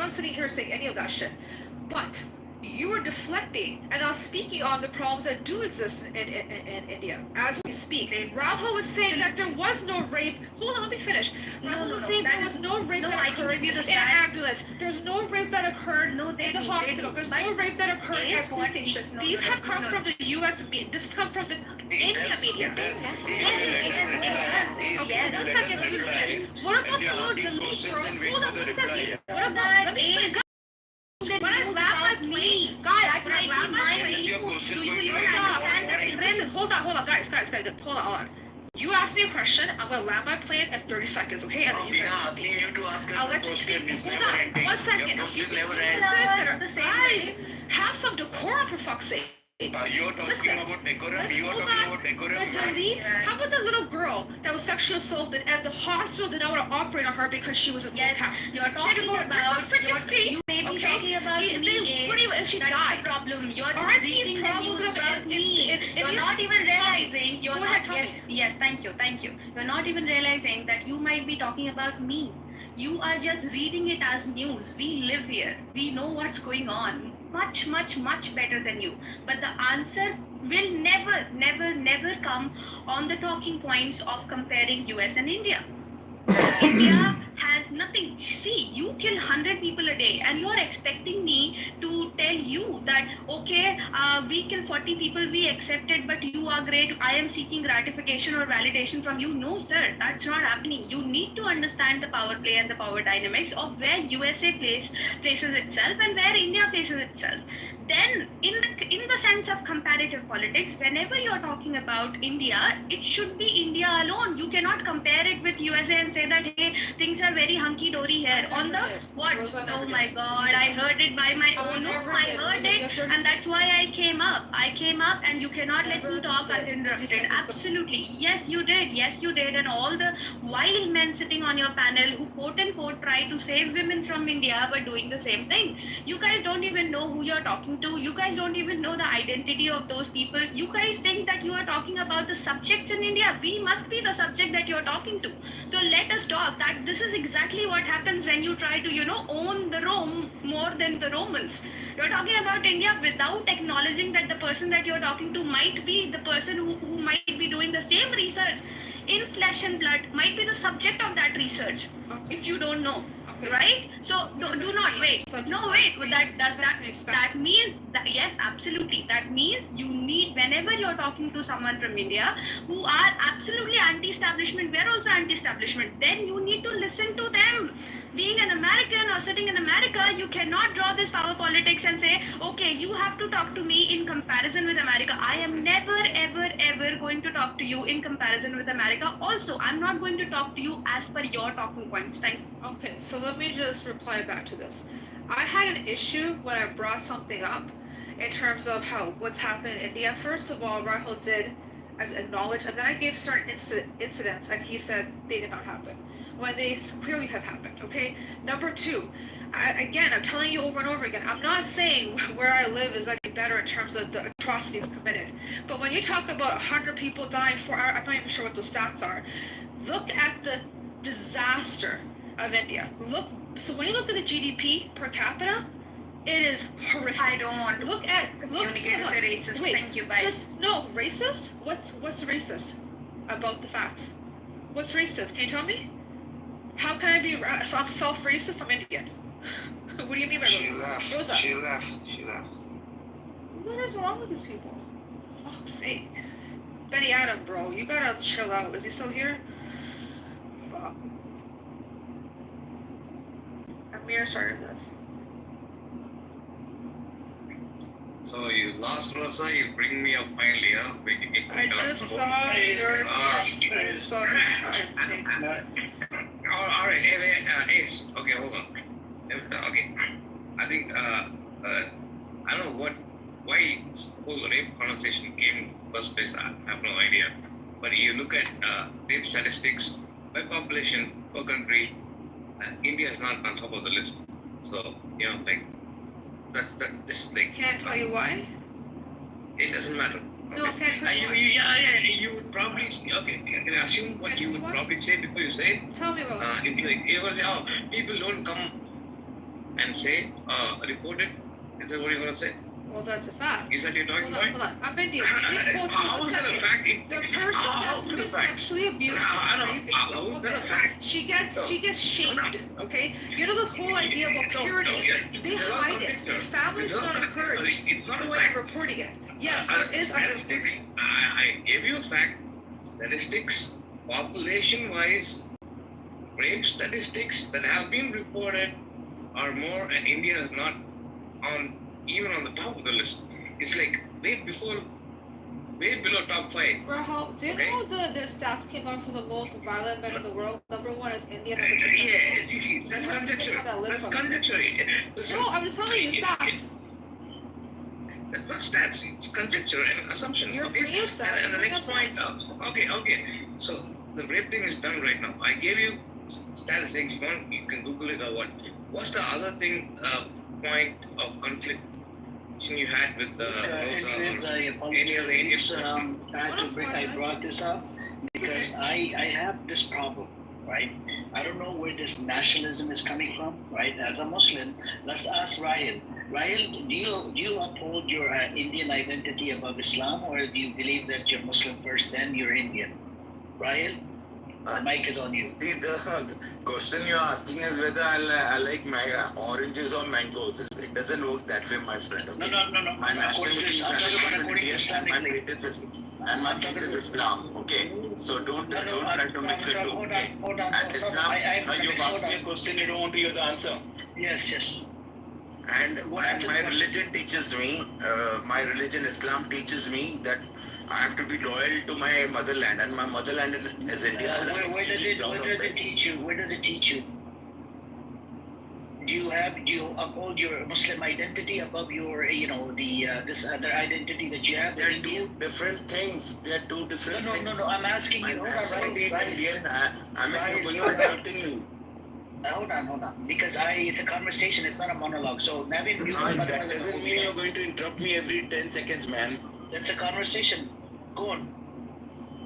not sitting here saying any of that shit. But you are deflecting and not speaking on the problems that do exist in India as we speak. Rahul was saying that there was no rape. Hold on, let me finish. Rahul was saying there was no rape that occurred in an ambulance. There's no rape that occurred in the hospital. There's no rape that occurred at police stations. These have come from the U.S. media. This has come from the India media. What about the delete? Hold on one second. What about, let me finish. When I land my plane, guys, when I land my plane, do you understand? Listen, hold on, guys, hold on. You ask me a question, I'm gonna land my plane at 30 seconds, okay? And then you guys speak. I'll let you speak. Hold on, 1 second. Guys, have some decorum for fuck's sake. You're talking about decorum. You are talking about decorum. How about the little girl that was sexually assaulted and the hospital did not want to operate on her because she was a yes, you're talking about you may be talking about me. And she died. The problem. You're just reaching the news about me. You're not even realizing. You're not. Yes. Thank you. You're not even realizing that you might be talking about me. You are just reading it as news. We live here. We know what's going on. Much better than you. But the answer will never come on the talking points of comparing US and India. India has nothing. See, you kill 100 people a day and you're expecting me to tell you that, okay, we kill 40 people, we accept it, but you are great, I am seeking gratification or validation from you. No, sir, that's not happening. You need to understand the power play and the power dynamics of where USA places itself and where India places itself. Then, in the sense of comparative politics, whenever you're talking about India, it should be India alone. You cannot compare it with USA and say that, hey, things are very hunky-dory here. On the what? Oh my God, I heard it by my own. No, I heard it, and that's why I came up. And you cannot let me talk uninterrupted. Absolutely. Yes, you did. And all the wild men sitting on your panel who quote-unquote try to save women from India were doing the same thing. You guys don't even know who you're talking to. You guys don't even know the identity of those people. You guys think that you are talking about the subjects in India. We must be the subject that you're talking to. So let us talk. That this is exactly what happens when you try to, own the Rome more than the Romans. You're talking about India without acknowledging that the person that you're talking to might be the person who might be doing the same research in flesh and blood, might be the subject of that research. If you don't know. Right? So do not wait. No, wait. That means that, yes, absolutely. That means you need, whenever you're talking to someone from India who are absolutely anti-establishment, we're also anti-establishment, then you need to listen to them. Being an American or sitting in America, you cannot draw this power politics and say, okay, you have to talk to me in comparison with America. I am never, ever going to talk to you in comparison with America. Also, I'm not going to talk to you as per your talking points. Thank you. Okay, so let me just reply back to this. I had an issue when I brought something up in terms of what's happened in India. First of all, Rahul did acknowledge, and then I gave certain incidents, and he said they did not happen, when they clearly have happened, okay? Number two, I'm telling you over and over again, I'm not saying where I live is like better in terms of the atrocities committed, but when you talk about 100 people dying, I'm not even sure what those stats are. Look at the disaster of India. So when you look at the GDP per capita, it is horrific. I don't want to communicate with the racist. Wait, thank you, bye. Racist? What's racist about the facts? What's racist? Can you tell me? How can I be? So I'm self-racist. I'm Indian. What do you mean by that? She left. What is wrong with these people? Fuck's sake. Benny Adam, bro, you gotta chill out. Is he still here? Fuck. Amir started this. So you last Rosa, you bring me up finally, huh? I just saw your. Alright, Ace. Okay, hold on. Okay, I think I don't know why this whole rape conversation came first place. I have no idea. But you look at rape statistics by population per country, India is not on top of the list. So that's just like. Can't tell you why. It doesn't matter. No, okay. Can't tell you why. Yeah. You would probably can I assume what you would probably say before you say it? Tell me about it. People don't come and say, report it? Is that what you're going to say? Well, that's a fact. Is that you're talking about? Hold on. I'm India. How is that a fact? The person that's been sexually abused, she gets shamed. Okay, you know this whole idea about purity. They hide it. The families are not encouraged going and reporting it. Yes, there is underreporting. I gave you a fact. Statistics, population-wise, rape statistics that have been reported are more, and India is not even on the top of the list. It's like way below top 5. Rahul, do you know the stats came out for the most violent men in the world? Number 1 is India. Number 2 is That's conjecture. That's conjecture. No, I'm just telling you stats. That's not stats. It's conjecture and assumption. You're bringing up stats. And the next point. Okay. So the rape thing is done right now. I gave you statistics. One, you can Google it or what. What's the other thing? Point of conflict you had with the. Anyways, I apologize. I brought this up because I have this problem, right? I don't know where this nationalism is coming from, right? As a Muslim, let's ask Rahil. Rahil, do you uphold your Indian identity above Islam, or do you believe that you're Muslim first, then you're Indian? Rahil, the mic is on you. See, the question you're asking is whether I like oranges or mangoes. It doesn't work that way, my friend. Okay? No. My nationality is I'm my faith is Islam. Okay, so don't try to mix the two. Hold on. And Islam, you've asked me a question, you don't want to hear the answer. Yes. And my religion teaches me, my religion Islam teaches me that I have to be loyal to my motherland, and my motherland is India. Where does it teach you? Where does it teach you? Do you uphold your Muslim identity above your, this other identity that you have? They are two different things. They are two different things. No. I'm asking you. Hold on, you're interrupting me. Hold on. Because it's a conversation. It's not a monologue. So, Navin, that doesn't mean you're going to interrupt me every 10 seconds, man. That's a conversation. Go on.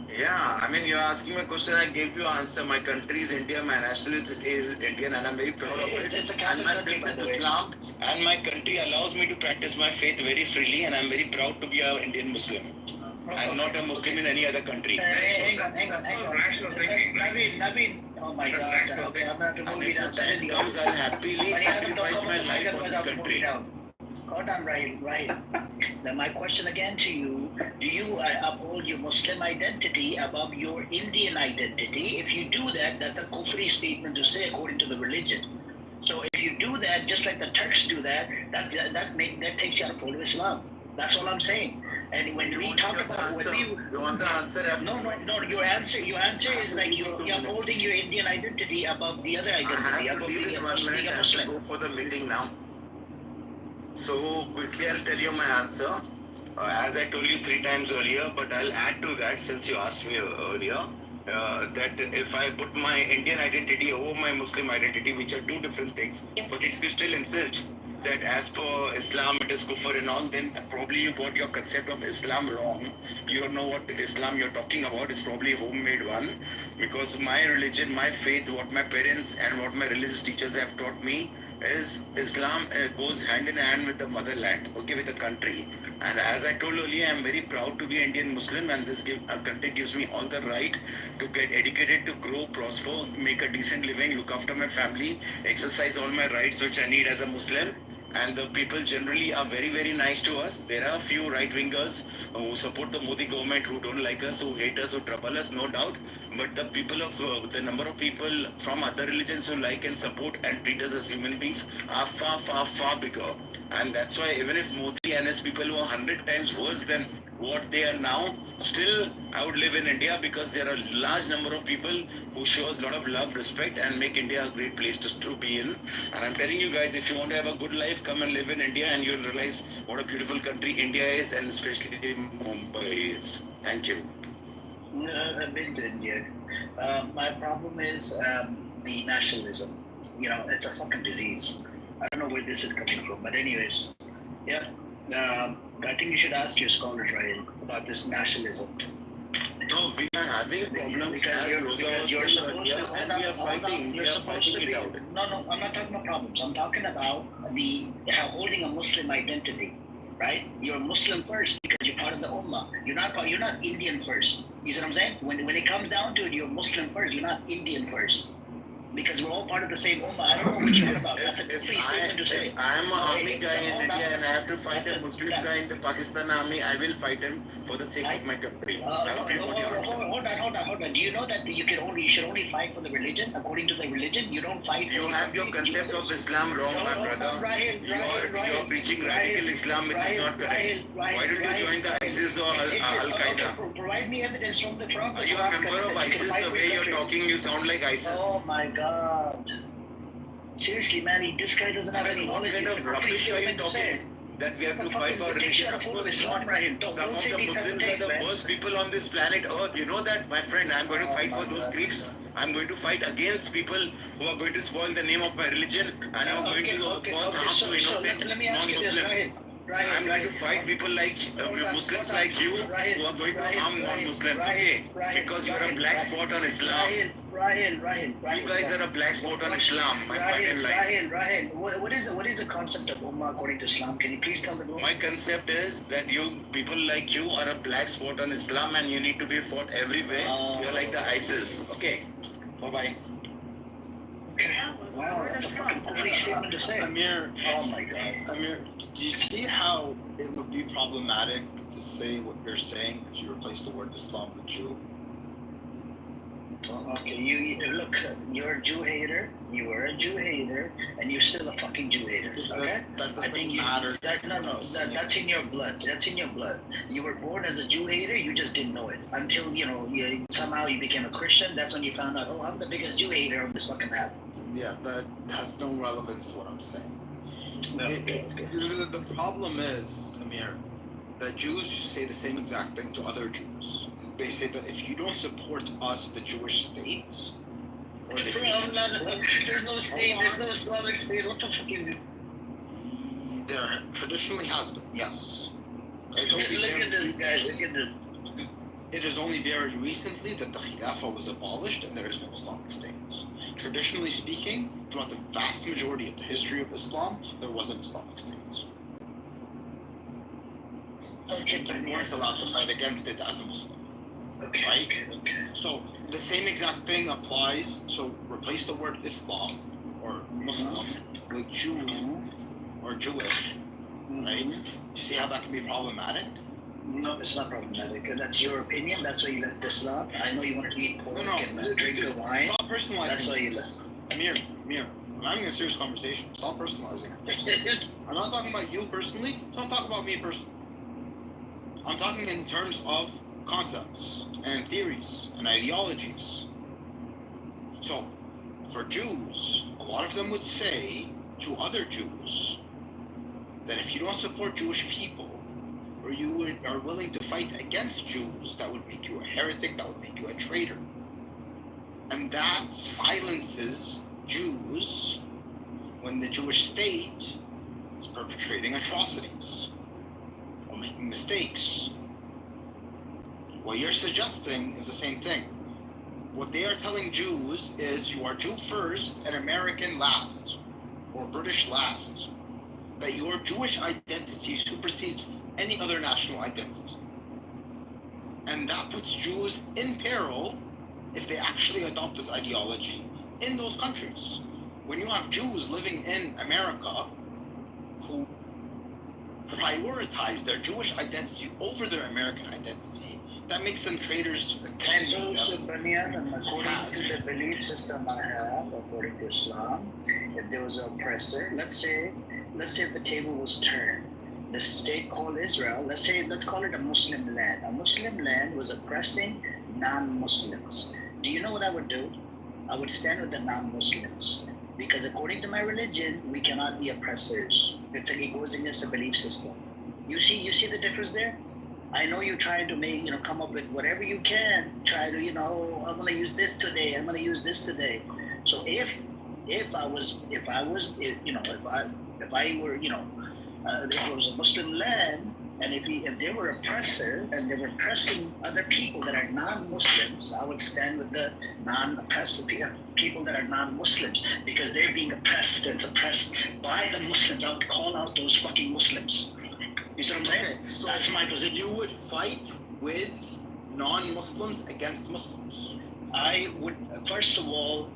Yeah, you're asking me a question, I gave you an answer. My country is India, my nationality is Indian, and I'm very proud of it. It's a and my faith is Islam, and my country allows me to practice my faith very freely, and I'm very proud to be an Indian Muslim. I'm not a Muslim in any other country. Hang on. Naveen. Oh my God. Okay, I'm going to move it down. I'll happily sacrifice my life for this country. Hold on, right. Now my question again to you, do you uphold your Muslim identity above your Indian identity? If you do that, that's a kufri statement to say according to the religion. So if you do that, just like the Turks do that takes you out of full Islam. That's all I'm saying. And when we talk about you want the answer? No. Your answer is like you're upholding your Indian identity above the other identity, above being a Muslim. Go for the meeting now. So quickly I'll tell you my answer. As I told you 3 times earlier, but I'll add to that since you asked me earlier. That if I put my Indian identity over my Muslim identity, which are two different things, but if you still insist that as per Islam it is kufr and all, then probably you got your concept of Islam wrong. You don't know what Islam you're talking about. It's probably a homemade one, because my religion, my faith, what my parents and what my religious teachers have taught me is Islam goes hand in hand with the motherland, okay, with the country. And as I told earlier, I'm very proud to be Indian Muslim, and this country gives me all the right to get educated, to grow, prosper, make a decent living, look after my family, exercise all my rights which I need as a Muslim. And the people generally are very, very nice to us. There are a few right-wingers who support the Modi government, who don't like us, who hate us, who trouble us, no doubt. But the people of the number of people from other religions who like and support and treat us as human beings are far, far, far bigger. And that's why even if Modi and his people were 100 times worse than what they are now, still I would live in India, because there are a large number of people who show us a lot of love, respect, and make India a great place to be in. And I'm telling you guys, if you want to have a good life, come and live in India, and you'll realize what a beautiful country India is, and especially Mumbai is. Thank you. I've been to India. My problem is the nationalism. It's a fucking disease. I don't know where this is coming from, but anyways, yeah. I think you should ask your scholars, right, about this nationalism. No, we are having problems because you're supposed to, and we are fighting. You're We are supposed to fighting be. it out. No, I'm not talking about problems. I'm talking about holding a Muslim identity, right? You're Muslim first because you're part of the Ummah. You're not Indian first. You see what I'm saying? When it comes down to it, you're Muslim first. You're not Indian first. Because we're all part of the same Ummah. I don't know what you're about. That's a free statement to say. If I'm an army guy in India and I have to fight a Muslim guy in the Pakistan army, I will fight him for the sake of my country. Hold on. Do you know that you should only fight for the religion? According to the religion, you don't fight for You have your concept of Islam wrong, my brother. You're preaching radical Islam, which is not correct. Why don't you join the ISIS or Al-Qaeda? Provide me evidence from the Quran. Are you a member of ISIS? The way you're talking, you sound like ISIS. Oh my God. Seriously, man, this guy doesn't have any knowledge. What kind of rubbish are you talking? That we have to fight for religion? Some of the Muslims are the worst people on this planet Earth. You know that, my friend. I'm going to fight for those creeps. I'm going to fight against people who are going to spoil the name of my religion and are going to cause harm to innocent non-Muslims. I'm going to fight people like Muslims like you who are going to harm non-Muslims, okay? Because you're a black spot on Islam. You guys are a black spot on Islam, my fucking life. Rahil, what is the concept of Ummah according to Islam? Can you please tell me? My concept is that people like you are a black spot on Islam and you need to be fought everywhere. You're like the ISIS, okay? Bye-bye. Wow, that's a fucking free statement to say. Amir, oh my God. Amir, do you see how it would be problematic to say what you're saying if you replace the word Islam with Jew? Okay, you look, you're a Jew hater, you were a Jew hater, and you're still a fucking Jew hater, okay? That doesn't matter. That's in your blood. That's in your blood. You were born as a Jew hater, you just didn't know it. Until, somehow you became a Christian, that's when you found out, oh, I'm the biggest Jew hater on this fucking app. Yeah, that has no relevance to what I'm saying. No, the problem is, Amir, that Jews say the same exact thing to other Jews. They say that if you don't support us, the Jewish states, or the there's no state, there's no Islamic state, what the fuck is it? There traditionally has been, yes. Look at this guy, look at this. It is only very recently that the Khilafah was abolished and there is no Islamic state. Traditionally speaking, throughout the vast majority of the history of Islam, there was an Islamic state. Okay, but you weren't allowed to fight against it as a Muslim. Okay. Right? Okay. So the same exact thing applies. So replace the word Islam or Muslim with Jew or Jewish. Right? You see how that can be problematic? No, it's not problematic. That's your opinion. That's why you left Islam. I know you want to eat pork and drink the wine. Stop personalizing. That's why you left. Amir, I'm having a serious conversation. Stop personalizing. I'm not talking about you personally. Don't talk about me personally. I'm talking in terms of concepts and theories and ideologies. So, for Jews, a lot of them would say to other Jews that if you don't support Jewish people, or you are willing to fight against Jews, that would make you a heretic, that would make you a traitor. And that silences Jews when the Jewish state is perpetrating atrocities or making mistakes. What you're suggesting is the same thing. What they are telling Jews is you are Jew first and American last, or British last. That your Jewish identity supersedes any other national identity. And that puts Jews in peril if they actually adopt this ideology in those countries. When you have Jews living in America who prioritize their Jewish identity over their American identity, that makes them traitors against According to the belief system I have, according to Islam, if there was an oppressor, let's say if the table was turned, the state called Israel, let's call it a Muslim land. A Muslim land was oppressing non-Muslims. Do you know what I would do? I would stand with the non-Muslims. Because according to my religion, we cannot be oppressors. It goes against the belief system. You see the difference there? I know you're trying to come up with whatever you can. Try to, I'm gonna use this today. I'm gonna use this today. So if I was, if it was a Muslim land, And if they were oppressor and they were oppressing other people that are non-Muslims, I would stand with the non-oppressive people that are non-Muslims, because they're being oppressed and suppressed by the Muslims. I would call out those fucking Muslims. You see what I'm saying? So that's my position. You would fight with non-Muslims against Muslims. I would, first of all,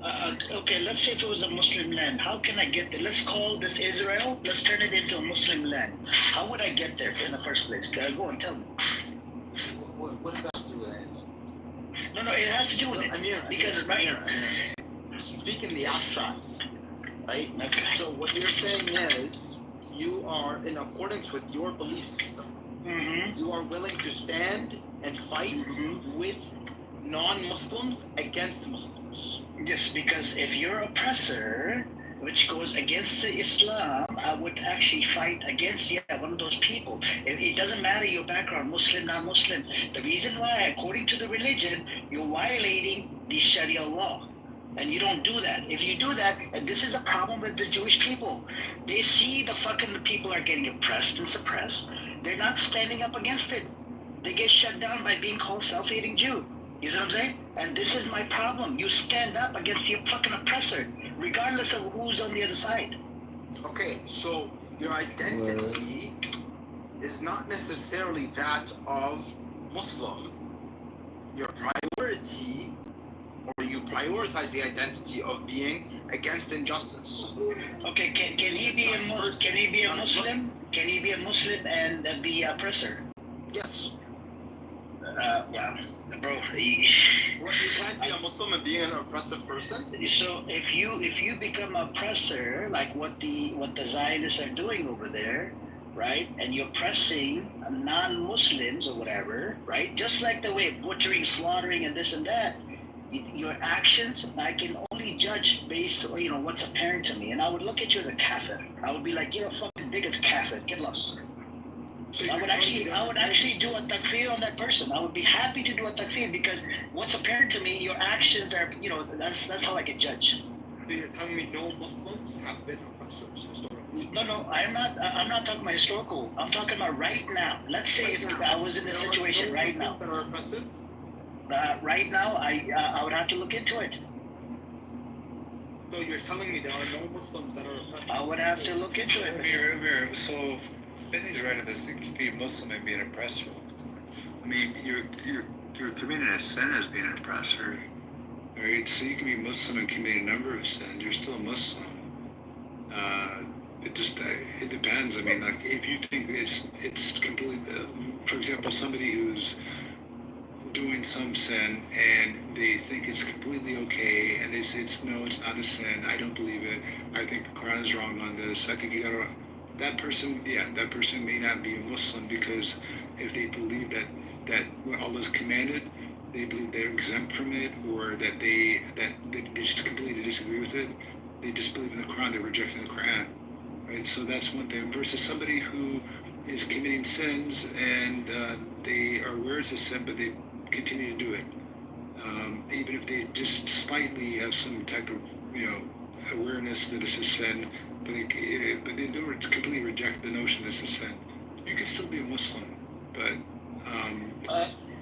okay, let's say if it was a Muslim land, how can I get there? Let's call this Israel, let's turn it into a Muslim land. How would I get there in the first place? Go and tell me. What does that have to do with it? No, it has to do with it. Because Amir, speak in the abstract, right? Okay. So what you're saying is, you are, in accordance with your belief system, you are willing to stand and fight with non-Muslims against Muslims. Yes, because if you're oppressor, which goes against the Islam, I would actually fight against one of those people. It doesn't matter your background, Muslim, non-Muslim. The reason why, according to the religion, you're violating the Sharia law. And you don't do that. If you do that, and this is the problem with the Jewish people, they see the fucking people are getting oppressed and suppressed. They're not standing up against it. They get shut down by being called self-hating Jew. You see what I'm saying? And this is my problem. You stand up against the fucking oppressor, regardless of who's on the other side. Okay, so your identity is not necessarily that of Muslim. Your priority, or you prioritize the identity of being against injustice. Okay, can he be a Muslim? Can he be a Muslim? Can he be a Muslim and be an oppressor? Yes. Well, bro. You can't be a Muslim and be an oppressive person. So if you become an oppressor, like what the Zionists are doing over there, right? And you're oppressing non-Muslims or whatever, right? Just like the way butchering, slaughtering, and this and that. Your actions, I can only judge based on what's apparent to me, and I would look at you as a kafir. I would be like, you're a fucking biggest kafir. Get lost. I would actually do a takfir on that person. I would be happy to do a takfir, because what's apparent to me, your actions are, that's how I get judged. So you're telling me no Muslims have been oppressors historically? No, I'm not talking about historical. I'm talking about right now. Let's say if I was in this situation right now. That are oppressive? Right now, I would have to look into it. So you're telling me there are no Muslims that are oppressive? I would have to look into it. Amir, so Benny's right on this. It could be a Muslim and be an oppressor. I mean, you're committing a sin as being an oppressor, right? So you can be Muslim and commit a number of sins. You're still a Muslim. It depends. I mean, like if you think it's completely, for example, somebody who's doing some sin and they think it's completely okay, and they say it's not a sin. I don't believe it. I think the Quran is wrong on this. I think you gotta. That person may not be a Muslim, because if they believe that what Allah's commanded, they believe they're exempt from it, or that they just completely disagree with it. They just believe in the Quran. They're rejecting the Quran, right? So that's one thing. Versus somebody who is committing sins and they are aware it's a sin, but they continue to do it, even if they just slightly have some type of awareness that it's a sin, but they don't completely reject the notion that it's a sin. You can still be a Muslim, but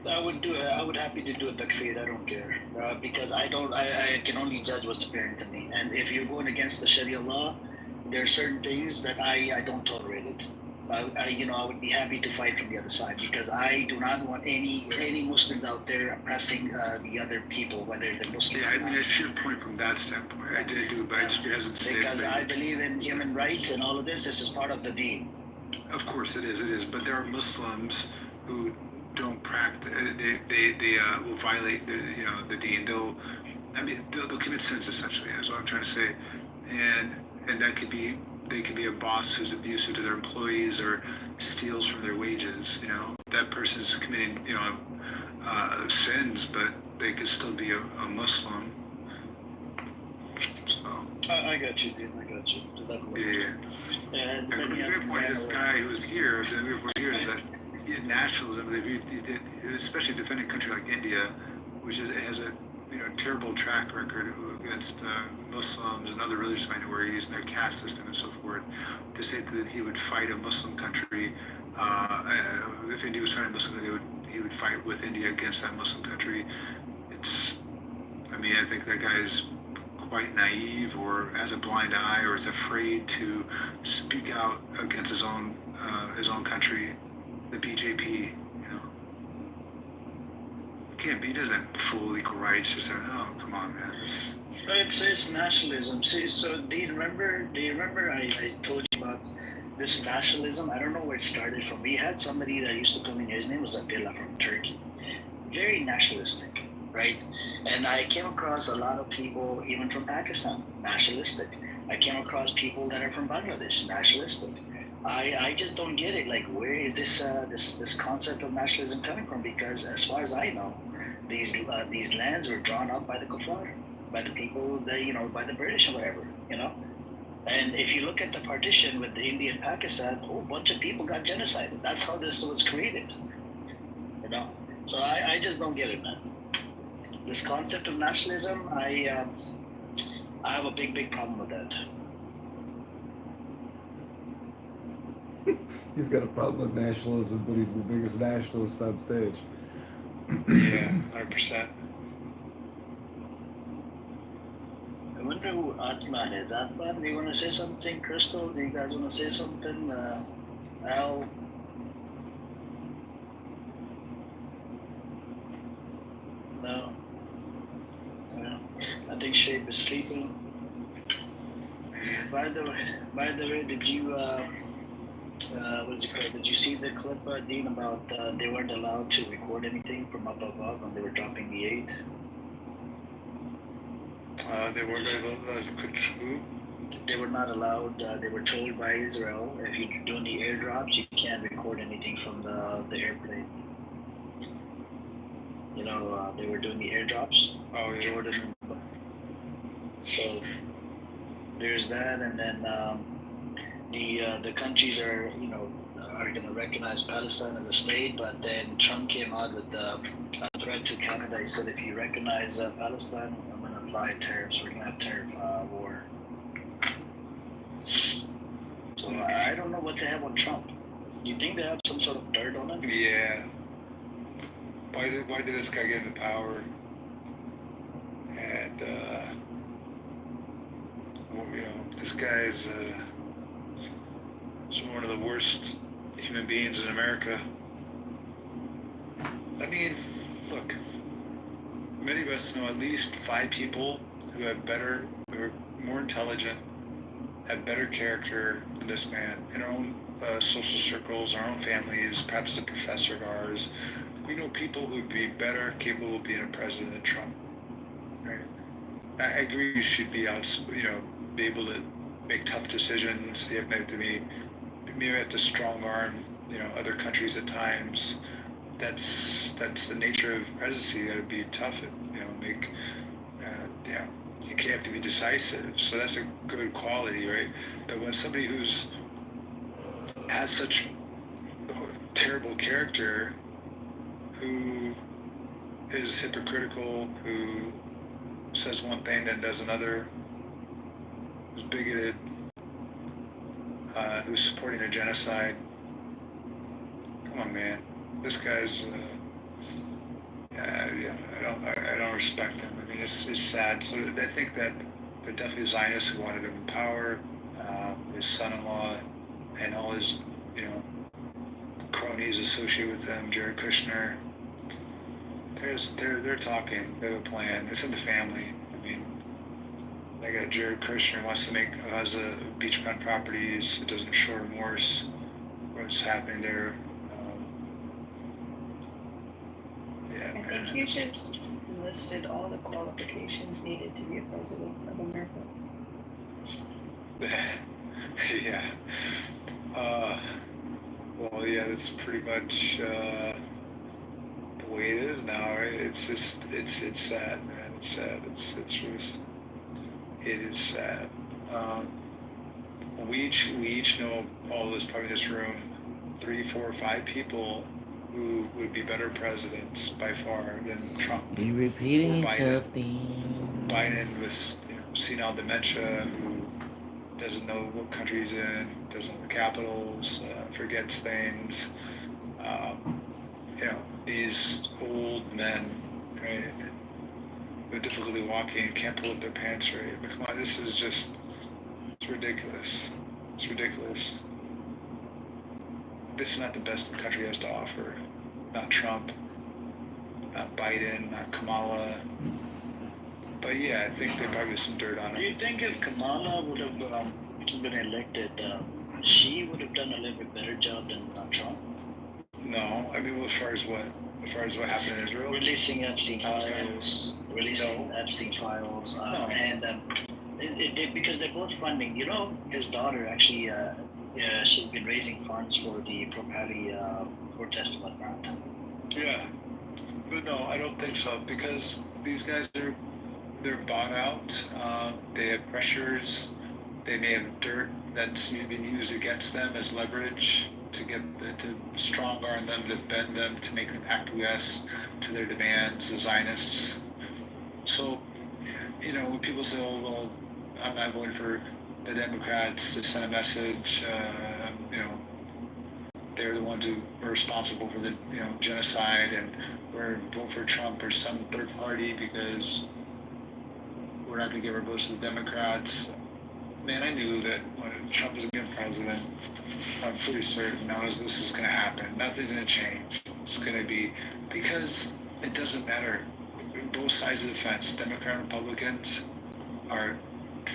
I would do it. I would happy to do a takfir. I don't care, because I can only judge what's apparent to me. And if you're going against the Sharia law, there are certain things that I don't tolerate it. I would be happy to fight from the other side, because I do not want any Muslims out there oppressing the other people, whether they're Muslim yeah, or I mean, not. I see your point from that standpoint. I did do, but it hasn't stayed. Because I believe in human rights and all of this. This is part of the deen. Of course it is. But there are Muslims who don't practice. They will violate the deen. They'll commit sins, essentially. Is what I'm trying to say, and that could be. They could be a boss who's abusive to their employees or steals from their wages. That person's committing sins, but they could still be a Muslim. So. I got you, dude. I got you. Yeah. And for example, this guy who's here, the reason we're here is that nationalism, especially defending a country like India, which has a terrible track record against Muslims and other religious minorities and their caste system and so forth. To say that he would fight a Muslim country. If India was fighting a Muslim country, he would fight with India against that Muslim country. I think that guy is quite naive, or has a blind eye, or is afraid to speak out against his own country, the BJP. He doesn't full equal rights. Just oh, come on, man. It's nationalism. See, so do you remember I told you about this nationalism? I don't know where it started from. We had somebody that used to come in here. His name was Abdullah from Turkey. Very nationalistic, right? And I came across a lot of people, even from Pakistan, nationalistic. I came across people that are from Bangladesh, nationalistic. I just don't get it. Like, where is this concept of nationalism coming from? Because as far as I know, these lands were drawn up by the kuffar, by the people that by the British or whatever, And if you look at the partition with the India and Pakistan, a whole bunch of people got genocided. That's how this was created, So I just don't get it, man. This concept of nationalism, I have a big problem with that. He's got a problem with nationalism, but he's the biggest nationalist on stage. Yeah, 100%. I wonder who Atman is. Atman, do you want to say something? Crystal, do you guys want to say something? Al? No. I think Shape is sleeping. By the way, did you did you see the clip, Dean, about they weren't allowed to record anything from up above when they were dropping the aid? They weren't allowed to. They were not allowed. They were told by Israel, if you're doing the airdrops, you can't record anything from the airplane. They were doing the airdrops. Oh, yeah. Jordan. So there's that, and then the countries are going to recognize Palestine as a state, but then Trump came out with a threat to Canada. He said, if you recognize Palestine, I'm going to apply tariffs. We're going to have tariff war. So I don't know what they have on Trump. You think they have some sort of dirt on him? Yeah. Why did this guy get into power? And this guy's one of the worst human beings in America. I mean, look, many of us know at least 5 people who are more intelligent, have better character than this man in our own social circles, our own families, perhaps a professor of ours. We know people who would be better capable of being a president than Trump. Right? I agree you should be be able to make tough decisions. You have to maybe have to strong arm, other countries at times. That's the nature of presidency. You got to be tough and you have to be decisive. So that's a good quality, right? But when somebody has such terrible character, who is hypocritical, who says one thing then does another, who's bigoted, who's supporting a genocide. Come on, man. This guy's, I don't respect him. I mean, it's sad. So I think that there are definitely Zionists who wanted him in power. His son-in-law and all his, cronies associated with him, Jared Kushner. They're talking. They have a plan. It's in the family. I mean, they got Jared Kushner has a beachfront properties. It doesn't show remorse. What's happening there? I think you just listed all the qualifications needed to be a president of America. Yeah. Well, yeah, that's pretty much the way it is now, right? It's sad, man. It's sad. It is sad. We each know, all of us probably in this room, 3, 4, 5 people who would be better presidents by far than Trump. You're repeating or yourself, Biden with senile dementia, who doesn't know what country he's in, doesn't know the capitals, forgets things. These old men, right, with difficulty walking, can't pull up their pants right. But come on, this is just, it's ridiculous. It's ridiculous. This is not the best the country has to offer. Not Trump, not Biden, not Kamala. But yeah, I think there probably some dirt on him. Do you think if Kamala would have been elected, she would have done a little bit better job than Trump? No, I mean, as far as what happened in Israel? Releasing Epstein files, and because they're both funding. His daughter actually, she's been raising funds for the Pro-Pally protest about that. Yeah, but no, I don't think so, because these guys they're bought out. They have pressures. They may have dirt that's been used against them as leverage to strong arm them, to bend them, to make them acquiesce to their demands, the Zionists. So, when people say, "Oh, well, I'm not voting for the Democrats," to send a message, they're the ones who are responsible for the genocide, and we're vote for Trump or some third party because we're not going to give our votes to the Democrats. Man, I knew that when Trump was going to be president, I'm pretty certain this is going to happen. Nothing's going to change. It's going to be, because it doesn't matter. Both sides of the fence, Democrat and Republicans, are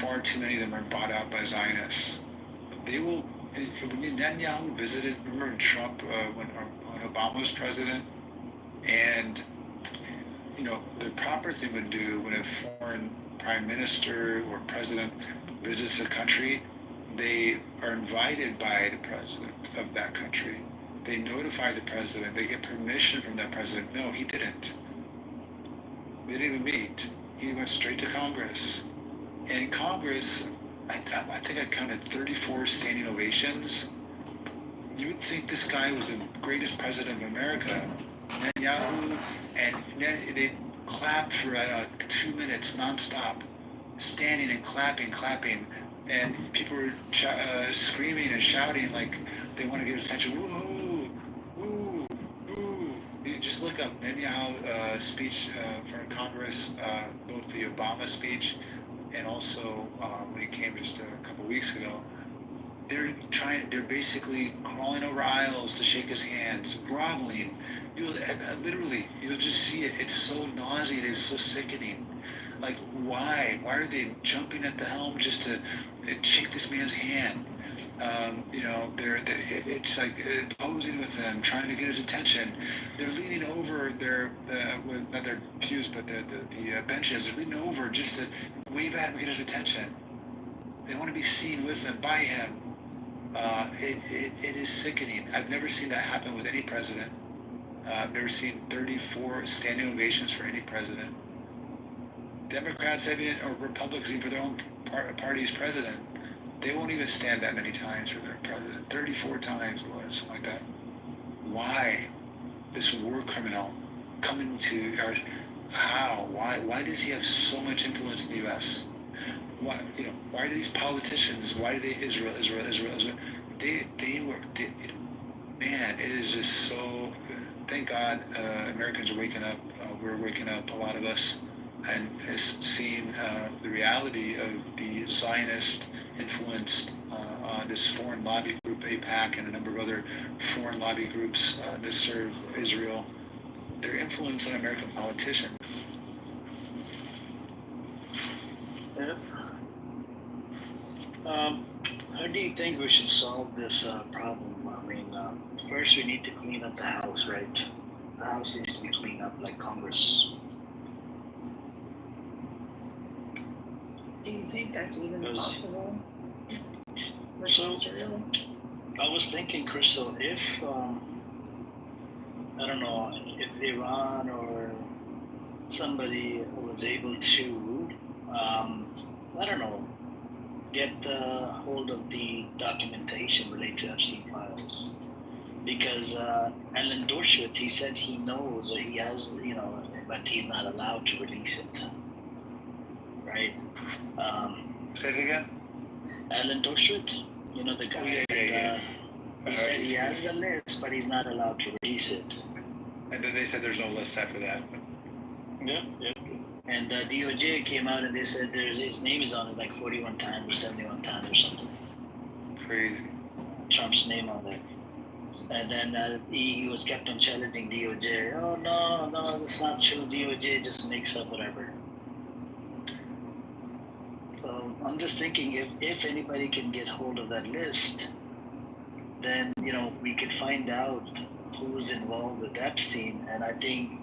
far too many of them are bought out by Zionists. They will. When Netanyahu visited, remember Trump when Obama was president, and the proper thing would do when a foreign prime minister or president visits a country, they are invited by the president of that country. They notify the president. They get permission from that president. No, he didn't. They didn't even meet. He went straight to Congress. And in Congress, I think I counted 34 standing ovations. You would think this guy was the greatest president of America, Netanyahu, and they clapped for 2 minutes nonstop, standing and clapping, and people were screaming and shouting like they want to get his attention. Woo, woo, woo. You just look up Netanyahu speech for Congress, both the Obama speech and also when he came just a couple weeks ago. They're basically crawling over aisles to shake his hands, groveling. You'll just see it. It's so nauseating, it's so sickening. Like, why? Why are they jumping at the helm just to shake this man's hand? It's like posing with them, trying to get his attention. They're leaning over not their pews, but the benches. They're leaning over just to wave at him and get his attention. They want to be seen with him, by him. It is sickening. I've never seen that happen with any president. I've never seen 34 standing ovations for any president. Democrats or Republicans, even for their own party's president, they won't even stand that many times for their president. 34 times it was, something like that. Why? This war criminal coming to our, how? Why does he have so much influence in the U.S.? Why do these politicians, why do they, Israel? Man, it is just so, thank God Americans are waking up. We're waking up, a lot of us, and seeing the reality of the Zionist influenced this foreign lobby group, AIPAC, and a number of other foreign lobby groups that serve Israel. Their influence on American politicians. Yeah. How do you think we should solve this problem? I mean, first we need to clean up the house, right? The house needs to be cleaned up like Congress. Do you think that's even possible? So, I was thinking, Crystal, if, I don't know, if Iran or somebody was able to, I don't know, get hold of the documentation related to Epstein files. Because Alan Dershowitz, he said he knows, or he has, but he's not allowed to release it. Right? Say it again? Alan Dershowitz, you know the guy. He said he has the list, but he's not allowed to release it. And then they said there's no list after that. Yeah. And DOJ came out and they said his name is on it like 41 times or 71 times or something. Crazy. Trump's name on it. And then he was kept on challenging DOJ. Oh no, that's not true. DOJ just makes up whatever. So I'm just thinking if anybody can get hold of that list, then we could find out who's involved with Epstein, and I think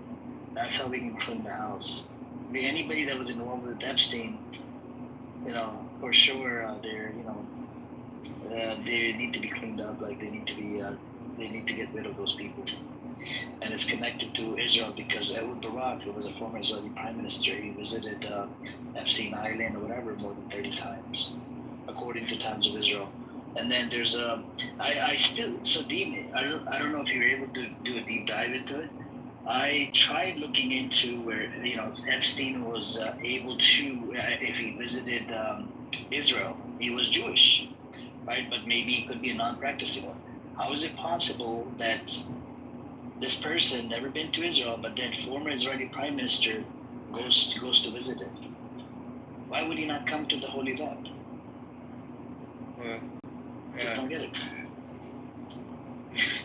that's how we can clean the house. I mean, anybody that was involved with Epstein, for sure, they need to be cleaned up. Like they need to get rid of those people. And it's connected to Israel because Ehud Barak, who was a former Israeli prime minister, he visited Epstein Island or whatever more than 30 times, according to Times of Israel. And then there's Dean, I don't know if you were able to do a deep dive into it. I tried looking into where Epstein was able to, if he visited Israel, he was Jewish, right? But maybe he could be a non-practicing one. How is it possible that this person never been to Israel, but then former Israeli prime minister goes to visit it? Why would he not come to the Holy Land? Well, Just don't get it.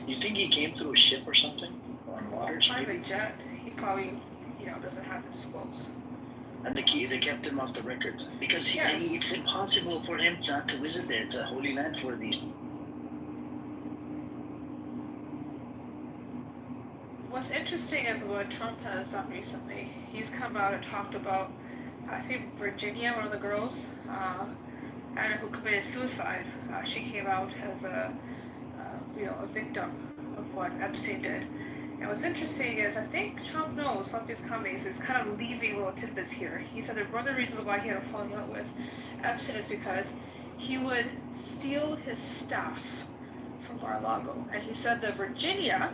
You think he came through a ship or something? On water? Private jet. He probably, doesn't have to disclose. And they kept him off the record. Because it's impossible for him not to visit there. It's a holy land for these people. What's interesting is what Trump has done recently. He's come out and talked about, I think Virginia, one of the girls, I don't know, who committed suicide. She came out as a victim of what Epstein did. And what's interesting is I think Trump knows something's coming, so he's kind of leaving little tidbits here. He said that one of the reasons why he had a falling out with Epstein is because he would steal his staff from Mar-a-Lago. And he said that Virginia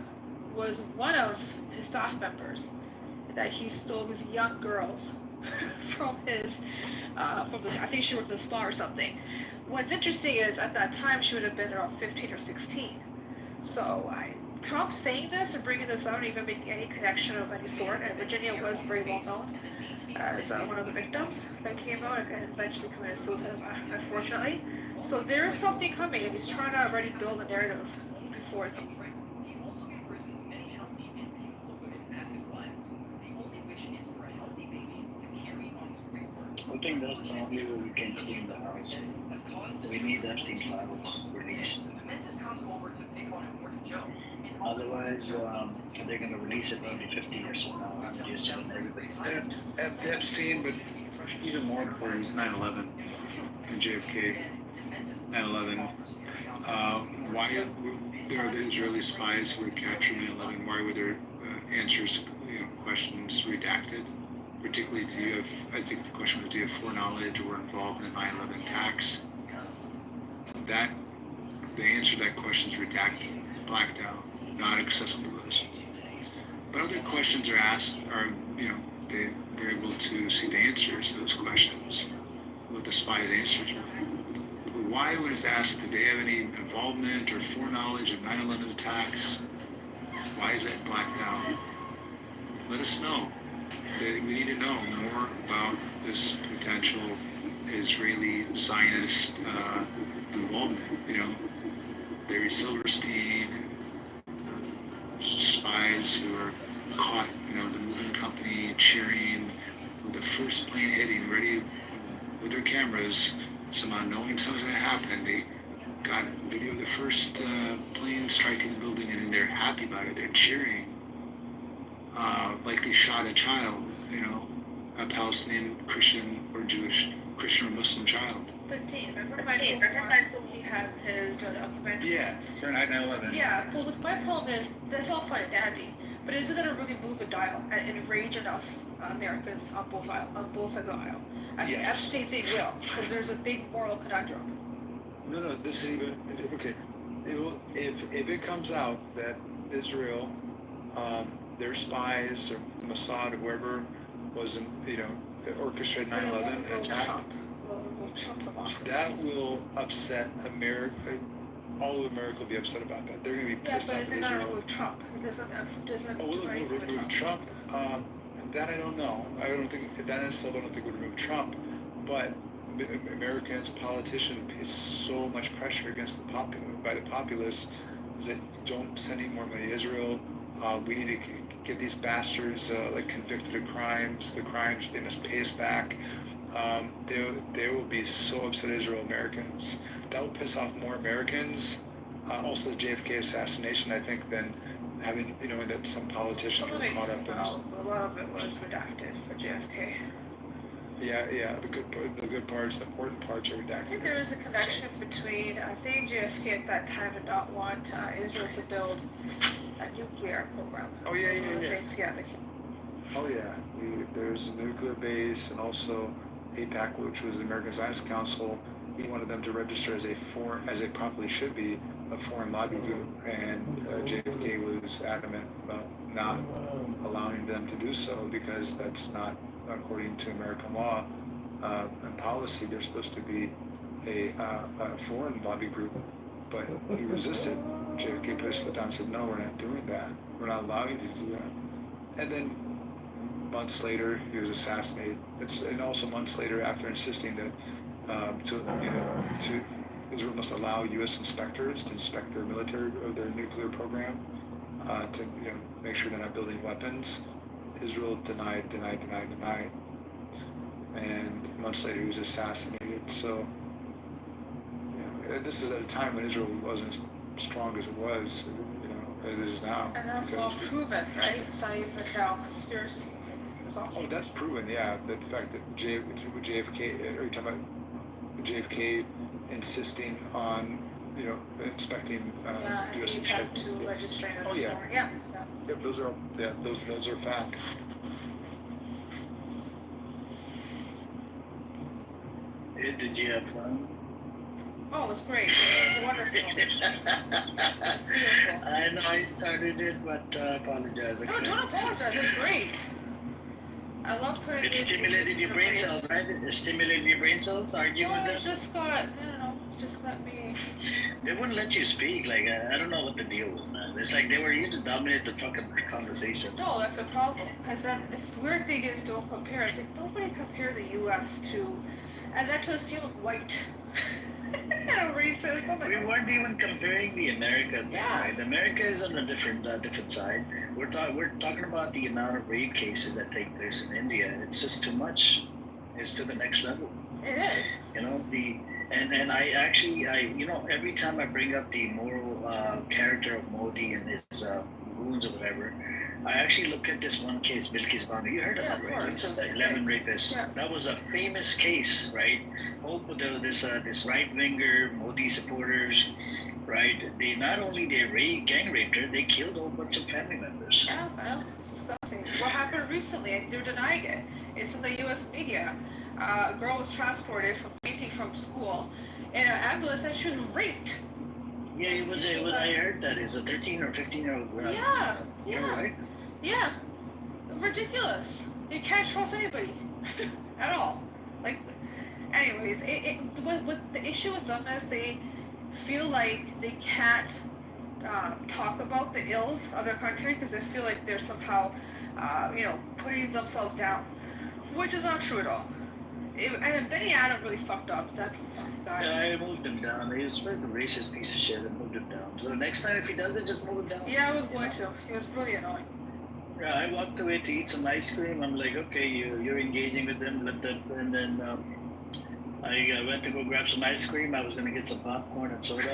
was one of his staff members, that he stole these young girls from I think she worked at the spa or something. What's interesting is at that time she would have been around 15 or 16. So Trump saying this and bringing this out and even making any connection of any sort, and Virginia was very well known as one of the victims that came out and eventually committed suicide, unfortunately. So there is something coming, and he's trying to already build a narrative before them. I think that's the only way we can clean the house. We need Epstein files released. Otherwise, they're going to release it maybe 50 years from now. I'm just telling everybody's dead. Epstein, but even more important is 9/11 and JFK. 9/11. Why there are the Israeli spies who were captured in 9/11? Why were their answers to questions redacted? Particularly, I think the question was, do you have foreknowledge or involved in the 9/11 attacks? The answer to that question is redacted, blacked out, not accessible to us. But other questions are asked, they're able to see the answers to those questions, what the spies' answers were. But why, when it's asked, did they have any involvement or foreknowledge of 9/11 attacks? Why is that blacked out? Let us know. We need to know more about this potential Israeli Zionist involvement. Larry Silverstein, spies who are caught, the moving company cheering with the first plane hitting, ready with their cameras, somehow knowing something's going to happen. They got video of the first plane striking the building, and they're happy about it. They're cheering. Like they shot a child, a Palestinian Christian or Jewish Christian or Muslim child. But Dean, remember he had his documentary? Yeah, sorry, 9/11. Yeah, well, with my problem is, that's all fine and dandy, but is it going to really move the dial and enrage enough Americans on both sides of the aisle? I think Epstein thing will, because there's a big moral conundrum. No, this is even, okay. If it comes out that Israel, their spies or Mossad or whoever was, orchestrated 9/11 attack. Trump from office. That will upset America. All of America will be upset about that. They're going to be Yeah, pissed but off is at it gonna Israel. remove Trump? It doesn't Oh, will do it anything with remove Trump? That I don't know. I don't think that I still don't think would remove Trump. But Americans, politicians, face so much pressure against by the populace is that don't send any more money to Israel. We need to get these bastards like convicted of crimes. The crimes they must pay us back. They will be so upset at Israel Americans. That will piss off more Americans. Also, the JFK assassination, I think, than having that some politicians Some were of it caught up came in. out, but a lot of it was redacted for JFK. Yeah. The good parts, the important parts are redacted. I think there is a connection between. I think JFK at that time did not want Israel to build a nuclear program. Oh yeah. Things, yeah. Oh yeah. There's a nuclear base, and also AIPAC, which was the American Science Council. He wanted them to register as as they properly should be, a foreign lobby group, and JFK was adamant about not allowing them to do so because that's not according to American law and policy. They're supposed to be a foreign lobby group, but he resisted. JFK put his foot down and said, "No, we're not doing that. We're not allowing you to do that." And then months later, he was assassinated. And also months later, after insisting that Israel must allow U.S. inspectors to inspect their military or their nuclear program to make sure they're not building weapons. Israel denied, and months later he was assassinated. So this is at a time when Israel wasn't as strong as it was, as it is now. And that's all proven, right? It's not even now conspiracy. Oh, that's proven, yeah. The fact that JFK, are you talking about JFK insisting on, inspecting U.S. inspectors to register. Oh yeah. Yeah. Those are fact. Did you have fun? Oh, it was great. It was wonderful. It's beautiful. I know I started it, but apologize. No, don't apologize. It was great. I love putting It stimulated your brain cells, right? It stimulated your brain cells, arguing with them? It just got me. They wouldn't let you speak. Like, I don't know what the deal was, man. It's like they were here to dominate the fucking conversation. No, that's a problem. Because then the weird thing is, don't compare. It's like, nobody compare the U.S. to, and that to assume white. Racism. We weren't even comparing the America thing, Yeah. right? America is on a different side. We're talking about the amount of rape cases that take place in India. It's just too much. It's to the next level. It is. And I actually every time I bring up the moral character of Modi and his goons or whatever, I actually look at this one case, Bilkis Banu. You heard about it, right? It's 11 rapists. Yeah. That was a famous case, right? Oh, there was this right winger, Modi supporters, right? They not only gang raped her, they killed a whole bunch of family members. Yeah, well, it's disgusting. What happened recently? They're denying it. It's in the U.S. media. A girl was transported from school in an ambulance and she was raped. Yeah, it was. I heard that it's a 13 or 15-year-old girl. Yeah. Right? Yeah. Ridiculous. You can't trust anybody at all. Like, anyways, what the issue with them is they feel like they can't talk about the ills of their country because they feel like they're somehow, putting themselves down, which is not true at all. And Benny Adam really fucked up. That fucking guy. Yeah, I moved him down. He was a racist piece of shit. I moved him down. So next time if he does it, just move him down. Yeah, I was going to. He was really annoying. Yeah, I walked away to eat some ice cream. I'm like, okay, you're engaging with them, let them, and then I went to go grab some ice cream. I was gonna get some popcorn and soda.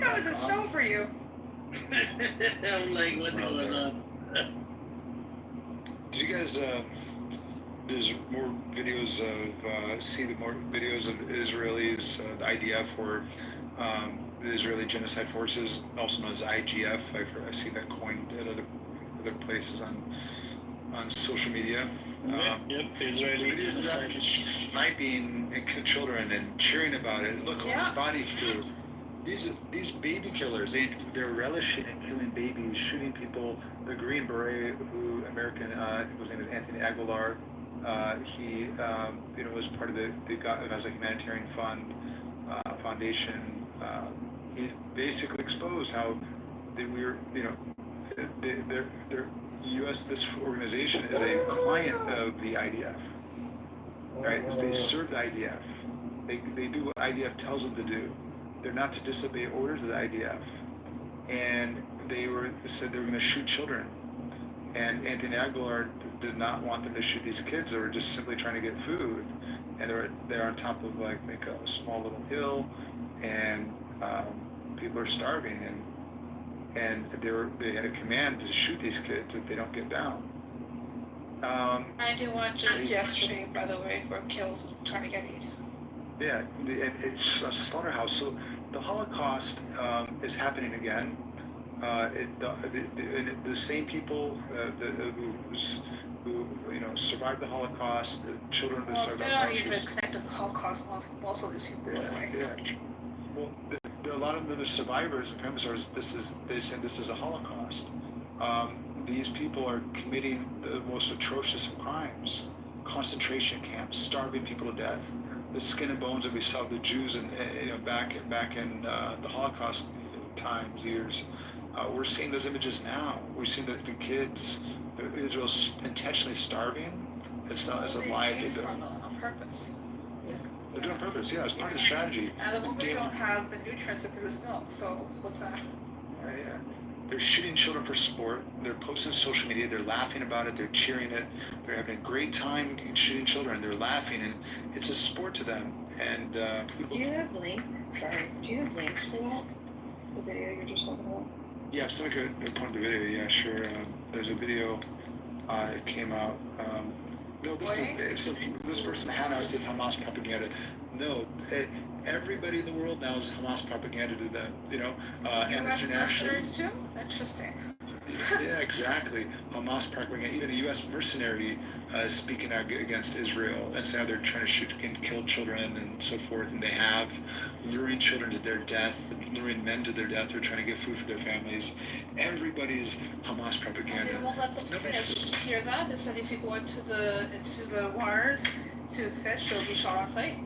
That was a show for you. I'm like, what's going on? Did you guys? There's more videos of more videos of Israelis, the IDF or the Israeli Genocide Forces, also known as IGF. I see that coined at other places on social media. Yep, Israeli Genocide. Sniping children and cheering about it. Look, body food. These baby killers, they're relishing in killing babies, shooting people. The Green Beret, who American, I think his name is Anthony Aguilar, He was part of the Gaza Humanitarian Fund Foundation. He basically exposed how we were, the U.S. This organization is a client of the IDF. Right? They serve the IDF. They do what IDF tells them to do. They're not to disobey orders of the IDF. And they said they were going to shoot children. And Anthony Aguilar did not want them to shoot these kids. They were just simply trying to get food. And they're on top of, I think, a small little hill, and people are starving. And they had a command to shoot these kids if they don't get down. 91 just yesterday, by the way, were killed trying to get aid. Yeah, it's a slaughterhouse. So the Holocaust is happening again. The same people who survived the Holocaust, the children who survived the Holocaust. They don't even connect to the Holocaust. Most of these people, anyway. Yeah. Well, a lot of them are survivors. The premise is they say this is a Holocaust. These people are committing the most atrocious of crimes: concentration camps, starving people to death. The skin and bones that we saw of the Jews back in the Holocaust years. We're seeing those images now. We're seeing that the kids, Israel's intentionally starving. It's not as a lie. They do on purpose. Yeah, they're doing it on purpose. Yeah, it's part of the strategy. And the women don't have the nutrients to produce milk. So what's that? Yeah. They're shooting children for sport. They're posting on social media. They're laughing about it. They're cheering it. They're having a great time shooting children. They're laughing, and it's a sport to them. And people. Do you have links? Sorry. Do you have links for that? The video you're just talking about? Yeah, so I could point the video. Yeah, sure. There's a video. It came out. No, this person had us in Hamas propaganda. No, everybody in the world now is Hamas propaganda to them. And US international. mercenaries too? Interesting. Yeah, exactly. Hamas propaganda. Even a U.S. mercenary speaking out against Israel, and so now they're trying to shoot and kill children and so forth. And they have luring children to their death, luring men to their death. They're trying to get food for their families. Everybody's Hamas propaganda. They won't let them fish. Did you hear that? They said if you go into the waters to fish, you'll be shot on sight.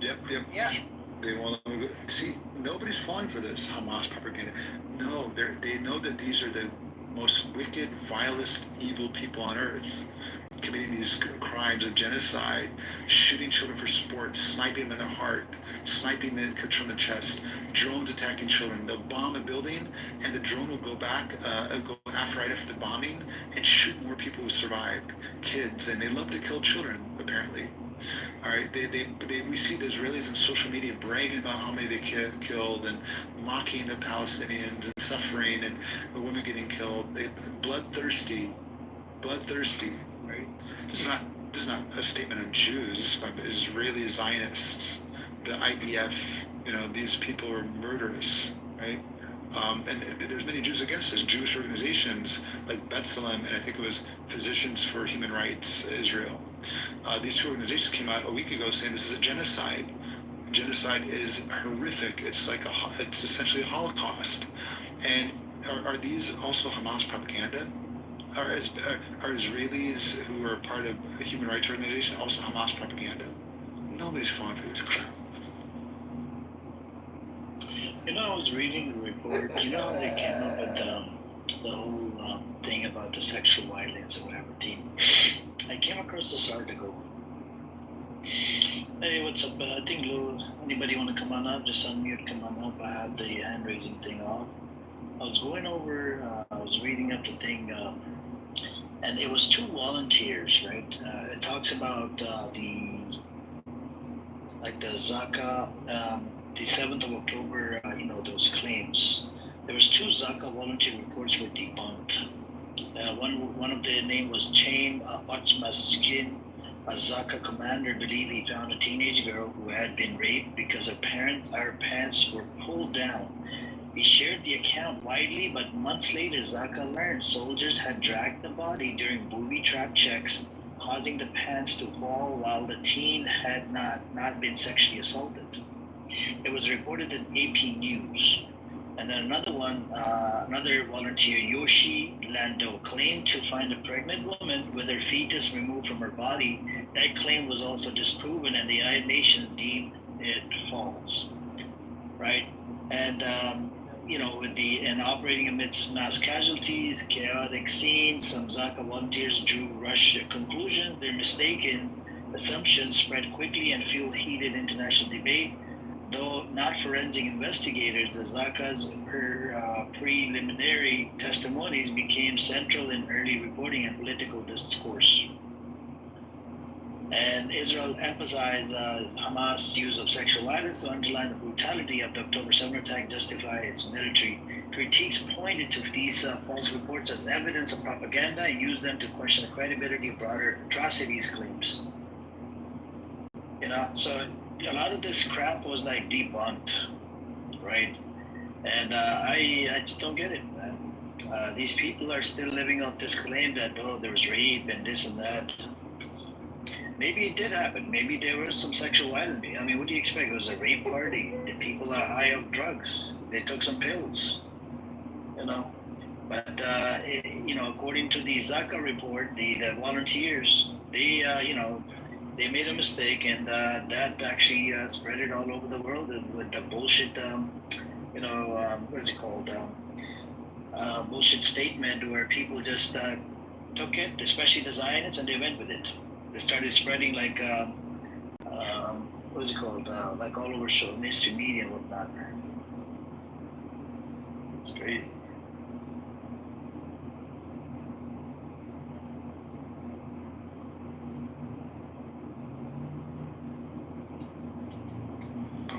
Yep. Yeah. They won't let them go. See, nobody's falling for this Hamas propaganda. No, they know that these are the most wicked, vilest, evil people on earth, committing these crimes of genocide, shooting children for sport, sniping them in the heart, sniping the kids from the chest, drones attacking children. They'll bomb a building, and the drone will go back, right after the bombing, and shoot more people who survived, kids, and they love to kill children, apparently. All right, we see the Israelis on social media bragging about how many they killed and mocking the Palestinians and suffering and the women getting killed. Bloodthirsty, right? This is not a statement on Jews. This is about Israeli Zionists, the IDF. These people are murderous, right? And there's many Jews against this. Jewish organizations like B'Tselem, and I think it was Physicians for Human Rights Israel. These two organizations came out a week ago saying this is a genocide. Genocide is horrific. It's essentially a Holocaust. And are these also Hamas propaganda? Are Israelis who are part of a human rights organization also Hamas propaganda? Nobody's falling for this crap. I was reading the report. How they came up with the whole thing about the sexual violence or whatever thing? I came across this article. Hey, what's up? I think anybody want to come on up? Just unmute, come on up. I have the hand raising thing off. I was going over, I was reading up the thing, and it was two volunteers, right? It talks about the Zaka, the 7th of October, those claims. There was two Zaka volunteer reports were debunked. One of their name was Chaim Otzmaskin, a Zaka commander believed he found a teenage girl who had been raped because her pants were pulled down. He shared the account widely, but months later, Zaka learned soldiers had dragged the body during booby trap checks, causing the pants to fall while the teen had not been sexually assaulted. It was reported in AP News, and then another one, another volunteer, Yoshi Lando, claimed to find a pregnant woman with her fetus removed from her body. That claim was also disproven, and the United Nations deemed it false. Right? And and operating amidst mass casualties, chaotic scenes, some Zaka volunteers drew rushed conclusions. Their mistaken assumptions spread quickly and fueled heated international debate. Though not forensic investigators, the Zaka's preliminary testimonies became central in early reporting and political discourse. And Israel emphasized Hamas' use of sexual violence to underline the brutality of the October 7 attack, justify its military. Critiques pointed to these false reports as evidence of propaganda and used them to question the credibility of broader atrocities claims. So a lot of this crap was like debunked, right? And I just don't get it, man. These people are still living up this claim that, there was rape and this and that. Maybe it did happen. Maybe there was some sexual violence. I mean, what do you expect? It was a rape party. The people are high of drugs. They took some pills, But, according to the Zaka report, the volunteers, they made a mistake, and that actually spread it all over the world with the bullshit, what is it called? Bullshit statement where people just took it, especially the Zionists, and they went with it. They started spreading like, what is it called? Like all over mainstream media and whatnot. It's crazy.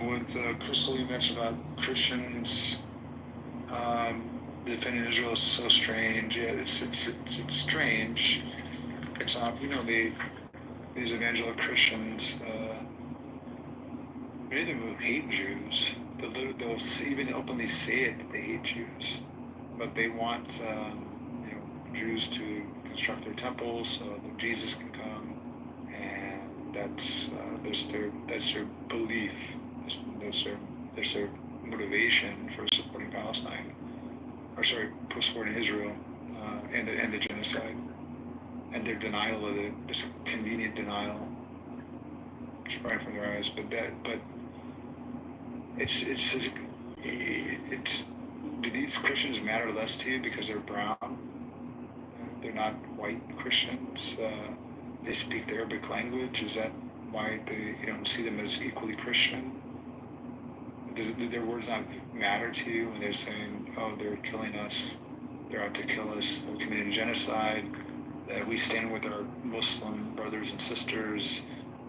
What Crystal, you mentioned about Christians defending Israel is so strange. Yeah, it's strange. It's not, these evangelical Christians, many of them who hate Jews, they'll even openly say it that they hate Jews, but they want Jews to construct their temples so that Jesus can come, and that's their belief. That's their motivation for supporting Palestine, for supporting Israel, and the genocide, and their denial of it, just convenient denial, right from their eyes. But do these Christians matter less to you because they're brown? They're not white Christians. They speak the Arabic language. Is that why you don't see them as equally Christian? Do their words not matter to you when they're saying, they're killing us, they're out to kill us, they're committing genocide, that we stand with our Muslim brothers and sisters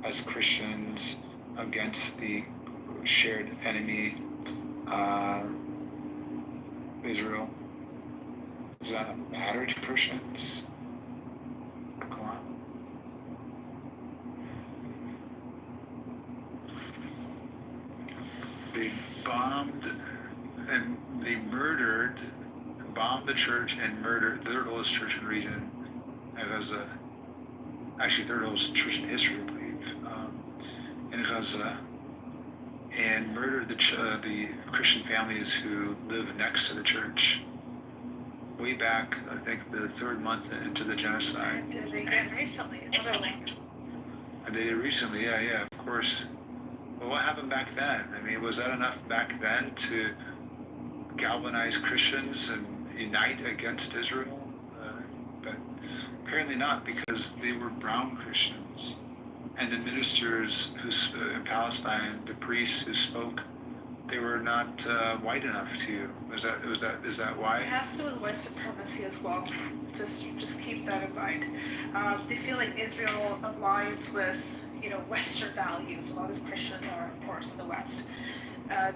as Christians against the shared enemy, Israel? Does that matter to Christians? Come on. They bombed and they bombed the church and murdered the third oldest church in the region. It was actually third oldest church in history, I believe, in Gaza, and murdered the Christian families who live next to the church. Way back, I think the third month into the genocide. Did they get recently? And they did recently, yeah, of course. Well, what happened back then? I mean, was that enough back then to galvanize Christians and unite against Israel? But apparently not, because they were brown Christians. And the ministers in Palestine, the priests who spoke, they were not white enough to. Is that why? It has to do with white supremacy as well. Just keep that in mind. They feel like Israel aligns with Western values. A lot of Christians are, of course, in the West.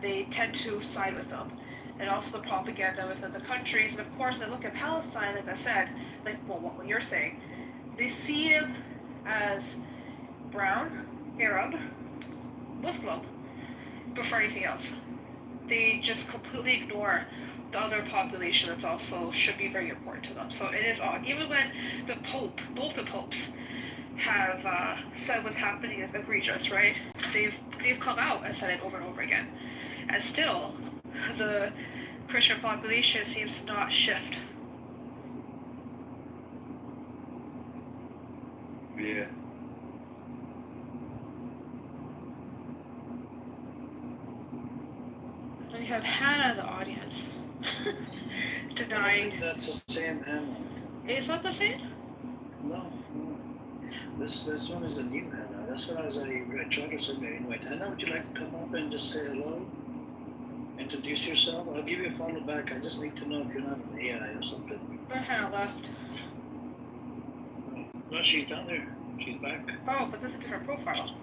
They tend to side with them. And also the propaganda within the countries. And of course, when they look at Palestine, like I said, what you're saying, they see them as brown, Arab, Muslim, before anything else. They just completely ignore the other population that's also should be very important to them. So it is odd. Even when both the popes, have said what's happening is egregious, right? They've come out and said it over and over again, and still the Christian population seems to not shift. Yeah. And you have Hannah in the audience. Denying. That's the same Hannah. Is that the same? No. This one is a new Hannah. That's what I tried to send her invite. Hannah, would you like to come up and just say hello? Introduce yourself? I'll give you a follow back. I just need to know if you're not an AI or something. Where Hannah left. No, she's down there. She's back. Oh, but this is a different profile.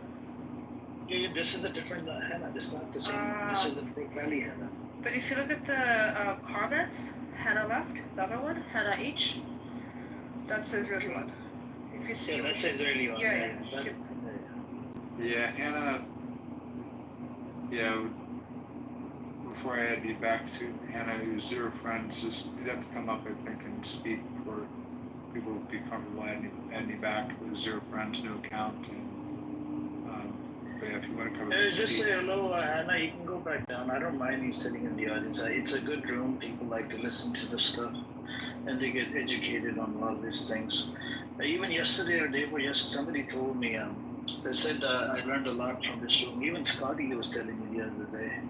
Yeah, this is a different Hannah. This is not the same. This is the profile Hannah. But if you look at the comments, Hannah left. The other one, Hannah H. That's the Israeli one. If you see. Yeah, that's Israeli one. Yeah. Yeah, Hannah. Yeah. Before I add you back to Hannah, who's zero friends, just you'd have to come up, I think, and speak for people would be comfortable adding you back with zero friends, no account. And, but yeah, if you want to cover just say hello, Hannah. You can go back down. I don't mind you sitting in the audience. It's a good room. People like to listen to the stuff, and they get educated on a lot of these things. Even yesterday or day before yesterday, somebody told me. They said I learned a lot from this room. Even Scotty was telling me the other day.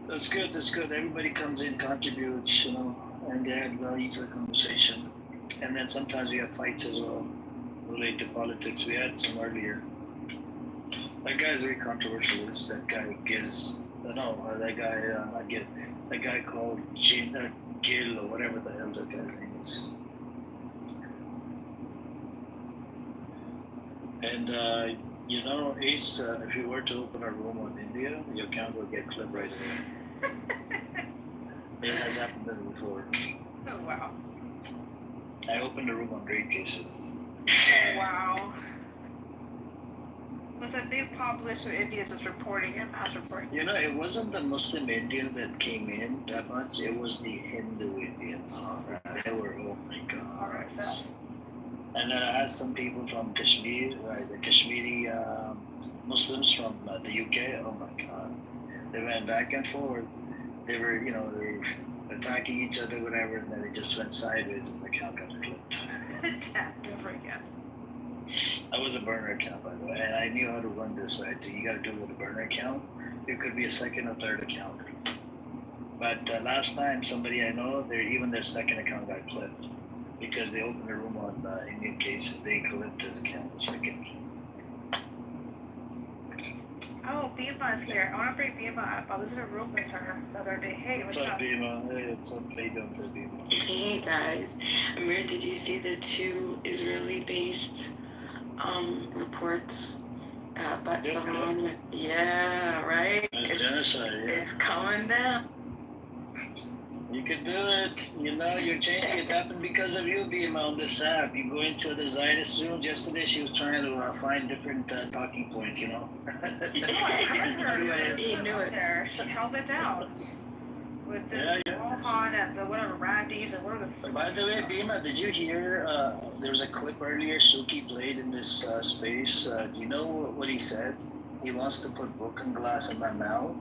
That's good. That's good. Everybody comes in, contributes, and they add value to the conversation. And then sometimes we have fights as well related to politics. We had some earlier. That guy is very controversial. It's that guy Giz. That guy called Gil or whatever the hell that guy's name is. And Ace, if you were to open a room on India, your account will get clipped right away. It has happened before. Oh wow. I opened a room on rape cases. Oh wow. Was a big population of Indians just reporting him, mass reporting? It wasn't the Muslim Indian that came in that much. It was the Hindu Indians. They were, oh my God. RSS. And then I had some people from Kashmir, the Kashmiri Muslims from the UK. Oh my God. They went back and forth. They were attacking each other, whatever, and then it just went sideways and the account got clipped. Never again. I was a burner account, by the way, and I knew how to run this, right? You got to do it with a burner account. It could be a second or third account. But last time, somebody I know, their second account got clipped because they opened a room on Indian cases. They clipped his account the second. Oh, Bima is here. I want to bring Bima up. I was in a room with her the other day. Hey, what's up? Bima? Hey, what's up? How you doing, Bima? Hey guys, Amir, did you see the 2 Israeli-based reports? But yeah, right? Genocide, yeah. It's coming down. You can do it. You're changing. It happened because of you being on this app. You go into the Zionist room. Yesterday, she was trying to find different talking points, No, I heard her. He knew it. There. She held it down. With the Rohan and the whatever Randys and whatever the. By the way, Bima, did you hear there was a clip earlier Suki played in this space? Do you know what he said? He wants to put broken glass in my mouth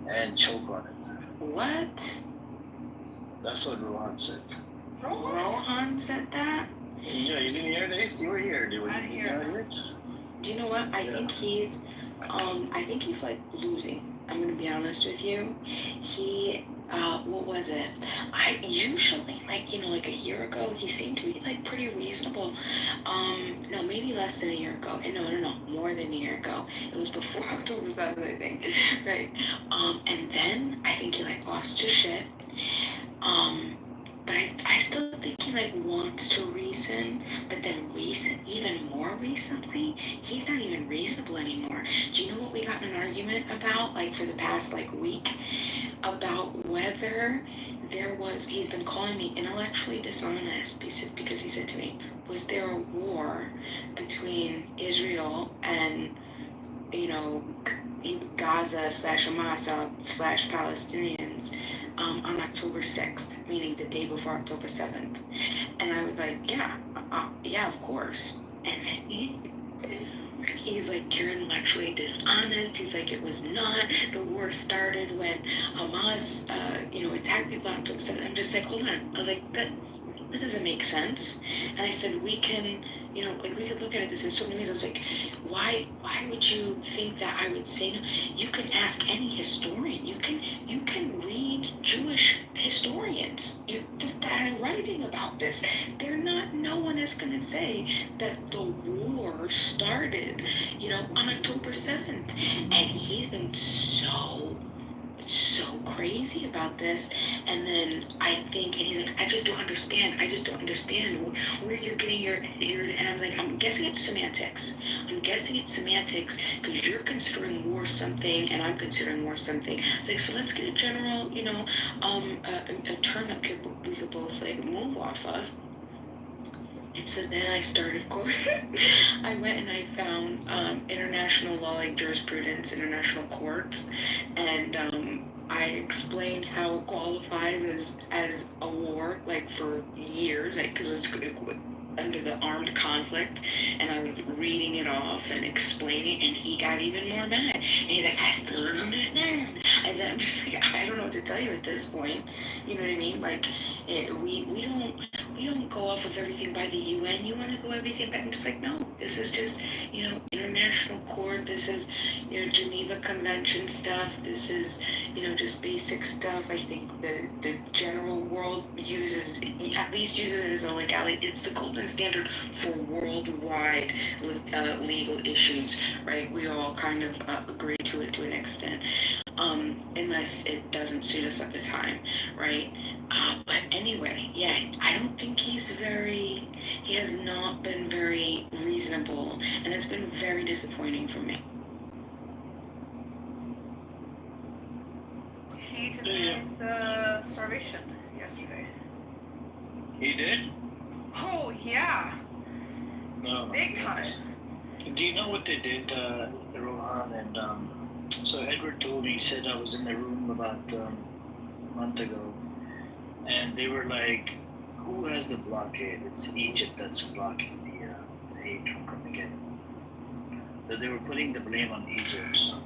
and choke on it. What? That's what Rohan said. Rohan said that? Yeah, you didn't hear this? You were here. I didn't hear it. Do you know what? I think he's like losing. I'm gonna be honest with you. He, what was it? I usually, like a year ago, he seemed to be like pretty reasonable. No, maybe less than a year ago. No, more than a year ago. It was before October 7th, I think. Right. And then I think he lost his shit. But I still think he wants to reason, but then even more recently, he's not even reasonable anymore. Do you know what we got in an argument about, for the past week? About whether he's been calling me intellectually dishonest because he said to me, was there a war between Israel and, Gaza / Palestinians on October 6th, meaning the day before October 7th. And I was like, yeah, of course. And then he's like, you're intellectually dishonest. He's like, it was not. The war started when Hamas, attacked people on October 7th. I'm just like, hold on. I was like, that doesn't make sense. And I said, we can, we could look at it this in so many ways. I was like, why would you think that I would say no? You can ask any historian. You can read Jewish historians that are writing about this. No one is going to say that the war started, on October 7th. And he's been so crazy about this. And then I think, and he's like, I just don't understand where you're getting your, and I'm like, I'm guessing it's semantics because you're considering war something and I'm considering war something. It's like, so let's get a general, a term that we could both like move off of. And so then I started going, I went and I found international law, like jurisprudence, international courts, and I explained how it qualifies as a war, like for years, because it's under the armed conflict, and I was reading it off and explaining, and he got even more mad. And he's like, I still don't understand. I said, I'm just like, I don't know what to tell you at this point. You know what I mean? Like, we don't go off of everything by the UN. You want to go everything back? I'm just like, no. This is just, international court. This is, Geneva Convention stuff. This is, just basic stuff. I think the general world at least uses it as a legality. It's the golden standard for worldwide legal issues, right? We all kind of agree to it to an extent, unless it doesn't suit us at the time, right? But anyway, yeah, I don't think he has not been very reasonable, and it's been very disappointing for me. He denied the starvation yesterday. He did? Oh, yeah. No. Big time. Do you know what they did, Rohan? And so Edward told me, he said I was in the room about a month ago, and they were like, who has the blockade? It's Egypt that's blocking the aid from coming in. So they were putting the blame on Egypt.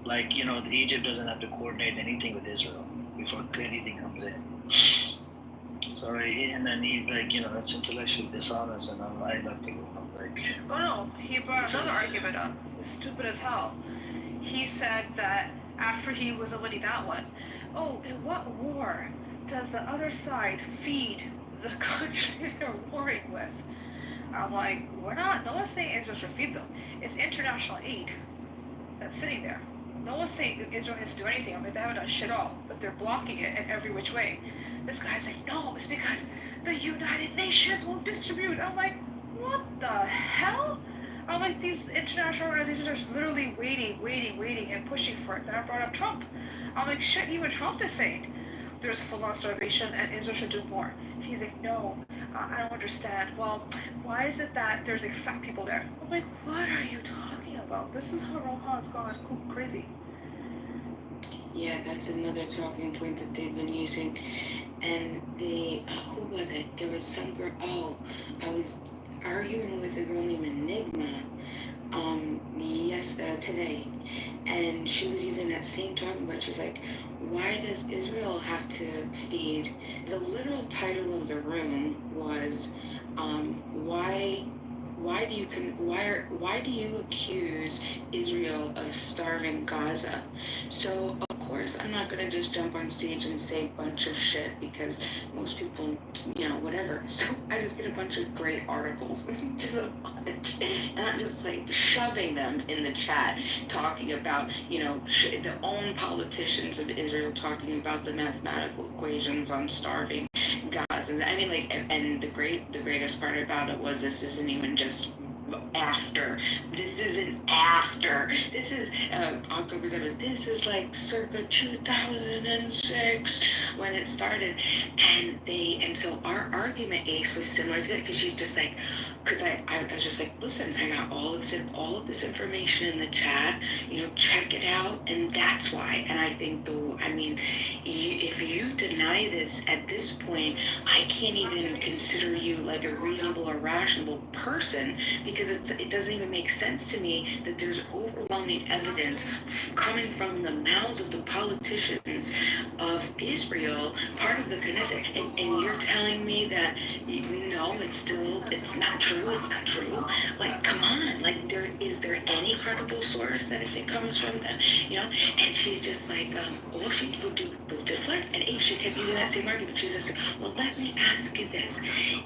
Like, Egypt doesn't have to coordinate anything with Israel before anything comes in. So, and then he's like, that's intellectually dishonest, and I love to go. I'm like, oh no, he brought another argument up. It's stupid as hell. He said that after he was winning that one, oh, in what war does the other side feed the country they're warring with? I'm like, no one's saying Israel should feed them. It's international aid that's sitting there. No one's saying Israel has to do anything. I mean, they haven't done shit all, but they're blocking it in every which way. This guy's like, no, it's because the United Nations won't distribute. I'm like, what the hell? I'm like, these international organizations are literally waiting and pushing for it. Then I brought up Trump. I'm like, shit, even Trump is saying there's full-on starvation and Israel should do more. He's like, no, I don't understand. Well, why is it that there's like fat people there? I'm like, what are you talking about? This is how Rohan's gone crazy. Yeah, that's another talking point that they've been using. And who was it? There was some girl, I was arguing with a girl named Enigma, today. And she was using that same talking point. She's like, why does Israel have to feed? The literal title of the room was, why do you accuse Israel of starving Gaza? So of course I'm not gonna just jump on stage and say a bunch of shit because most people, whatever. So I just get a bunch of great articles, just a bunch, and I'm just like shoving them in the chat, talking about, the own politicians of Israel talking about the mathematical equations on starving Gaza. I mean, like, and the greatest part about it was this isn't even just after. This isn't after. This is October 7th. This is like circa 2006 when it started. And so our argument, Ace, was similar to it because she's just like, because I was just like, listen, I got all of this information in the chat, check it out, and that's why. And I think if you deny this at this point, I can't even consider you like a reasonable or rational person, because it doesn't even make sense to me that there's overwhelming evidence coming from the mouths of the politicians of Israel, part of the Knesset, and you're telling me that it's not true. Like, come on, like, is there any credible source that if it comes from them, And she's just like, all she would do was deflect, and she kept using that same argument. She's just like, well, let me ask you this.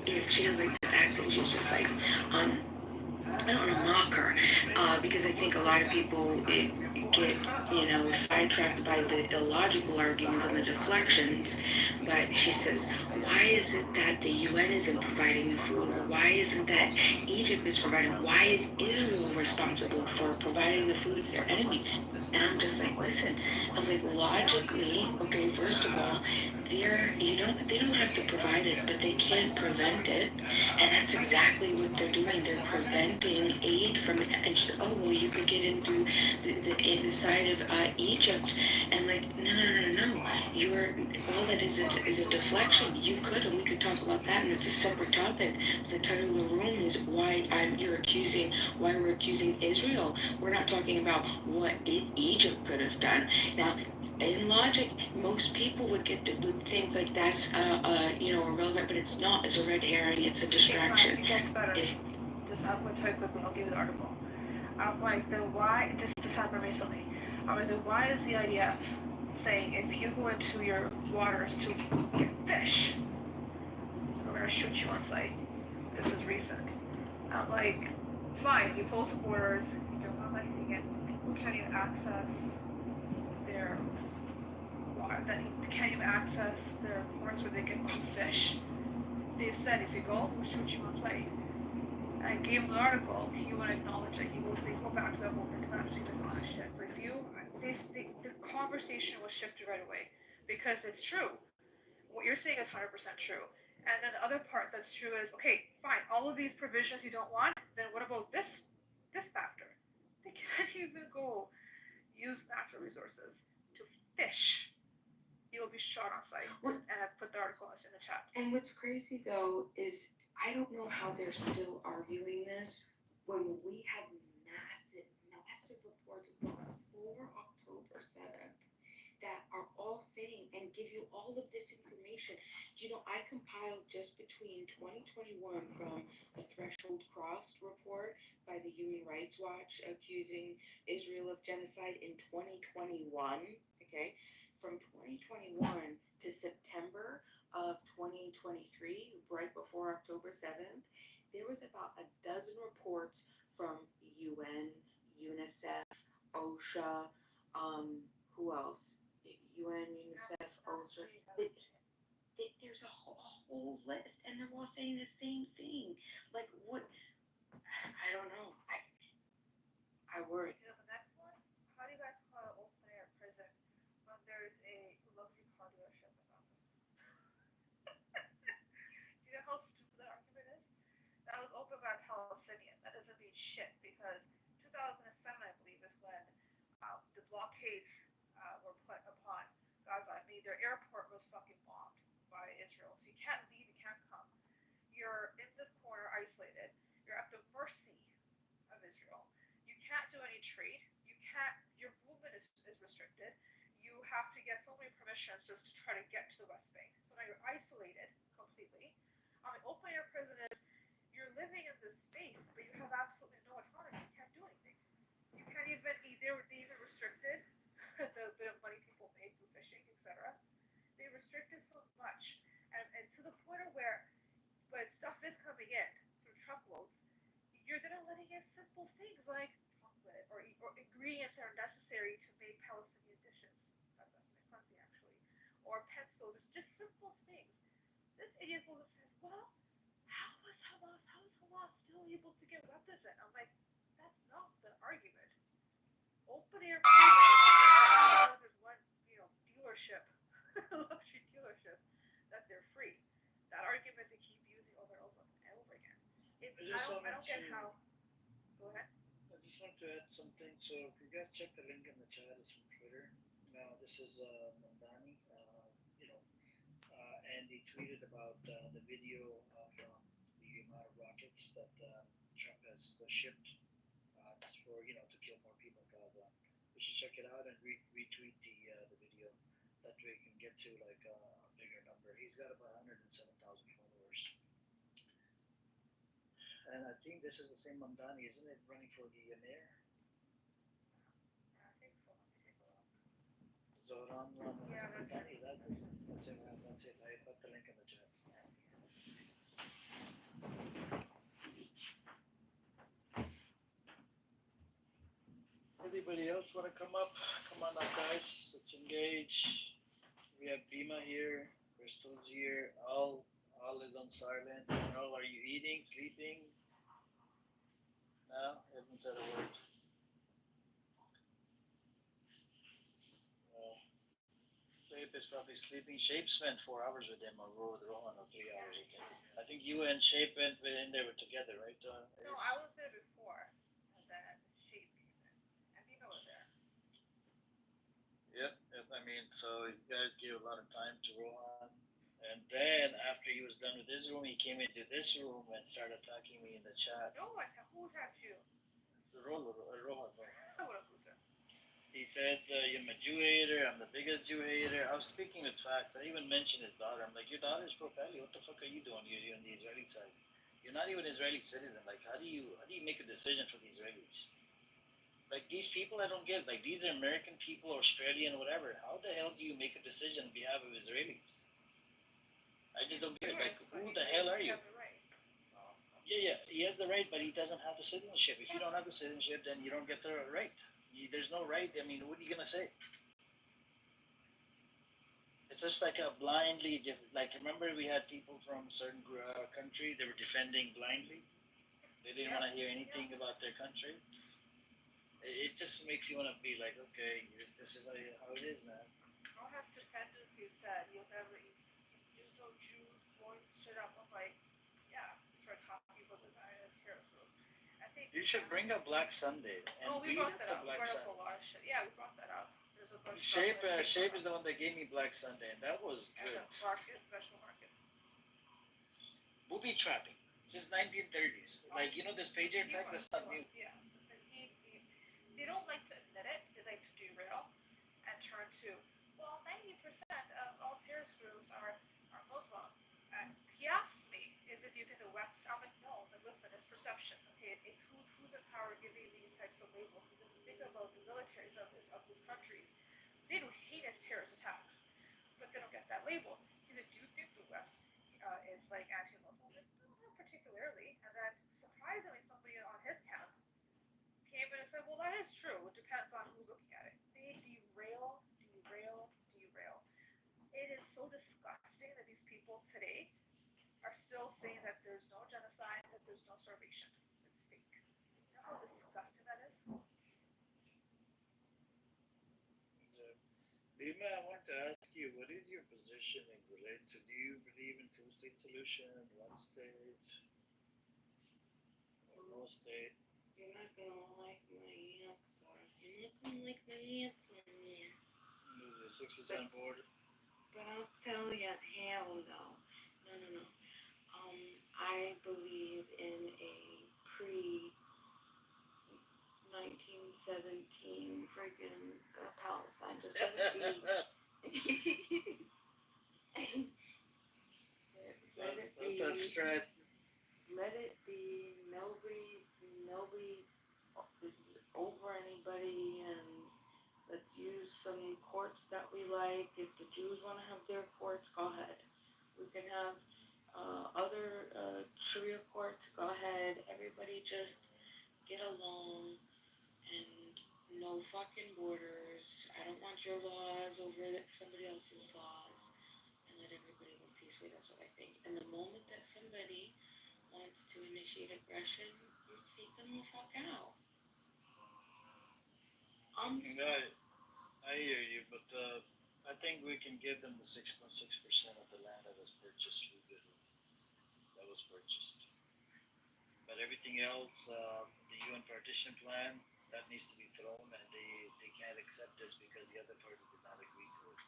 If she has like this accent, she's just like, I don't want to mock her, because I think a lot of people get, sidetracked by the illogical arguments and the deflections. But she says, why is it that the UN isn't providing the food? Or why isn't that Egypt is providing? Why is Israel responsible for providing the food if they're enemy? And I'm just like, listen, I was like, logically, okay, first of all, they don't have to provide it, but they can't prevent it. And that's exactly what they're doing. They're preventing aid from it. And she said, oh, well, you could get into the side of Egypt. And like, no. All that is a deflection. You could, and we could talk about that, and it's a separate topic. The title of the room is why we're accusing Israel. We're not talking about what Egypt could have done. Now, in logic, most people would think like that's irrelevant, but it's not. It's a red herring. It's a distraction. It gets better. I'm going to tell you quickly. I'll give you the article. I'm like, then why? This happened recently. I was like, why is the IDF saying if you go into your waters to get fish, we're going to shoot you on sight? This is recent. I'm like, fine. You close the borders. You don't have anything in. People can't even access their water. Can't even access their ports where they can cook fish. They've said if you go, we'll shoot you on sight. I gave him the article. He would acknowledge it. They go back to the whole internationally dishonest shit. So the conversation was shifted right away, because it's true. What you're saying is 100% true. And then the other part that's true is, okay, fine, all of these provisions you don't want, then what about this factor? They can't even go use natural resources to fish. You will be shot on sight. And I put the article in the chat. And what's crazy though is I don't know how they're still arguing this when we have massive reports before October 7th that are all saying and give you all of this information. I compiled just between 2021 from a Threshold Crossed report by the Human Rights Watch accusing Israel of genocide in 2021, okay? From 2021 to September of 2023, right before October 7th, there was about a dozen reports from UN, UNICEF, OSHA, who else? UN, UNICEF, OSHA. There's a whole list, and they're all saying the same thing. Like, what? I don't know. I worry. The next one, how do you guys call an open air prison when there's a luxury car dealership in Malta? Do you know how stupid that argument is? That was opened by a Palestinian. That doesn't mean shit, because 2007, I believe, is when the blockades were put upon Gaza. I mean, their airport was fucking bombed by Israel. So you can't leave, you can't come. You're in this corner isolated. You're at the mercy of Israel. You can't do any trade. Your movement is restricted. You have to get so many permissions just to try to get to the West Bank. So now you're isolated completely. An open air prison is you're living in this space, but you have absolutely no autonomy. You can't do anything. You can't even they even restricted the bit of money people make through fishing, etc. They restricted so much, and to the point of where when stuff is coming in through truckloads, you're then letting in simple things like chocolate or ingredients that are necessary to make Palestinian dishes. That's fancy actually, or pencils. It's just simple things. This idiot will say, well, how is Hamas still able to get weapons in? I'm like, that's not the argument. Open air prison, there's one, dealership, luxury dealership, that they're free. That argument they keep using over and over and over again. It's, I just I wanted don't get to- how. Go ahead. I just want to add something. So if you guys check the link in the chat, it's from Twitter. This is Mandani, and he tweeted about the video of the amount of rockets that Trump has shipped just for to kill more people in Gaza. We should check it out and retweet the video. That way we can get to like a bigger number. He's got about 107,000 followers. And I think this is the same Mamdani, isn't it, running for the mayor? I think so. Let me take a look. Zoran Yeah, that's Mamdani, it. that's it, man, that's it. I put the link in the chat. Yes, yeah. Anybody else want to come up? Come on up, guys. Let's engage. We have Bima here. Crystal's here. All is on silent. All, are you eating, sleeping? No, he hasn't said a word. No. Shape is probably sleeping. Shape spent 4 hours with him, or with Rohan, or 3 hours with him. I think you and Shape went in there together, right? No, I was there before, and then Sheep came in, and Bima was there. Yep. I mean, so you guys gave a lot of time to Rohan. And then after he was done with his room, he came into this room and started attacking me in the chat. No one, who attacked you? Rohan. I would have there. He said, I'm a Jew hater, I'm the biggest Jew hater. I was speaking with facts. I even mentioned his daughter. I'm like, your daughter's pro-Pali. What the fuck are you doing? You're on the Israeli side. You're not even an Israeli citizen. Like, how do you make a decision for the Israelis? Like, these people I don't get. Like, these are American people, Australian, whatever. How the hell do you make a decision on behalf of Israelis? I just don't get it. Like, who the hell are you? Yeah, he has the right, but he doesn't have the citizenship. If you don't have the citizenship, then you don't get the right. There's no right. I mean, what are you gonna say? It's just like a blindly, like, remember we had people from certain country, they were defending blindly. They didn't want to hear anything about their country. It just makes you want to be like, okay, this is how it is, man. How has dependency said you'll never eat? There's no Jews blowing shit up. I'm like, yeah, start talking about the Zionist terrorist groups. I think You should bring up Black Sunday. And we brought that up. We Black brought up Sunday. a lot of shit. Yeah, we brought that up. There's a bunch Shape of Shape is the one that gave me Black Sunday, and that was and good. the market, special market. Booby trapping since 1930s. Like, this pager attack, that's not new. Yeah, they don't like to admit it. They like to derail and turn to, well, 90% of all terrorist groups are Muslim. He asked me, do you think the West? I'm like, no. Listen, it's perception. Okay, it's who's in power giving these types of labels. Because if you think about the militaries of these countries, they do heinous terrorist attacks, but they don't get that label. He said, do you think the West is like anti-Muslim? Not particularly. And then surprisingly, somebody on his camp came in and said, well, that is true. It depends on who's looking at it. They derail. It is so disgusting that these people today are still saying that there's no genocide, that there's no starvation. It's fake. You know how disgusting that is? Bima, I want to ask you, what is your position in relation to, do you believe in two-state solution, one state, or no state? You're not gonna like my answer. You're not gonna like my answer, man. The 67 border. But I'll tell you how though. No. I believe in a pre 1917 friggin' Palestine. Just let it be. let it be. Let it be. Nobody is over anybody, and let's use some courts that we like. If the Jews want to have their courts, go ahead. We can have other Sharia courts, go ahead. Everybody just get along and no fucking borders. I don't want your laws over somebody else's laws, and let everybody live peacefully. That's what I think. And the moment that somebody wants to initiate aggression, you take them the fuck out. I hear you, but I think we can give them the 6.6% of the land that was purchased legally. That was purchased. But everything else, the UN partition plan, that needs to be thrown, and they can't accept this because the other party did not agree to it.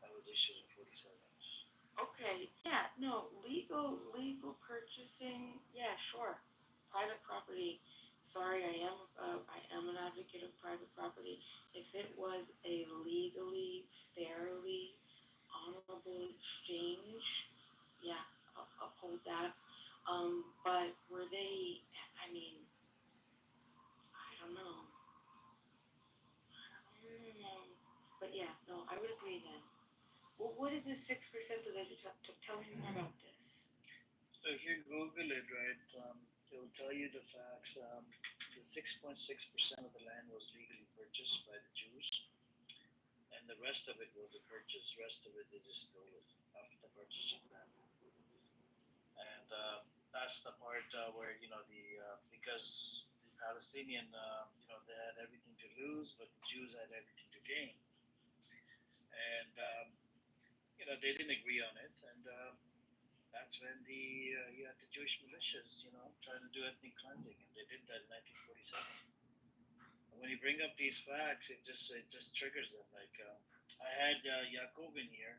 That was issued in 47. Okay, yeah, no, legal purchasing, yeah, sure. Private property. Sorry, I am an advocate of private property. If it was a legally, fairly, honorable exchange, yeah, uphold that. But were they? I mean, I don't know. I don't know. But yeah, no, I would agree then. Well, what is this 6% of the? Tell me more about this. So if you Google it, right, it will tell you the facts. The 6.6% of the land was legally purchased by the Jews, and the rest of it was a purchase. The rest of it they just stole it after the partition plan. And that's the part where because the Palestinian they had everything to lose, but the Jews had everything to gain, and they didn't agree on it, and that's when you had the Jewish militias, trying to do ethnic cleansing, and they did that in 1947. And when you bring up these facts, it just triggers them. Like I had Yaakov in here.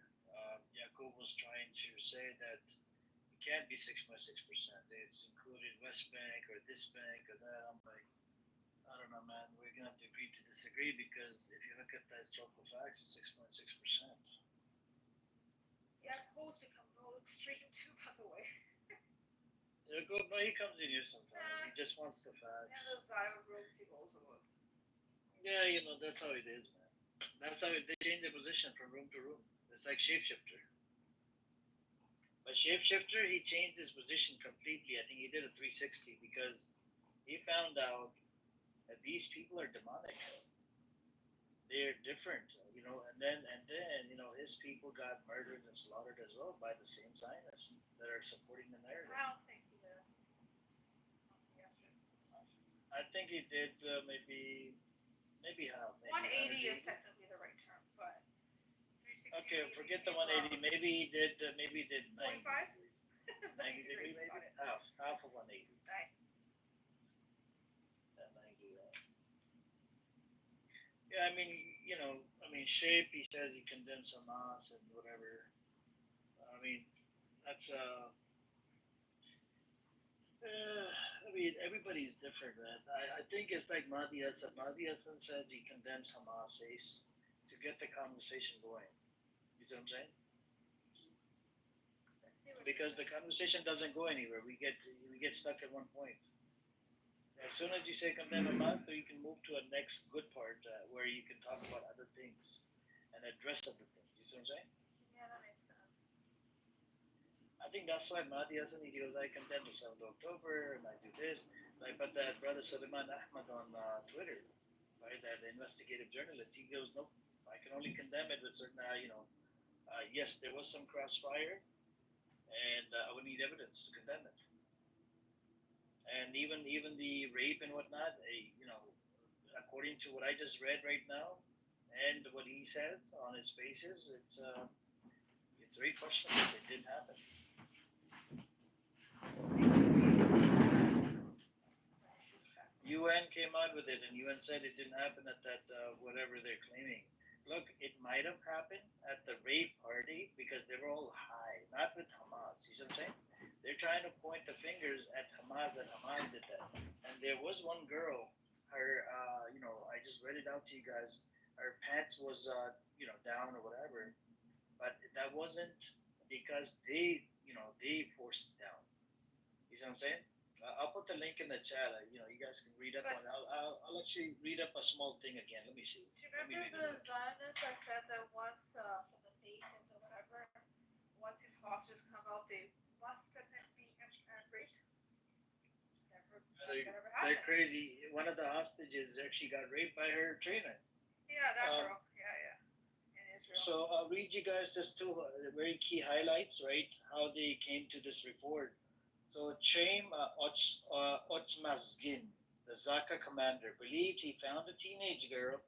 Yaakov was trying to say that it can't be 6.6%. It's included West Bank or this bank or that. I'm like, I don't know, man. We're gonna have to agree to disagree because if you look at the historical facts, it's 6.6%. Yeah, Cole's becomes a little extreme too, by the way. Yaakov, no, he comes in here sometimes. He just wants the facts. Yeah, the Zion rules he goes about. Yeah, that's how it is, man. That's how they change their position from room to room. It's like shapeshifter. But shapeshifter, he changed his position completely. I think he did a 360 because he found out that these people are demonic. They're different, and then his people got murdered and slaughtered as well by the same Zionists that are supporting the narrative. I don't think he did. I think he did maybe half. Maybe 180 is technically the right term, but 360. Okay, forget the 180. Maybe he did 90. 25? Maybe half of 180. Right. Yeah, 90. Yeah, Shape. He says he condemns Hamas and whatever. I mean, that's everybody's different, man. I think it's like Mahdi Hassan. Mahdi Hassan says he condemns Hamas to get the conversation going. You see what I'm saying? Because the conversation doesn't go anywhere. We get stuck at one point. As soon as you say condemn Hamas, you can move to a next good part where you can talk about other things and address other things. You see what I'm saying? Yeah, that makes sense. I think that's why Mahdi Hassan, he goes, I condemn the 7th of October and I do this. Like, but that brother Suleiman Ahmad on Twitter, right, that investigative journalist, he goes, nope, I can only condemn it with certain, yes, there was some crossfire, and I would need evidence to condemn it. And even the rape and whatnot, according to what I just read right now, and what he says on his faces, it's very questionable. It didn't happen. UN came out with it, and UN said it didn't happen at that whatever they're claiming. Look, it might have happened at the rape party because they were all high, not with Hamas. You see what I'm saying? They're trying to point the fingers at Hamas that Hamas did that. And there was one girl, her, I just read it out to you guys. Her pants was, down or whatever, but that wasn't because they forced it down. You see what I'm saying? I'll put the link in the chat. You guys can read up on it. I'll actually read up a small thing again. Let me see. Do you remember the Zionists that said that once from the nations or whatever, once these hostages come out, they must have been being raped? Never happened. They're crazy. One of the hostages actually got raped by her trainer. Yeah, that girl. Yeah. In Israel. So I'll read you guys just two very key highlights, right? How they came to this report. So Chaim Otzmazgin, the Zaka commander, believed he found a teenage girl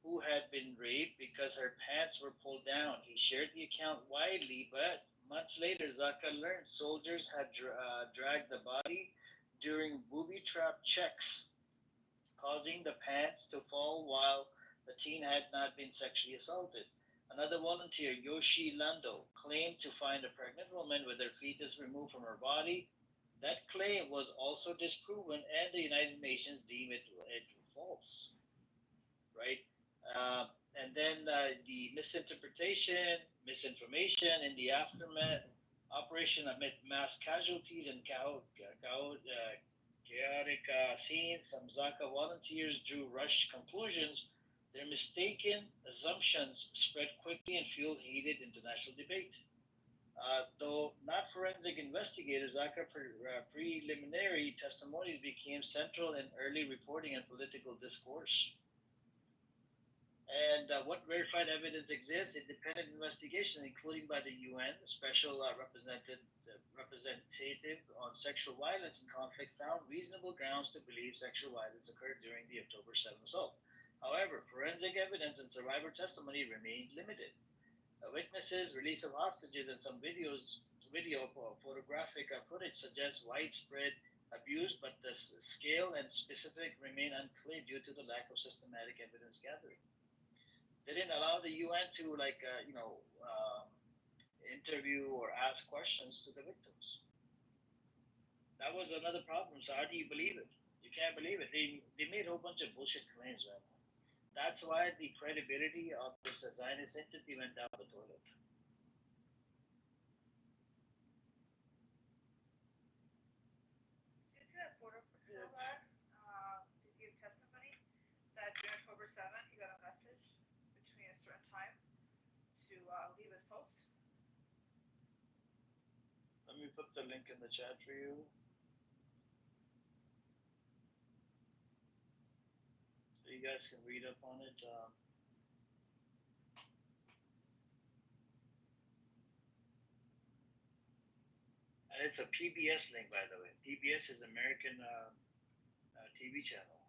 who had been raped because her pants were pulled down. He shared the account widely, but Months later, Zaka learned soldiers had dragged the body during booby trap checks, causing the pants to fall while the teen had not been sexually assaulted. Another volunteer, Yoshi Lando, claimed to find a pregnant woman with her fetus removed from her body. That claim was also disproven, and the United Nations deemed it false. Right? And then the misinformation in the aftermath operation amid mass casualties and chaotic scenes. Some Zaka volunteers drew rushed conclusions. Their mistaken assumptions spread quickly and fueled heated international debate. Though not forensic investigators, Zaka preliminary testimonies became central in early reporting and political discourse. And what verified evidence exists? Independent investigation, including by the UN Special Representative on Sexual Violence in Conflict, found reasonable grounds to believe sexual violence occurred during the October 7th assault. However, forensic evidence and survivor testimony remained limited. Witnesses, release of hostages, and some video photographic footage suggests widespread abuse, but the scale and specific remain unclear due to the lack of systematic evidence gathering. They didn't allow the UN to interview or ask questions to the victims. That was another problem. So how do you believe it? You can't believe it. They made a whole bunch of bullshit claims, man. That's why the credibility of this Zionist entity went down the toilet. Did you see that Border Patrol lad to give testimony that during October 7th he got a message between a certain time to leave his post? Let me put the link in the chat for you. So you guys can read up on it. And it's a PBS link, by the way. PBS is American TV channel.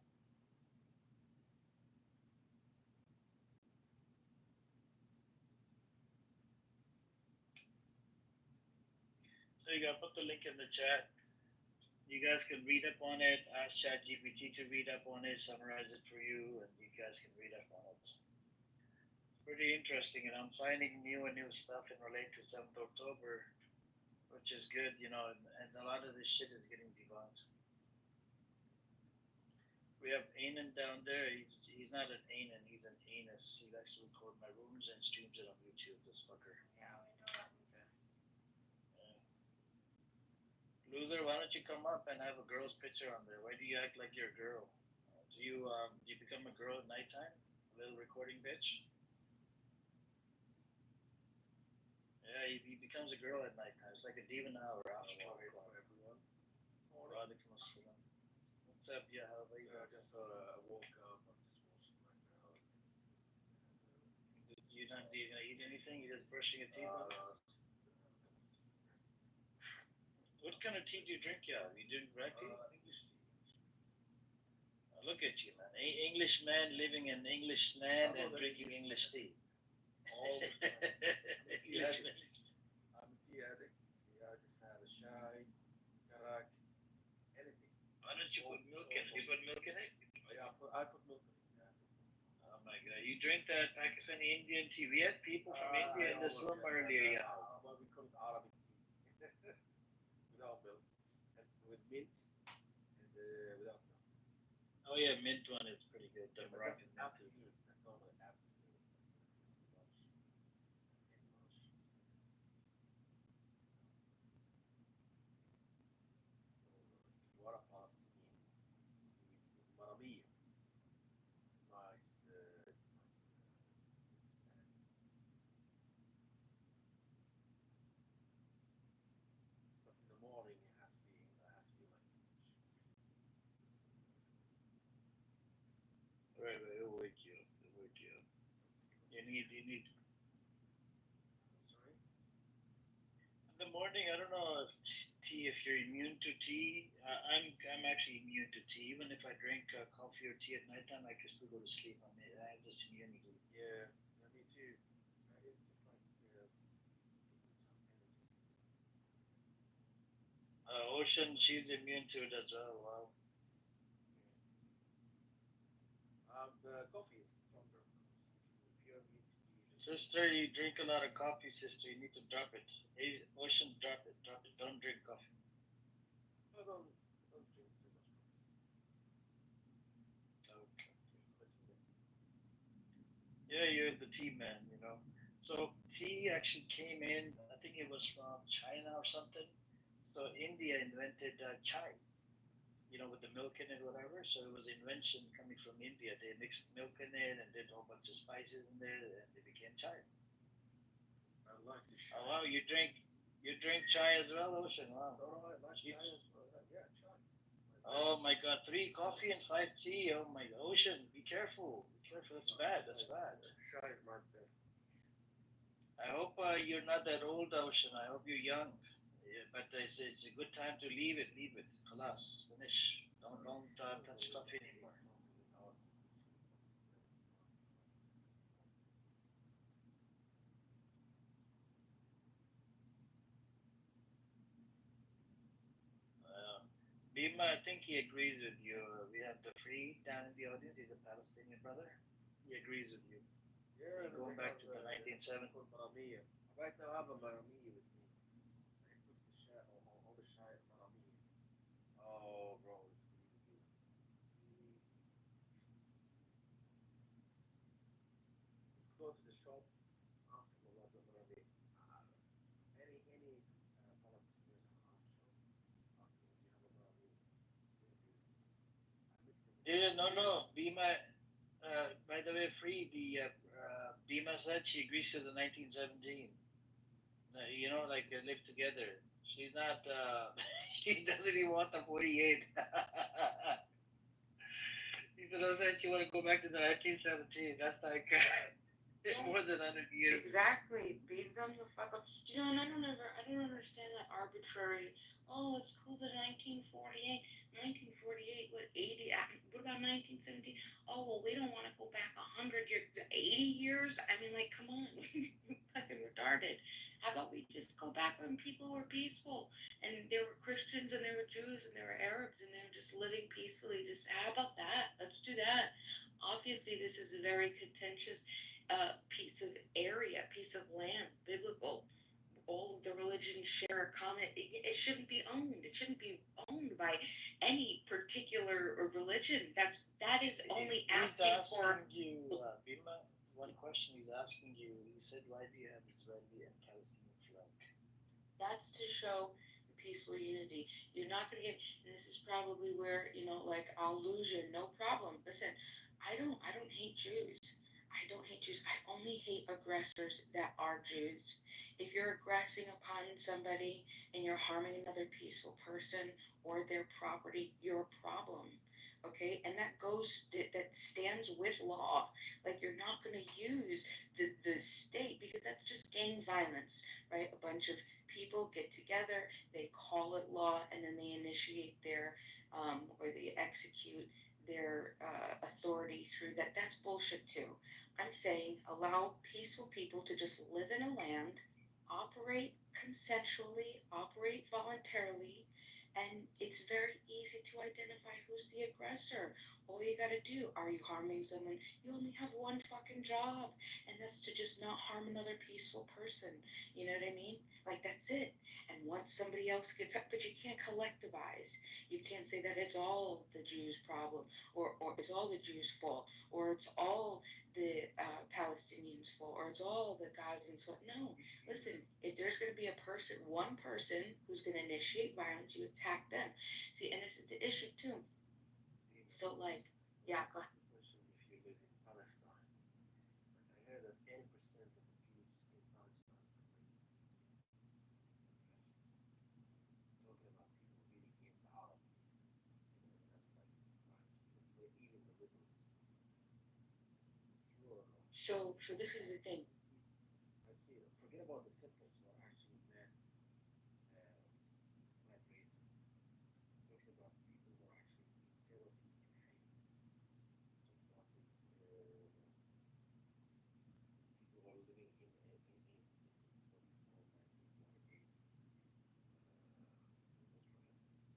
So you gotta put the link in the chat. You guys can read up on it. Ask ChatGPT to read up on it, summarize it for you, and you guys can read up on it. It's pretty interesting, and I'm finding new stuff in relate to 7th October, which is good, and a lot of this shit is getting debunked. We have Anan down there. He's not an Anan, he's an anus. He likes to record my rooms and streams it on YouTube, this fucker. Yeah, we know that loser. Loser, why don't you come up and have a girl's picture on there? Why do you act like you're a girl? Do you become a girl at nighttime? A little recording bitch? Yeah, he becomes a girl at nighttime. It's like a diva hour after 12 o'clock. Everyone. Walaikum assalam. What's up, yeah? How are you? I just I woke up. I'm just watching my girl. You're not gonna eat anything? You're just brushing your teeth? What kind of tea do you drink, yeah? You drink black tea? English tea. Look at you, man. English man living in English land and drinking English tea. All the time. English man. I'm a tea addict. I just have a chai, karak, anything. Why don't you put milk in it? You put milk in it? Oh, yeah, I put milk in it. Yeah. Oh my god. You drink that Pakistani Indian tea. We had people from India in this room earlier, yeah. Well, we call it Arabic tea. Without milk. And with mint and without milk. Oh yeah, mint one is pretty good. The Moroccan mint. Afternoon. That's normally afternoon. Water pasta in Maramia. It's nice. But in the morning it has to be like Right, it'll wake you up. It'll wake you up. You need. sorry. In the morning, I don't know if you're immune to tea. I'm actually immune to tea. Even if I drink coffee or tea at nighttime, I can still go to sleep. I have this immunity. Yeah, me too. It's just like give me some energy. Ocean, she's immune to it as well. Wow. The coffee is stronger. If you're immune to Sister, you drink a lot of coffee, sister. You need to drop it. Hey, Ocean, drop it. Drop it. Don't drink coffee. I don't drink too much Okay. coffee. Yeah, you're the tea man, you know. So tea actually came in, I think it was from China or something. So India invented chai, you know, with the milk in it, whatever. So it was invention coming from India. They mixed milk in it and did a whole bunch of spices in there, and they became chai. I like to Oh wow, you drink chai as well, Ocean? Wow. Oh, I like You- chai. Yeah, chai. Oh my God, 3 coffee and 5 tea. Oh my Ocean, be careful. Be careful. That's bad. That's bad. Chai is my best. I hope you're not that old, Ocean. I hope you're young. Yeah, but it's a good time to leave it. Leave it. Alas, finish. Don't touch coffee anymore. Bima, I think he agrees with you. We have the free down in the audience. He's a Palestinian brother. He agrees with you. Yeah, Going back to the 1970s. Right now, I have a Maramiya with me. I put the shot on the shot Maramiya. Oh, bro, it's really good. Just go to the shop, ask them about the Maramiya. Any Palestinian shop, ask them if you have a Maramiya. Really good. I mix them with Yeah, no. Bima, by the way, free. Bima said she agrees to the 1917. You know, like they live together. She's not. She doesn't even want the 48. He said, "Oh, that she want to go back to the 1917. That's like more than 100 years." Exactly. Beat them the fuck up. You know, and I don't understand that arbitrary. Oh, it's cool that 1948, 1948, what 80? What about 1917? Oh, well, we don't want to go back 100 years, 80 years. I mean, like, come on, fucking retarded. How about we just go back when people were peaceful and there were Christians and there were Jews and there were Arabs and they were just living peacefully. Just how about that? Let's do that. Obviously, this is a very contentious piece of area, piece of land, biblical. All of the religions share a common. It shouldn't be owned. It shouldn't be owned by any particular religion. That is only He's asking for. asking you, Bima. One question he's asking you. He said, "Why do you have Israeli and Palestinian flag?" That's to show the peaceful unity. You're not going to get. And this is probably where like I'll lose you. No problem. Listen, I don't hate Jews. I don't hate Jews. I only hate aggressors that are Jews. If you're aggressing upon somebody and you're harming another peaceful person or their property, you're a problem. Okay, and that stands with law. Like you're not going to use the state because that's just gang violence, right? A bunch of people get together, they call it law, and then they initiate their or they execute their authority through that. That's bullshit too. I'm saying allow peaceful people to just live in a land, operate consensually, operate voluntarily, and it's very easy to identify who's the aggressor. All you gotta do, are you harming someone? You only have one fucking job, and that's to just not harm another peaceful person. You know what I mean? Like, that's it. And once somebody else gets up, but you can't collectivize. You can't say that it's all the Jews' problem, or it's all the Jews' fault, or it's all the Palestinians' fault, or it's all the Gazans' fault. No, listen, if there's going to be one person who's going to initiate violence, you attack them. See, and this is the issue too. So, like, yeah, go ahead. if you live in Palestine. But I heard that 80% of the Jews in Palestine are racist. Talking about people really hate the Arab. That's like crimes. Even the liberals. True or not? So this is the thing. I see. Forget about the symptoms who are actually mad racist. Talking about people who are actually terribly in hate. Talking about people who are living in what is called like 1948 Israel.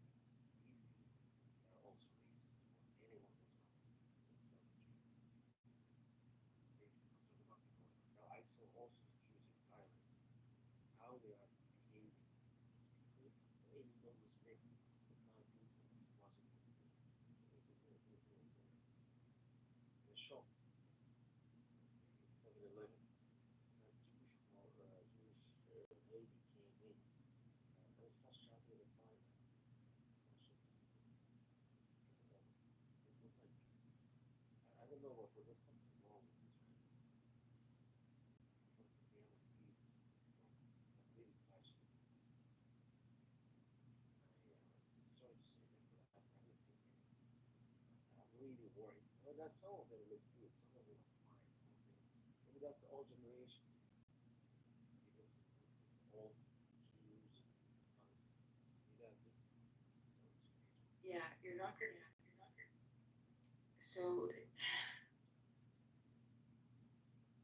mistake the 19th Washington in a shop in 7-Eleven. That Jewish lady came in and started shouting at the fireman. It was like, I don't know what, but there's something wrong with this man. Something they have a feed, that really clashed with me. Sorry to say that, but I haven't seen any. I'm really worried. Well, that some of them look good, some of them are fine, some of them. Maybe that's the old generation. Because it's all Jews and Palestine. Maybe that's different. Yeah, you're not gonna. So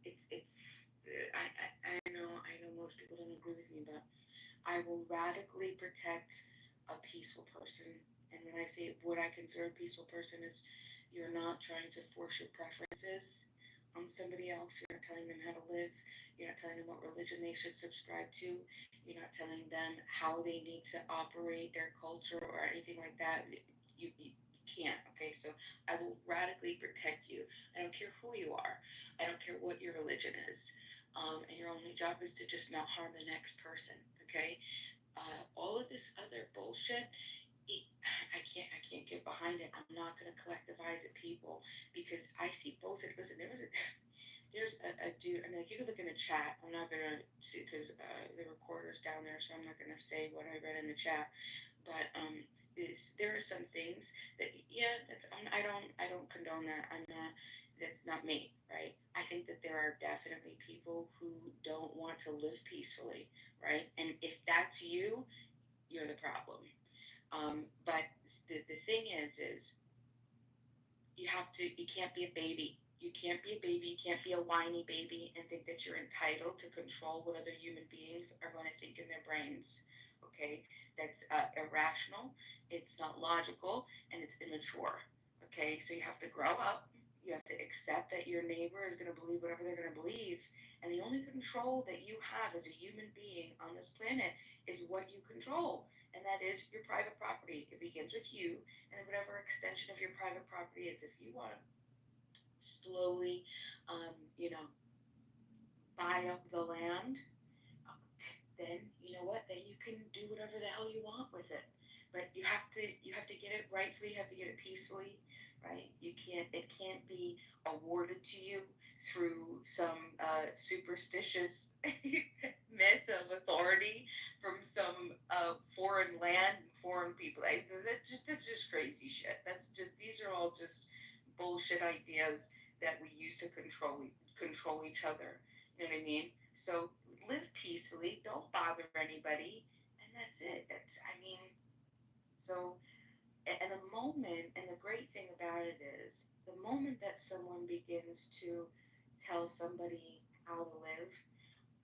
it's. I know most people don't agree with me, but I will radically protect a peaceful person. And when I say what I consider a peaceful person is you're not trying to force your preferences on somebody else. You're not telling them how to live. You're not telling them what religion they should subscribe to. You're not telling them how they need to operate their culture or anything like that. You can't. Okay, so I will radically protect you. I don't care who you are. I don't care what your religion is. And your only job is to just not harm the next person. Okay, all of this other bullshit, I can't get behind it. I'm not gonna collectivize at people because I see both. Listen, there's a dude. I mean, like you could look in the chat. I'm not gonna see because the recorder's down there, so I'm not gonna say what I read in the chat. But there are some things that I don't condone that. I'm not. That's not me, right? I think that there are definitely people who don't want to live peacefully, right? And if that's you, you're the problem. But the thing is you can't be a baby. You can't be a baby. You can't be a whiny baby and think that you're entitled to control what other human beings are going to think in their brains. Okay, that's irrational. It's not logical, and it's immature. Okay, so you have to grow up. You have to accept that your neighbor is going to believe whatever they're going to believe, and the only control that you have as a human being on this planet is what you control, and that is your private property. It begins with you, and whatever extension of your private property is. If you want to slowly, you know, buy up the land, then you know what? Then you can do whatever the hell you want with it. But you have to get it rightfully. You have to get it peacefully, right? You can't. It can't be awarded to you through some superstitious myth of authority from some foreign land and foreign people. That's just crazy shit. These are all just bullshit ideas that we use to control each other. You know what I mean? So live peacefully, don't bother anybody, and that's it. So, and the moment, and the great thing about it is, the moment that someone begins to tell somebody how to live,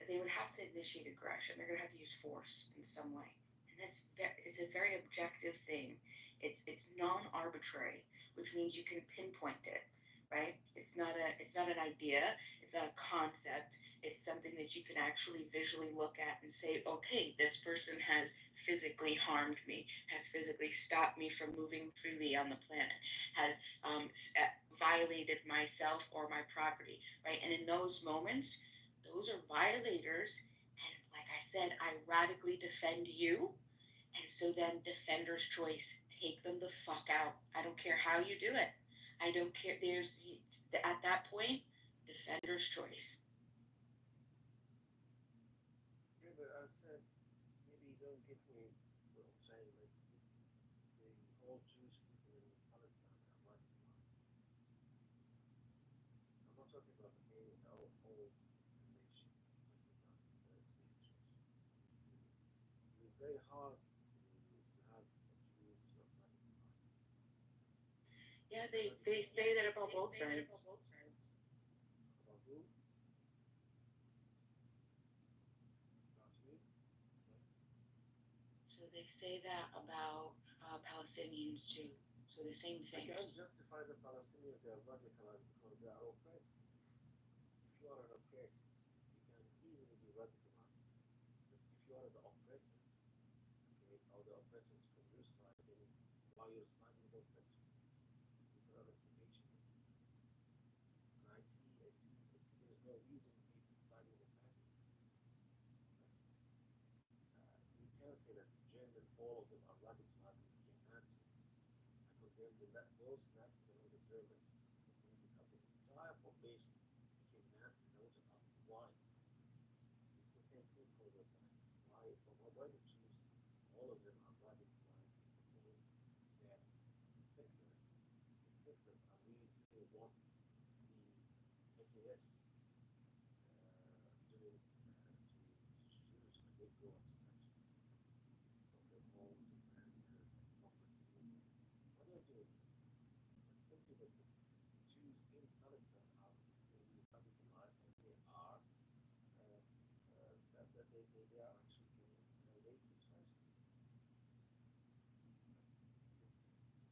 they would have to initiate aggression. They're going to have to use force in some way. And it's a very objective thing. It's non-arbitrary, which means you can pinpoint it, right? It's not an idea. It's not a concept. It's something that you can actually visually look at and say, okay, this person has physically harmed me, has physically stopped me from moving freely on the planet, has violated myself or my property, right? And in those moments, those are violators. And like I said, I radically defend you. And so then, defender's choice, take them the fuck out. I don't care how you do it. I don't care. At that point, defender's choice. Yeah, but I said maybe you don't get me what I'm saying. Like the all Jewish people in Palestine are like I'm not talking about the whole nation. I'm talking about the individuals. It's very hard to have a Jew who's not like Yeah, they say that about both sides. about who? About me? So they say that about Palestinians too. So the same I thing. can't justify the Palestinians they are radicalized because they are oppressed. If you are an oppressed, you can easily be radicalized. But if you are the oppressor, okay, how the oppressors from your side and why you're siding with the oppressor. You can have information. And I see there's no reason people siding with Nazis. You can't say that German, all of them are radicalized and became Nazis. I condemn those Nazis and all the Germans because the entire population became Nazis. I want to ask why. It's the same thing for the science. Why the Jews, all of them are radicalized and became their secularists. The secularists are really want the SAS doing to Jews when they go and snatch from their homes and marriages and property. Why are they doing this? It's simply that the Jews in Palestine are really radicalized and they are they are actually getting raped and tragedy.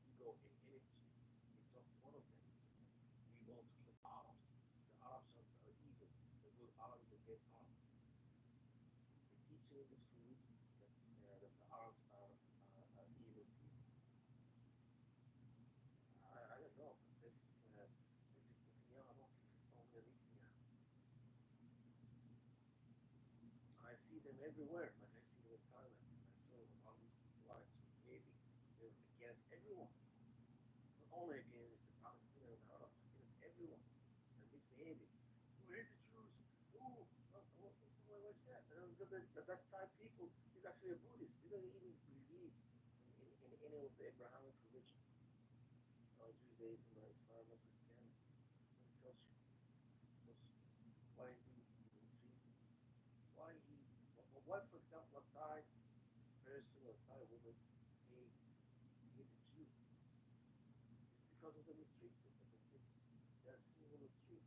You go in any street, you talk to one of them, we want to kill Arabs. The Arabs are evil. The good Arab is a great Arab. They teach you in the schools that the Arabs are evil people. I don't know, but this Netanyahu, I don't think it's only a Netanyahu. I see them everywhere, like I see them in Thailand. I saw all these people are actually behaving. They're against everyone, not only against the Palestinians and the Arabs, against everyone. They're misbehaving. You hate the Jews. Oh, what's that? That type people is actually a Buddhist. He doesn't even believe in any of the Abrahamic religion, Judaism, or Islam, or Christianity. What tells you? Why is he in the street? Why, for example, a Thai person or a Thai woman hate a Jew? It's because of the mistreatment that they get. They are seen on the street.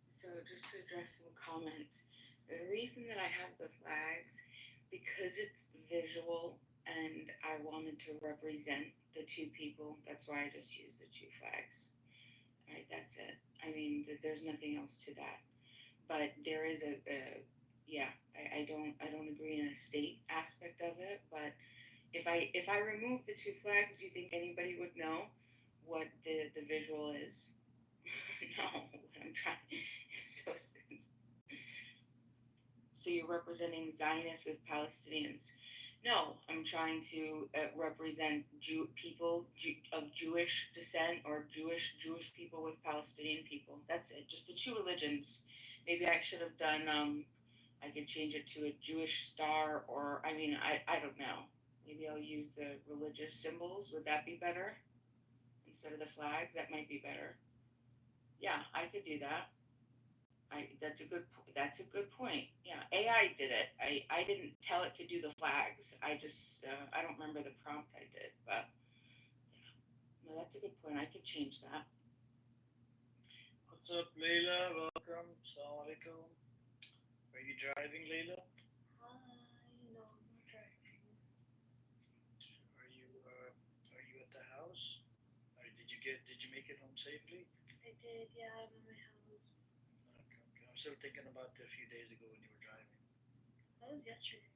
So just to address some comments, the reason that I have the flags, because it's visual and I wanted to represent the two people, that's why I just used the two flags. All right, that's it. I mean, there's nothing else to that. But there is I don't agree in the state aspect of it, but if I remove the two flags, do you think anybody would know what the visual is? No, I'm trying. So, so you're representing Zionists with Palestinians. No, I'm trying to represent people of Jewish descent or Jewish people with Palestinian people. That's it. Just the two religions. Maybe I should have done. I could change it to a Jewish star, or I don't know. Maybe I'll use the religious symbols. Would that be better instead of the flags? That might be better. Yeah, I could do that. That's a good point. Yeah, AI did it. I didn't tell it to do the flags. I just I don't remember the prompt I did, but yeah. No, that's a good point. I could change that. What's up, Leila? Welcome. Assalamu alaikum. Are you driving, Leila? No, I'm not driving. Are you at the house? Or did you make it home safely? I did, yeah, I'm in my house. Okay. I'm still thinking about a few days ago when you were driving. That was yesterday.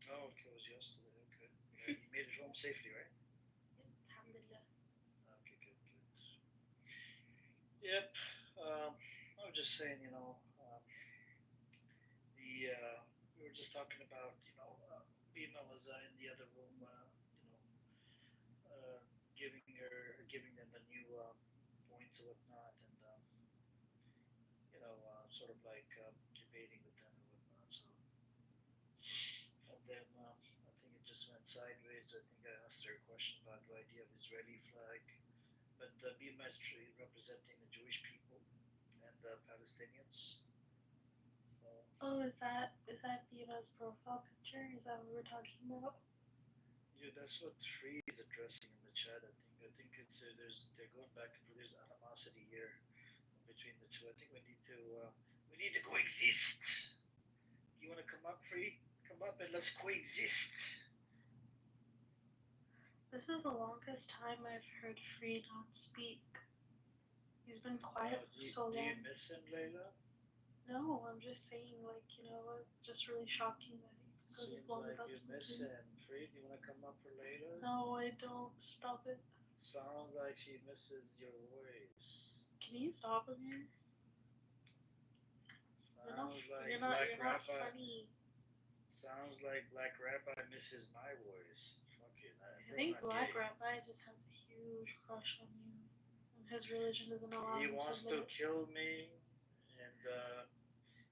Oh, okay, it was yesterday. Okay. Yeah, you made it home safely, right? Yep, alhamdulillah. Okay, good. Yep. I was just saying, we were just talking about, Bima was in the other room, giving them the new points or whatnot, and sort of like debating with them and whatnot. So, and then I think it just went sideways. I think I asked her a question about the idea of Israeli flag, but Bima is representing the Jewish people and the Palestinians. So, Oh, is that Bima's profile picture? Is that what we're talking about? yeah, that's what Free is addressing in the chat. I think it's they're going back and forth. There's animosity here between the two. I think we need to coexist. You want to come up, Free? Come up and let's coexist. This is the longest time I've heard Free not speak. He's been quiet for so Do you long. miss him, Layla? No, I'm just saying, like, just really shocking that he goes Seems along like without you miss speaking. him. Free, do you want to come up for later? No, I don't. Stop it. Sounds like she misses your voice. Can you stop him here? Sounds like You're Black not Rabbi. funny. Sounds like Black Rabbi misses my voice. Fuck it. I think Black Rabbi just has a huge crush on you. And his religion doesn't allow He him wants to to admit it. kill me, and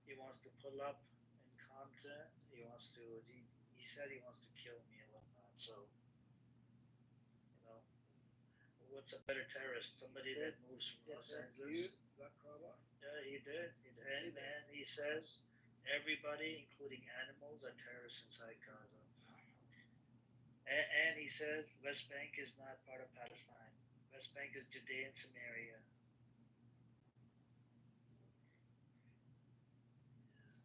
he wants to pull up in content. He wants to. He said he wants to kill me and whatnot. So, what's a better terrorist? Somebody that moves from Los Angeles. Black Rabbi? Yeah, he did. And he says everybody, including animals, are terrorists inside Gaza. And he says West Bank is not part of Palestine. West Bank is Judea and Samaria.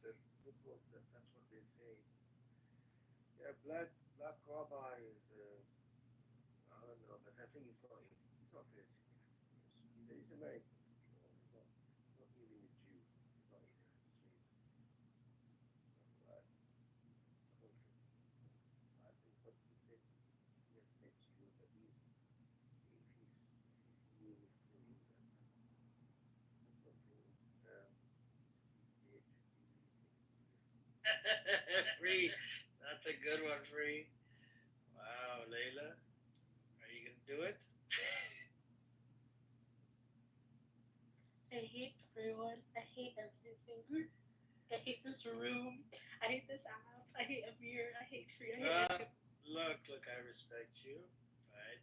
That's what they say. Yeah, Black Rabbi is, I don't know, but I think he's not very significant. He's American. He's not even a Jew. He's not even a slave. So, I think what he said, he has said is true, but if he's new with free, that's something he did. Free. That's a good one, Free. Wow, Layla. Are you going to do it? I hate everyone. I hate everything. I hate this room. I hate this app. I hate Amir. I hate Free. I hate everything. Look, I respect you, right?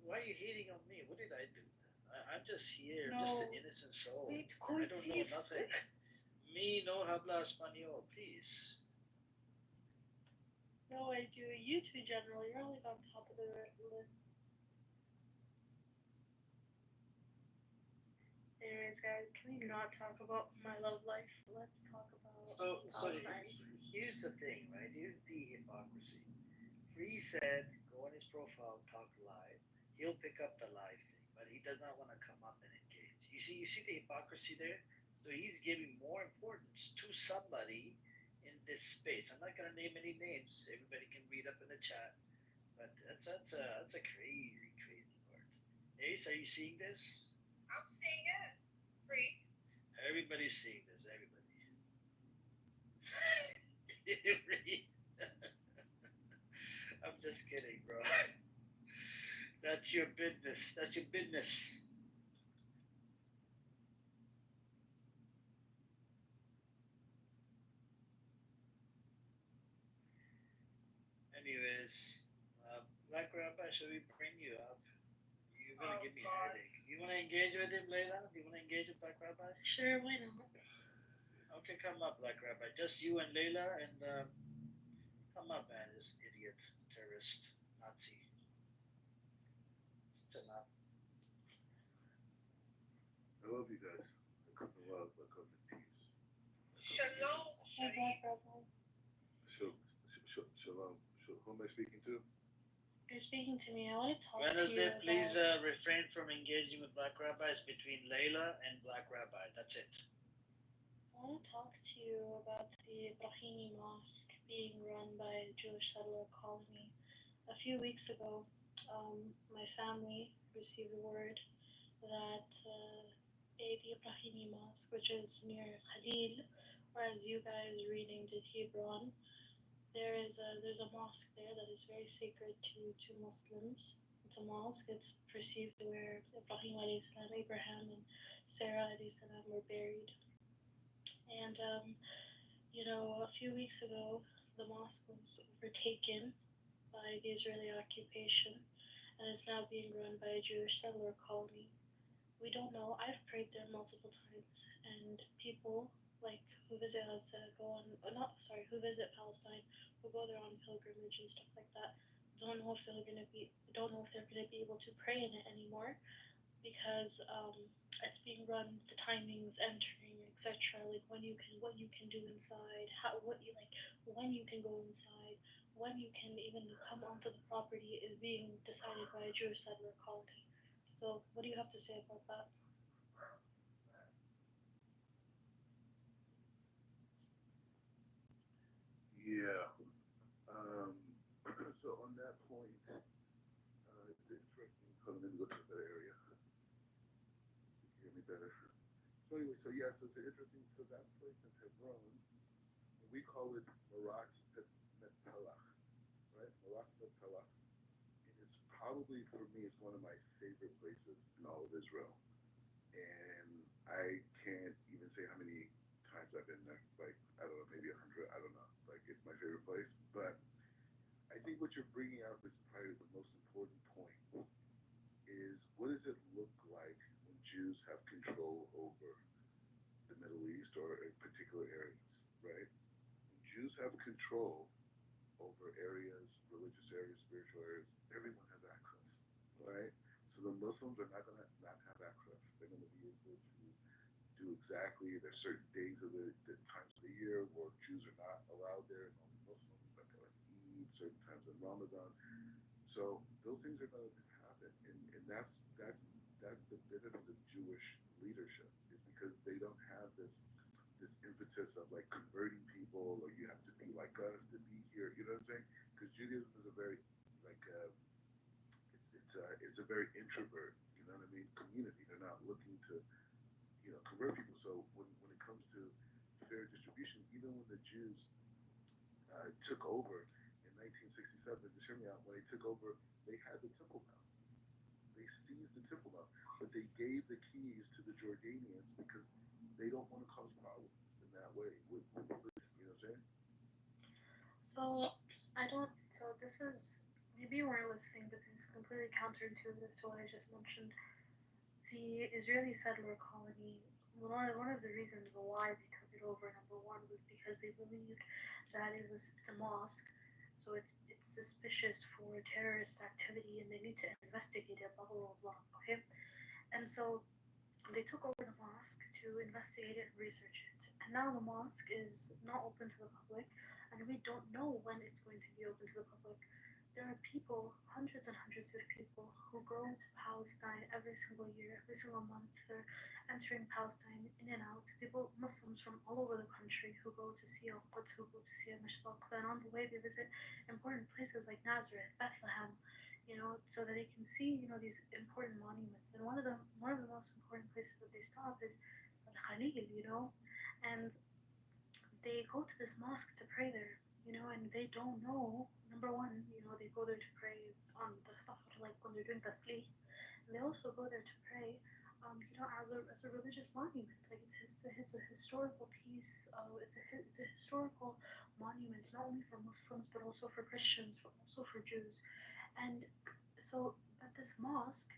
Why are you hating on me? What did I do? I'm just here, just an innocent soul. I don't know nothing. Me no habla español, please. No, I do. You two, generally, you're like on top of the list. Anyways, guys, can we not talk about my love life? Let's talk about Palestine. Here's the thing, right? Here's the hypocrisy. Free said, go on his profile, talk live. He'll pick up the live thing, but he does not want to come up and engage. You see the hypocrisy there? So he's giving more importance to somebody in this space. I'm not going to name any names. Everybody can read up in the chat. But that's a crazy part. Ace, are you seeing this? I'm seeing it. Free. Everybody's seeing this. Everybody. I'm just kidding, bro. That's your business. That's your business. Anyways, Black Rabbi, should we bring you up? You're gonna give me a headache. You wanna engage with him later? Do you wanna engage with Black Rabbi? Sure, why not? Okay, come up, Black Rabbi. Just you and Layla, and come up, man. This idiot, terrorist, Nazi. Enough. I love you guys. I come in love. I come in peace. Shalom. Shalom. Who am I speaking to? You're speaking to me. I want to talk Wednesday, to you please about... refrain from engaging with Black Rabbi. It's between Layla and Black Rabbi. That's it. I want to talk to you about the Brahimi Mosque being run by a Jewish settler colony. A few weeks ago, my family received word that the Brahimi Mosque, which is near Khalil, or as you guys renamed it, Hebron, there's a mosque there that is very sacred to Muslims. It's a mosque. It's perceived where Ibrahim alayhi salam, Abraham and Sarah alayhi salam were buried. And a few weeks ago, the mosque was overtaken by the Israeli occupation and is now being run by a Jewish settler colony. We don't know. I've prayed there multiple times, and people who visit who visit Palestine, who go there on pilgrimage and stuff like that, don't know if they're gonna be able to pray in it anymore, because it's being run, the timings, entering, etc. Like what you can do inside, when you can go inside, when you can even come onto the property is being decided by a Jewish settler colony. So, what do you have to say about that? Yeah. Um, so on that point, it's interesting. Hold on, let me go to a better area. You can hear me better. So anyway, so yeah, so it's interesting. So that place in Hebron, we call it Marat Metpelach, right? Marat Metpelach. And it's probably, for me, it's one of my favorite places in all of Israel. And I can't even say how many times I've been there. Like, I don't know, maybe 100. I don't know. Like, it's my favorite place. But I think what you're bringing out is probably the most important point. Is what does it look like when Jews have control over the Middle East or in particular areas, right? When Jews have control over areas, religious areas, spiritual areas, everyone has access, right? So the Muslims are not going to not have access. They're going to be able to do exactly, there's certain days of the times of the year where Jews are not allowed there and only Muslims, like Eid, certain times in Ramadan. So those things are going to happen, and that's the benefit of Jewish leadership is because they don't have this impetus of like converting people or you have to be like us to be here. You know what I'm saying? Because Judaism is a very like it's a very introvert. You know what I mean? Community. They're not looking to convert people. So when it comes to fair distribution, even when the Jews took over in 1967, just hear me out. When they took over, they had the Temple Mount. They seized the Temple Mount, but they gave the keys to the Jordanians because they don't want to cause problems in that way with religion. You know what I'm saying? So, I don't. So, this is. Maybe you weren't listening, but this is completely counterintuitive to what I just mentioned. The Israeli settler colony, one of the reasons why they took it over, number one, was because they believed that it's a mosque, so it's suspicious for terrorist activity, and they need to investigate it, blah blah blah. Okay, and so they took over the mosque to investigate it and research it. And now the mosque is not open to the public, and we don't know when it's going to be open to the public. There are people, hundreds and hundreds of people, who go to Palestine every single year, every single month. They're entering Palestine in and out. People, Muslims from all over the country, who go to see Al-Quds, who go to see Mashhad al-Aqsa, and on the way they visit important places like Nazareth, Bethlehem, so that they can see, these important monuments. And one of the most important places that they stop is Al-Khalil, and they go to this mosque to pray there, and they don't know. Number one, they go there to pray on the Safar, like when they're doing tasleeh. And they also go there to pray, as a religious monument. Like it's a historical piece. It's a historical monument, not only for Muslims but also for Christians, but also for Jews. And so, but this mosque,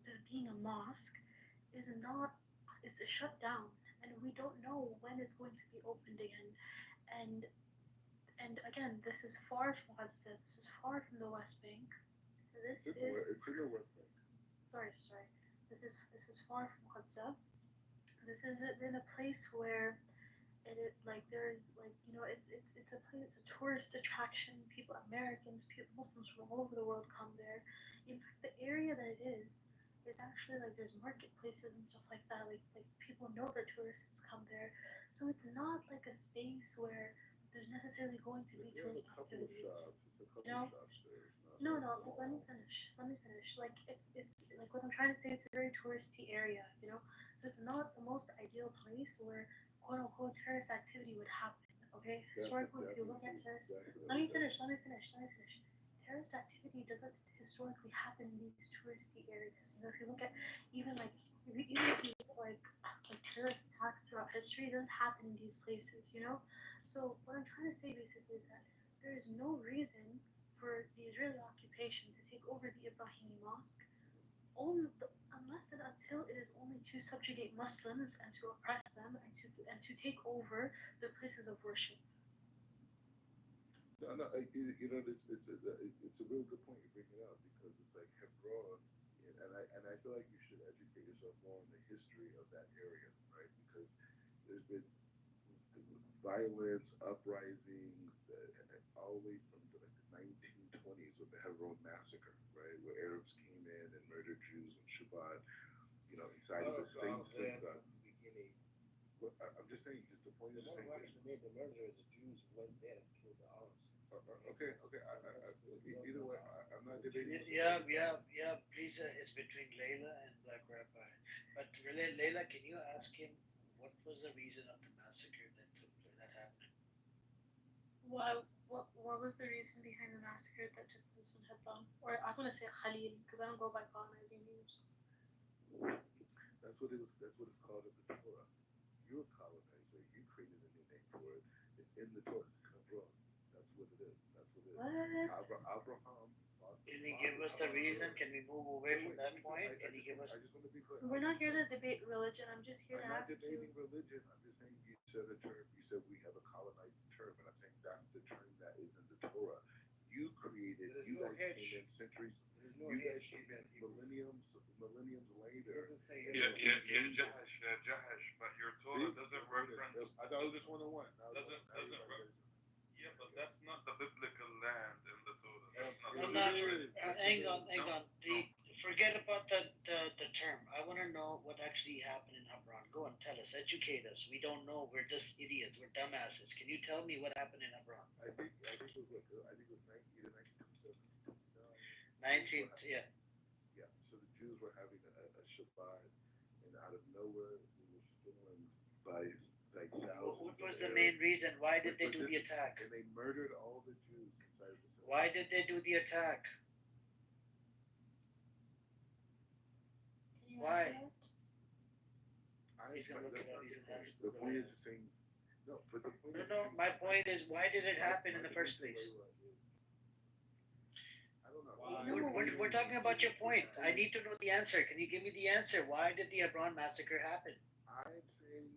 this being a mosque, is not is shut down, and we don't know when it's going to be opened again. And again, this is far from Gaza. This is far from the West Bank. This It's is in the West Bank. sorry. This is far from Gaza. This is in a place where like there's like it's a place, a tourist attraction. People, Americans, people, Muslims from all over the world come there. In fact, the area that it is actually like there's marketplaces and stuff like that. Like people know that tourists come there, so it's not like a space where there's necessarily going to be tourist activity. No, no. Let me finish. Like it's like what I'm trying to say. It's a very touristy area, So it's not the most ideal place where quote unquote terrorist activity would happen. Okay, historically, if you look at terrorist, let me finish. Terrorist activity doesn't historically happen in these touristy areas. If you look at even like even if you look at like terrorist attacks throughout history, it doesn't happen in these places. So what I'm trying to say basically is that there is no reason for the Israeli occupation to take over the Ibrahimi Mosque, unless and until it is only to subjugate Muslims and to oppress them and to take over their places of worship. No, it's a really good point you bring it up because it's like Hebron, and I feel like you should educate yourself more on the history of that area, right? Because there's been violence, uprisings, all the way from the 1920s with the Hebron massacre, right, where Arabs came in and murdered Jews on Shabbat, inside of the same synagogue. I'm just saying, just the point is the same thing. Actually made the murder is the Jews went there and killed the Arabs. Okay. Either way, I'm not debating. Yeah. Please, it's between Layla and Black Rabbi. But really, Layla, can you ask him what was the reason of the massacre that happened? What was the reason behind the massacre that took place in Hebron? Or I'm gonna say Khalil because I don't go by colonizing names. That's what it's called in the Torah. You're a colonizer. You created a new name for it. It's in the Torah. Hebron. That's what it is. Abraham. Can you give us the reason? Can we move away from that point? Can you give us? I just want to be clear. We're not here to debate religion. I'm just here to ask you. I'm not debating religion. I'm just saying you said a term. You said we have a colonizing term, and I'm saying that's the term that is in the Torah. You created. You guys came in centuries. You guys came in millenniums later. Jahash, but your Torah doesn't reference. I thought it was just 101. Doesn't. Yeah, but that's not the biblical land in the Torah. Hang on. Forget about the term. I want to know what actually happened in Hebron. Go and tell us. Educate us. We don't know. We're just idiots. We're dumbasses. Can you tell me what happened in Hebron? I think it was 19 to 19. 19th, yeah. Yeah. So the Jews were having a Shabbat, and out of nowhere, we were stormed by thousands. What was the main reason? Why did they do the attack? And they murdered all the Jews inside of the synagogue. Why did they do the attack? Can you Why? answer that? He's gonna look it up. He's gonna ask. The point is just saying. No, but the point. No. My point is, why did it happen in the first place? I don't know. We're talking about your point. I need to know the answer. Can you give me the answer? Why did the Hebron massacre happen? I'm saying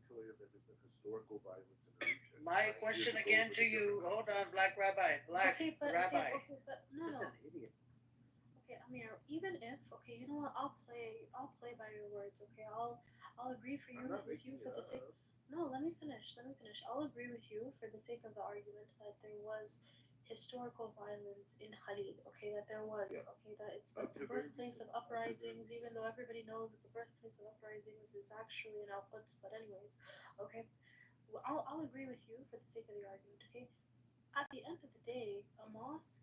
to you that there's been historical violence in the region. My question again to you. Hold on, Black Rabbi. Rabbi. Okay, but no. An idiot. Okay, Amir. Even if you know what? I'll play by your words. Okay, I'll agree for you with you for the sake. No, let me finish. I'll agree with you for the sake of the argument that there was historical violence in Khalil. Okay, that there was. Yeah. Okay, that it's like the birthplace of uprisings, even though everybody knows that the birthplace of uprisings is actually in Al-Quds. But anyways, okay, well, I'll agree with you for the sake of the argument. Okay, at the end of the day, a mosque,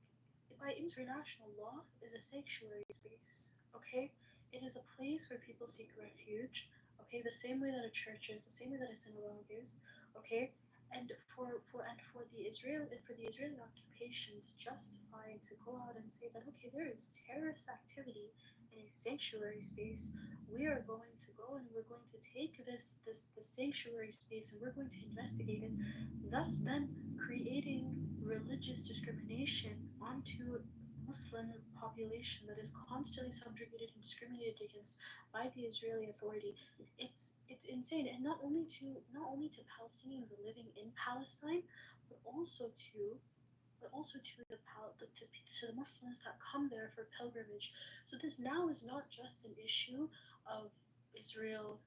by international law, is a sanctuary space. Okay, it is a place where people seek refuge. Okay, the same way that a church is, the same way that a synagogue is. Okay, and for the Israeli occupation to justify to go out and say that okay, there is terrorist activity in a sanctuary space, we are going to go and we're going to take this sanctuary space and we're going to investigate it, thus then creating religious discrimination onto Muslim population that is constantly subjugated and discriminated against by the Israeli Authority. It's insane, and not only to Palestinians living in Palestine, but also to the Muslims that come there for pilgrimage. So this now is not just an issue of Israel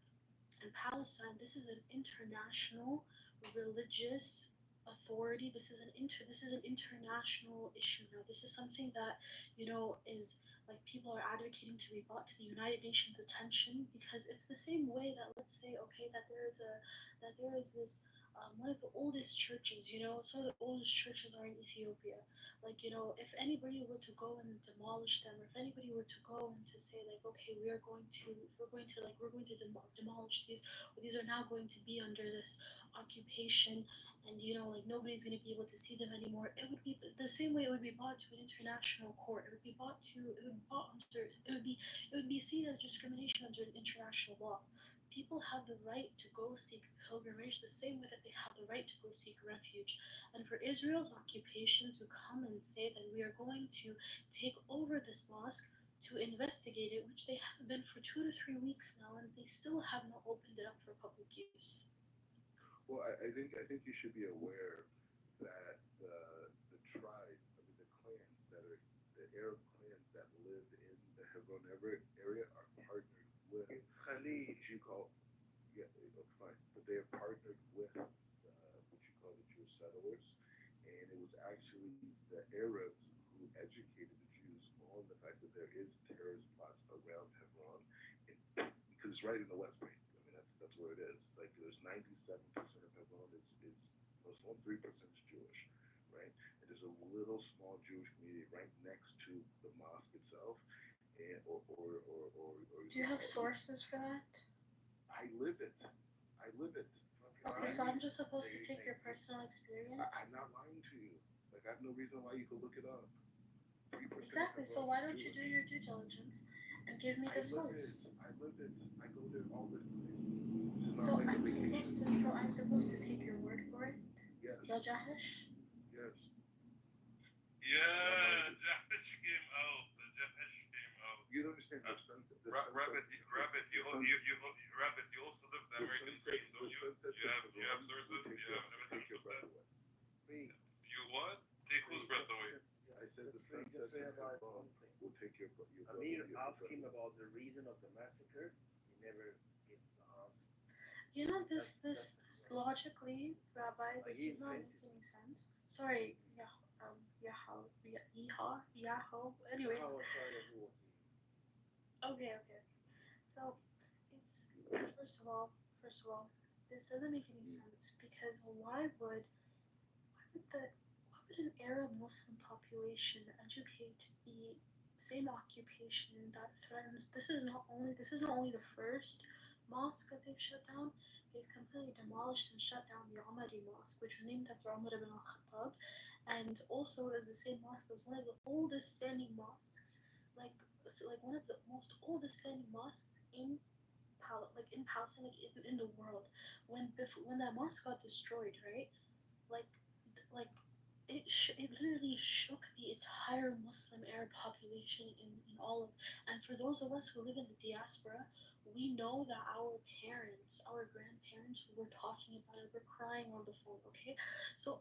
and Palestine. This is an international religious authority. This is an international issue now. This is something that is like people are advocating to be brought to the United Nations attention, because it's the same way that, let's say, okay, that there is this one of the oldest churches, some of the oldest churches are in Ethiopia. Like, if anybody were to go and demolish them, or if anybody were to go and to say like, okay, we're going to demolish these, or these are now going to be under this occupation, and like nobody's going to be able to see them anymore, it would be the same way it would be brought to an international court. It would be seen as discrimination under international law. People have the right to go seek pilgrimage the same way that they have the right to go seek refuge. And for Israel's occupation to come and say that we are going to take over this mosque to investigate it, which they have been for 2 to 3 weeks now, and they still have not opened it up for public use. Well, I think you should be aware that the tribe, the clans that are the Arab clans that live in the Hebron area are partnered with Khalid. What you call, fine, but they are partnered with what you call the Jewish settlers, and it was actually the Arabs who educated the Jews on the fact that there is terrorist plots is right in the West Bank. I mean, that's where it is. It's like there's 97% of Hebron is Muslim, 3% is Jewish, right? And there's a little small Jewish community right next to the mosque itself, and Do you have sources for that? I live it. I live it. Okay, so I'm just supposed to take your personal experience? I'm not lying to you. Like, I have no reason why you could look it up. 3% Exactly, so why don't you do your due diligence and give me the source? I live it. I go there all the time. So I'm supposed to take your word for it? Yes. Ya Jahesh? Yes. Yeah, Jahesh came out. Jahesh came out. You don't understand the sunset. Rabbit, you also live the American dream, don't you? You have sources, you have evidence of that. You what? Take whose breath away? I said the sunset will take your Amir asked him about the reason of the massacre. He never gives the answer. You know, this logically, Rabbi, this does not make any sense. Sorry, Yahoo. Anyways. Okay. So it's first of all, this doesn't make any sense because why would an Arab Muslim population educate the same occupation that threatens? This is not only the first mosque that they've shut down. They've completely demolished and shut down the Ahmadi Mosque, which was named after Umar ibn al-Khattab, and also is the same mosque as one of the oldest standing mosques, like one of the most oldest standing mosques in Palestine, in the world. When that mosque got destroyed, right? It literally shook the entire Muslim Arab population in all of, and for those of us who live in the diaspora, we know that our parents, our grandparents were talking about it, were crying on the phone, okay? So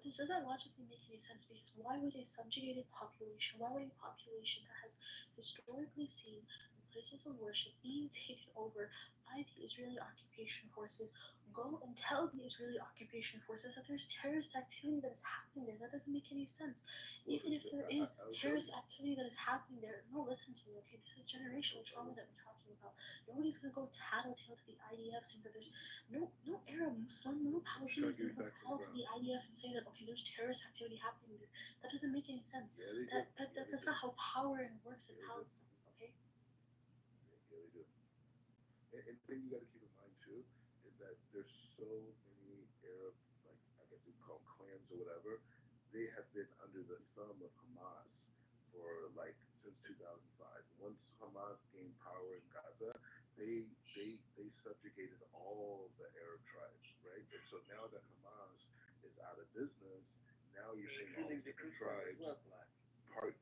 this doesn't logically make any sense because why would a subjugated population, why would a population that has historically seen places of worship being taken over by the Israeli occupation forces go and tell the Israeli occupation forces that there's terrorist activity that is happening there? That doesn't make any sense. Even if there is terrorist activity that is happening there, no, listen to me, okay? This is generational trauma that we're talking about. Nobody's gonna go tattletale to the IDF saying that there's no Arab Muslim, no Palestinians gonna go tattle to the IDF and say that okay, there's terrorist activity happening there. That doesn't make any sense. That's not how power works in Palestine, okay? Yeah, they do. And the thing you got to keep in mind too is that there's so many Arab, like I guess you call them clans or whatever. They have been under the thumb of Hamas for like since 2005. Once Hamas gained power in Gaza, they subjugated all the Arab tribes, right? And so now that Hamas is out of business, now you're seeing all these different tribes part.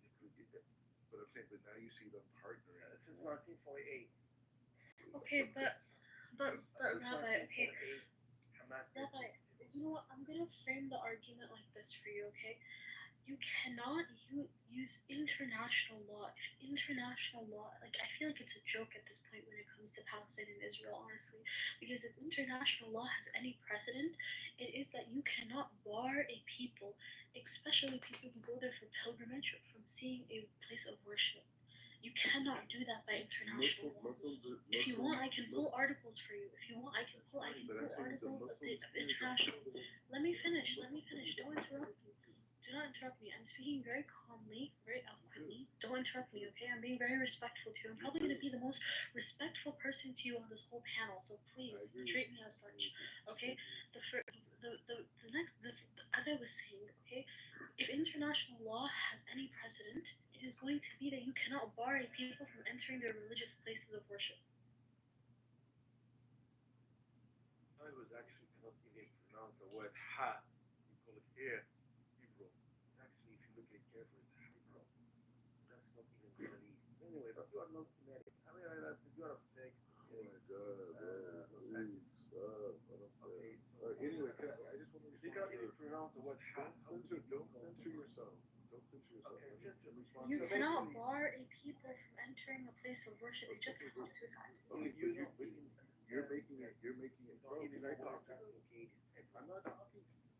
But I'm saying, but now you see them partnering. This is 1948. Okay, but Rabbi, okay. Rabbi, you know what? I'm gonna frame the argument like this for you, okay? You cannot use international law. If international law, like I feel like it's a joke at this point when it comes to Palestine and Israel, honestly, because if international law has any precedent, it is that you cannot bar a people, especially people who go there for pilgrimage, from seeing a place of worship. You cannot do that by international law. If you want, I can pull articles for you. If you want, I can pull articles of international. Let me finish. Don't interrupt me. Do not interrupt me. I'm speaking very calmly, very eloquently. Don't interrupt me, okay? I'm being very respectful to you. I'm probably going to be the most respectful person to you on this whole panel, so please treat me as such, okay? As I was saying, okay, if international law has any precedent, it is going to be that you cannot bar a people from entering their religious places of worship. I was actually cannot even pronounce the word ha. You call it here. Actually, if you look at it carefully, it's Hebron. That's not even Sharif. Anyway, but you are not Semitic. I mean, you are a fix. Oh my God. Okay. Anyway, I just want to you can't even pronounce the word ha. Don't censor yourself. Okay, you cannot bar a people from entering a place of worship. You just cannot do that. Okay, you're making it. Bro, can I talk to you? I'm not talking to you.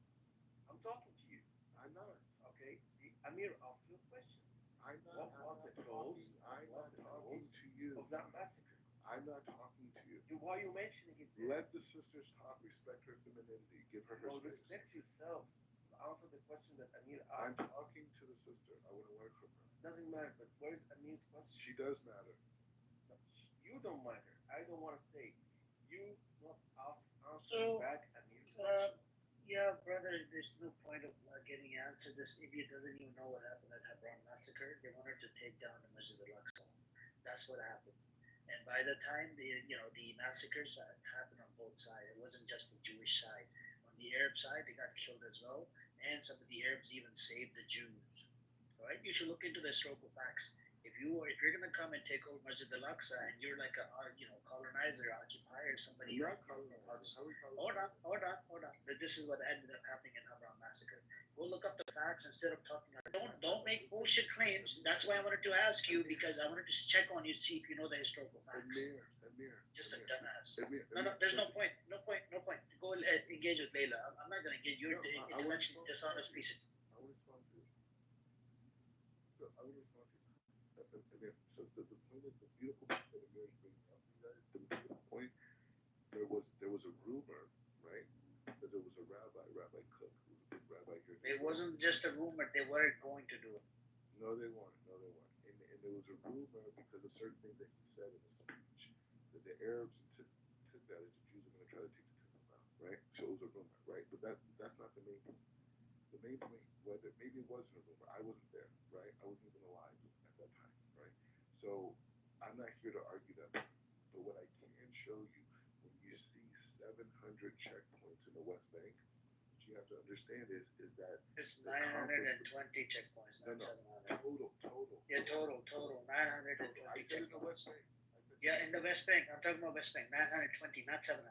I'm talking to you. I'm not. Okay. Amir asked you a question. I'm not. What was the cause? I'm not talking to you. Of that massacre? I'm not talking to you. Why are you mentioning it? Let the sisters talk. Respect her femininity. Give her her space. Respect yourself. Answer the question that Amir I'm asked. talking to the sister. I want to learn from her. Doesn't matter, but where's Amir's question? She does matter. You don't matter. I don't want to say. You not answer So, back Amir's question. Yeah, brother, there's no point of getting answered. This idiot doesn't even know what happened at Hebron massacre. They wanted to take down the Masjid al-Aqsa. That's what happened. And by the time the massacres happened on both sides, it wasn't just the Jewish side. On the Arab side, they got killed as well, and some of the Arabs even saved the Jews. All right, you should look into the historical facts. If you're gonna come and take over Masjid al-Aqsa and you're like a colonizer, occupier, somebody. You're not colonizing. Hold on. This is what ended up happening in Hebron massacre. Go look up the facts instead of talking. Don't make bullshit claims. That's why I wanted to ask you, because I wanted to check on you to see if you know the historical facts. Amir. Just a dumbass. Amir, There's no point. No point. Go engage with Layla. I'm not gonna engage. You're an intellectually dishonest piece of. I will respond to you. So I will respond to you. Amir, so the point is, the beautiful point that Amir is bringing up, you guys, the point, there was a rumor, right, that there was a Rabbi Cook, who was a big rabbi here. It wasn't just a rumor. They weren't going to do it. No, they weren't. And there was a rumor because of certain things that he said in his speech, that the Arabs took that as the Jews are going to try to take the temple down, right? So it was a rumor, right? But that's not the main point. The main point, whether maybe it wasn't a rumor, I wasn't there, right? I wasn't even alive at that time, right? So I'm not here to argue that point. But what I can show you, when you see 700 checkpoints in the West Bank, what you have to understand is that it's 920 checkpoints, not 700. Total. Yeah, total. 920 I said in the West checkpoints. Bank. Yeah, in the West Bank. I'm talking about West Bank. 920, not 700.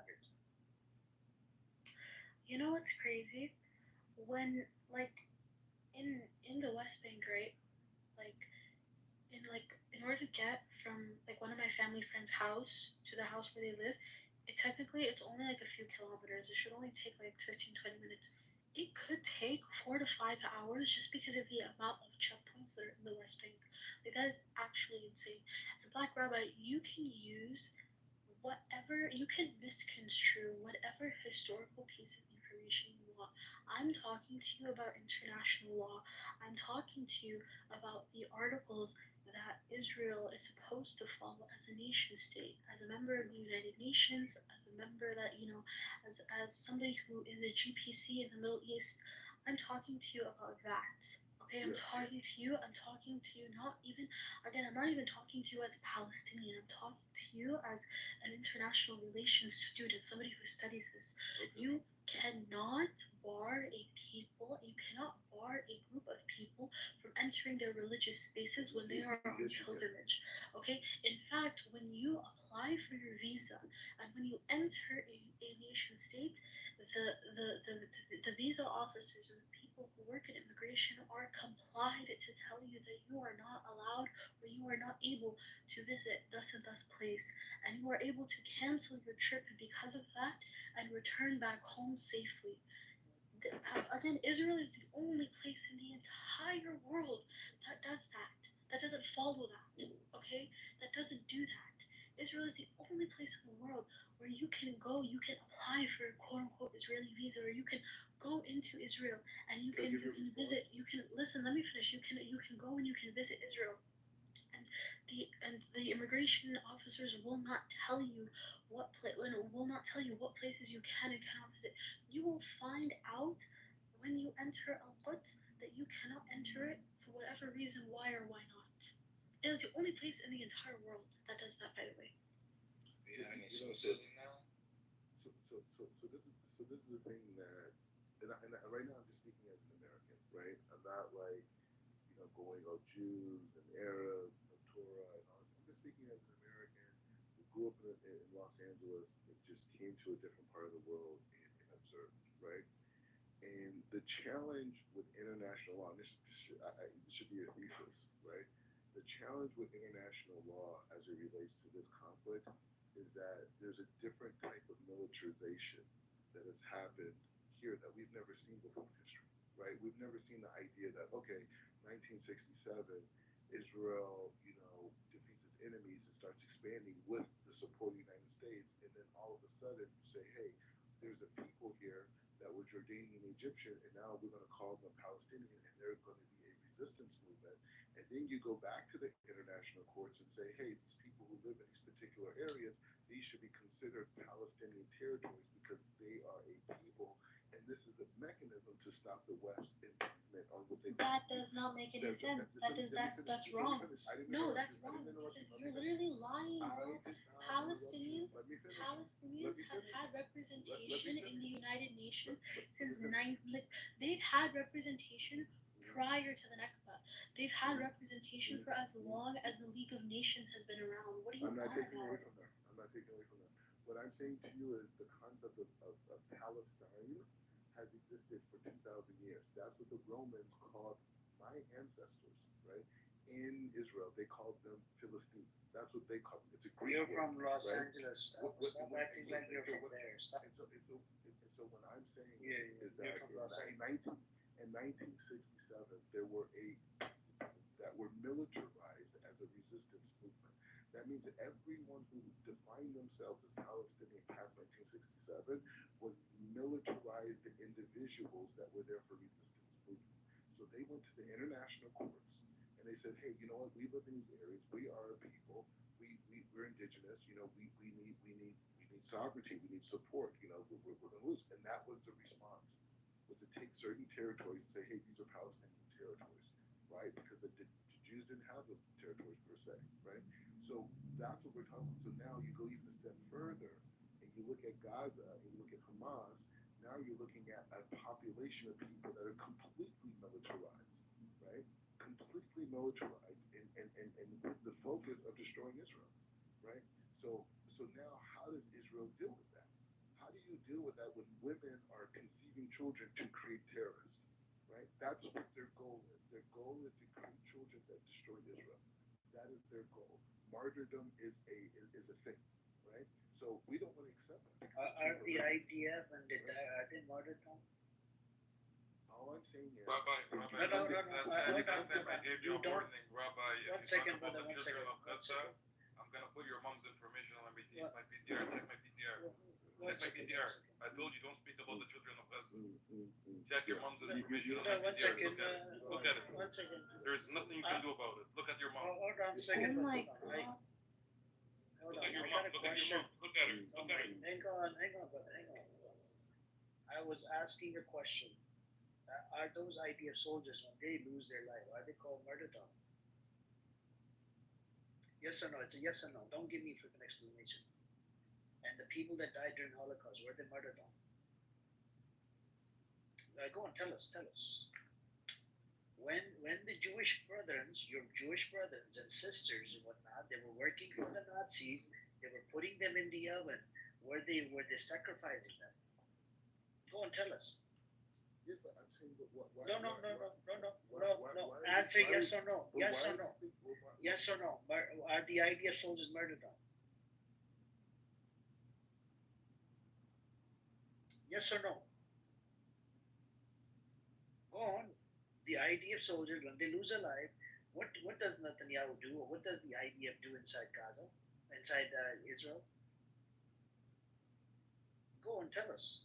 You know what's crazy? When in the West Bank, right? In order to get from one of my family friends' house to the house where they live, it's only a few kilometers. It should only take 15-20 minutes. It could take 4 to 5 hours just because of the amount of checkpoints that are in the West Bank. That is actually insane. And Black Rabbi, you can misconstrue whatever historical piece of information you want. I'm talking to you about international law. I'm talking to you about the articles that Israel is supposed to follow as a nation state, as a member of the United Nations, as a member that, as somebody who is a GPC in the Middle East. I'm talking to you about that. Okay, I'm talking to you not even, again, I'm not even talking to you as a Palestinian. I'm talking to you as an international relations student, somebody who studies this. You cannot bar a group of people from entering their religious spaces when they are on pilgrimage. Okay? In fact, when you apply for your visa and when you enter a nation state, the visa officers and the people who work in immigration are complied to tell you that you are not allowed or you are not able to visit thus and thus place, and you are able to cancel your trip because of that and return back home safely. Again, Israel is the only place in the entire world that does that. That doesn't follow that. Okay? That doesn't do that. Israel is the only place in the world where you can go, you can apply for a quote unquote Israeli visa, or you can go into Israel and you can visit. You can listen. Let me finish. You can go and you can visit Israel. And the immigration officers will not tell you what places you can and cannot visit. You will find out when you enter Al-Quds that you cannot enter it for whatever reason, why or why not. It is the only place in the entire world that does that, by the way. Do you have any sources now? So this is the thing that, and right now I'm just speaking as an American, right? I'm not going Jews and Arabs and Torah and all. I'm just speaking as an American who grew up in Los Angeles and just came to a different part of the world and observed, right? And the challenge with international law, and this should be a thesis, right? The challenge with international law as it relates to this conflict is that there's a different type of militarization that has happened here that we've never seen before in history, right? We've never seen the idea that, okay, 1967, Israel, defeats its enemy armies and starts expanding with the support of the United States, and then all of a sudden you say, hey, there's a people here that were Jordanian Egyptian, and now we're going to call them Palestinian, and they're going to be a resistance movement. And then you go back to the international courts and say, hey, these people who live in these particular areas, these should be considered Palestinian territories because they are a people, and this is the mechanism to stop the West's improvement on what they. That does not make any sense. That's wrong. No, that's wrong because you're literally lying, bro. Palestinians have had representation in the United Nations since they've had representation prior to the Nakba. They've had representation for as long as the League of Nations has been around. What are you I'm not on taking away about? from that. I'm not taking away from that. What I'm saying to you is the concept of Palestine has existed for 2,000 years. That's what the Romans called my ancestors, right? In Israel, they called them Philistines. That's what they call them. It's a Greek You're word, from Los right? Angeles. Stop acting like you're from there. Stop. And so what I'm saying Yeah, is that you're from Los in 1967, there were that were militarized as a resistance movement. That means that everyone who defined themselves as Palestinian past 1967 was militarized individuals that were there for resistance movement. So they went to the international courts and they said, hey, you know what? We live in these areas. We are a people. We're indigenous. You know, we need sovereignty. We need support. You know, we're going to lose. And that was the response, was to take certain territories and say, hey, these are Palestinian territories, right? Because the Jews didn't have those territories per se, right? So that's what we're talking about. So now you go even a step further and you look at Gaza and you look at Hamas. Now you're looking at a population of people that are completely militarized, right? Completely militarized and with the focus of destroying Israel, right? So now how does Israel deal with that? How do you deal with that when women are conceiving children to create terrorists, right? That's what their goal is. Their goal is to create children that destroy Israel. That is their goal. Martyrdom is a thing, right? So we don't want to accept that. Are the IDF and are they martyrdom? All I'm saying is, Rabbi, No. last time I gave you a don't. warning, Rabbi, if One you second, talk about brother, the one children second, of Gaza, I'm gonna put your mom's information on my PTR. Check my PTR. Check my PTR. I told you don't speak about the children of Gaza. Check your mom's information on my One PTR. second. Look at it. One second. There's nothing you can do about it. Look at your mom. Hold on a second. Oh my brother. God. Hold Look on. at your I mom. got a Look at your question. mom. Look at her. Look at her. Hang on, brother. Hang on. I was asking a question. Are those IDF soldiers, when they lose their life, are they called martyrdom? Yes or no? It's a yes or no. Don't give me a freaking explanation. And the people that died during Holocaust, were they martyrdom? Go on, tell us. When the Jewish brethren, your Jewish brothers and sisters and whatnot, they were working for the Nazis, they were putting them in the oven. Were they sacrificing them? Go and tell us. yes, but I'm saying, but why? No. Answer yes or no. Yes or no. Yes or no. Are the IDF soldiers martyrdom? Yes or no? Go on. The IDF soldiers, when they lose a life, what does Netanyahu do, or what does the IDF do inside Gaza, inside Israel? Go and tell us.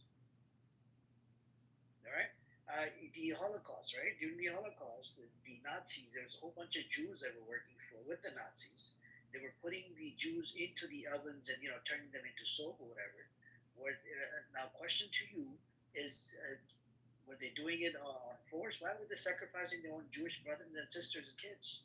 All right. The Holocaust, right? During the Holocaust, the Nazis, there was a whole bunch of Jews that were working with the Nazis. They were putting the Jews into the ovens and turning them into soap or whatever. Now, question to you is, were they doing it on force? Why were they sacrificing their own Jewish brothers and sisters and kids?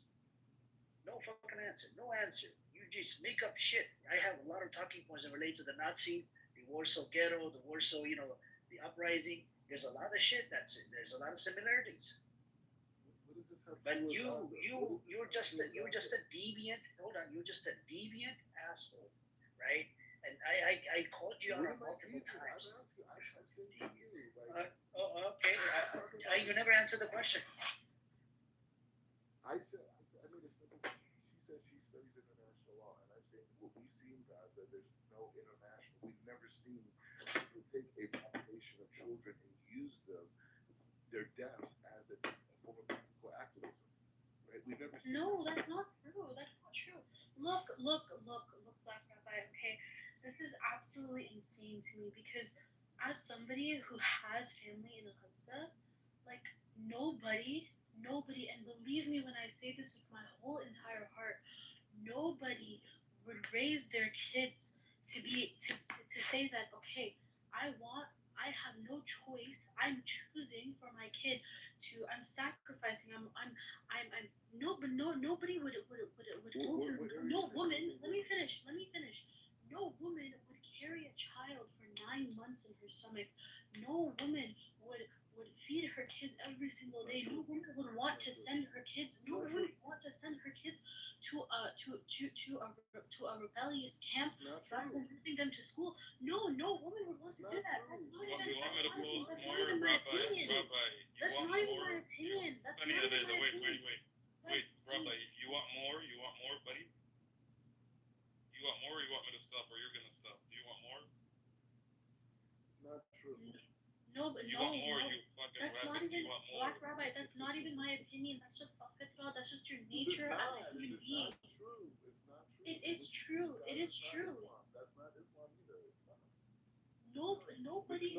No fucking answer. No answer. You just make up shit. I have a lot of talking points that relate to the Nazi, the Warsaw Ghetto, the Warsaw, the uprising. There's a lot of shit there's a lot of similarities. What does this have to But do with you're just a deviant. Hold on, you're just a deviant asshole, right? And I called you out multiple times. Okay. You never answered the question. I made a simple. She said she studies international law, and I'm saying what we see in Gaza, there's no international. We've never seen people take a population of children and use their deaths as a form of political activism. Right? We've never seen. No, that's not true. That's not true. Look, Black Rabbi, okay? This is absolutely insane to me because as somebody who has family in Gaza, like nobody, and believe me when I say this with my whole entire heart, nobody would raise their kids to say that, okay, I have no choice. I'm choosing for my kid to. I'm sacrificing. I'm no, but no, nobody would go through. No woman. Let me finish. Let me finish. No woman would carry a child for 9 months in her stomach. No woman would feed her kids every single day. No woman would want to send her kids. No woman would want to send her kids to a rebellious camp rather than sending them to school. No woman would want to do that. That's not even my opinion. That's not even my opinion. That's not even my opinion. Wait, Rabbi, you want more? You want more, buddy? You want more, or you want me to stop, or you're gonna stop? Do you want more? It's not true. No, but You no, want more, no. you fucking That's rabbit. not even You want more? Black Rabbi. That's not even my opinion. That's just a fitra. That's just your nature as a human being. It's not true. It's not true. It is true. It is true. That's not Islam either. It's not. Nobody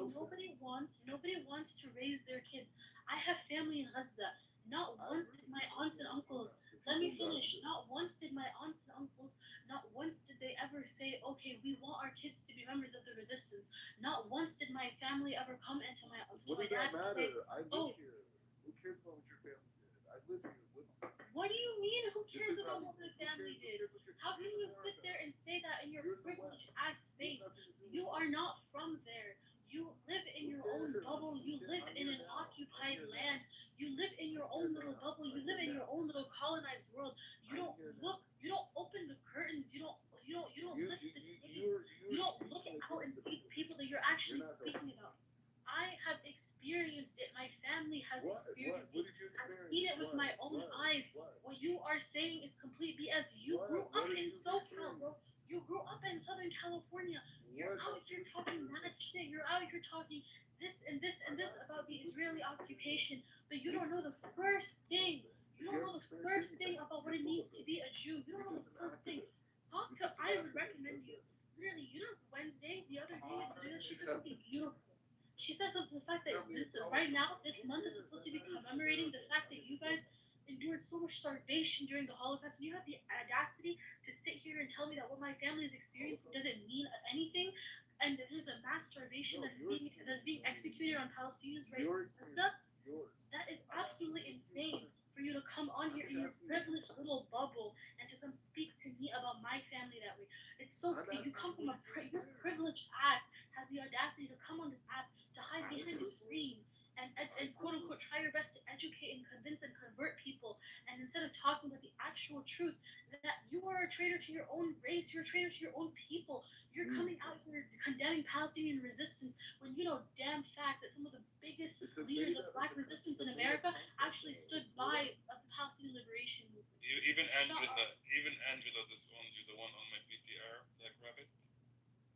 wants to raise their kids. I have family in Gaza. Not once did my aunts and uncles. Let me finish. Not once did my aunts and uncles. Not once did they ever say, "Okay, we want our kids to be members of the resistance." Not once did my family ever come into my What does dad that matter? and say, I live "Oh, here. Who cares about what your family did? I live here with you. what do you mean? Who cares about what my family did? How can you sit there and say that in your privileged ass space? You are not from there. You live in your own bubble. You live in an occupied land. You live in your own little bubble. You live in your own little colonized world. You don't look. You don't open the curtains. You don't lift the shades. You don't look out and see the people that you're actually speaking about. I have experienced it. My family has experienced it. I've seen it with my own eyes. What you are saying is complete BS. You grew up in SoCal, bro. You grew up in Southern California. You're out here talking mad shit. You're out here talking this and this and this about the Israeli occupation, but you don't know the first thing. You don't know the first thing about what it means to be a Jew. You don't know the first thing. I would recommend you. Really, you know, Wednesday, the other day, she said something beautiful. She says of the fact that right now, this month is supposed to be commemorating the fact that you guys endured so much starvation during the Holocaust, and you have the audacity to sit here and tell me that what my family is experiencing doesn't mean anything, and that there's a mass starvation that's being executed on Palestinians right now. That is absolutely insane for you to come on here in your privileged little bubble and to come speak to me about my family that way. It's so you come from your privileged ass has the audacity to come on this app to hide behind the screen and quote unquote try your best to educate and convince and convert people, and instead of talking about the actual truth that you are a traitor to your own race, you're a traitor to your own people. You're coming out here condemning Palestinian resistance when you know damn fact that some of the biggest leaders of black resistance in America actually stood by the Palestinian liberation movement. Even Angela disowned you, the one on my PTR, Black Rabbit.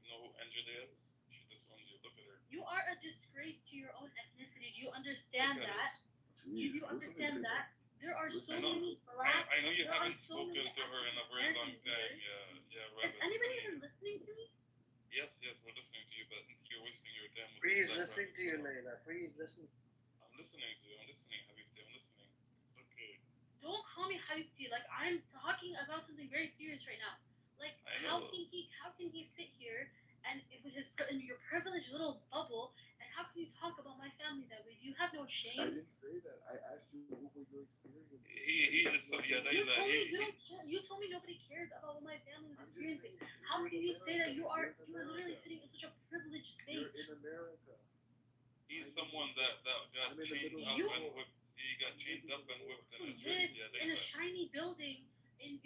You know who Angela is? She disowned you. Look at her. You are a disgrace to your own ethnicity. Do you understand that? Do you understand that? There are so many black. I know you haven't spoken to her in a very long time. Yeah, Rabbit. Is anybody even listening to me? Yes, we're listening to you, but you're wasting your time with Please listening to you, Layla. Please listen. I'm listening to you. I'm listening, Habibti. I'm listening. It's okay. Don't call me Habibti. Like, I'm talking about something very serious right now. Like, how can he sit here and in your privileged little bubble, and how can you talk about my family that way? You have no shame. I didn't say that. I asked you what were your experiences. He is so You told me nobody cares about what my family is experiencing. How can you say that you are literally sitting in such a privileged space? You're in America. He's someone that got chained up and whipped. He got chained up and whipped in Israel. In a shiny building. In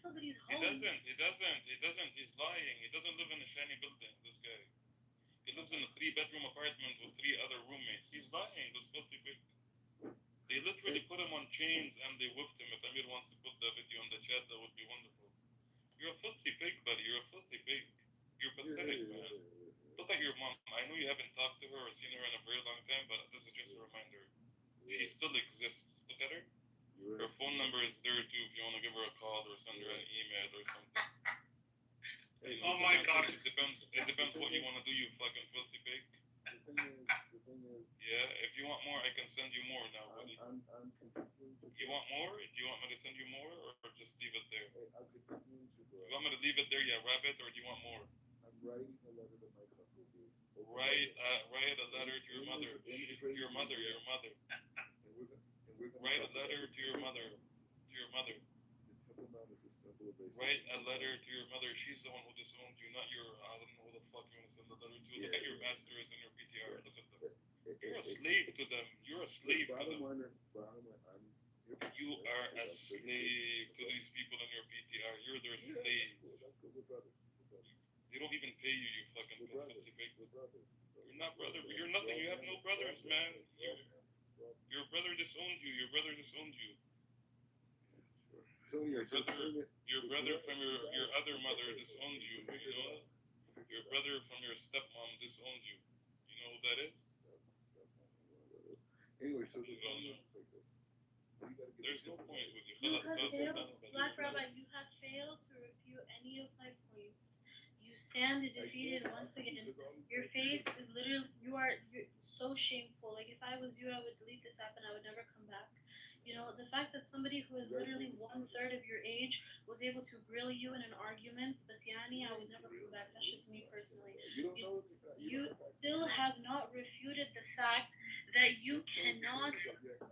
somebody's home. He doesn't. He's lying. He doesn't live in a shiny building. This guy. He lives in a 3-bedroom apartment with 3 other roommates. He's lying. This filthy pig. They literally put him on chains and they whipped him. If Amir wants to put the video in the chat, that would be wonderful. You're a filthy pig, buddy. You're a filthy pig. You're pathetic, man. Look at your mom. I know you haven't talked to her or seen her in a very long time, but this is just a reminder. She still exists. Look at her. Her phone number is there too if you want to give her a call or send her an email or something. Oh my God. It depends what you want to do, you fucking filthy pig. The thing is, Yeah, if you want more, I can send you more now, buddy. I'm continuing to You want more? Do you want me to send you more, or just leave it there? Hey, I'm continuing to grow. You want me to leave it there, yeah, rabbit, or do you want more? I'm writing a letter to my couple. Write a letter to your mother. Your mother. And we're gonna Write a talk about letter it. to your mother. The Temple Mount is a symbol of basic. Write a letter to your mother. She's the one who disowned you, not your. I don't know who the fuck you want to send a letter to. Look at your masters and your PTR. Look at them. You're a slave to them. You're a slave to them. You are a slave to these people in your PTR. You're their slave. They don't even pay you, you fucking filthy pig. You're not brother. You're nothing. You have no brothers, man. Your brother disowned you. Your brother disowned you. Your brother from your other mother disowned you. You know, your brother from your stepmom disowned you. You know who that is? Anyway, so You don't know. There's no point with you. You have failed, Black Rabbi, you have failed to refute any of my points. You stand defeated once again. Your face is literally, you're so shameful. Like, if I was you, I would delete this app and I would never come back. You know, the fact that somebody who is literally 1/3 of your age was able to grill you in an argument, Basiani, I would never come back. That's just me personally. You still have not refuted the fact that you cannot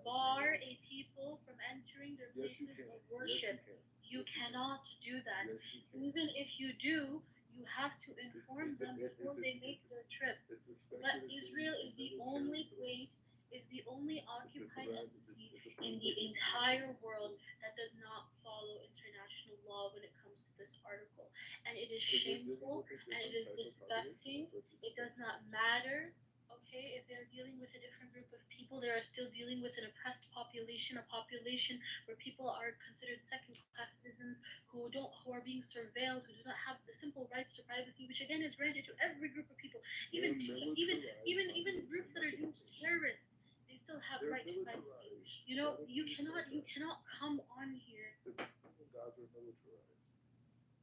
bar a people from entering their places of worship. You cannot do that. Even if you do, you have to inform them before they make their trip. But Israel is the only place, is the only occupied entity in the entire world that does not follow international law when it comes to this article. And it is shameful and it is disgusting. It does not matter, okay, if they're dealing with a different group of people, they are still dealing with an oppressed population, a population where people are considered second-class citizens who are being surveilled, who do not have the simple rights to privacy, which again is granted to every group of people, even groups that are deemed terrorists. They still have right to privacy. You know, you cannot come on here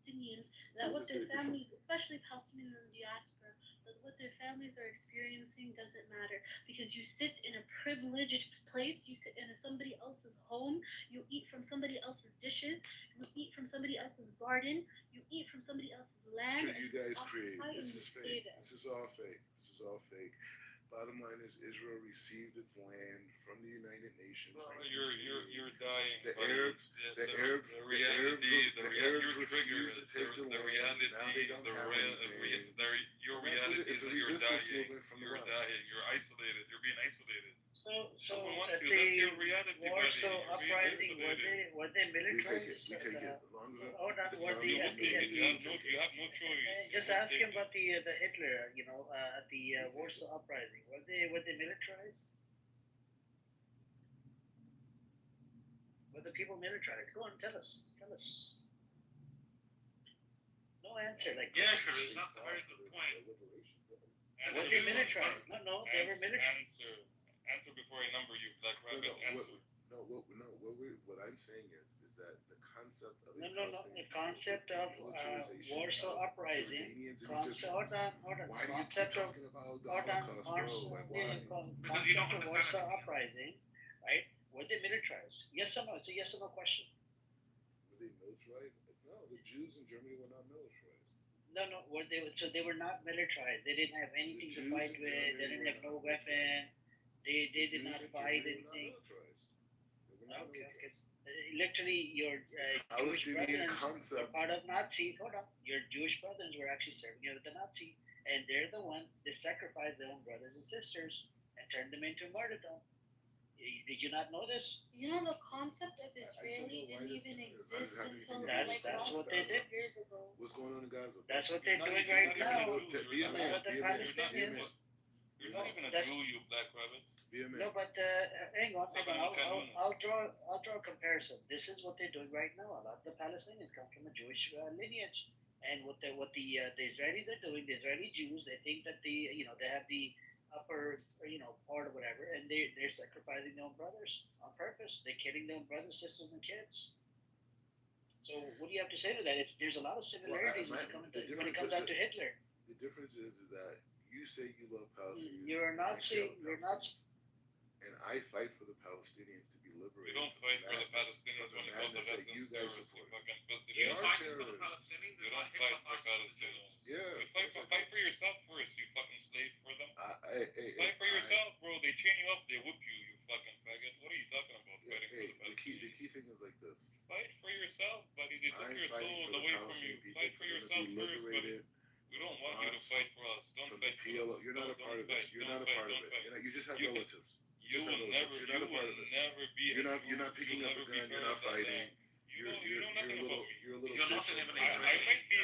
Palestinians that what their families, especially Palestinians in the diaspora, that what their families are experiencing doesn't matter because you sit in a privileged place, you sit in somebody else's home, you eat from somebody else's dishes, you eat from somebody else's garden, you eat from somebody else's land. Should you guys create? This is fake. This is all fake. Bottom line is Israel received its land from the United Nations. You're dying. The Arabs refused to take the land. Now they don't have anything. Your reality is that you're dying. You're dying. You're isolated. You're being isolated. So at the Warsaw uprising, were they militarized? We take it. As long as Hold on, you have no choice. Just ask him about the Hitler, at the Warsaw uprising. Were they militarized? Were the people militarized? Go on, tell us. No answer. Like yeah, sure. It's not very good point. Were they militarized? No, they were militarized. Answer before I number you, Black Rabbit. Answer. What I'm saying is that the concept of the concept of Warsaw uprising. Hold on. Why do you keep talking about the Holocaust, bro? Like, why? Concept of Warsaw uprising, right? Were they militarized? Yes or no? It's a yes or no question. Were they militarized? No, the Jews in Germany were not militarized. No. So they were not militarized. They didn't have anything to fight with. They didn't have no weapon. They did not fight anything. Okay. Literally, your Jewish brothers were part of Nazis. Hold on. Your Jewish brothers were actually serving under the Nazi, and they're the one that sacrificed their own brothers and sisters and turned them into martyrdom. Did you not know this? You know, the concept of Israeli didn't even exist until that's what they did years ago. What's going on in Gaza? That's what they're doing right now. Be a man. You're not even a Jew, you Black Rabbit. No, but hang on. I'll draw a comparison. This is what they're doing right now. A lot of the Palestinians come from a Jewish lineage, and what the Israelis are doing, the Israeli Jews, they think that they have the upper part or whatever, and they're sacrificing their own brothers on purpose. They're killing their own brothers, sisters, and kids. So what do you have to say to that? There's a lot of similarities when it comes down to Hitler. The difference is that you say you love Palestinians. You're a Nazi. You're not. And I fight for the Palestinians to be liberated. We don't fight for the Palestinians when it comes to that you guys support. You fight for the Palestinians. You don't fight for Palestinians. Yeah. You fight for yourself first. You fucking slave for them. Fight for yourself, bro. They chain you up. They whip you. You fucking faggot. What are you talking about? Fighting for the Palestinians. The key thing is like this. Fight for yourself, buddy. They took your soul away from you. Fight for yourself first, buddy. We don't want you to fight for us. Don't fight for us. You're not a part of this. You're not a part of it. You just have relatives. You will never be. You're not picking up a gun. You're not fighting. You're a little bitch. I might be.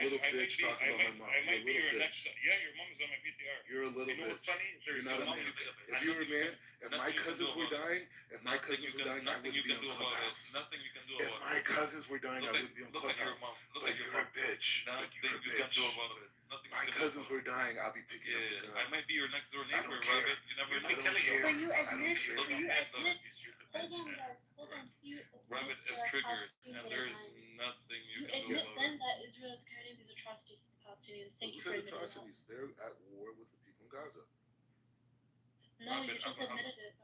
Little bitch talking about my mom. I might be You're a your little next. Yeah, your mom is on my PTR. You're a little bitch. You're not a man. If you were a man, if my cousins were dying, I would be on Clubhouse. Nothing you can do If about it. my cousins were dying, I would be on Clubhouse. But you're a bitch. Nothing you can do about it. My cousins were dying, I'll be picking up a gun. I might be your next door neighbor, don't care. Rabbit. You never know. So you admit, care. hold on guys, hold on. So you admit Rabbit is there are triggered, Palestinians and that are there's dying. nothing you You can do admit about then it. that Israel is carrying these atrocities to the Palestinians. Thank Who you for said admitting that. atrocities? They're at war with the people in Gaza. No, you Rabbit, just I'm admitted it.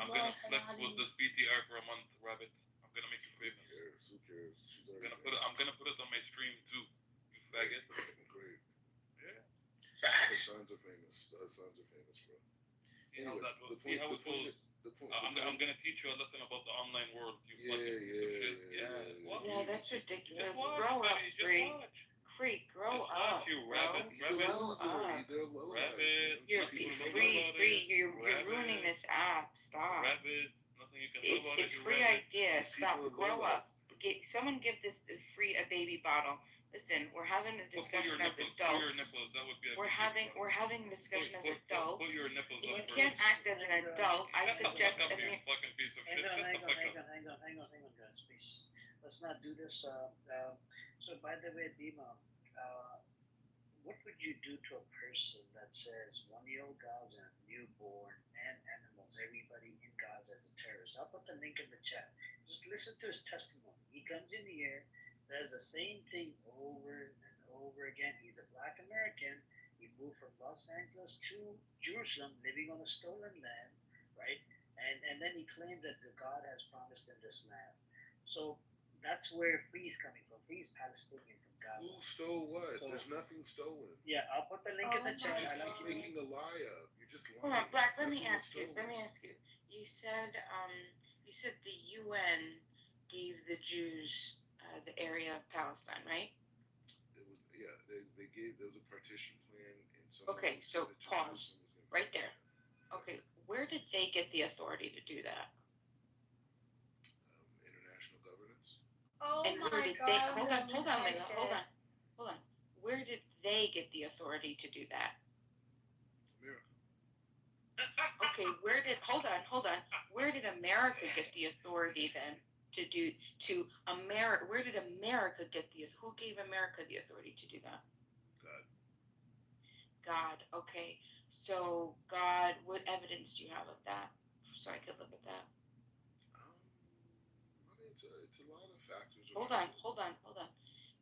I'm gonna flex with this PTR for a month, Rabbit. I'm gonna make you famous. Who cares? She's already I'm gonna put it on my stream too. You faggot. Great. Yeah. The sons are famous. The sons are famous, bro. See how that goes. See how it goes. I'm gonna teach you a lesson about the online world. You fucking piece of shit. Yeah, that's ridiculous. Just watch, Grow up, buddy. Just Free. watch. Free, grow Just up. watch, you rabbit. Grow up. Rabbit. You're free. You're ruining this app. Stop. Rabbit. Nothing you can do about it. It's You free rabbit. idea. Stop. Grow up. Someone give this free a baby bottle. Listen, we're having a discussion as adults. Put your nipples. That would be a We're having a discussion as adults. Put your nipples You up can't first. act as an adult. I suggest. Shut the fuck up, you fucking piece of shit. Shut the fuck up. Hang on, guys, please. Let's not do this. So, by the way, Dima, what would you do to a person that says 1-year-old Gaza, newborn, and animals, everybody in Gaza is a terrorist? I'll put the link in the chat. Just listen to his testimony. He comes in here, says the same thing over and over again. He's a black American. He moved from Los Angeles to Jerusalem, living on a stolen land, right? And then he claimed that God has promised him this land. So that's where Free's coming from. Free's Palestinian from Gaza. Who stole what? So, there's nothing stolen. Yeah, I'll put the link in the chat. You're I just like making a lie up. You're just lying. Hold on, Black. Let me Nothing was ask you. stolen. You said the UN gave the Jews the area of Palestine, right? It was they gave there was a partition plan and some. Okay, so pause right there. Okay, where did they get the authority to do that? International governance. Oh And where my did god. they? Hold on, Leila. Shit. Hold on. Where did they get the authority to do that? America. Okay, where did Where did America get the authority then to America? Where did America get who gave America the authority to do that? God. Okay. So God, what evidence do you have of that? So I could look at that. I mean, it's a lot of factors. Hold on.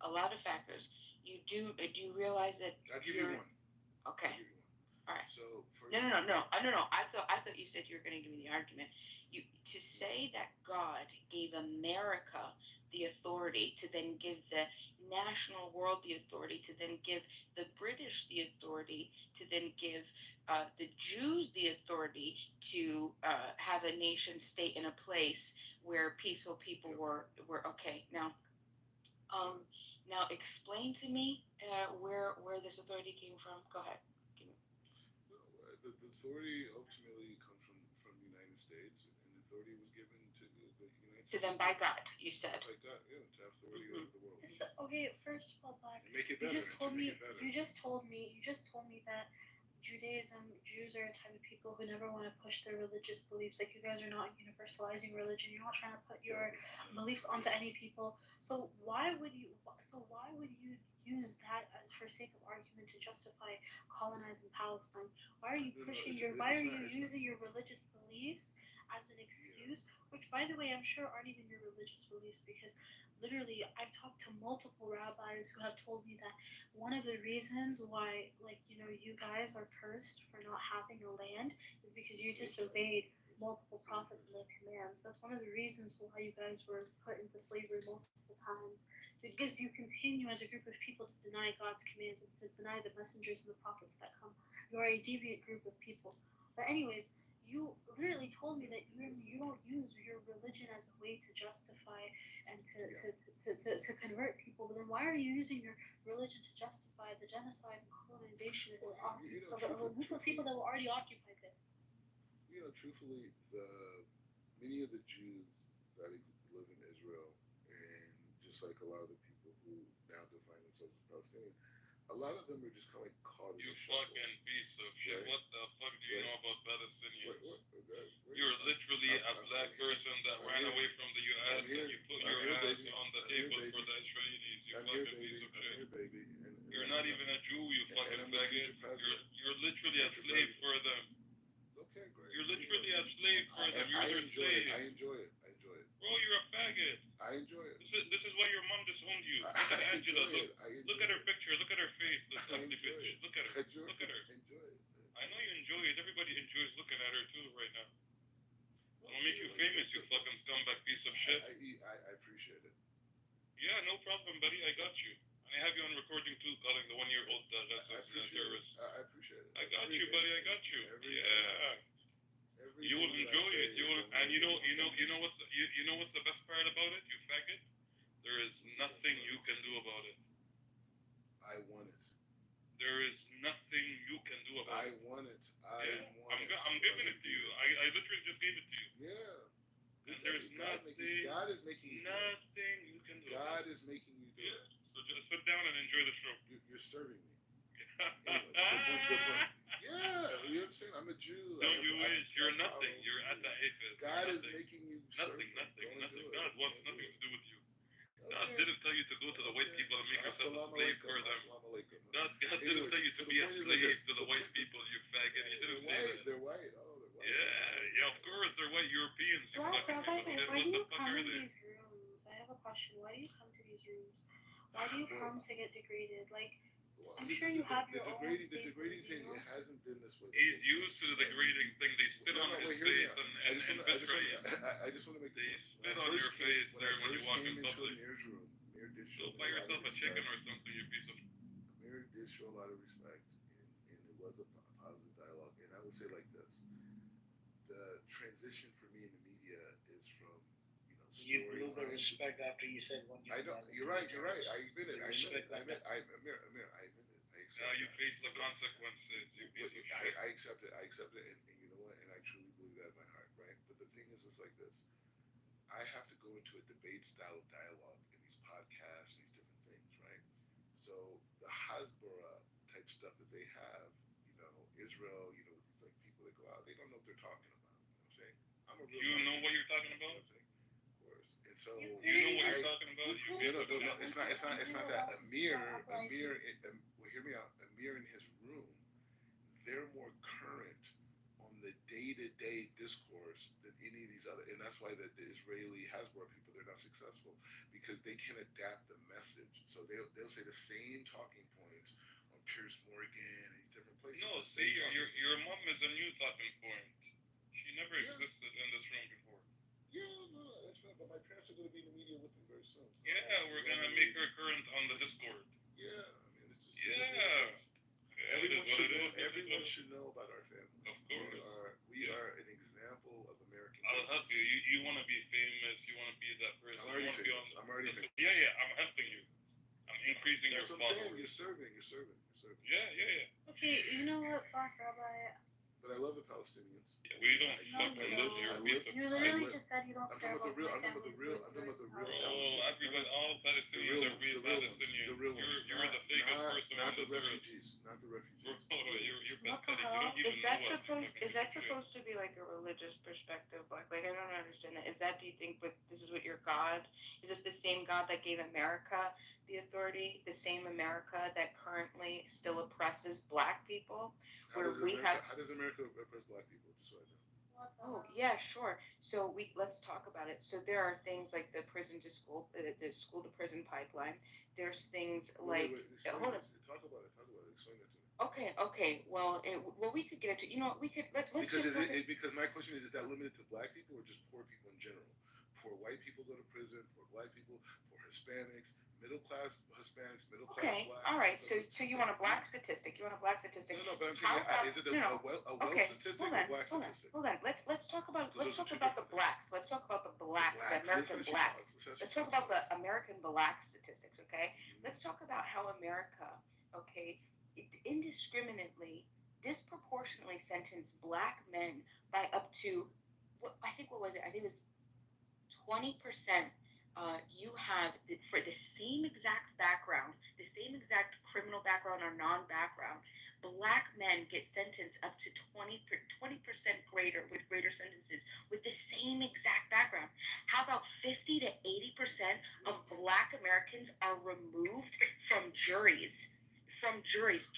A lot of factors. Do you realize that? I'll give you one. Okay. I'll give you one. All right. So No. I thought you said you were going to give me the argument. To say that God gave America the authority to then give the national world the authority to then give the British the authority to then give the Jews the authority to have a nation state in a place where peaceful people were okay. Now explain to me where this authority came from. Go ahead. The authority ultimately comes from the United States, and the authority was given to the United States. To them by God, you said. By God, yeah, to have authority over the world. Okay, first of all, Black, Make it you better. just told me that Judaism, Jews are a type of people who never want to push their religious beliefs. Like, you guys are not universalizing religion. You're not trying to put your beliefs onto any people. So why would you use that as for sake of argument to justify colonizing Palestine? Why are you pushing why are you using your religious beliefs as an excuse? Which, by the way, I'm sure aren't even your religious beliefs, because literally I've talked to multiple rabbis who have told me that one of the reasons why, like, you guys are cursed for not having a land is because you disobeyed multiple prophets and their commands. That's one of the reasons why you guys were put into slavery multiple times, because you continue as a group of people to deny God's commands and to deny the messengers and the prophets that come. You are a deviant group of people. But anyways, you literally told me that you don't use your religion as a way to justify and to convert people. But then why are you using your religion to justify the genocide and colonization of a group of people that were already occupied there? Truthfully, many of the Jews that live in Israel, and just like a lot of the people who now define themselves as Palestinians, a lot of them are just kind of like caught in You the shuffle. fucking piece of shit. Right. What the fuck do you know about Palestinians? What? You're literally a black person that ran away from the U.S. and you put your ass on the table for the Israelis. You fucking piece of shit. You're not even a Jew, you fucking faggot. You're literally a slave for them. Okay, great. You're literally a slave for them. You're their slave. I enjoy it. Bro, you're a faggot. I enjoy it. This is why your mom disowned you. Look at Angela. Look at her picture. Look at her face. This ugly bitch. Look at her. Look at her. I know you enjoy it. Everybody enjoys looking at her too right now. It'll make you famous, you fucking scumbag piece of shit. I appreciate it. Yeah, no problem, buddy. I got you. I have you on recording too, calling the 1-year-old terrorist. I appreciate it. I got you, buddy. I got you. Yeah. You will enjoy it. You will, and you know what's the best part about it, you faggot? There is nothing you can do about it. I want it. There is nothing you can do about it. I want it. I'm giving it to you. I literally just gave it to you. Yeah. And there's nothing. God is making you nothing you can do. God is making you do it. So just sit down and enjoy the show. You're serving me. Yeah, you understand? I'm a Jew. Don't you wish? You're nothing. You're at the apex. God is making you nothing. God wants nothing to do with you. God didn't tell you to go to the white people and make yourself a slave for them. God didn't tell you to be a slave to the white people, you faggot. He didn't say that. They're white. Oh, they're white. Yeah, of course they're white Europeans. You Black fucking Rabbi, piece of shit. why What do the you fuck come are in they? these rooms? I have a question. Why do you come to these rooms? Why do you come to get degraded? Like, I'm sure you have your own spaces. The degrading thing, it hasn't been this way. He's used to the degrading thing. They spit on his face and betray him. I just want to make They spit on your face there when you walk in public. Amir did Go buy yourself a chicken or something, you piece of... Amir did show a lot of respect, and it was a positive dialogue. And I would say like this: the transition for me in the media is from, you blew the respect after you said when you. I don't. You're right. I admit it. I admit it. Amir, I admit it. Now you face the consequences, you piece of shit. I accept it. And you know what? And I truly believe that in my heart, right? But the thing is, it's like this. I have to go into a debate style of dialogue in these podcasts and these different things, right? So the Hasbara type stuff that they have, Israel, with these like people that go out, they don't know what they're talking about. You know what I'm saying? I'm a real You know what you're talking about? Of course. And so you know what you're talking about? No, it's not that. Amir, hear me out. Amir in his room, they're more current on the day-to-day discourse than any of these other, and that's why the Israeli Hasbara people, they're not successful, because they can adapt the message. So they'll say the same talking points on Piers Morgan and these different places. No, see, your mom is a new talking point. She never existed in this room before. Yeah, no, that's fine, but my parents are going to be in the media with me very soon. So yeah, we're going to make her current on the Discord. Yeah, I mean, it's just... Yeah. Everyone should know about our family. Of course. We are an example of American. I'll help you. You want to be famous. You want to be that person. I'm already famous. Yeah. I'm helping you. I'm increasing your followers. You're serving. Yeah. Okay, you know what, Black Rabbi? But I love the Palestinians. Yeah, we don't fucking live here. You literally just said you don't care about I'm talking about the real. Everybody, all Palestinians are real Palestinians. You're the fakest person not on the this refugees. Not the refugees. You're look at it, you don't even Is know that us. supposed to be like a religious perspective? Like I don't understand that. Is that, do you think, but this is what your God? Is this the same God that gave America the authority? The same America that currently still oppresses Black people? How does America oppress Black people? Just so I know. Oh yeah, sure. So let's talk about it. So there are things like the prison to school, the school to prison pipeline. There's things like hold on. Talk about it. Explain it to me. Okay. Well, we could get into. You know what? We could let's because just because my question is that limited to Black people or just poor people in general? Poor white people go to prison. Poor Black people. Poor Hispanics. Middle class Hispanics. Middle class Blacks. All right. So you want a Black statistic? You want a Black statistic? No, but I'm saying, is it a well statistic or Black statistic? Hold on. Let's talk about the Blacks. Let's talk about the Black, the American Black. Let's talk about the American Black statistics. Okay. Let's talk about how America, okay, indiscriminately, disproportionately sentenced Black men by up to what was it? I think it was 20%. You have for the same exact background, the same exact criminal background or non-background, Black men get sentenced up to 20% greater, with greater sentences with the same exact background. How about 50 to 80% of Black Americans are removed from juries?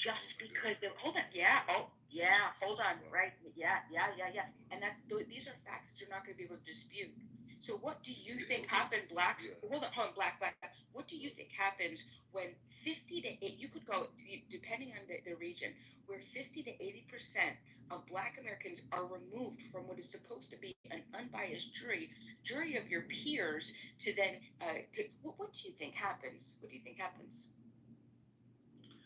Just because they're hold on, hold on, right? And these are facts that you're not going to be able to dispute. So what do you think happened, Blacks? Hold on, Black. What do you think happens when 50 to 8? You could go depending on the region, where 50 to 80% of Black Americans are removed from what is supposed to be an unbiased jury of your peers, to then what do you think happens? What do you think happens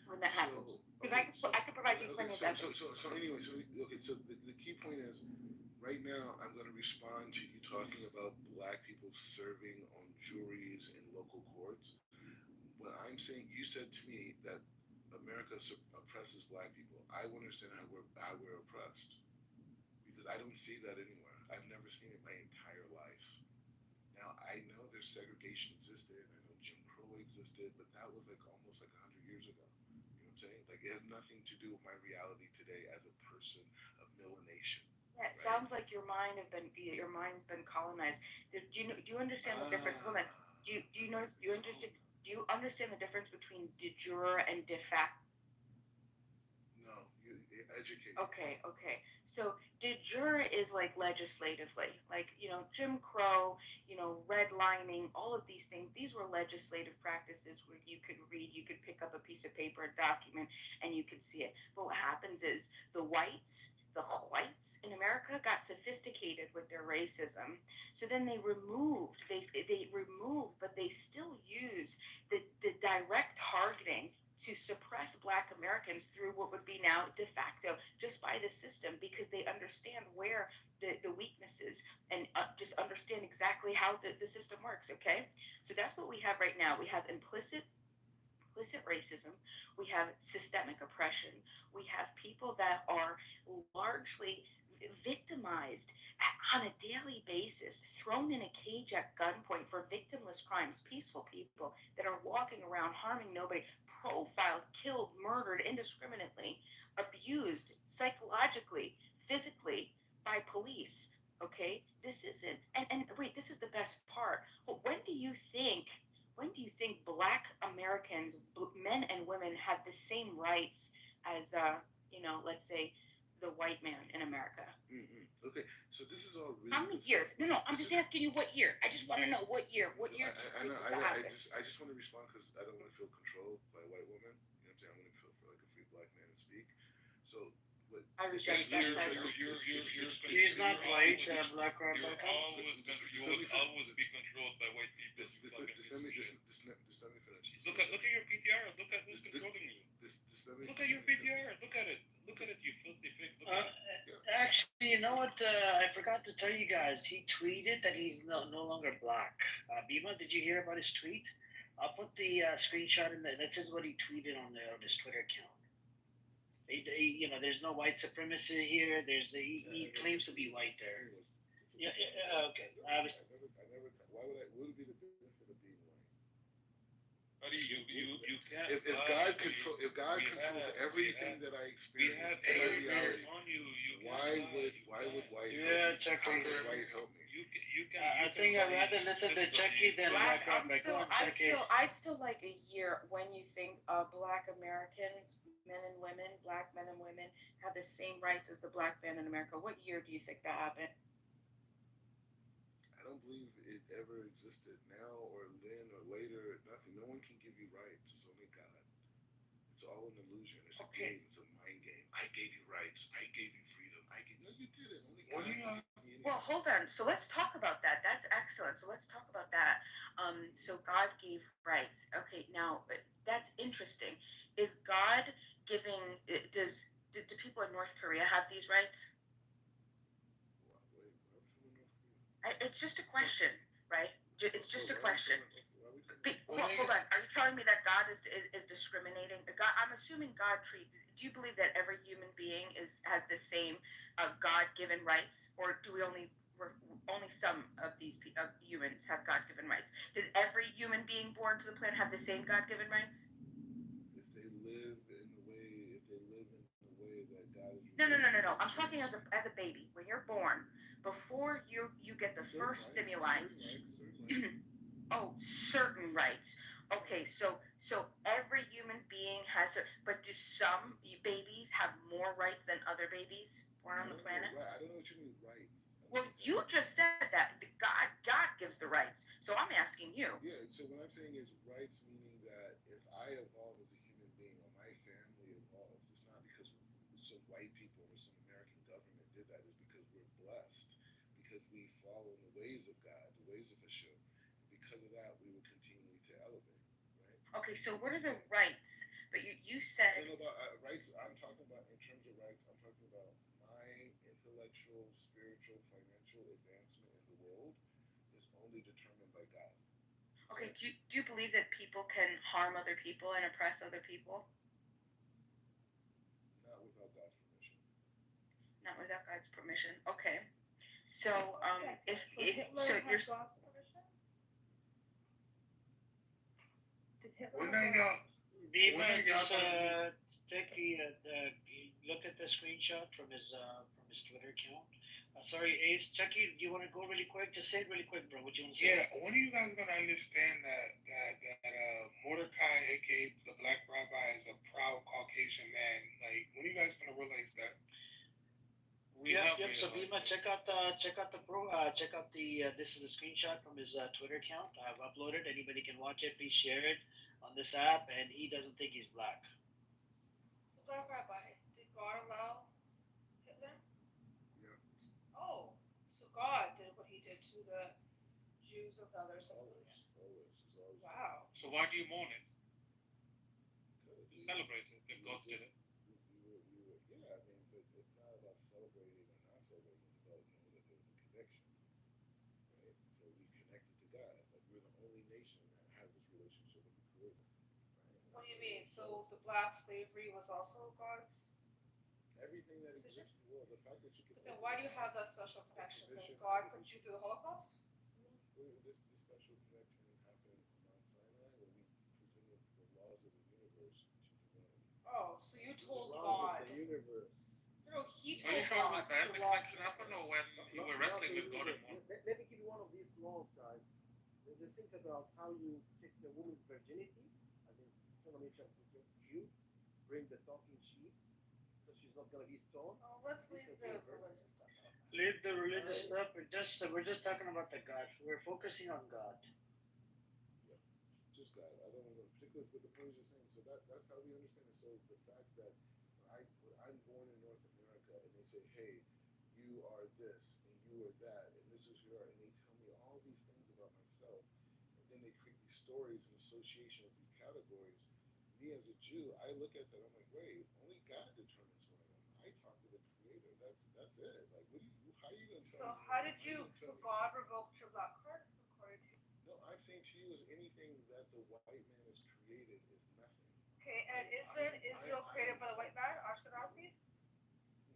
when that happens? Because I could provide you plenty of evidence. So the key point is, right now I'm going to respond to you talking about Black people serving on juries in local courts. What I'm saying, you said to me that America oppresses Black people. I want to understand how we're oppressed, because I don't see that anywhere. I've never seen it my entire life. Now I know there's segregation existed, and I know Jim Crow existed, but that was like almost like 100 years ago. Saying? Like, it has nothing to do with my reality today as a person of melanation. Yeah, it sounds like your mind's been colonized. Do you understand the difference? Hold on. Do you understand the difference between de jure and de facto? No, you educate. Okay. So de jure is like legislatively, like Jim Crow, redlining, all of these things. These were legislative practices where you could pick up a piece of paper, a document, and you could see it. But what happens is the whites in America got sophisticated with their racism. So then they removed, but they still use the direct targeting to suppress Black Americans through what would be now de facto, just by the system, because they understand where the weaknesses, and just understand exactly how the system works, okay? So that's what we have right now. We have implicit racism, we have systemic oppression, we have people that are largely victimized on a daily basis, thrown in a cage at gunpoint for victimless crimes, peaceful people that are walking around harming nobody, profiled, killed, murdered indiscriminately, abused psychologically, physically by police. Okay, this isn't, and wait, this is the best part. When do you think Black Americans, men and women, have the same rights as let's say the white man in America? Mm-hmm. Okay, so this is all really. How many years? No, I'm just asking you what year. I just want to know what year. What year? I just want to respond because I don't want to feel controlled by a white woman. You know what I'm saying? I want to feel like a free Black man to speak. So what? I reject that title. She's not white. Black or you will always be controlled by white people. Just let me finish. Look at your PTR. Look at who's controlling you. Look at your PTR. Look at it. Look at it, you filthy pig. Actually, you know what? I forgot to tell you guys. He tweeted that he's no longer Black. Bima, did you hear about his tweet? I'll put the screenshot in there. That says what he tweeted on his Twitter account. There's no white supremacy here. He claims to be white there. Yeah. Okay. Why would it be the benefit of being white? Buddy, you can't. If lie. God controls everything that I experience in my reality, on you. why would white Yeah, help Chucky. me? How would white help me? I think I'd rather listen to Chucky than Black, Black Robert. Go on, Chucky. I still like a year when you think Black Americans, men and women, Black men and women have the same rights as the Black man in America. What year do you think that happened? I don't believe it ever existed now or then or later. Nothing. No one can give you rights. It's only God. It's all an illusion. It's a game. It's a mind game. I gave you rights. I gave you freedom. No, you didn't. Only God. Well, hold on. So let's talk about that. That's excellent. So let's talk about that. So God gave rights. Okay, now that's interesting. Is God giving? Do people in North Korea have these rights? It's just a question, right? It's just a question. Hold on. Are you telling me that God is discriminating? I'm assuming God treats. Do you believe that every human being has the same God-given rights, or do we only some of these humans have God-given rights? Does every human being born to the planet have the same God-given rights? If they live in the way that God is. No. I'm talking as a baby. When you're born, before you get the first stimuli. Oh, certain rights. Okay, so every human being has but do some babies have more rights than other babies born on the planet? I don't know what you mean rights. Well, you just said that God gives the rights. So I'm asking you. Yeah, so what I'm saying is rights meaning that if I evolve as a human being or my family evolves, it's not because some white people or some American government did that. It's because we're blessed, because we follow in the ways of God, the ways of Hashem. Because of that, we will continue to elevate, right? Okay, so what are the rights? But you said. I don't know about rights. I'm talking about in terms of rights. I'm talking about my intellectual, spiritual, financial advancement in the world is only determined by God. Okay, do you believe that people can harm other people and oppress other people? Not without God's permission. Not without God's permission. Okay. So if Hitler so had you're. God's permission? Did Hitler? Bima, just look at the screenshot from his Twitter account. Sorry, Ace, Chucky, do you want to go really quick? Just say it really quick, bro. What you want to say? Yeah, when are you guys gonna understand that Mordecai, aka the Black Rabbi, is a proud Caucasian man? Like, when are you guys gonna realize that? Yep. So Bima, check out the this is a screenshot from his Twitter account. I've uploaded. Anybody can watch it. Please share it on this app. And he doesn't think he's black. So Black Rabbi, did God allow Hitler? Yeah. Oh, so God did what he did to the Jews of the other side. Always. Wow. So why do you mourn it? Celebrate it if God did it. Yeah, I mean, but it's not about celebrating or not celebrating. It's about knowing that there's a connection, right? So we connected to God. Like we're the only nation that has this relationship with the Creator, right? What do you mean? So the black slavery was also God's? Everything that exists in the world, the fact that you can. But then why do you have that special connection? Because God put you through the Holocaust? This special connection happened on Mount Sinai when we presented the laws of the universe to humanity. Oh, so you told God. The universe. No, he Are you told sure it was God then the the laws connection of the happened, or universe. when you were wrestling with God and one? Let me give you one of these laws, guys. The things about how you take the woman's virginity, as in Deuteronomy chapter 22, bring the talking sheep, so she's not going to be stoned. Oh, let's leave the religious stuff out. Leave the religious stuff. We're just talking about the God. We're focusing on God. Yeah, just God. I don't know, particularly with the points you're saying. So that's how we understand it. So the fact that when I'm born in North America and they say, hey, you are this and you are that and this is who you are, and they tell me all these things about myself, and then they create these stories in association with these categories. Me as a Jew, I look at that. I'm like, wait, only God determines who I am. I talk to the Creator. That's it. Like, how are you gonna tell me? So how did you? So God revoked your black card according to you? No, I'm saying to you is anything that the white man has created is nothing. Okay, and isn't Israel created by the white man, Ashkenazis?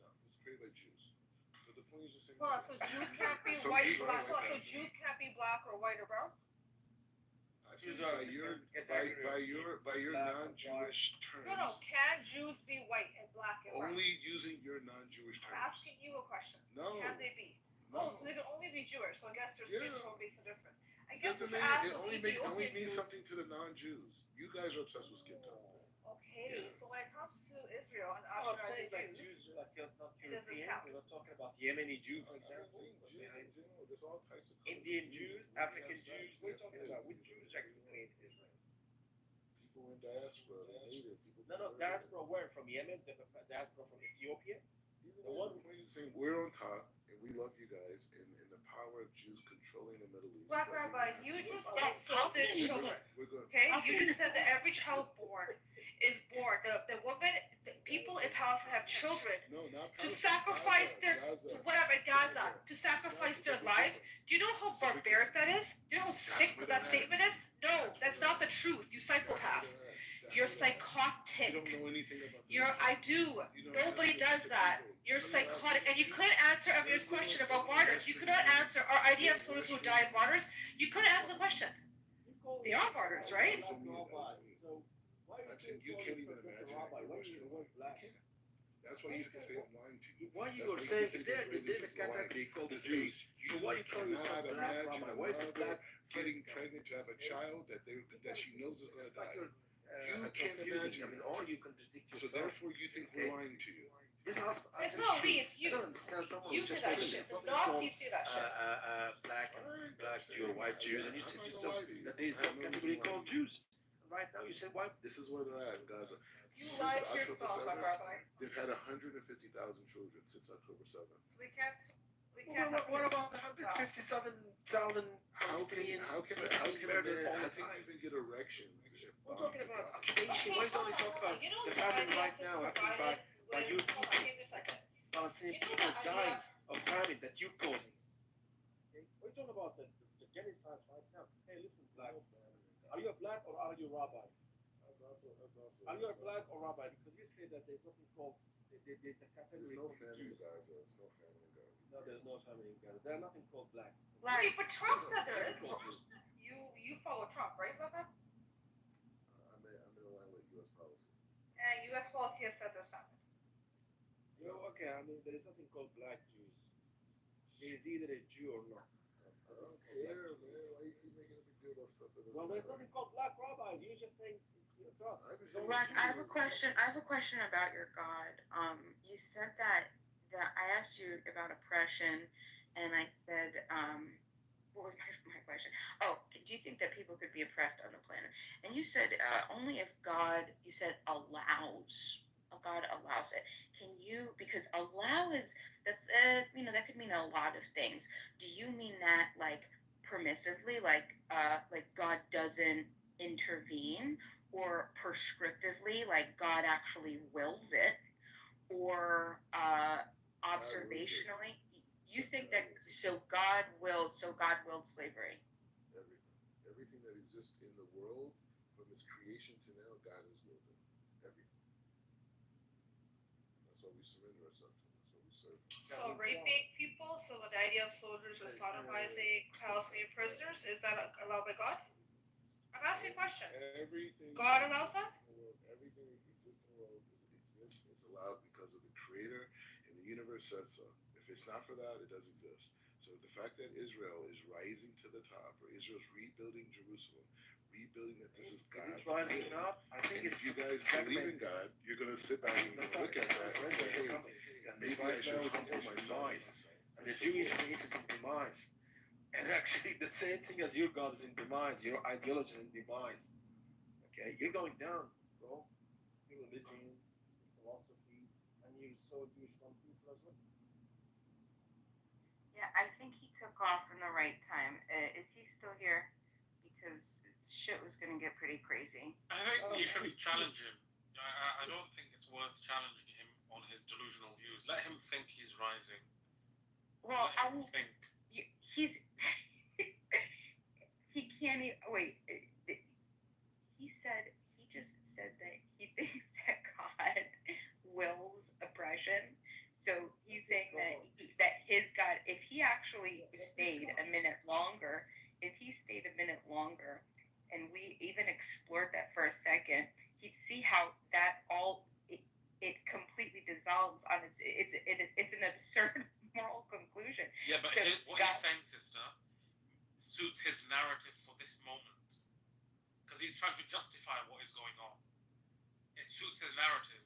No, it's created by Jews. But the point is just saying. Hold on, so Jews can't be Some white, Jews are black. like Hold on, so that. Jews can't be black or white or brown? I Actually, Jews are by your black, non-Jewish terms. No, can Jews be white and black and brown? Only using your non-Jewish terms. I'm asking you a question. No. Can they be? No. Oh, so they can only be Jewish. So I guess their skin tone makes a difference. I It guess doesn't what you're mean, asking it only means something to the non-Jews. You guys are obsessed with skin tone. Okay, Yeah. so when it comes to Israel and No, I'm Ashkenazi saying like Jews, Jews, like not it doesn't Europeans. count. We're not talking about Yemeni Jew, for example. There's all types of Indian Jews, African Jews. What are you talking about? Which Jews actually came to Israel? People in diaspora, the native people. No, diaspora where? From Yemen? Diaspora from Ethiopia? The one saying we're on top and we love you guys and the power of Jews controlling the Middle East. Black Rabbi, you just insulted children. We're good. Okay, you just said that every child born is born. The woman, the people in Palestine have children No, not to Palestine, sacrifice their Gaza. whatever Gaza to sacrifice their lives. Do you know how barbaric that is? Do you know how sick that statement is? No, that's not the truth. You psychopath. You're psychotic. You don't know anything about I do. Nobody does that. You're psychotic. And you couldn't answer Amir's question about martyrs. You could not answer our idea of soldiers who died martyrs. You couldn't answer the question. They are martyrs, right? So why you can't even imagine. That's why you have to say I'm lying to you. Why you are saying if there's a category called the Jews, so why you call yourself black rabbi? Why is the black getting pregnant to have a child that she knows is going to die? You can't confusing. imagine. I mean, or you contradict So yourself. therefore, you think we're lying to you. It's not me, it's you. I don't understand someone You who's say just that saying shit. The something Nazis called, say that shit. black Jew or white Jews, and you said yourself that there's some category called Jews. Right now, you say white. This is where they're at, Gaza. You Since lied to October yourself, 7th, Rabbi. They've had 150,000 children since October 7th. So we can't. What about the 157,000 Palestinians? How can you even get erections? We're talking about occupation. Why don't we talk about the famine right now? I think by you Palestinian people dying of famine that you're causing. Okay? We're talking about the genocide right now. Hey, listen, black. Are you a black or are you a rabbi? Are you a black or rabbi? Because you say that there's nothing called there's a category. There's no called family in Jews. Gaza. There's no family in Gaza. No, there's no family in Gaza. There's nothing called black. Wait, but Trump said there is. Jews. You follow Trump, right, Papa? I'm in line with U.S. policy. And U.S. policy has said there's famine. Okay, I mean, there is nothing called black Jews. He is either a Jew or not. I don't care, man. Why you keep making a big deal about stuff that Well, there's nothing called black rabbis. You're just saying you're trust. Black, I have a question about your God. You said that I asked you about oppression, and I said, what was my question? Oh, do you think that people could be oppressed on the planet? And you said only if God, you said allows. God allows it. Can you, because allow is, that's, that could mean a lot of things. Do you mean that like permissively, like God doesn't intervene, or prescriptively, like God actually wills it, or observationally? You think that, so God willed slavery? Everything that exists in the world, from its creation to now, God has willed it. Everything. That's why we surrender ourselves to him. That's why we serve him. So raping people, so the idea of soldiers or sodomizing Palestinian prisoners, is that allowed by God? I'm asking a question. Everything. God allows that? Everything that exists in the world exists. It's allowed because of the Creator, and the universe says so. If it's not for that, it doesn't exist. So the fact that Israel is rising to the top, or Israel's rebuilding Jerusalem, rebuilding that this is God's It's rising will. up. I think And if you guys believe in God, you're going to sit back and look at that and say, hey, maybe I should humble myself. And the Jewish race is in demise. And actually, the same thing as your God is in demise, your ideology is in demise. Okay, you're going down, bro. Your religion, philosophy, and you so Jewish from people as well. Yeah, I think he took off in the right time. Is he still here? Because shit was gonna get pretty crazy. I think you shouldn't challenge him. I don't think it's worth challenging him on his delusional views. Let him think he's rising. Well, Let him think. He's he can't even, wait. He just said that he thinks that God wills oppression. So he's saying that his God, if he actually stayed a minute longer, and see how that all it completely dissolves on it's an absurd moral conclusion. Yeah, but So what he's saying, sister, suits his narrative for this moment, because he's trying to justify what is going on. It suits his narrative.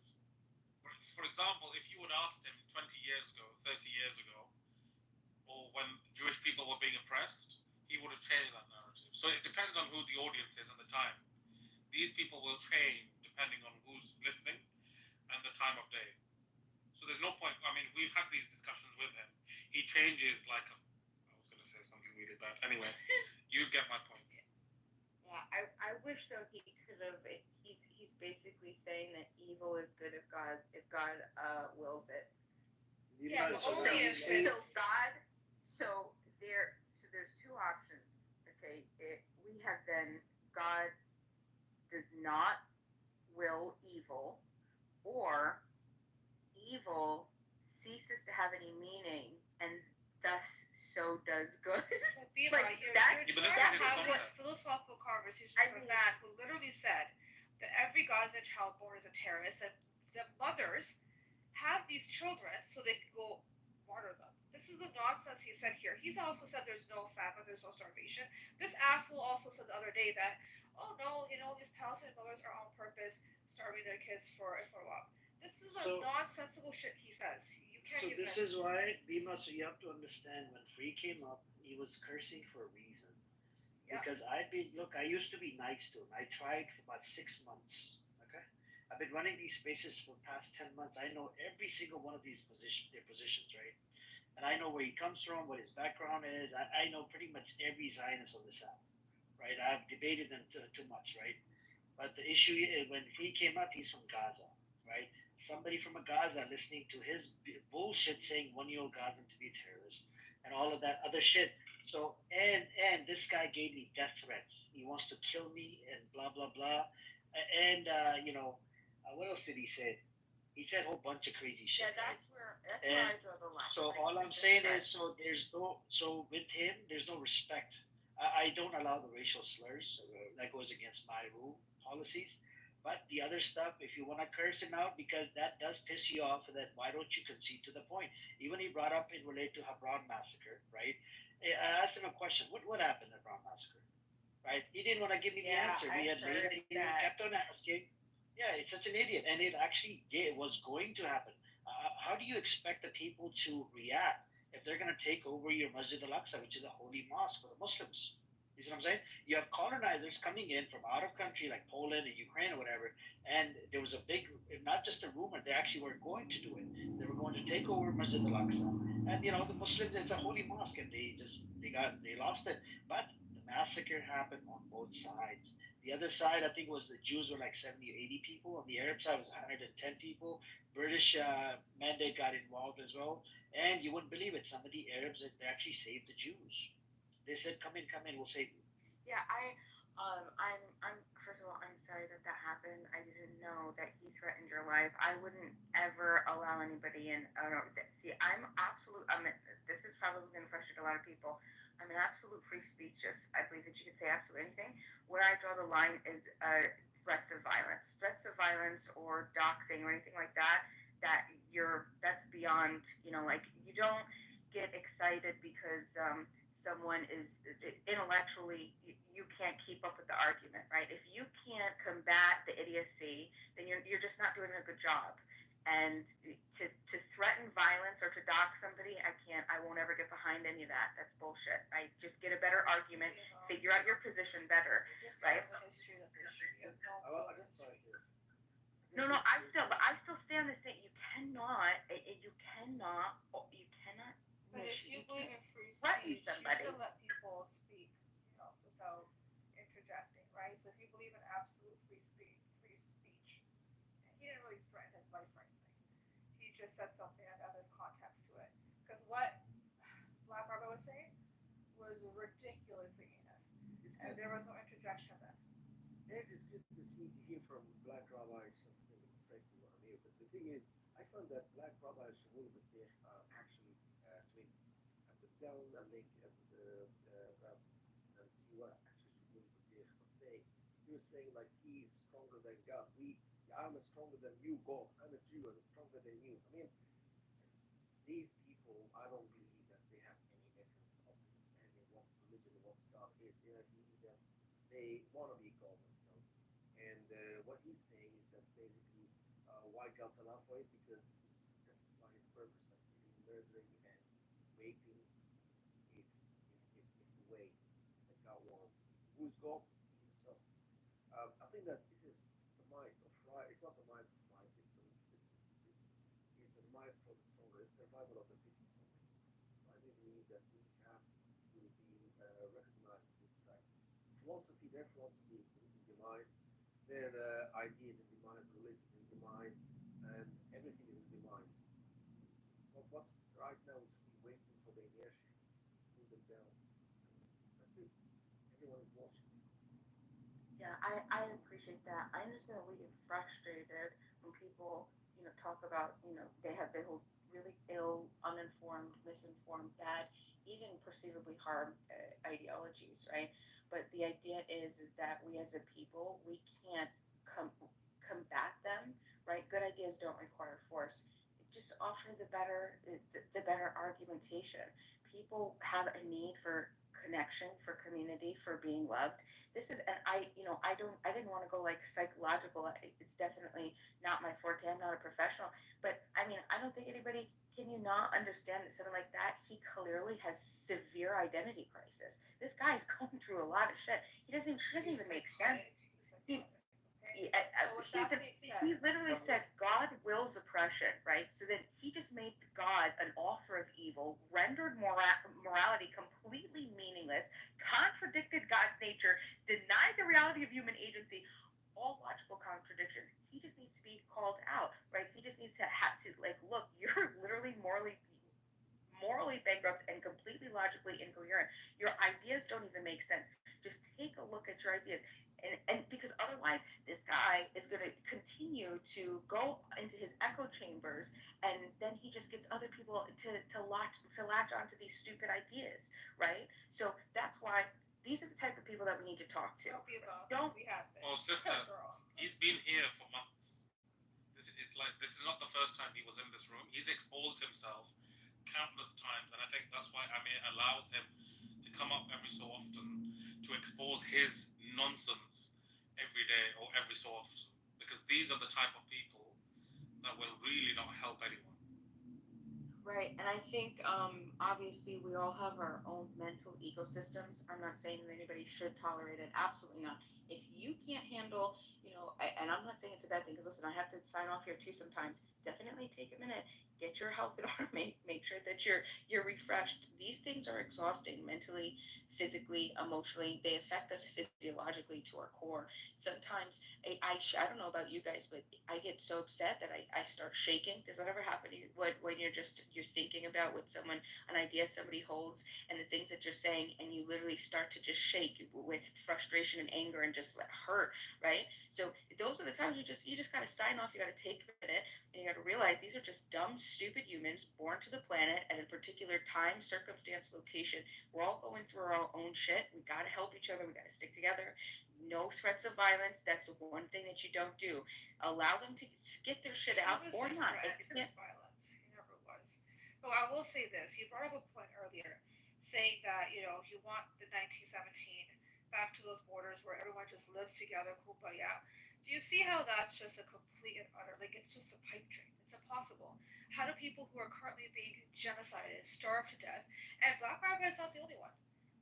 For example, if you would asked him 20 years ago, 30 years ago, or when Jewish people were being oppressed, he would have changed that narrative. So it depends on who the audience is and the time. These people will change depending on who's listening and the time of day. So there's no point. I mean, we've had these discussions with him. He changes I was going to say something really bad. Anyway, you get my point. Yeah, I wish though he could have. He's basically saying that evil is good if God wills it. Yeah, but So only if there's two options. Okay, we have then God does not will evil, or evil ceases to have any meaning, and thus so does good. Bima, you're trying to have this philosophical conversation with a man who literally said that every Gaza child born is a terrorist, and the mothers have these children so they can go martyr them. This is the nonsense he said here. He's also said there's no famine, there's no starvation. This asshole also said the other day that, oh no, these Palestinian mothers are on purpose starving their kids for a while. This is nonsensical shit he says. You can't So this is why, Bima, so you have to understand, when Free came up, he was cursing for a reason. Yeah. Because I used to be nice to him. I tried for about 6 months. Okay? I've been running these spaces for the past 10 months. I know every single one of their positions, right? And I know where he comes from, what his background is. I know pretty much every Zionist on this app, right? I've debated them too much, right? But the issue is, when Free came up, he's from Gaza, right? Somebody from Gaza listening to his bullshit saying 1-year-old Gazan to be a terrorist and all of that other shit. So, and this guy gave me death threats. He wants to kill me and blah, blah, blah. And, what else did he say? He said a whole bunch of crazy shit. Yeah, that's where I draw the line. So all I'm saying is, so with him, there's no respect. I don't allow the racial slurs. That goes against my rule policies. But the other stuff, if you want to curse him out, because that does piss you off, then why don't you concede to the point? Even he brought up in relate to Hebron massacre, right? I asked him a question. What happened at Hebron massacre? Right? He didn't want to give me the answer. He kept on asking. Yeah, it's such an idiot. And it actually was going to happen. How do you expect the people to react if they're going to take over your Masjid al-Aqsa, which is a holy mosque for the Muslims? You see what I'm saying? You have colonizers coming in from out of country like Poland and Ukraine or whatever, and there was a big, not just a rumor, they actually were going to do it. They were going to take over Masjid al-Aqsa, and the Muslims, it's a holy mosque, and they lost it. But the massacre happened on both sides. The other side, I think, was the Jews were like 70 or 80 people. On the Arab side, it was 110 people. British mandate got involved as well, and you wouldn't believe it. Some of the Arabs they actually saved the Jews. They said, "Come in, we'll save you." Yeah, I'm first of all, I'm sorry that happened. I didn't know that he threatened your life. I wouldn't ever allow anybody in. See, this is probably going to frustrate a lot of people. I'm an absolute free speechist. I believe that you can say absolutely anything. Where I draw the line is threats of violence or doxing or anything like that. That's beyond. You don't get excited because someone is intellectually, you can't keep up with the argument, right? If you can't combat the idiocy, then you're just not doing a good job. And to threaten violence or to dox somebody, I won't ever get behind any of that. That's bullshit. Right? Just get a better argument, figure out your position better, right? No, I still stay on the same. You cannot. But if you believe in free speech, you should let people speak, without interjecting, right? So if you believe in absolute free speech, and he didn't really threaten his wife or anything. He just said something that had this context to it. Because what Black Rabbi was saying was ridiculously heinous, and there was no interjection then. Yes, it's good to hear from Black rabbis something reflecting on here. But the thing is, I found that Black rabbis are actually twins. I put down a link and see what actually was saying. He was saying like he's stronger than God. I'm stronger than you, God. I'm a Jew. I'm stronger than you. I mean, these people, I don't believe that they have any essence of understanding what religion, what God is. I believe that they want to be God themselves. And what he's saying is that basically why God's allowed for it because that's why his purpose, like killing, murdering, and raping is the way that God wants. Who's God? Himself. I think that this is the mind of right. It's not the mind of right. It's the mind for the stronger. It's the survival of the fittest only. So I do believe that we have to be recognized this fact. Philosophy, their philosophy is in demise. Their ideas in demise, religion in demise, and everything is in demise. But what right now is waiting for the inertia to pull them down. That's it. Everyone is watching. Yeah, I appreciate that. I understand that we get frustrated when people, talk about, they hold really ill, uninformed, misinformed, bad, even perceivably harm ideologies, right? But the idea is that we as a people, we can't com- combat them, right? Good ideas don't require force. Just offer the better argumentation. People have a need for connection, for community, for being loved. This is, and I didn't want to go like psychological. It's definitely not my forte. I'm not a professional, but I mean, I don't think anybody can you not understand that something like that. He clearly has severe identity crisis. This guy's going through a lot of shit. He doesn't even make sense. He's he literally said God wills oppression, right? So then he just made God an author of evil, rendered morality completely meaningless, contradicted God's nature, denied the reality of human agency. All logical contradictions. He just needs to be called out, right? He just needs to have to like, look, you're literally morally bankrupt and completely logically incoherent. Your ideas don't even make sense. Just take a look at your ideas. And because otherwise, this guy is going to continue to go into his echo chambers, and then he just gets other people to latch onto these stupid ideas, right? So that's why these are the type of people that we need to talk to. Don't. Oh, sister, he's been here for months. This is not the first time he was in this room. He's exposed himself countless times, and I think that's why Amir allows him to come up every so often to expose his nonsense every day or every so often, because these are the type of people that will really not help anyone. Right, and I think obviously we all have our own mental ecosystems. I'm not saying that anybody should tolerate it. Absolutely not. If you can't handle, and I'm not saying it's a bad thing because listen, I have to sign off here too sometimes. Definitely take a minute, get your health in order, make sure that you're refreshed. These things are exhausting mentally, physically, emotionally. They affect us physiologically to our core. Sometimes I don't know about you guys, but I get so upset that I start shaking. Does that ever happen to you? When you're thinking about what an idea somebody holds, and the things that you're saying, and you literally start to just shake with frustration and anger and just hurt, right? So those are the times you just gotta sign off. You gotta take a minute, and you gotta realize these are just dumb, stupid humans born to the planet at a particular time, circumstance, location. We're all going through our own shit. We gotta help each other. We gotta stick together. No threats of violence. That's the one thing that you don't do. Allow them to get their shit out or not. Violence. He never was. But I will say this. You brought up a point earlier saying that, you want the 1917 back to those borders where everyone just lives together, kumbaya. Do you see how that's just a complete and utter, like it's just a pipe dream? It's impossible. How do people who are currently being genocided, starved to death, and Black Rabbi is not the only one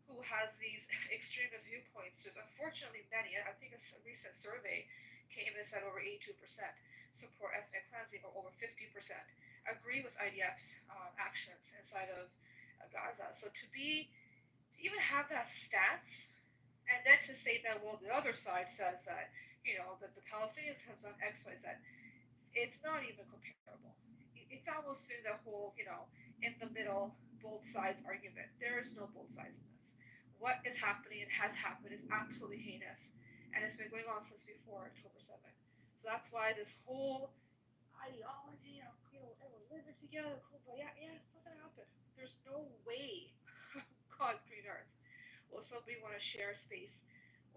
who has these extremist viewpoints. There's unfortunately many. I think a recent survey came and said over 82% support ethnic cleansing, or over 50% agree with IDF's actions inside of Gaza. So to even have that stats, and then to say that, well, the other side says that that the Palestinians have done X, Y, Z, it's not even comparable. It's almost through the whole, in the middle, both sides argument. There is no both sides in this. What is happening and has happened is absolutely heinous, and it's been going on since before October 7th. So that's why this whole ideology, we're living together, cool, but yeah, it's not gonna happen. There's no way God's green earth will somebody want to share space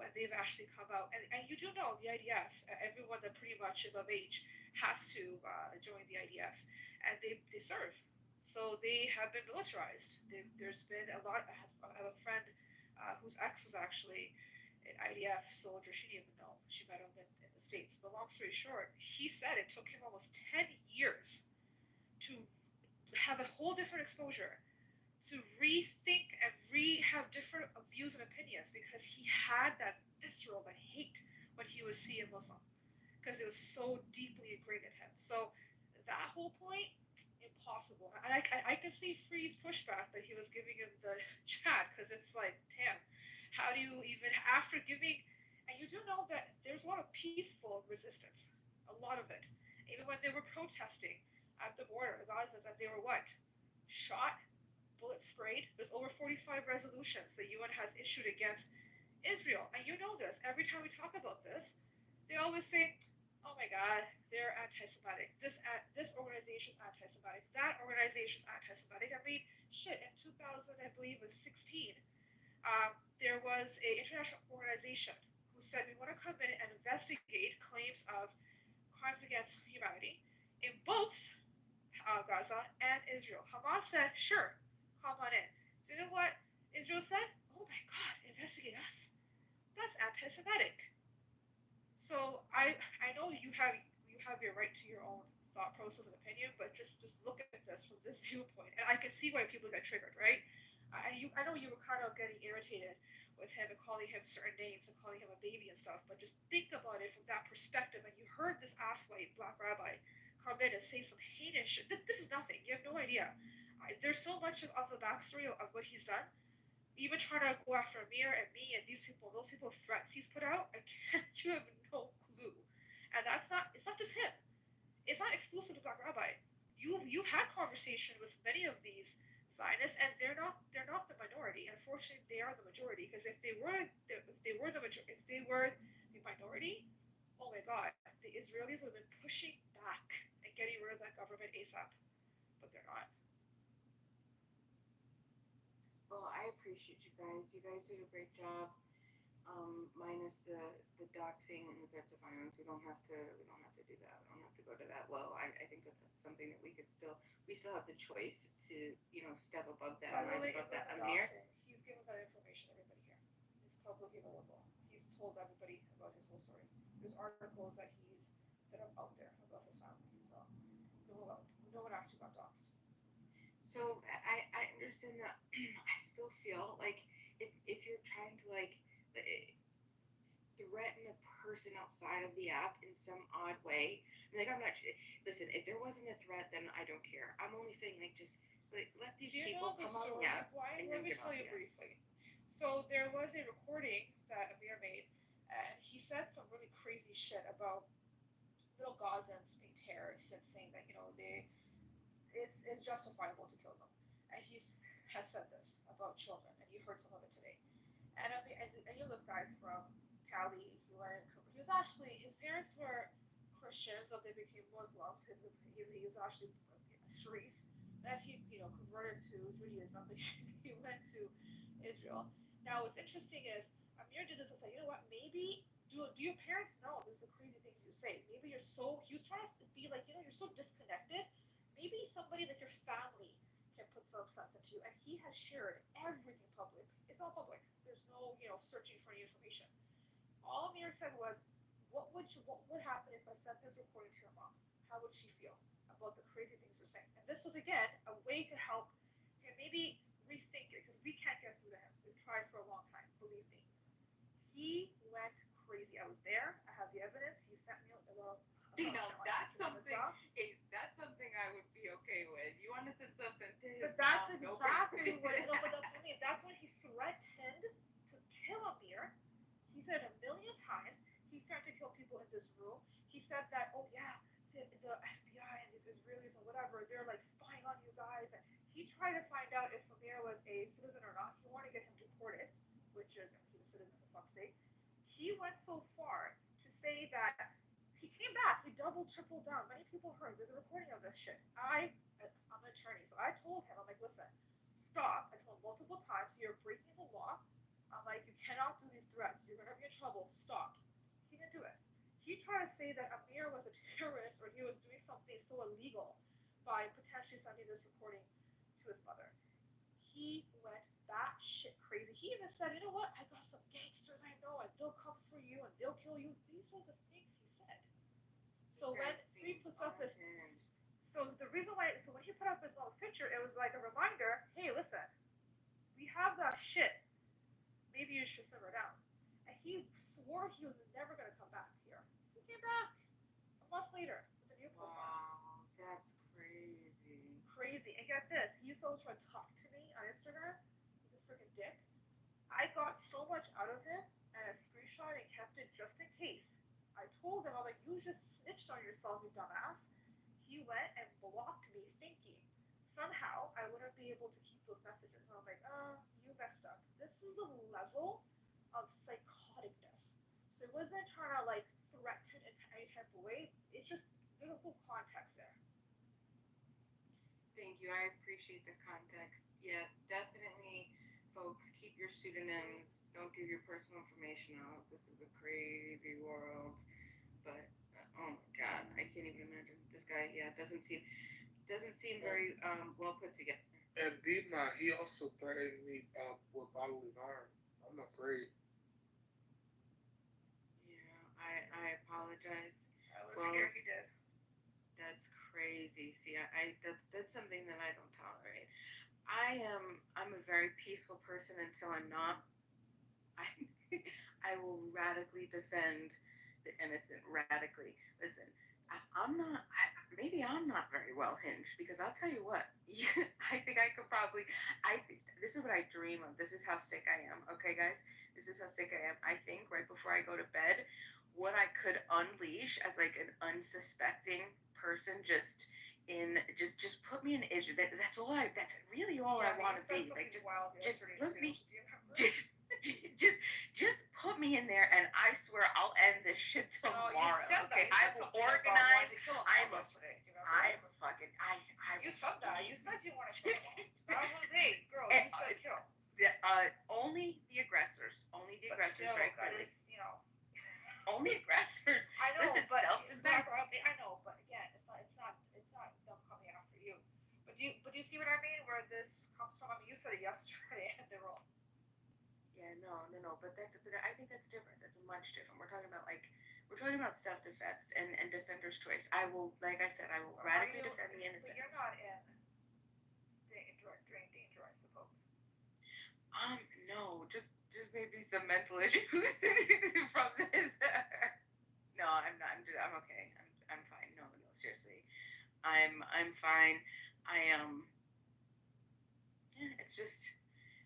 when they've actually come out. And you do know the IDF, everyone that pretty much is of age has to join the IDF, and they serve. So they have been militarized. There's been a lot. I have a friend whose ex was actually an IDF soldier. She didn't even know. She met him in the States. But long story short, he said it took him almost 10 years to have a whole different exposure, to rethink and have different views and opinions because he had that visceral that hate when he was seeing Muslim because it was so deeply ingrained in him. So that whole point, impossible. And I can see Free's pushback that he was giving in the chat because it's like, damn, how do you even after giving? And you do know that there's a lot of peaceful resistance, a lot of it. Even when they were protesting at the border, the Gazans, that they were what? Shot, bullet sprayed. There's over 45 resolutions the UN has issued against Israel. And you know this. Every time we talk about this, they always say, oh my God, they're anti-Semitic. This organization is anti-Semitic. That organization is anti-Semitic. I mean, shit, in 2000, I believe it was 16, there was an international organization who said, we want to come in and investigate claims of crimes against humanity in both Gaza and Israel. Hamas said, sure, come on in. Do you know what Israel said? Oh my God, investigate us. That's anti-Semitic. So I know you have your right to your own thought process and opinion, but just look at this from this viewpoint, and I can see why people get triggered, right? I know you were kind of getting irritated with him and calling him certain names and calling him a baby and stuff, but just think about it from that perspective. And you heard this ass-white black rabbi come in and say some heinous shit. This is nothing. You have no idea. There's so much of the backstory of what he's done. Even trying to go after Amir and me and these people, those people threats he's put out, again, you have no clue. And it's not just him. It's not exclusive to Black Rabbi. You've had conversation with many of these Zionists, and they're not the minority. Unfortunately, they are the majority. Because if they were the minority, oh my God, the Israelis would have been pushing back and getting rid of that government ASAP. But they're not. Well, I appreciate you guys. You guys did a great job. Minus the doxing and the threats of violence, we don't have to do that. We don't have to go to that low. I think that's something that we still have the choice to step above that and rise above that. Amir, he's given that information to everybody here. It's publicly available. He's told everybody about his whole story. There's articles that are out there about his family. So no one actually got doxed. So I understand that. I still feel like if you're trying to threaten a person outside of the app in some odd way, I'm not. Listen, if there wasn't a threat, then I don't care. I'm only saying just let these people come on the app. Let me tell you briefly. So there was a recording that Amir made, and he said some really crazy shit about little Gazans being terrorists and saying that it's justifiable to kill them. And he has said this about children, and you heard some of it today. And this guy's from Cali. His parents were Christians, so they became Muslims. He was actually a Sharif. That he converted to Judaism. He went to Israel. Now what's interesting is Amir did this and said, you know what? Maybe do your parents know? This is the crazy things you say. Maybe you're so. He was trying to be like you're so disconnected. Maybe somebody like your family can put some sense into you. And he has shared everything public. It's all public. There's no searching for any information. All Amir said was, what would happen if I sent this recording to your mom? How would she feel about the crazy things you're saying? And this was again a way to help him maybe rethink it because we can't get through to him. We've tried for a long time, believe me. He went crazy. I was there. I have the evidence. He sent me a little. That's something. That's something I would be okay with. You want to send something to his But that's mom, exactly what. No, but that's funny. That's when he threatened to kill Amir. He said a million times. He threatened to kill people in this room. He said that, oh yeah, the FBI and these Israelis and whatever, they're like spying on you guys. And he tried to find out if Amir was a citizen or not. He wanted to get him deported, which is he's a citizen for fuck's sake. He went so far to say that he came back. He doubled, tripled down. Many people heard. There's a recording of this shit. I'm an attorney, so I told him, I'm like, listen, stop. I told him multiple times, you're breaking the law. I'm like, you cannot do these threats. You're gonna be in trouble. Stop. He didn't do it. He tried to say that Amir was a terrorist or he was doing something so illegal by potentially sending this recording to his mother. He went batshit crazy. He even said, you know what? I got some gangsters I know and they'll come for you and they'll kill you. These were the things he said. So when he puts up his when he put up his mom's picture, it was like a reminder, hey, listen, we have that shit. Maybe you should simmer down. And he swore he was never gonna come back here. He came back a month later with a new profile. Wow, that's crazy. Crazy. And get this, he used to always try to talk to me on Instagram. He's a freaking dick. I got so much out of him and I screenshot and kept it just in case. I told him, I'm like, you just snitched on yourself, you dumbass. He went and blocked me thinking somehow I wouldn't be able to keep those messages. And I'm like, you messed up. This is the level of psychoticness. So it wasn't trying to like threaten in any type of way. It's just there's a full context there. Thank you. I appreciate the context. Yeah, definitely, folks, keep your pseudonyms. Don't give your personal information out. This is a crazy world. But oh my God, I can't even imagine this guy. Yeah, doesn't seem very well put together. And Dima, he also threatened me with bodily harm. I'm afraid. Yeah, I apologize. I was scared he did. That's crazy. See, that's something that I don't tolerate. I'm a very peaceful person until I'm not. I I will radically defend the innocent. Radically. Listen, I'm not. Maybe I'm not very well hinged because I'll tell you what. I think I could probably. I think this is what I dream of. This is how sick I am. Okay, guys. This is how sick I am. I think right before I go to bed, what I could unleash as like an unsuspecting person, just put me in Israel. That's all I. That's really all I want to be. Like just put me. Just put me in there, and I swear I'll end this shit tomorrow. Okay, I will organize. I'm a fucking. You said that. You said you want to kill him. I was hey, girl. You said kill. Only the aggressors. Only the aggressors, still, right? Clearly. Only aggressors. I know, listen, but self-defense. I know, but again, it's not them coming after you. But do you see what I mean? Where this comes from? I mean, you said it yesterday, and they're all. Yeah, no. But I think that's different. That's much different. We're talking about self-defense and defender's choice. I will, like I said, I will radically defend the innocent. But you're not in danger, I suppose. No, just maybe some mental issues from this. No, I'm not. I'm okay. I'm fine. No, seriously, I'm fine. Yeah, it's just.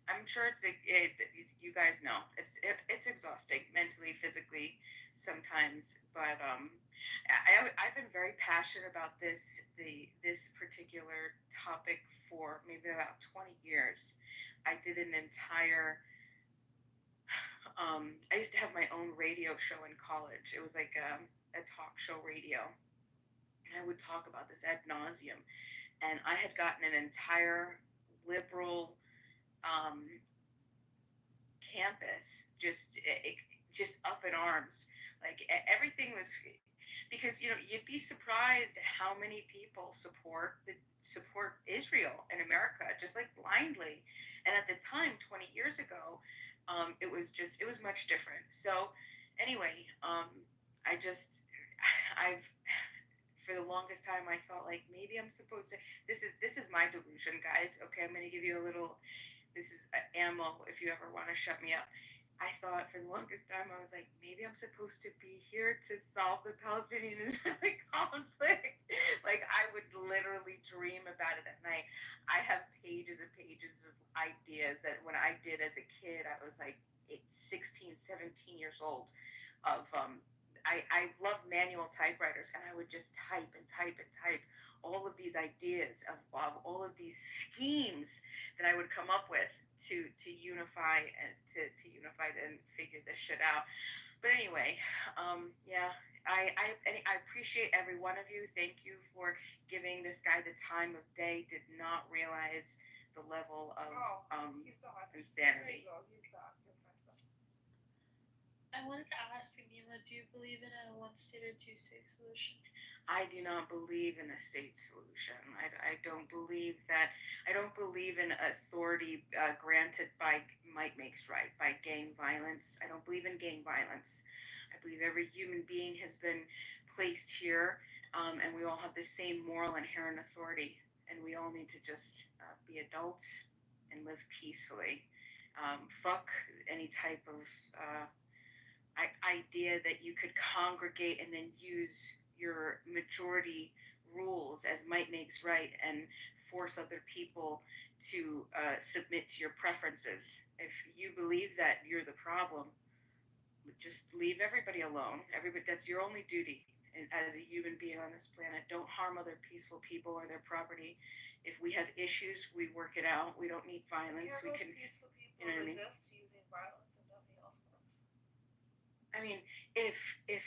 I'm sure you guys know it's exhausting mentally, physically, sometimes. But I've been very passionate about this particular topic for maybe about 20 years. I did an entire. I used to have my own radio show in college. It was like a talk show radio, and I would talk about this ad nauseum. And I had gotten an entire liberal campus just up in arms. Like everything was because you'd be surprised how many people support Israel in America just like blindly. And at the time, 20 years ago, it was much different. So anyway, I've for the longest time I thought like maybe I'm supposed to. This is my delusion, guys. Okay, I'm gonna give you a little. This is ammo if you ever want to shut me up. I thought for the longest time I was like maybe I'm supposed to be here to solve the Palestinian-Israeli conflict. Like I would literally dream about it at night. I have pages and pages of ideas that when I did as a kid, I was like 16, 17 years old. Of I love manual typewriters, and I would just type and type and type all of these ideas of all of these schemes that I would come up with to unify and to unify and figure this shit out. But anyway, yeah, I appreciate every one of you. Thank you for giving this guy the time of day. Did not realize the level of insanity. There you go. He's back. I wanted to ask Amima, do you believe in a one-state or two-state solution? I do not believe in a state solution. I don't believe that. I don't believe in authority granted by might makes right, by gang violence. I don't believe in gang violence. I believe every human being has been placed here, and we all have the same moral inherent authority, and we all need to just be adults and live peacefully. Fuck any type of idea that you could congregate and then use your majority rules as might makes right and force other people to submit to your preferences. If you believe that you're the problem, just leave everybody alone. Everybody, that's your only duty as a human being on this planet. Don't harm other peaceful people or their property. If we have issues, we work it out. We don't need violence. Yeah, We those can, peaceful people you know what I mean? resist using violence and nothing else works. I mean, if if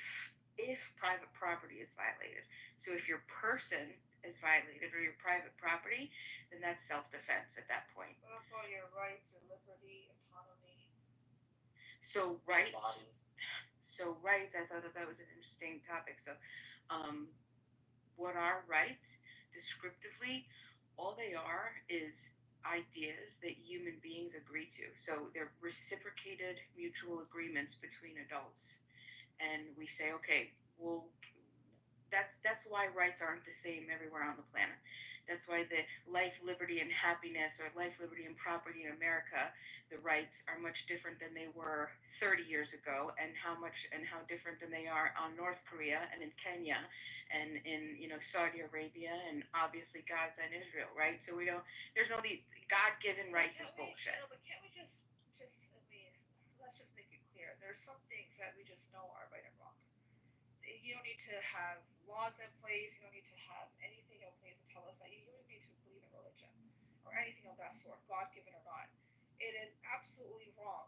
if private property is violated, so if your person is violated or your private property, then that's self-defense at that point. What about your rights, your liberty, autonomy, So rights. So rights. I thought that was an interesting topic. So, what are rights? Descriptively, all they are is ideas that human beings agree to. So they're reciprocated mutual agreements between adults. And we say, okay, well, that's why rights aren't the same everywhere on the planet. That's why the life, liberty, and happiness, or life, liberty, and property in America, the rights are much different than they were 30 years ago, and how different than they are on North Korea and in Kenya, and in Saudi Arabia, and obviously Gaza and Israel, right? So we don't. There's no the God-given rights is bullshit. But can't we just I mean, let's just make it clear. There's some things that we just know are right and wrong. You don't need to have laws in place. You don't need to have anything in place to tell us that you don't need to believe in religion or anything of that sort, God given or not. It is absolutely wrong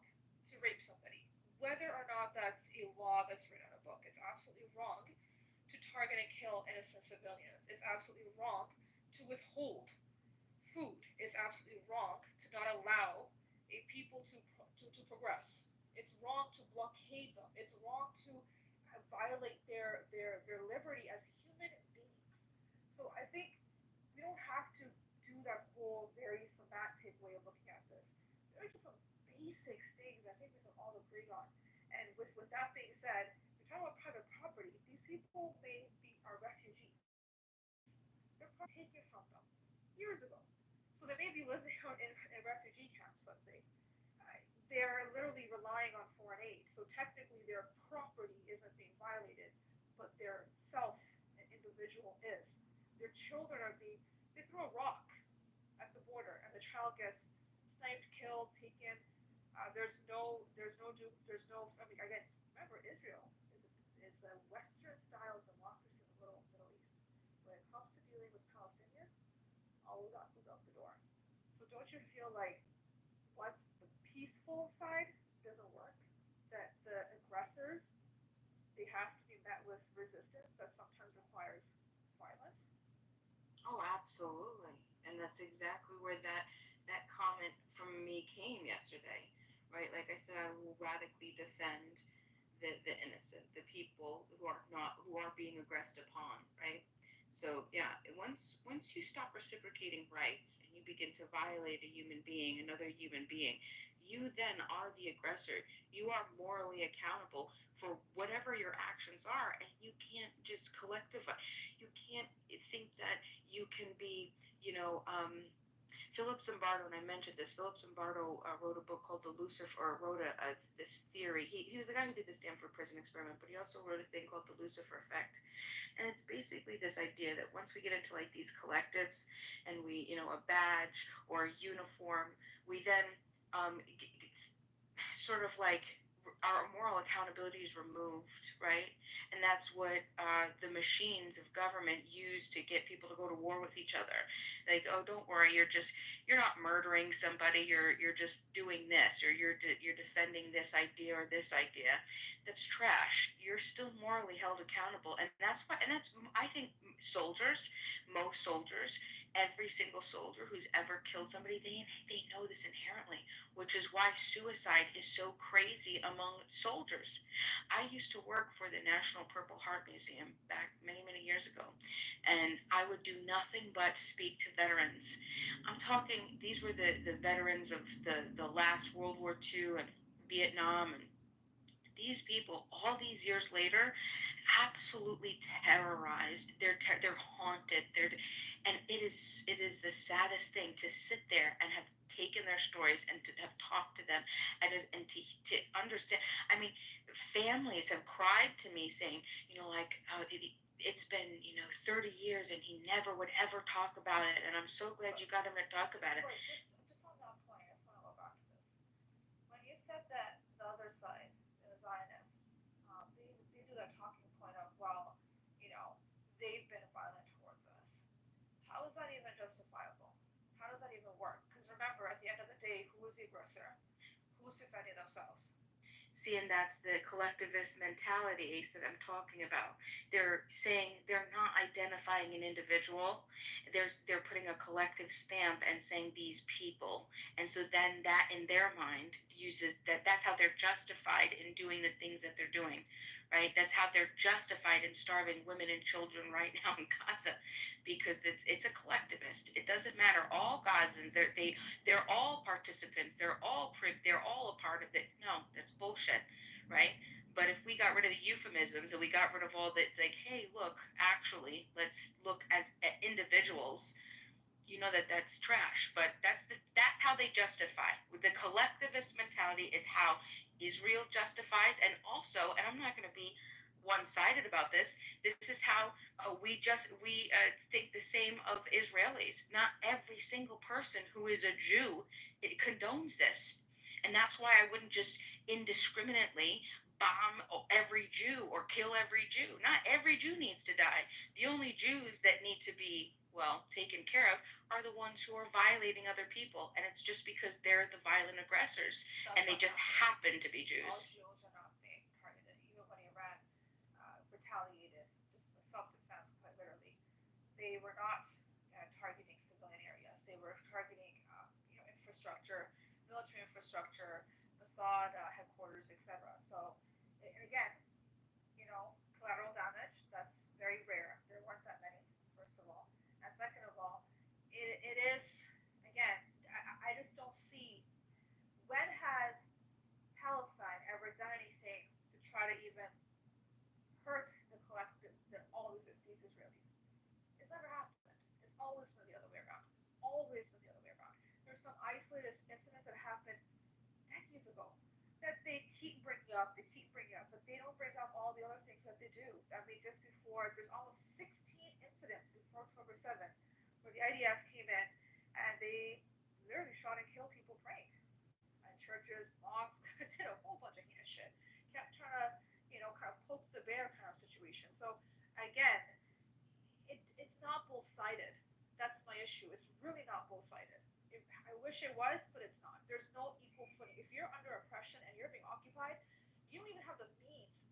to rape somebody, whether or not that's a law that's written in a book. It's absolutely wrong to target and kill innocent civilians. It's absolutely wrong to withhold food. It's absolutely wrong to not allow a people to progress. It's wrong to blockade them. It's wrong to violate their liberty as human beings. So I think we don't have to do that whole very semantic way of looking at this. There are just some basic things I think we can all agree on. And with that being said, we're talking about private property. These people may be our refugees. Their property taken from them years ago. So they may be living out in refugee camps, let's say. They're literally relying on foreign aid. So technically their property isn't being violated, but their self and individual is. Their children are they throw a rock at the border and the child gets sniped, killed, taken. I mean, again, remember Israel is a Western style democracy in the Middle East. When it comes to dealing with Palestinians, all of that goes out the door. So don't you feel like once the peaceful side doesn't work, that the aggressors they have to be met with resistance that sometimes requires violence? Oh, absolutely. And that's exactly where that comment from me came yesterday, right? Like I said, I will radically defend the innocent, the people who are being aggressed upon, right? So yeah, once you stop reciprocating rights and you begin to violate a human being, another human being, you then are the aggressor. You are morally accountable for whatever your actions are, and you can't just you can't think that you can be, you know, Philip Zimbardo, and I mentioned this. Philip Zimbardo wrote a book called this theory. He was the guy who did the Stanford Prison Experiment, but he also wrote a thing called the Lucifer Effect, and it's basically this idea that once we get into like these collectives, and we, a badge or a uniform, we then sort of like our moral accountability is removed, right? And that's what the machines of government use to get people to go to war with each other. Like, oh, don't worry, you're not murdering somebody. You're just doing this, or you're defending this idea or this idea. That's trash. You're still morally held accountable, and that's why. And that's I think most soldiers Every single soldier who's ever killed somebody, they know this inherently, which is why suicide is so crazy among soldiers. I used to work for the National Purple Heart Museum back many, many years ago, and I would do nothing but speak to veterans. I'm talking, these were the veterans of the last World War II and Vietnam, and these people, all these years later, absolutely terrorized. They're haunted. And it is the saddest thing to sit there and have taken their stories and to have talked to them and to understand. I mean, families have cried to me saying, like, it's been 30 years and he never would ever talk about it, and I'm so glad you got him to talk about it. Right, just on that point, I just want to go back to this. When you said that the other side, the Zionists, they do that talking point of, well, you know, they've been violent towards us. How is that even justifiable? How does that even work? Because remember, at the end of the day, who is the aggressor? Who's defending themselves? See, and that's the collectivist mentality, Ace, that I'm talking about. They're saying they're not identifying an individual. They're putting a collective stamp and saying these people. And so then that in their mind uses that's how they're justified in doing the things that they're doing. Right? That's how they're justified in starving women and children right now in Gaza, because it's a collectivist. It doesn't matter. All Gazans, they're all participants. They're all a part of it. No, that's bullshit, right? But if we got rid of the euphemisms and we got rid of all that, like, hey, look, actually, let's look as at individuals. That's trash. But that's how they justify. The collectivist mentality is how Israel justifies, and also, and I'm not going to be one-sided about this. This is how we think the same of Israelis. Not every single person who is a Jew condones this, and that's why I wouldn't just indiscriminately bomb every Jew or kill every Jew. Not every Jew needs to die. The only Jews that need to be, well, taken care of are the ones who are violating other people, and it's just because they're the violent aggressors, and they just happen to be Jews. All Jews are not being targeted. Even when Iran retaliated for self-defense, quite literally, they were not targeting civilian areas. They were targeting, infrastructure, military infrastructure, Mossad headquarters, etc. So, and again, collateral damage, that's very rare. There weren't that many, first of all. And second of all, it is, again, I just don't see, when has Palestine ever done anything to try to even hurt the collective, all these Israelis? It's never happened. It's always been the other way around. Always been the other way around. There's some isolated incidents that happened decades ago that they keep bringing up, but they don't bring up all the other things that they do. I mean, just before, there's almost 16 incidents before October 7th where the IDF came in and they literally shot and killed people praying at churches, mosques, did a whole bunch of heinous shit. Kept trying to, kind of poke the bear kind of situation. So, again, it's not both-sided. That's my issue. It's really not both-sided. I wish it was, but it's not. There's no equal footing. If you're under oppression and you're being occupied, you don't even have the means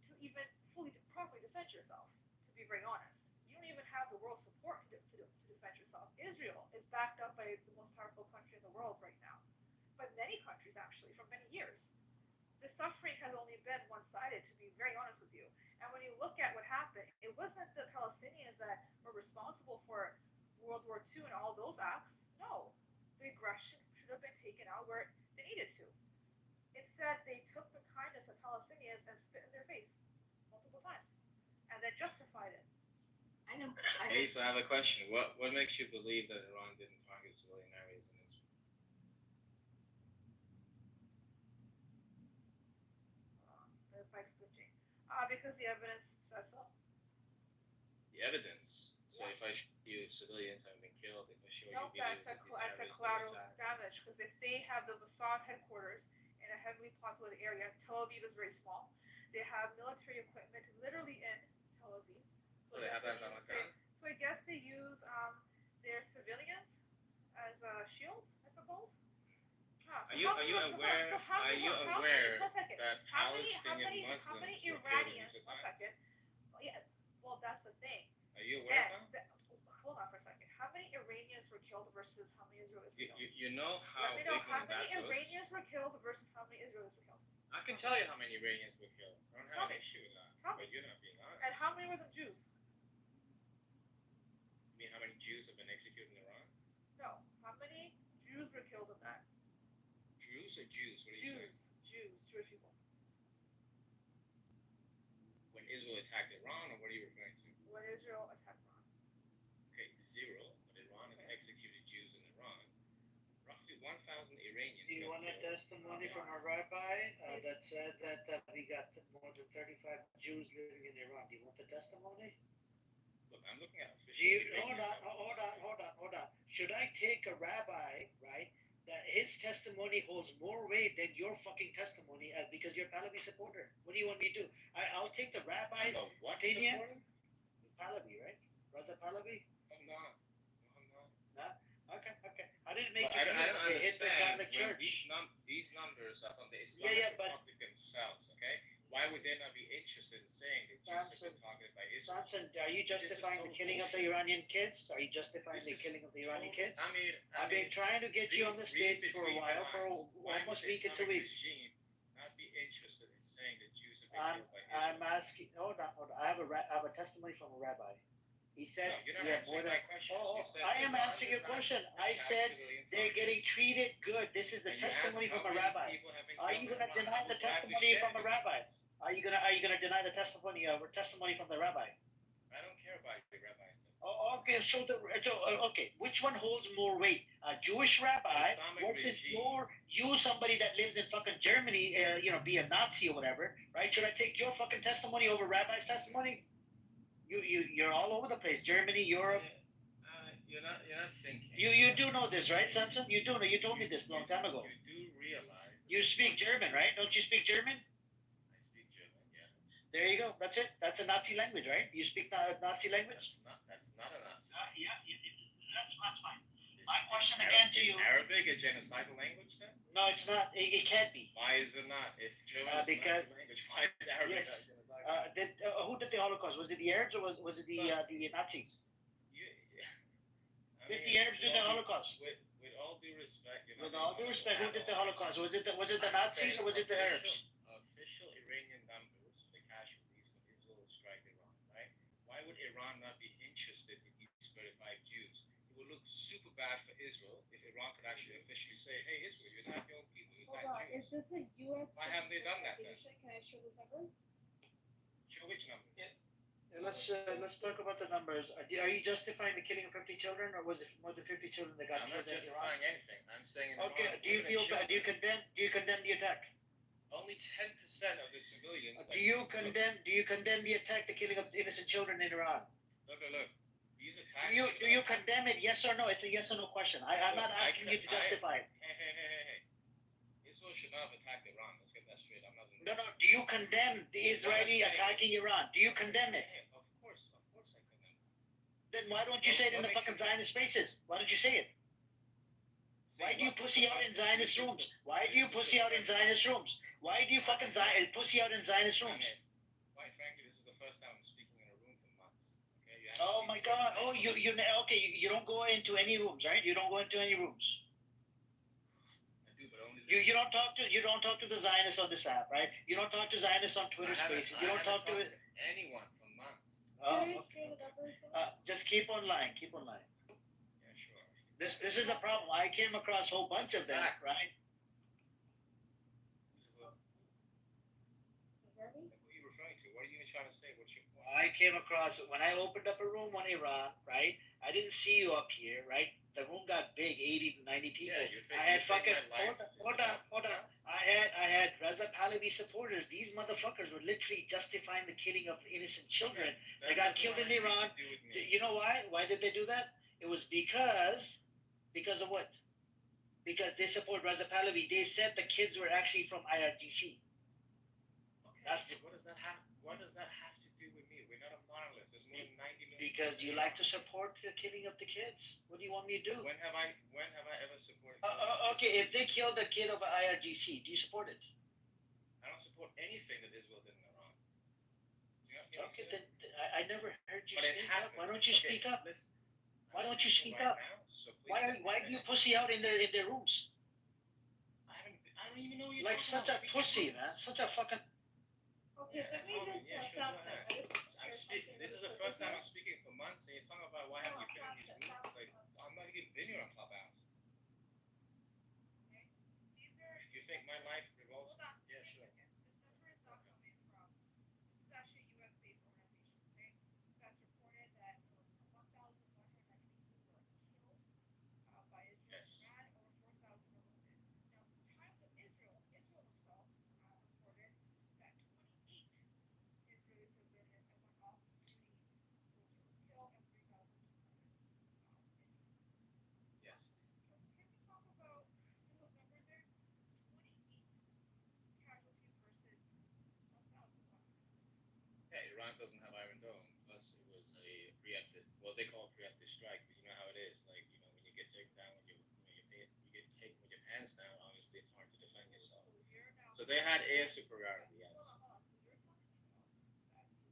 to even properly defend yourself, to be very honest. You don't even have the world support to defend yourself. Israel is backed up by the most powerful country in the world right now. But many countries, actually, for many years. The suffering has only been one-sided, to be very honest with you. And when you look at what happened, it wasn't the Palestinians that were responsible for World War II and all those acts. No. The aggression should have been taken out where they needed to. Instead, they took the kindness of Palestinians and spit in their face multiple times, and then justified it. I know. Hey, so I have a question. What makes you believe that Iran didn't target civilian areas in Israel? By switching. Because the evidence says so. The evidence. So if I show you civilians have been killed, if I show No, you that's videos a collateral damage. Because if they have the Mossad headquarters in a heavily populated area, Tel Aviv is very small. They have military equipment literally in Tel Aviv. So they have that on account? So I guess they use their civilians as shields, I suppose. Are you aware that Palestinian Muslims were killed in recent times? Yeah, well, that's the thing. Are you aware of that? Hold on for a second. How many were killed versus how many Israelis were killed? You know how Let me know how ignorant many that looks? Iranians were killed versus how many Israelis were killed. I can tell you how many Iranians were killed. I don't Tell have an me. issue with that. Tell But me. you're not being honest. And how many were the Jews? You mean how many Jews have been executed in Iran? No. How many Jews were killed in that? Jews or Jews? What are you saying? Jewish people. When Israel attacked Iran, or what are you referring to? When Israel attacked Iran. Okay, 0. But Iran has executed Jews in Iran. Roughly 1,000 Iranians. Do you want a testimony from a rabbi that said that we got more than 35 Jews living in Iran? Do you want the testimony? Look, I'm looking at Do official you, hold on. Should I take a rabbi, right, that his testimony holds more weight than your fucking testimony because you're a Pahlavi supporter? What do you want me to do? I'll take the rabbi's what opinion. supporter? Pahlavi, right? Raza Pahlavi? I'm not. Not? Okay. I didn't make But it I don't clear. They hit the understand Catholic when Church. these numbers are from the Islamic Republic themselves, okay? Why would they not be interested in saying that Jews have been targeted by Israel? Samson, are you This is justifying the total killing of the bullshit. Iranian kids? Are you justifying This the is killing of the Iranian kids? I mean, I've been trying to get you on the stage for a between while, the for lines. Why almost would a week the and 2 Islamic weeks. regime not be interested in saying that Jews have been killed by Israel? I'm asking. Hold on. I have a testimony from a rabbi. He said, No, you're not we have more answering than. my question. Oh, You said I am Iran answering did your not question. I attack said civilian they're getting targets. treated good. This is the And you testimony asked from how a many rabbi. people have been Are killed you in gonna Iran. deny I the would gladly testimony share from a it. rabbi? Are you gonna deny the testimony from the rabbi? I don't care about your rabbi says. Oh, okay. Okay. Which one holds more weight? A Jewish rabbi Islamic versus regime. you, somebody that lives in fucking Germany, be a Nazi or whatever, right? Should I take your fucking testimony over rabbi's testimony? You're all over the place. Germany, Europe. You're not thinking. You do know this, right, Samson? You do know. You told me this a long time ago. You do realize. You speak German, right? Don't you speak German? I speak German, yeah. There you go. That's it. That's a Nazi language, right? You speak Nazi language? That's not a Nazi. That's fine. My question again to you. Is Arabic a genocidal language then? No, it's not. It can't be. Why is it not? If German is a Nazi language, why is Arabic not genocidal? Who did the Holocaust? Was it the Arabs or was it the Nazis? Did the Arabs do the Holocaust? With all due respect, With all due respect, who did the Holocaust? Was it the Nazis or was it the Arabs? Official Iranian numbers for the casualties when Israel strike Iran, right? Why would Iran not be interested in these 35 Jews? It would look super bad for Israel if Iran could actually officially say, hey, Israel, you attack your own people, you attack Jews. Is this a U.S. Why haven't they done that then? Can I show the numbers? Show which numbers? Let's talk about the numbers. Are you justifying the killing of 50 children, or was it more than 50 children that got I'm killed not in Iran? justifying anything. I'm saying in Okay. Iran, Do you feel bad? Do you condemn the attack? Only 10% of the civilians. Do you condemn the attack, the killing of innocent children in Iran? Look. These attacks. Do you condemn it? Yes or no? It's a yes or no question. I'm not asking you to justify it. Hey. Israel should not have attacked Iran. Let's get that straight. I'm not. No. Do you condemn the Israeli attacking Iran? Do you condemn it? Of course I condemn it. Then why don't you say it in the fucking Zionist spaces? Why don't you say it? Why do you pussy out in Zionist rooms? Why do you pussy out in Zionist rooms? Why do you fucking pussy out in Zionist rooms? Quite frankly, this is the first time I'm speaking in a room for months. Okay. Oh my God! Oh, you don't go into any rooms, right? You don't go into any rooms. I do, but only. You don't talk to the Zionists on this app, right? You don't talk to Zionists on Twitter Spaces. You don't talk to anyone for months. Just keep on lying. Keep on lying. Yeah, sure. This is the problem. I came across a whole bunch of them, right? What are you referring to? What are you even trying to say? What's your point? I came across when I opened up a room on Iran, right? I didn't see you up here, right? The room got big, 80 to 90 people. Yeah, I had fucking hold on. I had Reza Pahlavi supporters. These motherfuckers were literally justifying the killing of innocent children. They got killed in Iran. You know why? Why did they do that? It was because of what? Because they support Reza Pahlavi. They said the kids were actually from IRGC. Okay, what does that have to do with me? We're not a monolith. There's more than 90 million. Because you like to support the killing of the kids. What do you want me to do? When have I ever supported? Okay, if they killed a kid of IRGC, do you support it? I don't support anything that Israel did in Iran. Okay, then I never heard you But speak up. Why don't you speak up? Listen, Why don't you speak up? Why do you pussy out in their rooms? I don't even know you. Like such a pussy, man. Such a fucking. Okay, let me just stop there. This is the first time I'm speaking for months, and you're talking about why haven't you been in these rooms? Like, I'm not even been here on Clubhouse. You think my life revolves? Yeah, sure. This number is not coming from. This is actually a U.S.-based organization. Okay, that's reported that 1,100 people were killed by Israel and Iran, over 4,000 are wounded. Now, Times of Israel themselves reported that 28 Israeli civilians and one off-duty soldier was killed and 3,200 injured. Yes. Can we talk about those numbers there? 28 casualties versus 1,100. Yeah, Iran doesn't have Iron Dome. Plus, it was a preemptive. Well, they call it preemptive strike, but you know how it is. Like, when you get taken down, you get taken with your pants down. Obviously, it's hard to defend yourself. So they had air superiority. Yes. Hold on. So you're telling me now that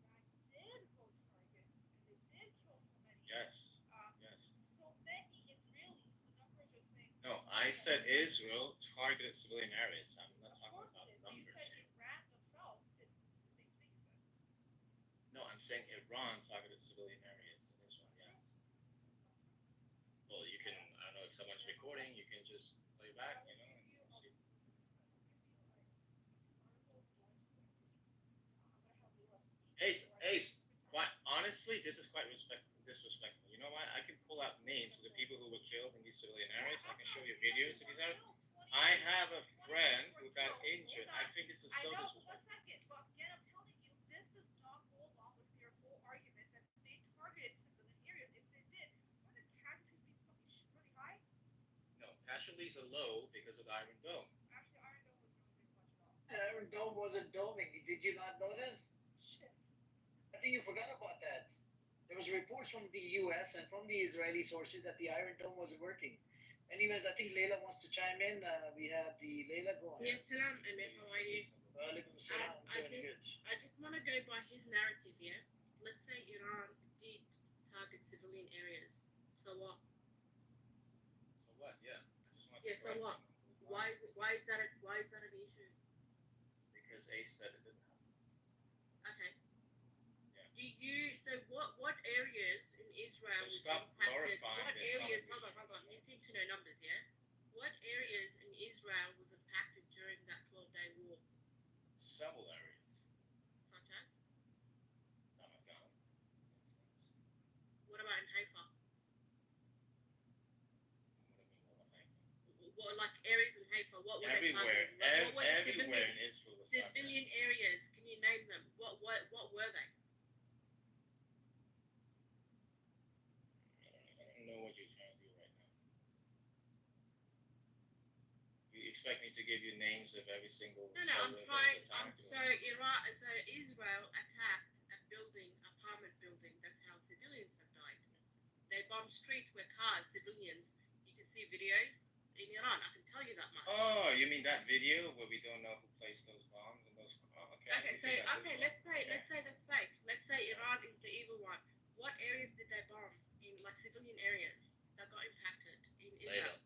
Iran did go target and they did kill so many. Yes. Yes. So many Israelis. The numbers are saying. No, I said Israel targeted civilian areas. I'm not talking about numbers here. Iran themselves did the same thing. You said. No, I'm saying Iran targeted civilian areas in Israel. Yes. Well, you can. I don't know if someone's recording. You can just play back. And see. Ace. Quite honestly, this is quite disrespectful. You know why? I can pull out names of the people who were killed in these civilian areas. I can show you videos of these areas. I have a friend who got injured. I think it's a so disrespectful. 1 second, but again, I'm telling you, this does not go along with your whole argument that they targeted civilian areas. If they did, wouldn't the casualties be fucking really high? No, casualties are low because of the Iron Dome. Actually, Iron Dome wasn't doing much at all. Iron Dome wasn't doming. Did you not know this? Shit. I think you forgot about that. There was reports from the U.S. and from the Israeli sources that the Iron Dome wasn't working. Anyways, I think Layla wants to chime in. We have the Layla go ahead. Yes, salam, and how are you? I just want to go by his narrative, yeah? Let's say Iran did target civilian areas. So what? So what? Yeah. I just want Yeah, so what? Why is that an issue? Because Ace said it didn't happen. Okay. Yeah. So what areas in Israel So stop impacted? glorifying What this areas? conversation. Hold on. You seem to know numbers, yeah? What areas in Israel was impacted during that 12-day war? Several areas. Such as? Ramadan, for instance. What about in Haifa? What do you mean, what about Haifa? What, like areas in Haifa? What were Everywhere. they targeting? What were the Everywhere in Israel was targeted. civilian areas? Can you name them? What were they? I don't know what you're trying to do right now. You expect me to give you names of every single No, I'm suburb trying. of the So Israel attacked a building, apartment building. That's how civilians have died. They bombed streets where cars, civilians. You can see videos in Iran. I can tell you that much. Oh, you mean that video where we don't know who placed those bombs and those? Oh, okay. Okay, let's say that's fake. Let's say Iran is the evil one. What areas did they bomb in, like civilian areas that got impacted in Israel?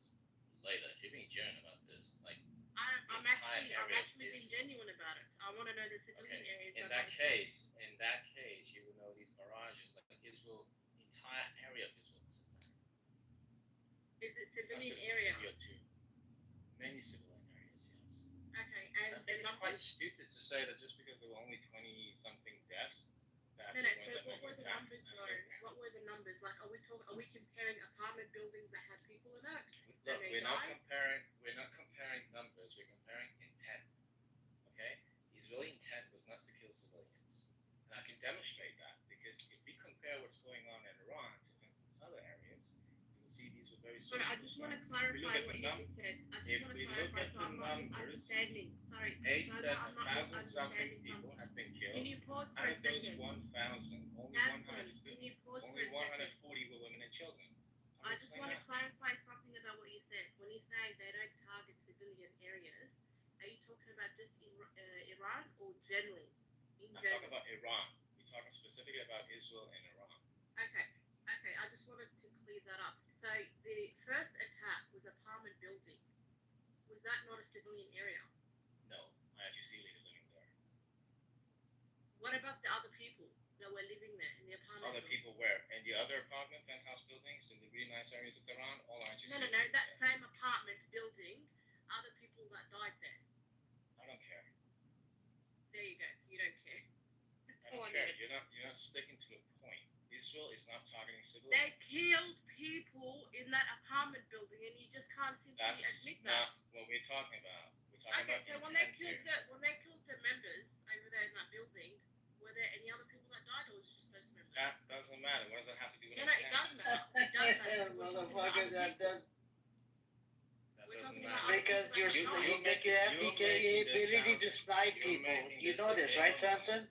Later, if you're being genuine about this, like. I'm actually being genuine about it. I want to know the civilian areas. In that case, you would know these barrages, like Israel, the entire area of Israel was attacked. Is it civilian It's not just area? Syria too. Many civilian areas, yes. Okay, I and think the it's quite numbers? stupid to say that just because there were only 20-something deaths, that No, there so weren't that what many were the attacks. numbers, though? What were the numbers? Like, are we comparing apartment buildings that had people in it? Look, and they we're not died? comparing numbers. We're comparing intent. Okay, Israeli intent was not to kill civilians, and I can demonstrate that because if we compare what's going on in Iran to, for instance, other areas, you will see these were very. But I just want to clarify what you just said. If we look at the numbers, Ace said 1,000-something people have been killed. Can you pause for Out a of those second? 1,000, only Hanson, can you pause for a second? 140 were women and children. I just want to clarify something about what you said. When you say they don't target civilian areas, are you talking about just in Iran or generally? I'm talking about Iran. We're talking specifically about Israel and Iran. Okay. I just wanted to clear was that not a civilian area? No, I actually see lady living there. What about the other people that were living there in the apartment? Other people where? In the other apartment penthouse buildings in the really nice areas of Tehran? All I actually No, see. that same apartment building, other people that died there. I don't care. There you go. You don't care. I don't care. You're not sticking to the point. Israel is not targeting civilians. They killed people in that apartment building, and you just can't seem to That's admit that. not what we're talking about. We're talking Okay, about so when they intent killed the members over there in that building, were there any other people that died, or was it just those members? That doesn't matter. What does that have to do with No, intent? it does matter. It does matter. Motherfucker, that does. That doesn't matter. Because you have the ability to snipe people. You know this, right, Samson?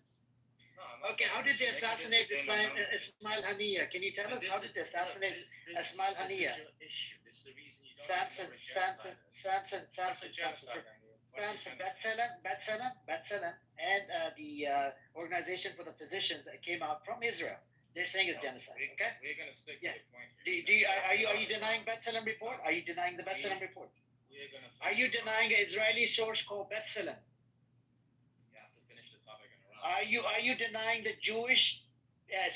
Okay, how did they assassinate Ismail Haniya? Can you tell us how did they assassinate Ismail Haniya? This is your issue. This is the reason you don't Samson, and the Organization for the Physicians that came out from Israel. They're saying it's genocide. Okay. We're gonna stick Yeah. to the point here. Are you denying B'Tselem report? Are you denying the B'Tselem report? We're gonna. Are you denying an Israeli source called B'Tselem? You have to finish the topic in Iran. Are you denying the Jewish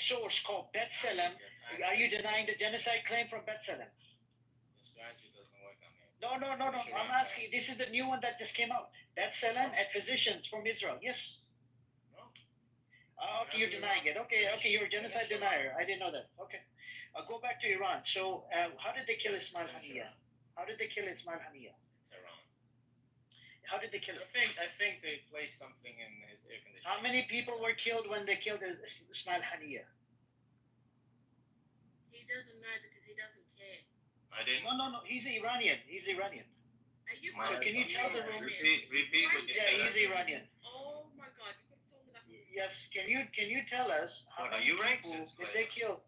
source called B'Tselem? Are you denying the genocide claim from B'Tselem? The strategy doesn't work on me. No. I'm asking. This is the new one that just came out. B'Tselem and physicians from Israel. Yes. No. Okay, you're denying it. Okay, you're a genocide denier. I didn't know that. Okay. I'll go back to Iran. So, how did they kill Ismail Haniya? How did they kill Ismail Haniya? Tehran. How did they kill him? I think they placed something in his air conditioner. How many people were killed when they killed Ismail Haniya? He doesn't know because he doesn't care. I didn't. No. He's Iranian. Are you So can you tell the room? Repeat what you said. Yeah, he's Iranian. Oh my God! You could have told me that. Yes. Can you tell us how What, are many you people racist, did they kill?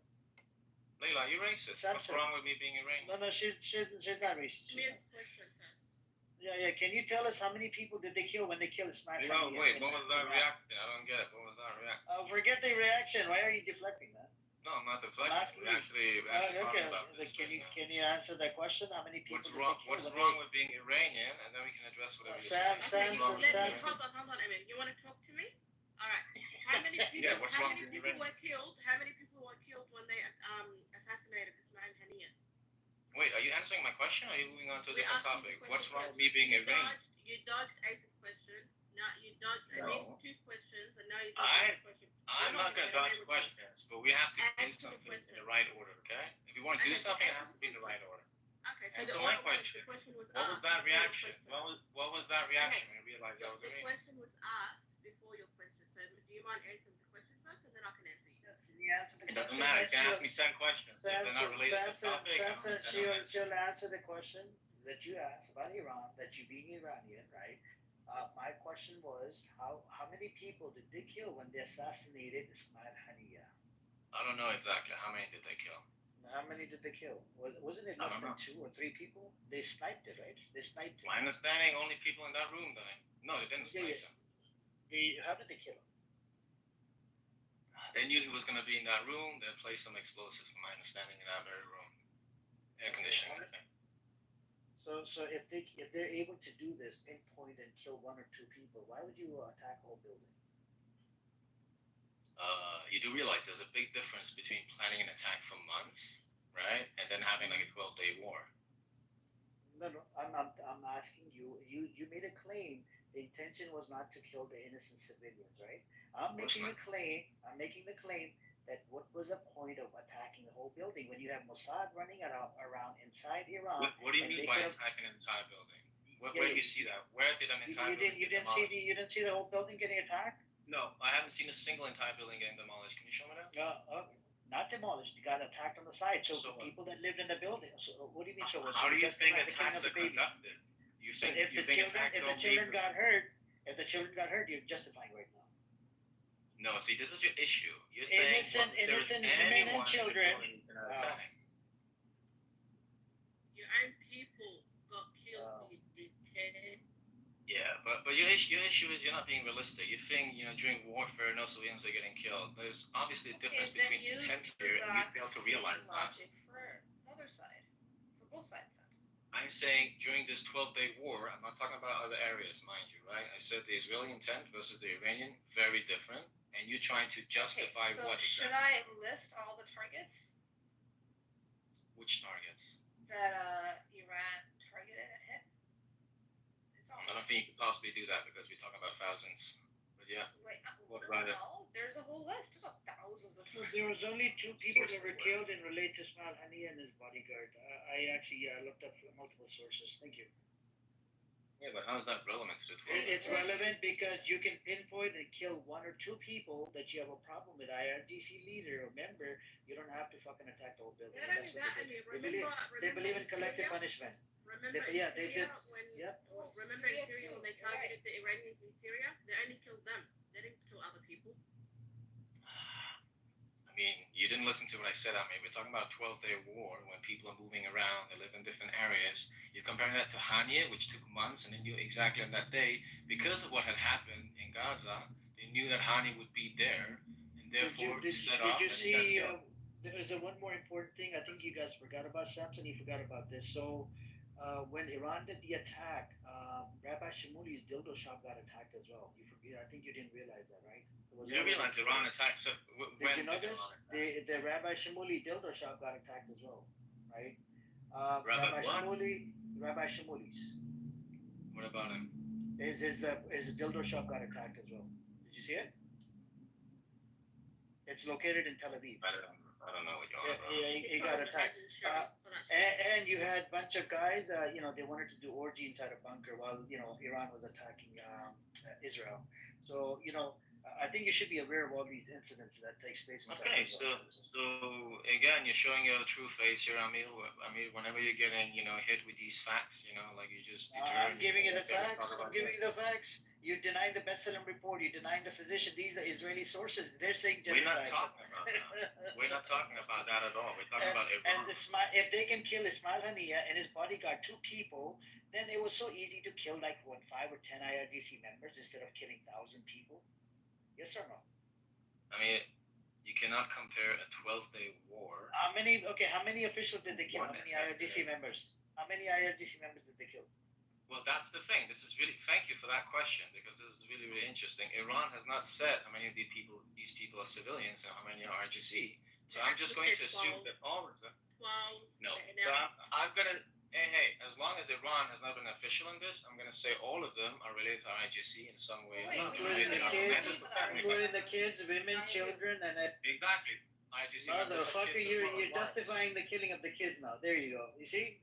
Layla, are you racist? What's Samson. wrong with me being Iranian? No, she's not racist. Smith's question first. Yeah. Can you tell us how many people did they kill when they killed Ismail No, Haniya? wait. What was that reaction? I don't get it. What was that reaction? Forget the reaction. Why are you deflecting that? No, I'm not deflecting. We're actually Okay. talking about this. Can you answer that question? How many people What's did wrong? they kill? What's when wrong with being Iranian? And then we can address whatever you say. Hold on, Emin. You want to talk to me? All right. How many people? Yeah, what's how wrong many with people Iranian? were killed? How many people were killed when they assassinated Ismail Haniya? Wait, are you answering my question or are you moving on to a We're different asking topic? the What's question wrong with me being You Iranian? dodged Ace's question. Now you dodged at least No. 2 questions, and now you I- dodged this question. I'm not going to dodge questions, but we have to do something in the right order, okay? If you want to do Okay, so something, it answer has to be in the right order. Okay, so Answer the my order question. the question was What was asked that before your reaction? question. What was that reaction when you realized I was The Iranian? question was asked before your question. So do you mind answering the question first, and then I can answer you? Can you answer the It question? doesn't matter. You can ask me 10 questions. If they're not related to the topic, I don't know. She'll answer the question that you asked about Iran, that you being Iranian, right? My question was, how many people did they kill when they assassinated Ismail Haniya? I don't know exactly. How many did they kill? How many did they kill? Wasn't it I less don't than know. 2 or 3 people? They sniped it, right? They sniped it. My understanding, only people in that room died. No, they didn't snipe him. How did they kill him? They knew he was going to be in that room. They placed some explosives, from my understanding, in that very room. Air conditioning, I think. So if they're able to do this, pinpoint and kill 1 or 2 people, why would you attack a whole building? You do realize there's a big difference between planning an attack for months, right, and then having like a 12-day war. No, I'm asking you. You made a claim. The intention was not to kill the innocent civilians, right? I'm making the claim that what was the point of attacking the whole building when you have Mossad running around inside Iran? What do you mean by attacking an entire building? Where do you see that? Where did an entire building you didn't see the whole building getting attacked? No, I haven't seen a single entire building getting demolished. Can you show me that? Not demolished. They got attacked on the side. So people that lived in the building. So what do you mean? So how do you think attacks are conducted? You think if the children got hurt, you're justifying right now. No, see, this is your issue. You're saying innocent women and children. Your own people got killed. Yeah, but your issue is you're not being realistic. You think during warfare no civilians are getting killed. There's obviously a difference between intent here, and you fail to realize that. Logic for the other side, for both sides. Then. I'm saying during this 12-day war, I'm not talking about other areas, mind you, right? I said the Israeli intent versus the Iranian, very different. And you're trying to justify okay, so what should exactly? I list all the targets Which targets? that Iran targeted and hit? It's all I don't think you could possibly do that because we're talking about thousands. But yeah. Wait, What about it? no, there's a whole list. There's thousands of So targets. there was only 2 people that were killed in relate to Ismail Haniya and his bodyguard. I actually looked up multiple sources. Thank you. Yeah, but how is that relevant to the 12? It's relevant because you can pinpoint and kill 1 or 2 people that you have a problem with. IRGC leader or member, you don't have to fucking attack the whole building. Not only that, I mean, They believe in collective punishment. Remember Yeah, in they Syria did. remember in Syria when they targeted the Iranians in Syria, they only killed them. They didn't kill other people. I mean, you didn't listen to what I said. I mean, we're talking about a 12-day war when people are moving around, they live in different areas. You're comparing that to Hania, which took months, and they knew exactly on that day, because of what had happened in Gaza, they knew that Hania would be there, and therefore set off. Did you see? There's one more important thing. I think you guys forgot about Samson. You forgot about this. So, when Iran did the attack, Rabbi Shimuli's dildo shop got attacked as well. You forget? I think you didn't realize that, right? I realized Iran attacked. So Did you know this? The Rabbi Shimuli dildo shop got attacked as well, right? Rabbi Shimuli's. What about him? His dildo shop got attacked as well. Did you see it? It's located in Tel Aviv. I don't know what you're on about. He got attacked. And you had a bunch of guys, they wanted to do orgy inside a bunker while, Iran was attacking Israel. So, I think you should be aware of all these incidents that takes place inside Israel. So again, you're showing your true face here, Amir. Whenever you're getting, hit with these facts, like you just I'm giving you the facts. I'm giving you the facts. You denying the Bethlehem report. You denying the physician. These are Israeli sources. They're saying genocide. We're not talking about that. We're not talking about that at all. We're talking about Iran. And if they can kill Ismail Haniya and his bodyguard, 2 people, then it was so easy to kill 5 or 10 IRGC members instead of killing 1,000 people. Yes or no? I mean, you cannot compare a 12-day war. How many officials did they kill? How many IRGC members? How many IRGC members did they kill? Well, that's the thing. Thank you for that question, because this is really, really interesting. Iran has not said how many of these people are civilians and how many are RGC. So I'm just going to assume that all of them. 12. No. So I'm going to, hey, as long as Iran has not been official in this, I'm going to say all of them are related to IGC in some way. Including the kids, women, children, and exactly. IGC. Motherfucker, you're justifying the killing of the kids now. There you go. You see?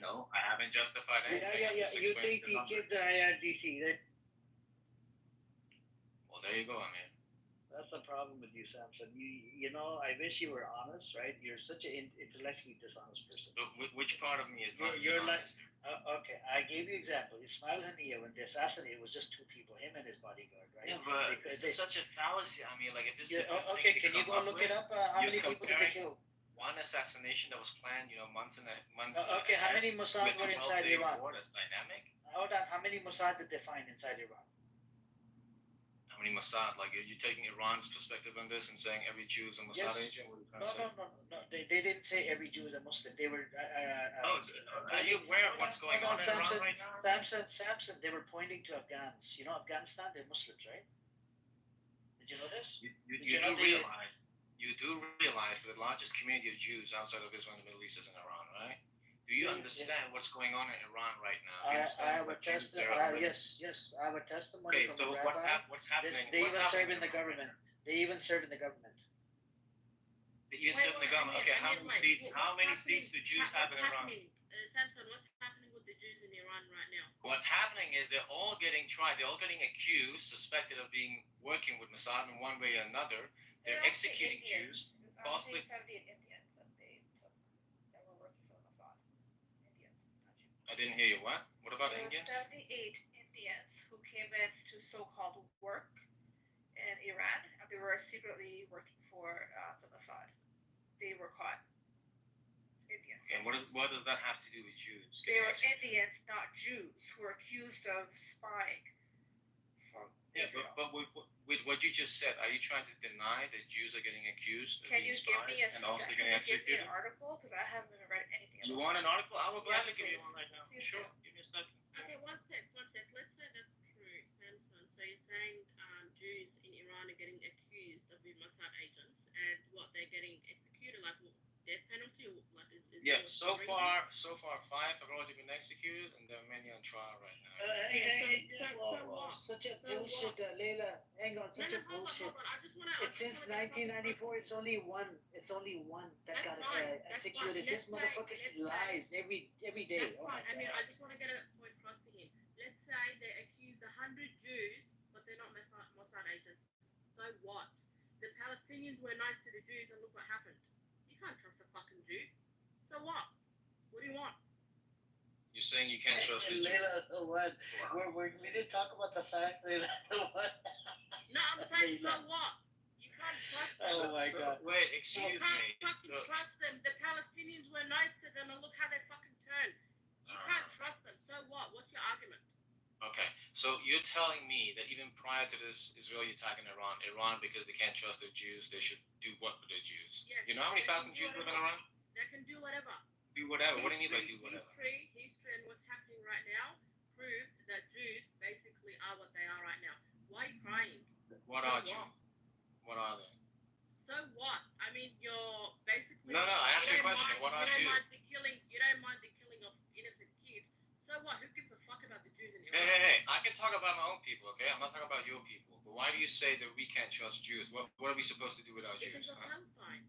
No, I haven't justified anything. Yeah. You think the kids are IRGC? Well, there you go. I mean, that's the problem with you, Samson. I wish you were honest, right? You're such an intellectually dishonest person. So which part of me is not? You're like, okay. I gave you example. Ismail Haniya, when they assassinated, it was just 2 people, him and his bodyguard, right? Yeah, but this is such a fallacy. I mean, if this. Okay, can you go look it up? How many people did they kill? One assassination that was planned, months. Okay, how many Mossad were inside Iran? That's dynamic. Hold on, how many Mossad did they find inside Iran? How many Mossad? Like, are you taking Iran's perspective on this and saying every Jew is a Mossad agent? What are you trying to say? No. They didn't say every Jew is a Muslim. They were. Are you aware of what's going on in Iran right now? Samson, they were pointing to Afghans. Afghanistan, they're Muslims, right? Did you know this? You do realize that the largest community of Jews outside of Israel and the Middle East is in Iran, right? Do you understand what's going on in Iran right now? I have a testimony. Yes, I have a testimony from the rabbi. What's happening? They even serve in the government. They even serve in the government. You serve in the government. Okay, how many seats do Jews have in Iran? Samson, what's happening with the Jews in Iran right now? What's happening is they're all getting tried. They're all getting accused, suspected of working with Mossad in one way or another. They're executing Jews falsely. 70 Indians that they took that were working for the Mossad. Indians, not Jews. I didn't hear you. What? What about Indians? 78 Indians who came in to so-called work in Iran, and they were secretly working for the Mossad. They were caught. Indians. And what does that have to do with Jews? They were Indians, not Jews, who were accused of spying Yeah, but with what you just said, are you trying to deny that Jews are getting accused of Can being you give me spies and also getting give me executed? an article? Because I haven't read anything. You about want an article? I will Yes, gladly give you please. one right now. Please Sure. do. Give me a second. Okay, one sec. Let's say that's true, Samson. So you're saying Jews in Iran are getting accused of being Mossad agents, and what they're getting executed, like death penalty, or like is Yeah, there so a far 5 have already been executed, and there are many on trial right now. Such a bullshit, Leila. Hang on, such a bullshit. Hold on. I just wanna. It's since 1994. It's only one. It's only one that got executed. This motherfucker lies every day. That's fine. I mean, I just want to get a point across to him. Let's say they accused 100 Jews, but they're not Mossad agents. So what? The Palestinians were nice to the Jews, and look what happened. You can't trust a fucking Jew. So what? What do you want? You're saying you can't trust the Jews? Leila, so what? We didn't talk about the facts, Leila. So what? No, I'm saying so what? You can't trust them. Oh my God. Wait, You excuse can't me. fucking trust them. The Palestinians were nice to them, and look how they fucking turned. You can't trust them. So what? What's your argument? Okay, so you're telling me that even prior to this Israeli attack in Iran, because they can't trust their Jews, they should do what with their Jews? Yes, You know how many they thousand can do Jews live in whatever. Iran? They can do whatever. Do whatever. What do you mean by do whatever? History and what's happening right now proves that Jews basically are what they are right now. Why are you crying? What are Jews? What are they? So what? I mean, you're basically. No, I asked you a question. What are Jews? You don't mind the killing of innocent kids. So what? Who gives a fuck about the Jews in Iran? Hey, I can talk about my own people, okay? I'm not talking about your people. But why do you say that we can't trust Jews? What are we supposed to do with our Because Jews? of Palestine.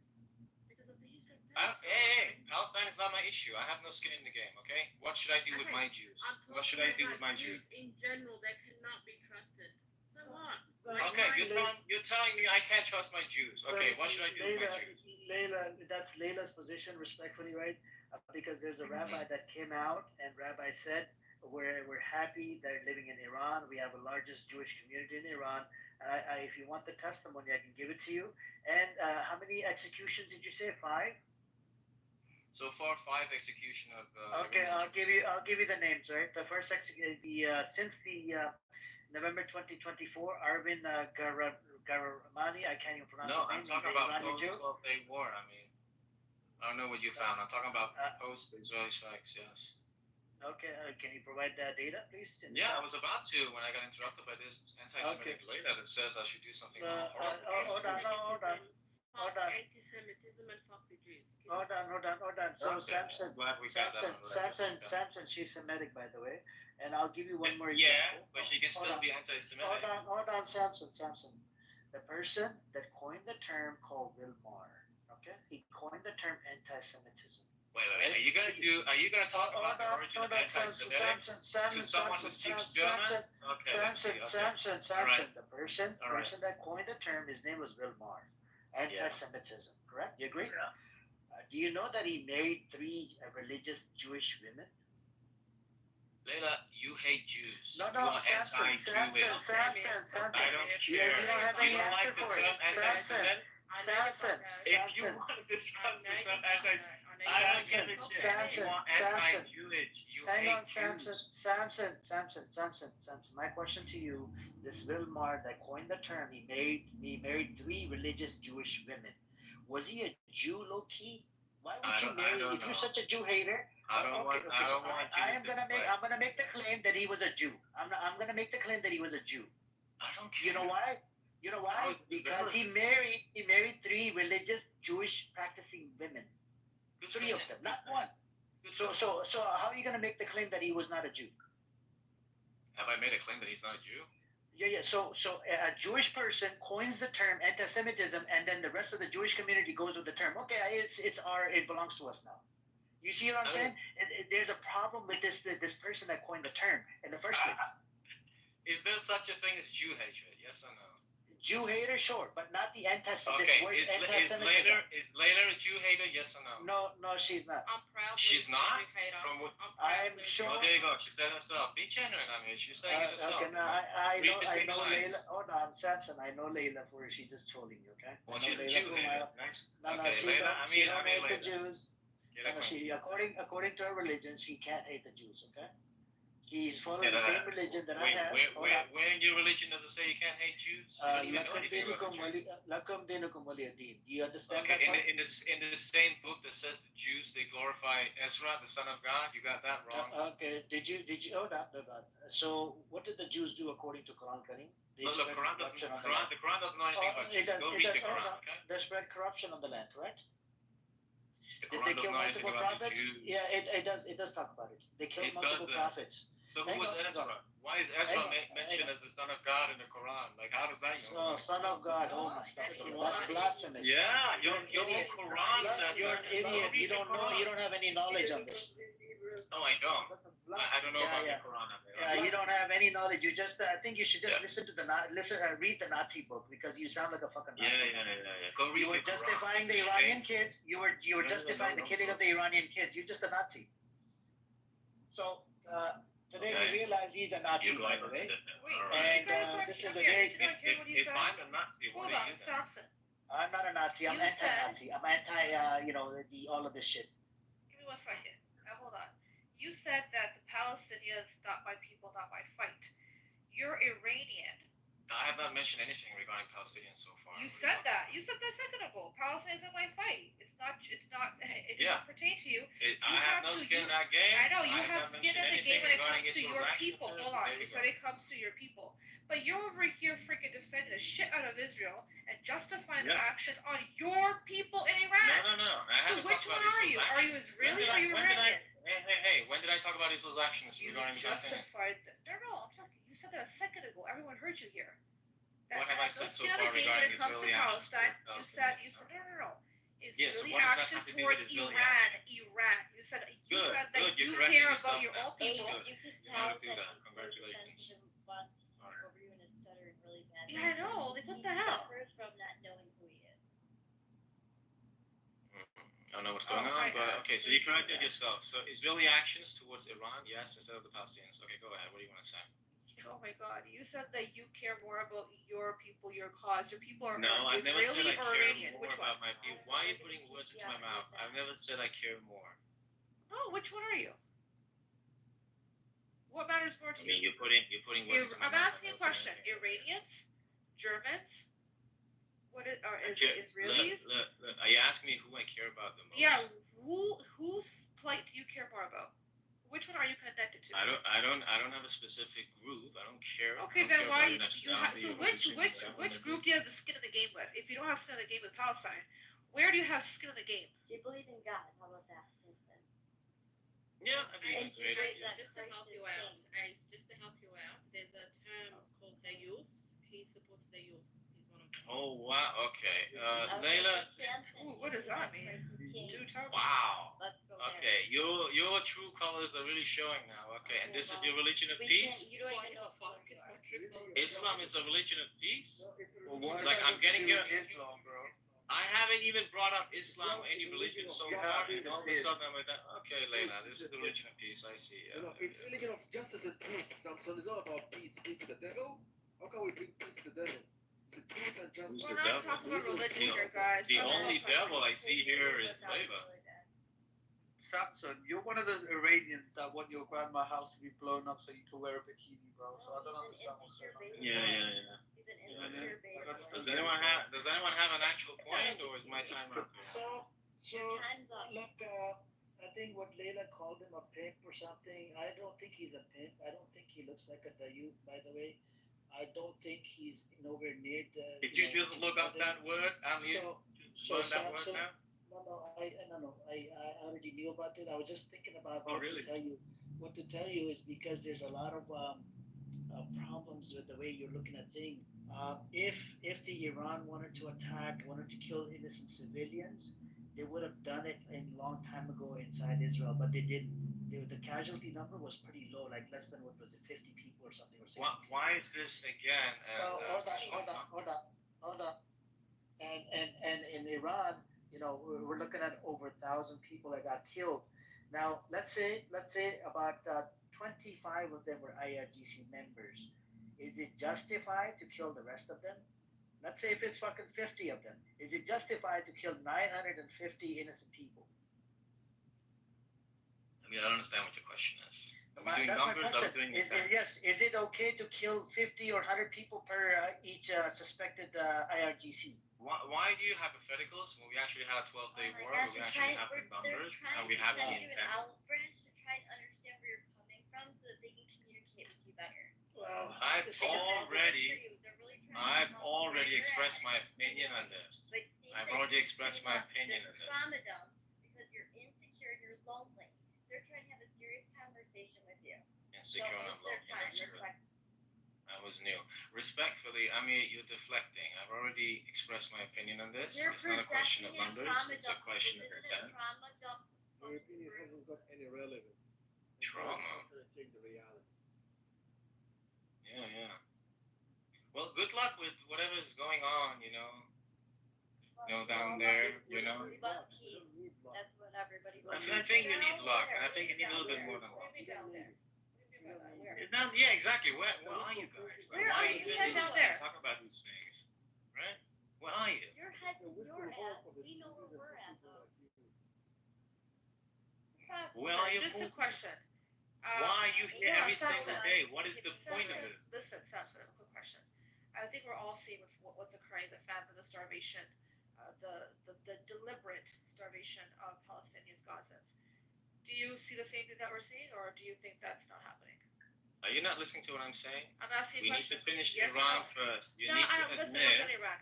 Because of the history of Hey, Palestine is not my issue. I have no skin in the game, okay? What should I do with my Jews? What should I do with my Jews? In general, they cannot be trusted. So what? Okay, you're telling me I can't trust my Jews. Okay, what should I do with my Jews? Leila, that's Leila's position, respectfully, right? Because there's a rabbi that came out, and rabbi said, we're happy they're living in Iran. We have the largest Jewish community in Iran. If you want the testimony, I can give it to you. And how many executions did you say? 5? So far, 5 execution of. Okay, I'll give you the names. Right, the first since the November 2024, Arvin Garamani. I can't even pronounce his name. I'm talking about post-12-day war. I mean, I don't know what you found. I'm talking about post-Israeli strikes. Yes. Okay, can you provide data, please? Yeah, I was about to when I got interrupted by this anti-Semitic lady that says I should do something more horrible. Hold on. Anti-Semitism and fuck the Jews. Hold on. So Samson, she's Semitic, by the way, and I'll give you one more example. Yeah, but she can still be anti-Semitic. Hold on, Samson. The person that coined the term called Wilmar, okay? He coined the term anti-Semitism. Wait. Are you gonna talk about the origin of anti-Semitic to someone who speaks German? Okay, Samson. The person that coined the term, his name was Wilmar. Anti-Semitism, correct? You agree? Yeah. Do you know that he married 3 religious Jewish women? Leila, you hate Jews. No, you are Samson. I don't care. You don't have any answer for it. Samson. If you want to discuss the term anti-Semitic, I don't give a shit. You want anti-Jewish. You hate Jews. Samson. My question to you: this Wilmar that coined the term, he married 3 religious Jewish women. Was he a Jew, low key? Why would you marry if you're such a Jew hater? I'm gonna make the claim that he was a Jew. I'm gonna make the claim that he was a Jew. I don't care. You know why? Because he married 3 religious Jewish practicing women. 3 of them, not 1. So how are you gonna make the claim that he was not a Jew? Have I made a claim that he's not a Jew? Yeah. So a Jewish person coins the term anti-Semitism, and then the rest of the Jewish community goes with the term. Okay, it belongs to us now. You see what I'm saying? There's a problem with this person that coined the term in the first place. Is there such a thing as Jew hatred? Yes or no? Jew hater, sure, but not the anti-Semitism. Okay, is Layla a Jew hater? Yes or no? No, she's not. I'm proud. She's not? I'm sure. Oh, there you go. She said herself. Be genuine. I mean, she's saying it herself. Okay, no, I know Layla. Hold on, Samson. I know Layla for she's just trolling you, okay? Well, she's a Jew hater. Nice. No, she don't hate the Jews. According to her religion, she can't hate the Jews, okay? He's following Yeah, the same religion that I have. Where in your religion does it say you can't hate Jews? You don't even know anything about Jews. Lakum dinukum waliyadin. Do you understand Okay, that part? in the same book that says the Jews they glorify Ezra, the son of God, you got that wrong. Okay. Did you? Oh, no. So, what did the Jews do according to Quran Karim? They No, the spread Quran corruption on the Quran, land. the Quran doesn't know anything about Jews. Go read the Quran, okay? They spread corruption on the land, correct? The Did Quran they doesn't kill know anything multiple about the prophets? Jews. Yeah, it does. It does talk about it. They killed It multiple doesn't. prophets. So who was Ezra? Why is Ezra mentioned as the son of God in the Quran? Like, how does that even work? Son of God. Oh my God. That's blasphemous. Yeah, your idiot. Quran says You're that. an idiot. You don't know. You don't have any knowledge on this. No, I don't. I don't know about the Quran. Yeah, you don't have any knowledge. You just, I think you should just listen to read the Nazi book because you sound like a fucking Nazi. Yeah. Go read You were the Quran. justifying the Iranian kids. You were justifying the killing of the Iranian kids. You're just a Nazi. So today we realize he's a Nazi, by the way. And this is a very. If I'm a Nazi, what are you then? I'm not a Nazi. I'm anti-Nazi. I'm anti, all of this shit. Give me 1 second. Now hold on. You said that the Palestinians not my people, not my fight. You're Iranian. I have not mentioned anything regarding Palestinians so far. You said that. You said that a second ago. Palestinians are my fight. It doesn't pertain to you. I have no skin in that game. I know you have skin in the game when it comes to your Israel people. Hold on. You said it comes to your people. But you're over here freaking defending the shit out of Israel and justifying the actions on your people in Iran. No. So which one are you? Are you Israeli or are you Iranian? Hey, when did I talk about Israel's actions regarding the Palestinians? No, I'm talking. You said that a second ago. Everyone heard you here. What have I said so far When regarding it comes to Israeli Palestine, actions? you said no. Yes, Israeli what does that actions have to do towards with Israeli Iran. You said Good, that good, you you're care correcting about yourself your now. own people. You could tell that do that. Congratulations. Yeah, I know. Like, what the hell? From not knowing who he is. I don't know what's going on, but okay, so you corrected yourself. So Israeli actions towards Iran, yes, instead of the Palestinians. Okay, go ahead. What do you want to say? Oh my God! You said that you care more about your people, your cause. Your people are No, I've never said Israeli I or care Iranian. more Which one? about my people. Why are you putting words into my mouth? I've never said I care more. No, which one are you? What matters more to I mean, you? you're putting words into my I'm mouth. asking a question. Iranians, Germans. What is it Israelis? Look, are you asking me who I care about the most? Yeah, whose plight do you care more about? Which one are you connected to? I don't have a specific group. I don't care. Okay, then why you have which group do you have the skin in the game with? If you don't have skin in the game with Palestine, where do you have skin in the game? Do you believe in God? How about that, Simpson? Yeah, I believe in creating. Just to help you out, there's a term called the youth. He supports the youth. He's one of them. Oh wow, okay. Layla. Ooh, what does that mean? Wow. Let's go okay, your true colors are really showing now. Okay, and this is your religion of peace? You don't even know Islam is a religion of peace? Like I'm getting your Islam, bro. I haven't even brought up Islam or any religion so far, and all of a sudden I'm like, okay, Layla, this is the religion of peace. I see. It's religion of justice and truth, Samson. It's all about peace. Peace to the devil. How can we bring peace to the devil? It's the truth and justice. We're not talking about religion here, guys. The only devil I see here is Layla. Samson, you're one of those Iranians that want your grandma's house to be blown up so you can wear a bikini, bro. So I don't understand what's going on. Yeah. Does anyone have an actual point, or is my time up here? So look, I think what Layla called him a pimp or something. I don't think he's a pimp. I don't think he looks like a Dayut, by the way. I don't think he's nowhere near the. Did you just look up that word? I already knew about it. I was just thinking about what to tell you. What to tell you is because there's a lot of problems with the way you're looking at things. If the Iran wanted to kill innocent civilians, they would have done it a long time ago inside Israel, but they didn't. The casualty number was pretty low, like less than 50 people or something, or 60. Why is this again? Hold on. And in Iran, we're looking at over 1,000 people that got killed. Now, let's say about 25 of them were IRGC members. Is it justified to kill the rest of them? Let's say if it's fucking 50 of them. Is it justified to kill 950 innocent people? I mean, I don't understand what your question is. Are we doing That's my numbers? Are we question. doing exact? Yes, is it okay to kill 50 or 100 people per each suspected IRGC? Why do you hypotheticals when we actually had a 12-day war, where we actually have the numbers and we have the intent? Olive branch to try and understand where you're coming from so that they can communicate with you better. Well, I've already expressed my opinion on this. I've already expressed my opinion on this. Trauma dump because you're insecure and you're lonely. They're trying to have a serious conversation with you. Insecure and I'm lonely. That was new. Respectfully, I mean, you're deflecting. I've already expressed my opinion on this. It's not a question of numbers. It's a question of intent. Your opinion hasn't got any relevance. Trauma. Check the reality. Yeah. Well, good luck with whatever is going on, down there, That's what everybody wants. I think you need luck. I think you need a little bit more than luck. Yeah, exactly. Where are you guys? Where are you down there? Talk about these things, right? Where are you? Your head's in your ass. We know where we're at, though. Where are you? Just a question. Why are you here every single day? What is the point of it? Listen, Samson, a quick question. I think we're all seeing what's occurring, the famine, the starvation, the deliberate starvation of Palestinians, Gazans. Do you see the same things that we're seeing, or do you think that's not happening? Are you not listening to what I'm saying? I'm asking we a need question. to finish Yes, Iran no. first. You No, need I to don't listen admit. to Iran.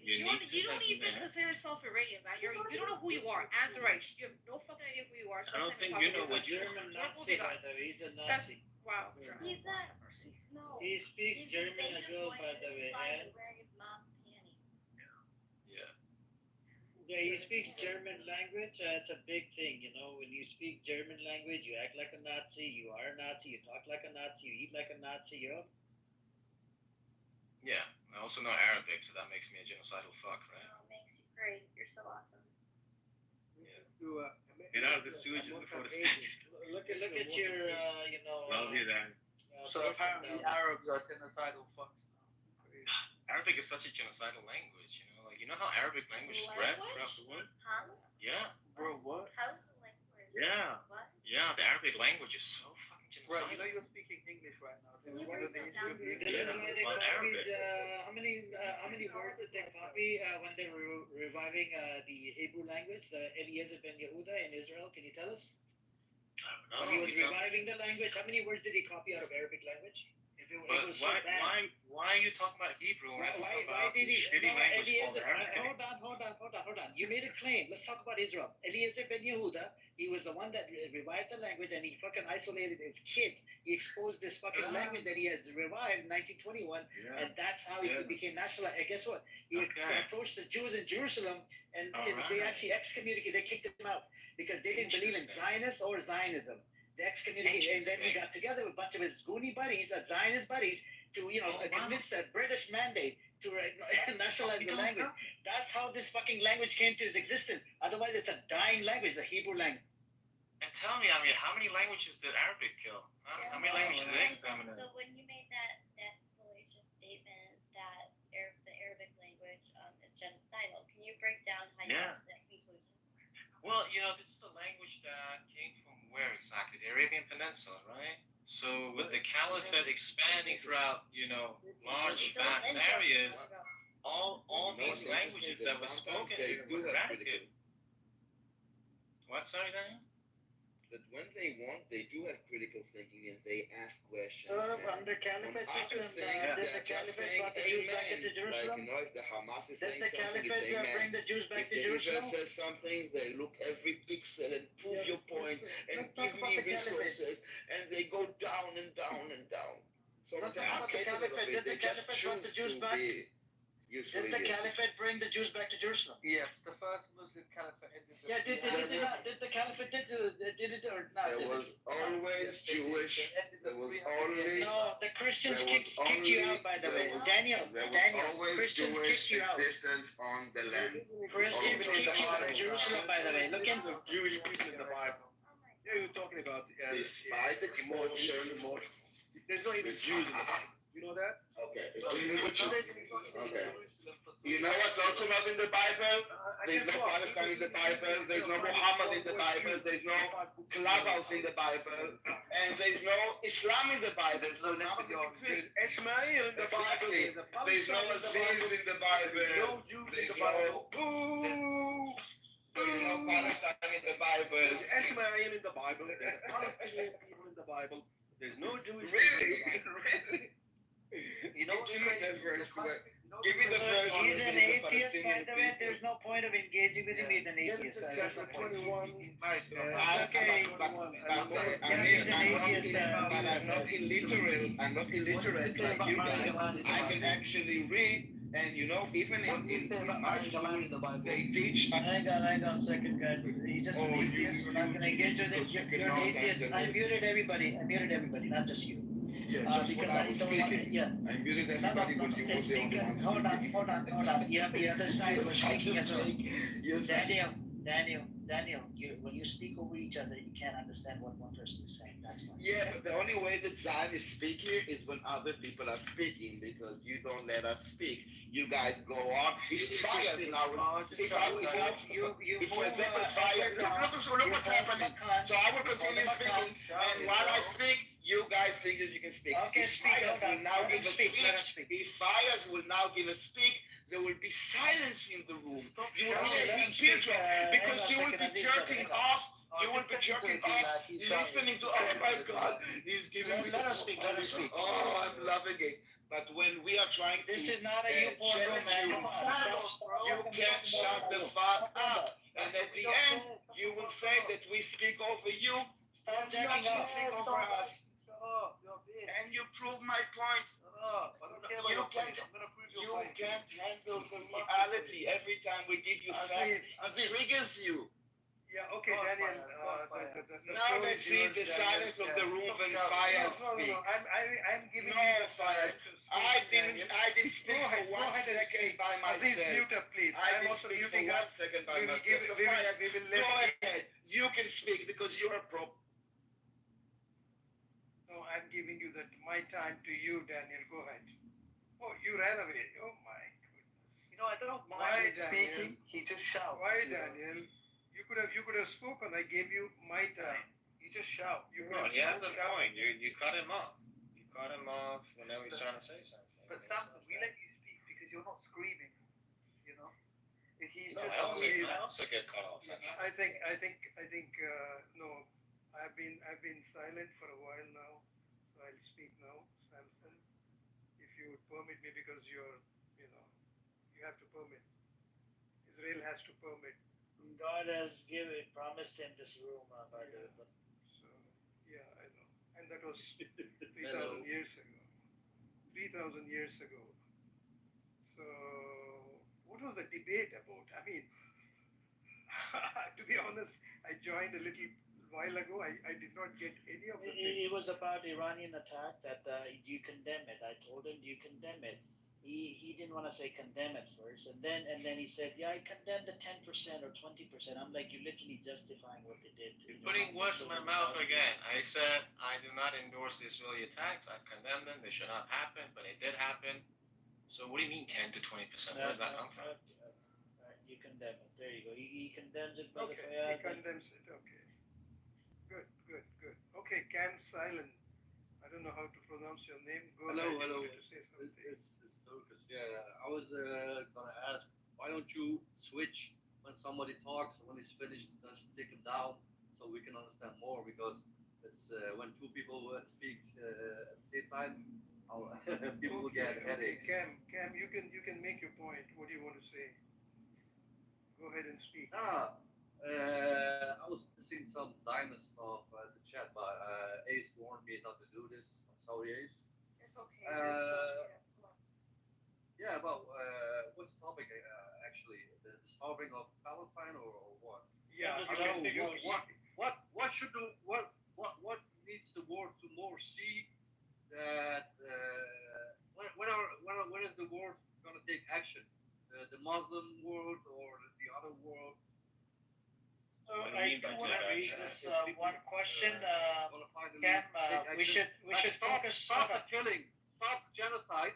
You don't even consider yourself Iranian, man. You don't know who you are. Answer right. You have no fucking idea who you are. I don't think you know what you're. German Nazi, by the way. He's a Nazi. Wow. He's not. No. He speaks German as well, by the way. Wearing his mom's panties. Yeah, he speaks German language. It's a big thing, When you speak German language, you act like a Nazi. You are a Nazi. You talk like a Nazi. You eat like a Nazi. Yeah, I also know Arabic, so that makes me a genocidal fuck, right? Oh, makes you great. You're so awesome. Get out of the sewage before the stench. Look at your, Love you, then. So apparently Arabs are genocidal fucks. Arabic is such a genocidal language, you know how Arabic language spread throughout the world? Huh? Yeah. Bro, what? How's the language? Yeah. What? Yeah, the Arabic language is so fucking genocidal. Bro, you're speaking English right now. Can you break that down? How many words did they copy when they were reviving the Hebrew language, the Eliezer ben Yehuda in Israel? Can you tell us? No, When he was reviving the language, how many words did he copy out of Arabic language? It but was so bad. why are you talking about Hebrew when I talk about did this shitty language called Arabic? Hold on. You made a claim. Let's talk about Israel. Eliezer ben Yehuda, he was the one that revived the language, and he fucking isolated his kid. He exposed this fucking language that he has revived in 1921, and that's how he became national. And guess what? He approached the Jews in Jerusalem, and they actually excommunicated. They kicked him out because they didn't believe in Zionists or Zionism. The excommunicated, and then he got together with a bunch of his Goonie buddies, Zionist buddies, to convince the British mandate to nationalize the language. That's how this fucking language came to its existence. Otherwise, it's a dying language, the Hebrew language. And tell me, how many languages did Arabic kill? How many languages did they exterminate? So when you made that fallacious statement that the Arabic language is genocidal, can you break down how you got to that conclusion? Well, this is a language that came from where exactly? The Arabian Peninsula, right? So with the caliphate expanding throughout, large, vast areas, all these languages that were spoken were eradicated. What, sorry, Daniel? That when they want, they do have critical thinking and they ask questions. Under caliphate system, did the caliphate brought the Jews back into Jerusalem? Like, if the Hamas is Did saying the something, caliphate bring the Jews back to if Jerusalem? the says something, they look every pixel and prove your point and give me resources, and they go down and down and down. So Let's they talk are about the capable of caliphate. it. Did They the just caliphate bring the Jews choose to back? be useful Did the idiots. caliphate bring the Jews back to Jerusalem? Yes, the first Muslim caliphate ended the Did the caliphate did it or not? There was always Jewish. There was always. No, the Christians there was kicked you only- out, by the there way. was- Daniel, There was Daniel, always Christians Jewish kicked you out. existence on the land. Christians Always. kicked you out of Jerusalem, by the way. Look in. Jewish people in the Bible. Yeah, you're talking about Despite expulsions, there's not even Jews in the Bible. You know that? Okay. Okay. You know what's also not in the Bible? There's no Palestine in the Bible. There's no Muhammad in the Bible. There's no Clubhouse in the Bible. And there's no Islam in the Bible. So none of it exists. Ishmael in the Bible. There's no Aziz in the Bible. There's no Jews in the Bible. There's no Palestine in the Bible. There's Ishmael in the Bible. There's Palestinian people in the Bible. There's no Jewish people Really? in the Bible. Really? You know, Give me the verse. Give me the verse. He's an atheist, by the way. There's no point of engaging with him. He's an atheist. Genesis chapter 21. Okay. I'm not illiterate. I'm not illiterate like you guys. I can actually read, and you know, even in my school, they teach. Hang on a second, guys. He's just an atheist. We're not going to engage with it. You're an atheist. I muted everybody, not just you. Yeah, Because I don't want to, yeah. I muted everybody, but you were the only one speaking. Hold on. You have the other side who are speaking as well. Yes. Daniel, when you speak over each other, you can't understand what one person is saying. That's why. Yeah, but the only way that Zionists speak here is when other people are speaking, because you don't let us speak. You guys go on. It's fires now. If for example, fire, look what's happening. So I will continue speaking, and while I speak, you guys think that you can speak. Okay, If speak. fires will now give a speech, if fires will now give a speak, there will be silence in the room. You will be a picture because you will be jerking off. You will be jerking off, listening to, oh my God, he's giving me. Let us speak. Oh, I'm loving it. But when we are trying to This is not a U4 room, man. Come on. you can't shut the fuck up. And at the end, you will say that we speak over you. Stop You jacking off. speak over us. Shut up. You're a bitch. And you prove my point. Shut up. I don't care about your point. I'm going to prove your point. You can't handle the reality. Every time we give you facts, it triggers you. Yeah, okay, Daniel. Now let's see the silence of the room when fire speaks. I'm giving No you the fire. I didn't speak for 1 second by myself. Aziz, mute up, please. I I'm didn't also speak for muting 1 up. second by We will myself. give So we fire, will go let ahead. You can speak because you're a pro. No, I'm giving you my time to you, Daniel. Go ahead. Oh, you ran away. Oh my goodness. You know, I don't Why, mind Daniel? speaking. He just shouts. Why, Daniel? You could have spoken. I gave you my time. You just shout. You could Well, have he hasn't spoken. going. You cut him off. You cut him off whenever he's trying to say something. But Samson, we let you speak because you're not screaming. You know, he's No, just. I also get cut off. Actually. I think no. I've been silent for a while now, so I'll speak now, Samson. If you would permit me, because you have to permit. Israel has to permit. God has promised him this room, by the way. But So yeah, I know, and that was 3,000 years ago. 3,000 years ago. So what was the debate about? I mean, to be honest, I joined a little while ago. I did not get any of the it things. was about Iranian attack. That do you condemn it? I told him, do you condemn it? He didn't want to say condemn at first, and then he said, yeah, I condemn the 10% or 20%. I'm like, you're literally justifying what they did. You're putting words in my mouth again. I said I do not endorse the Israeli attacks. I condemn them. They should not happen, but it did happen. So what do you mean 10 to 20%? Where does that come from? You condemn it. There you go. He condemns it. Brother Okay, Fayaz. he condemns it. Okay. Good. Okay, Cam Silent. I don't know how to pronounce your name. Go Hello. ahead. You wanted to say something. It's Lucas. Yeah, I was gonna ask, why don't you switch when somebody talks, when he's finished, just take him down so we can understand more, because it's when two people speak at the same time, people will get headaches. Cam, you can make your point. What do you want to say? Go ahead and speak. I was missing some Zionists of the chat, but Ace warned me not to do this. I'm sorry, Ace. It's okay. Yeah, well, what's the topic actually? The starving of Palestine or what? Yeah, What should what needs the world to more see that when is the world gonna take action? The Muslim world or the other world? I do want to raise this one question, Cam. We should focus. Stop the killing. stop genocide.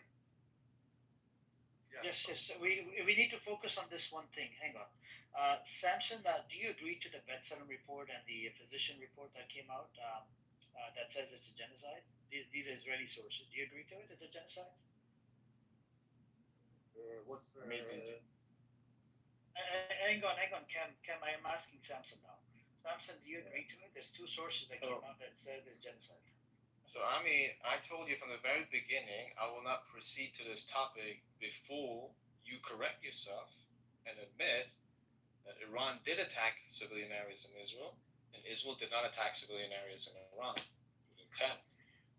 Yes, yes. We need to focus on this one thing. Hang on. Samson, do you agree to the B'Tselem report and the physician report that came out that says it's a genocide? These are Israeli sources. Do you agree to it? It's a genocide? What's Hang on, Cam, I am asking Samson now. Samson, do you agree to it? There's two sources that came out that says it's genocide. So, I mean, I told you from the very beginning, I will not proceed to this topic before you correct yourself and admit that Iran did attack civilian areas in Israel, and Israel did not attack civilian areas in Iran with intent.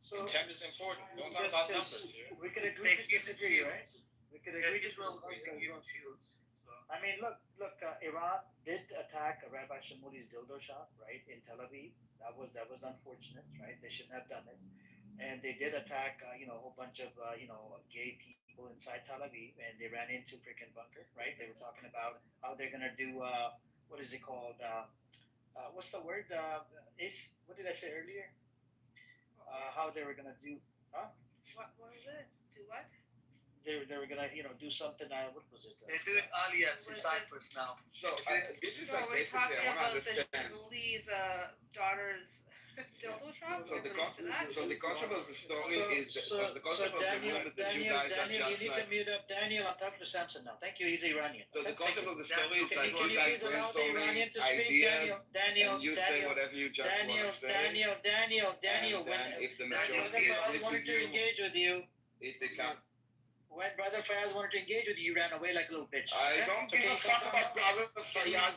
So, intent is important. Don't talk about numbers here. We could agree to disagree, right? We could agree to disagree. I mean, look. Iran did attack Rabbi Shamuli's dildo shop, right, in Tel Aviv. That was unfortunate, right? They shouldn't have done it. And they did attack, a whole bunch of, gay people inside Tel Aviv, and they ran into freaking bunker, right? They were talking about how they're gonna do, what is it called? What's the word? What did I say earlier? How they were gonna do? What is it? Do what? They were gonna do something. What was it? They're doing Aliyah to Cyprus now. So this is So like we're basically talking I want to about the understand. Shamuli's daughter's dildo shop. So the concept of the story is the concept of the Daniel, room is that you guys are Daniel, just you need like. to mute up Daniel. I'm talking to Samson now. Thank you. He's Iranian. So the concept of the story is Can like you you guys please allow the Iranian brainstorming to speak, ideas, Daniel, and you say whatever you just want to say. Daniel. And When then if the Brother majority Fayaz agrees wanted with to you, engage with you, if they come. when Brother Fayaz wanted to engage with you, you ran away like a little bitch. I don't give a fuck about Brother Fayaz.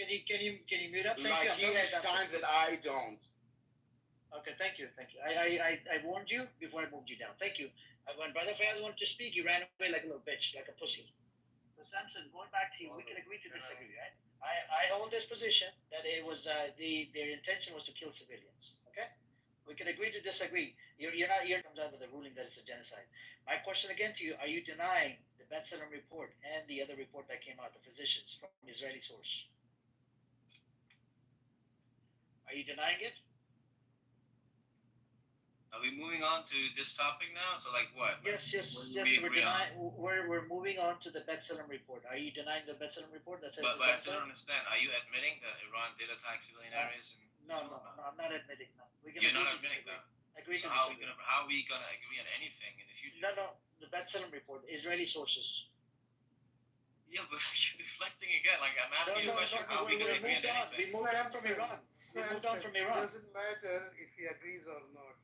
Can you mute up? Thank Like you. he has times that I don't. Okay, thank you. I warned you before I moved you down. Thank you. When Brother Fayaz wanted to speak, you ran away like a little bitch, like a pussy. So Samson, going back to you, we can agree to disagree, right? I hold this position that it was their intention was to kill civilians. Okay, we can agree to disagree. You're comes out with a ruling that it's a genocide. My question again to you: are you denying the B'Tselem report and the other report that came out, the physicians from an Israeli source? Are you denying it? Are we moving on to this topic now? So, like what? Yes. We're moving on to the B'Tselem report. Are you denying the B'Tselem report that says? But I still don't understand. Are you admitting that Iran did attack civilian areas? No, I'm not admitting that. You're not admitting that. Agree So to how disagree. are we gonna agree on anything in the future? No. The B'Tselem report, Israeli sources. Yeah, but you're deflecting again. Like I'm asking you a question. How are we gonna agree on anything? We moved on from Iran. It doesn't matter if he agrees or not.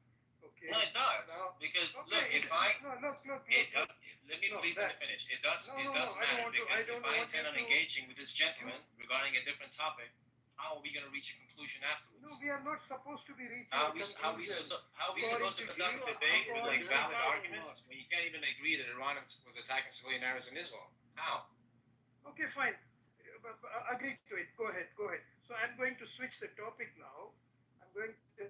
Okay. No, it does. Now, because okay, look, if I look. let me please let me finish. It does matter because if I intend on engaging with this gentleman regarding a different topic, how are we going to reach a conclusion afterwards? No, we are not supposed to be reaching How a are we conclusion. supposed to conduct a debate with like valid arguments when you can't even agree that Iran was attacking civilian areas in Israel? How? Okay, fine. Agree to it. Go ahead. So I'm going to switch the topic now. I'm going to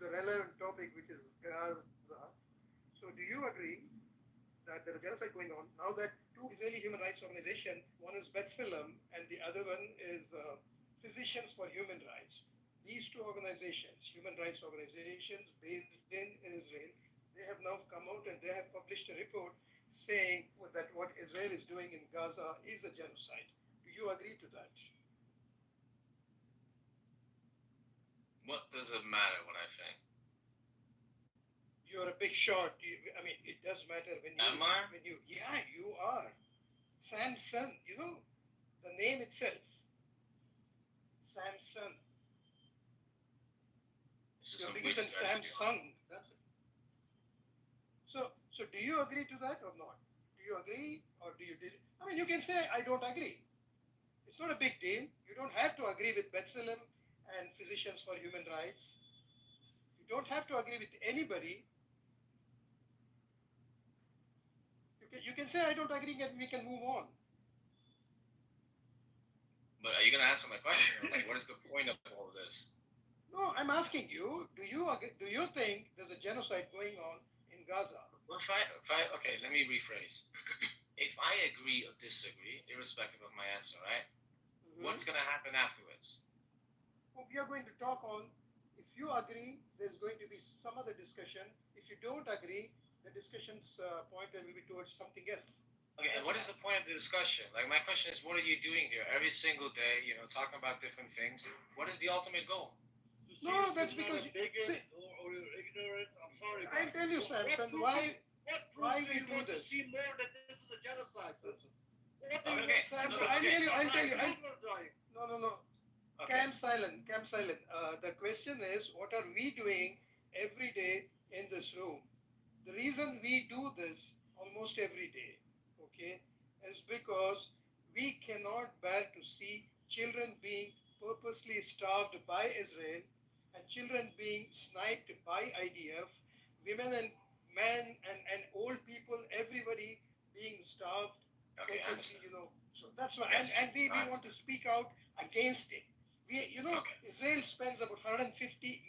the relevant topic, which is Gaza. So do you agree that there is genocide going on now that two Israeli human rights organizations, one is B'Tselem and the other one is Physicians for Human Rights. These two organizations, human rights organizations based in Israel, they have now come out and they have published a report saying that what Israel is doing in Gaza is a genocide. Do you agree to that? What does it matter what I think? You're a big shot. It does matter when you. Am I? Yeah, you are. Samson, the name itself. Samson. You're bigger than Samsung. So do you agree to that or not? Do you agree or do you? You can say I don't agree. It's not a big deal. You don't have to agree with B'Tselem and Physicians for Human Rights. You don't have to agree with anybody. You can say I don't agree and we can move on. But are you gonna answer my question? Like, what is the point of all of this? No, I'm asking you. Do you think there's a genocide going on in Gaza? Well, okay, let me rephrase. If I agree or disagree, irrespective of my answer, right? Mm-hmm. What's gonna happen afterwards? we are going to talk on. If you agree, there's going to be some other discussion. If you don't agree, the discussion's pointer will be towards something else. Okay, and what is the point of the discussion? Like, my question is, what are you doing here every single day? You know, talking about different things. What is the ultimate goal? No, that's because bigot or you're ignorant. I'm sorry. I'll tell you, Samson, why we do this. See more that this is a genocide, Samson. Okay. Samson, Okay. I'll tell you. No. Okay. Cam silent. The question is, what are we doing every day in this room? The reason we do this almost every day, okay, is because we cannot bear to see children being purposely starved by Israel and children being sniped by IDF, women and men and old people, everybody being starved purposely, So that's why, Yes, and we want to speak out against it. Israel spends about $150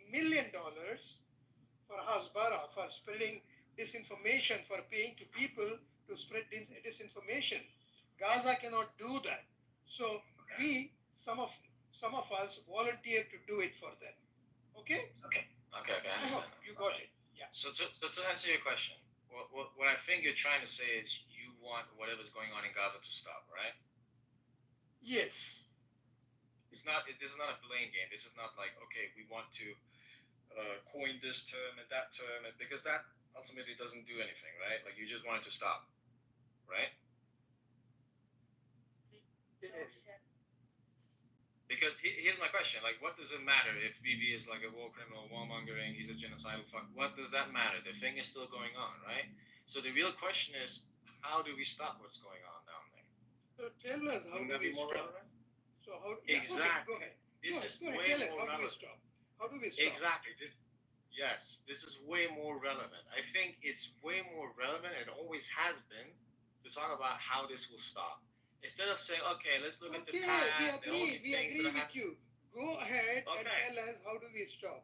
million for Hasbara, for spreading disinformation, for paying to people to spread disinformation. Gaza cannot do that. So some of us volunteer to do it for them. Okay? Okay, I understand. You got it. Yeah. So to answer your question, what I think you're trying to say is you want whatever's going on in Gaza to stop, right? Yes. This is not a blame game. This is not like, okay, we want to coin this term and that term, because that ultimately doesn't do anything, right? Like, you just want it to stop, right? Yes. Because here's my question: like, what does it matter if Bibi is like a war criminal, warmongering, he's a genocidal fuck? What does that matter? The thing is still going on, right? So the real question is, how do we stop what's going on down there? So tell us how Wouldn't do that be we more stop? relevant? So how? Exactly. Go ahead. This is Go ahead. way Tell us, more how do we relevant. stop? How do we stop? Exactly. This is way more relevant. I think it's way more relevant, and always has been, to talk about how this will stop. Instead of saying, okay, let's look at the past and all these we things agree that with you. Go ahead and Okay. tell us how do we stop?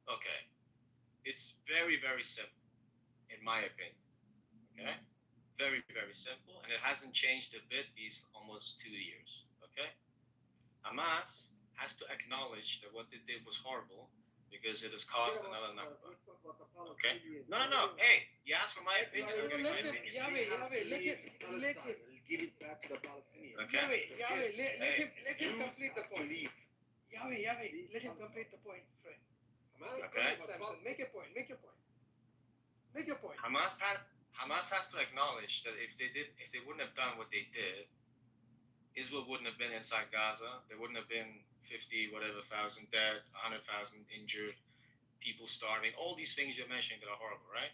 Okay. It's very, very simple, in my opinion. Okay? Very, very simple, and it hasn't changed a bit these almost 2 years. Okay? Hamas has to acknowledge that what they did was horrible, because it has caused another Nakba. Okay? No. Hey, you asked for my opinion. I'm giving my opinion. Yahweh, let him give it back to the Palestinians. Okay? Yahweh, let him complete the point. Yahweh, let him complete the point, friend. Go ahead, Samson. Make your point. Hamas has to acknowledge that if they wouldn't have done what they did, Israel wouldn't have been inside Gaza. There wouldn't have been 50,000 dead, 100,000 injured, people starving. All these things you're mentioning that are horrible, right?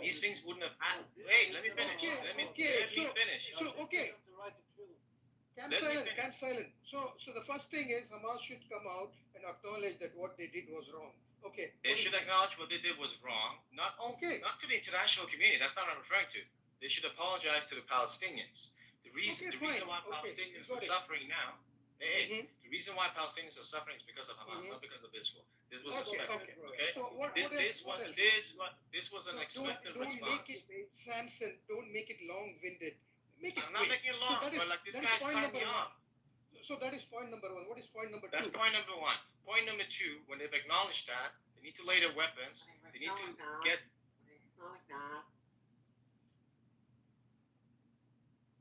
These things wouldn't have happened. Wait, let me finish. Let me finish. Okay. Camp silent. So the first thing is Hamas should come out and acknowledge that what they did was wrong. Okay. They should acknowledge what they did was wrong. Not to the international community. That's not what I'm referring to. They should apologize to the Palestinians. The reason why Palestinians are suffering now. The reason why Palestinians are suffering is because of Hamas, not because of Israel. This was expected. Okay. So what else? This was an expected response. Samson, don't make it long-winded. I'm not making it long, but like, this guy's cutting me off. So that is point number one. What is point number two? That's point number one. Point number two, when they've acknowledged that, they need to lay their weapons. They need to get.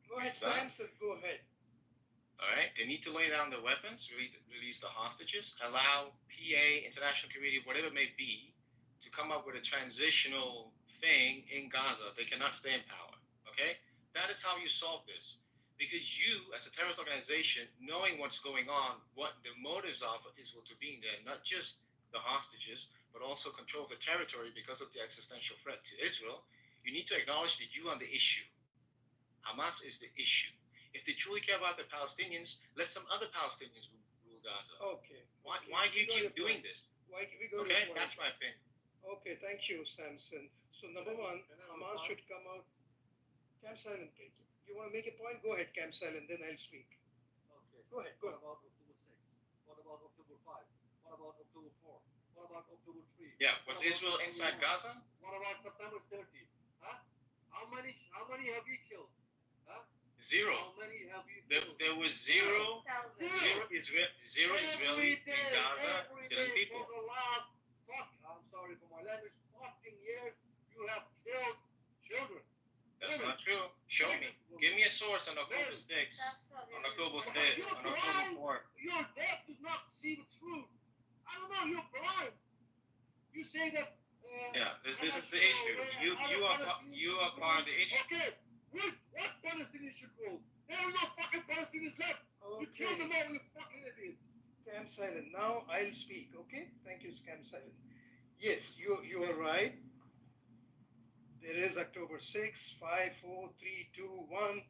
Go ahead, Samson. Go ahead. All right. They need to lay down their weapons, release the hostages, allow PA, international community, whatever it may be, to come up with a transitional thing in Gaza. They cannot stay in power. Okay. That is how you solve this. Because you, as a terrorist organization, knowing what's going on, what the motives are for Israel to being there, not just the hostages, but also control the territory because of the existential threat to Israel, you need to acknowledge that you are the issue. Hamas is the issue. If they truly care about the Palestinians, let some other Palestinians rule Gaza. Okay. Why do you keep doing this? Okay, that's my opinion. Okay, thank you, Samson. So number one, Hamas should come out. Camp silent. You want to make a point? Go ahead, Camp silent. Then I'll speak. Okay. Go ahead. What about October 6? What about October 5? What about October 4? What about October 3? Yeah. Was Israel inside Gaza? What about September 30? Huh? How many have we killed? Huh? The Zero. How many have you There was zero Israelis in Gaza killing people. For the last, I'm sorry for my language, 14 years, you have killed children. That's not true. Show me. Give me a source on October 6th, on October 5th, on October 4th. Your deaf does not see the truth. I don't know, you're blind. You say that. Yeah, this is the issue. You are part of the issue. Okay, what Palestinians should rule? There are no fucking Palestinians left. You killed them all, you fucking idiots. Cam Silent. Now I'll speak, okay? Thank you, Cam Silent. Yes, you are right. There is October 6, 5, 4, 3, 2, 1.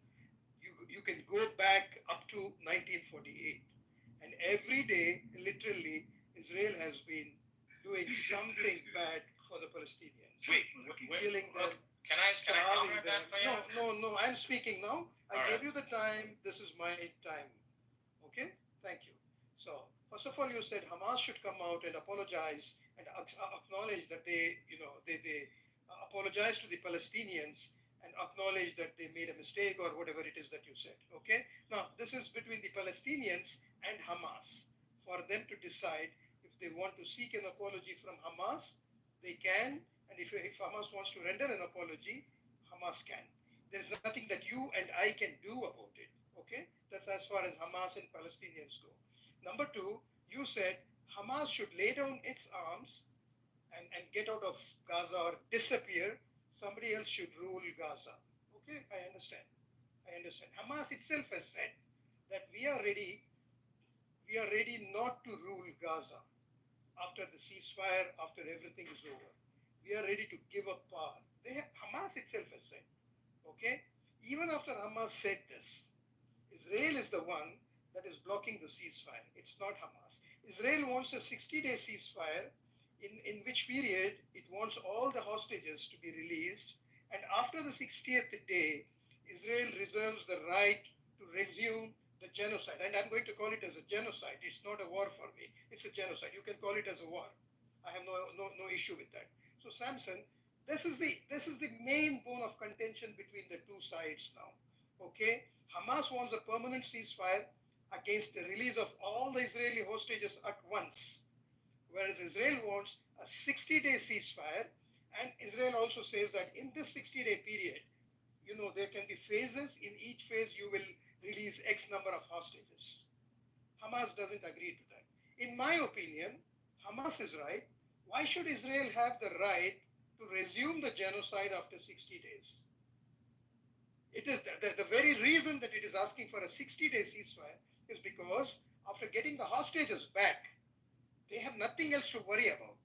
You can go back up to 1948. And every day, literally, Israel has been doing something bad for the Palestinians. Wait, killing them. Can I comment that for you? No, I'm speaking now. I All gave right. you the time. This is my time. Okay? Thank you. So, first of all, you said Hamas should come out and apologize and acknowledge that they apologize to the Palestinians and acknowledge that they made a mistake or whatever it is that you said. Okay? Now, this is between the Palestinians and Hamas for them to decide if they want to seek an apology from Hamas, they can. And if Hamas wants to render an apology, Hamas can. There's nothing that you and I can do about it. Okay? That's as far as Hamas and Palestinians go. Number two, you said Hamas should lay down its arms and get out of Gaza or disappear. Somebody else should rule Gaza. Okay? I understand. Hamas itself has said that we are ready not to rule Gaza after the ceasefire, after everything is over. We are ready to give up power. Hamas itself has said. Okay? Even after Hamas said this, Israel is the one that is blocking the ceasefire. It's not Hamas. Israel wants a 60-day ceasefire in which period it wants all the hostages to be released. And after the 60th day, Israel reserves the right to resume the genocide. And I'm going to call it as a genocide. It's not a war for me. It's a genocide. You can call it as a war. I have no issue with that. So Samson, this is the main bone of contention between the two sides now. Okay? Hamas wants a permanent ceasefire against the release of all the Israeli hostages at once, whereas Israel wants a 60-day ceasefire, and Israel also says that in this 60-day period, there can be phases. In each phase, you will release X number of hostages. Hamas doesn't agree to that. In my opinion, Hamas is right. Why should Israel have the right to resume the genocide after 60 days? It is the very reason that it is asking for a 60-day ceasefire is because after getting the hostages back, they have nothing else to worry about.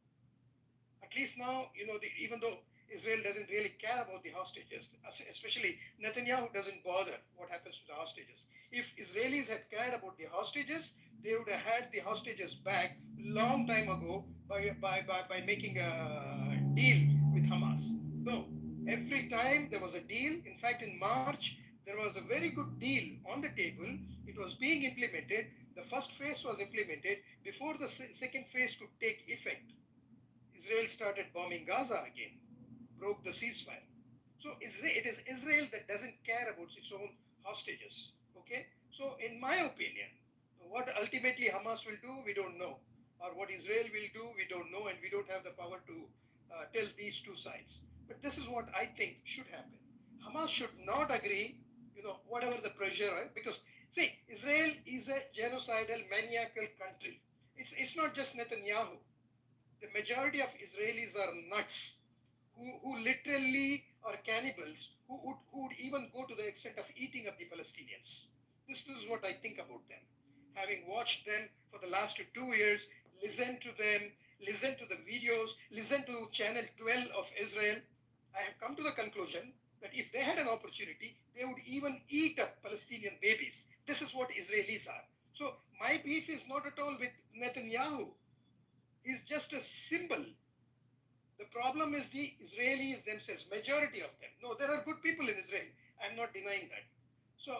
At least now, even though Israel doesn't really care about the hostages, especially Netanyahu doesn't bother what happens to the hostages. If Israelis had cared about the hostages, they would have had the hostages back long time ago by making a deal with Hamas. No, every time there was a deal. In fact, in March, there was a very good deal on the table. It was being implemented. The first phase was implemented. Before the second phase could take effect, Israel started bombing Gaza again, broke the ceasefire. So it is Israel that doesn't care about its own hostages. Okay? So in my opinion, what ultimately Hamas will do, we don't know. Or what Israel will do, we don't know, and we don't have the power to tell these two sides. But this is what I think should happen. Hamas should not agree, whatever the pressure, right? Because, see, Israel is a genocidal, maniacal country. It's not just Netanyahu. The majority of Israelis are nuts, who literally are cannibals, who would even go to the extent of eating up the Palestinians. This is what I think about them. Having watched them for the last 2 years, listen to them, listen to the videos, listen to Channel 12 of Israel, I have come to the conclusion that if they had an opportunity, they would even eat up Palestinian babies. This is what Israelis are. So my beef is not at all with Netanyahu. He's just a symbol. The problem is the Israelis themselves, majority of them. No, there are good people in Israel. I'm not denying that. So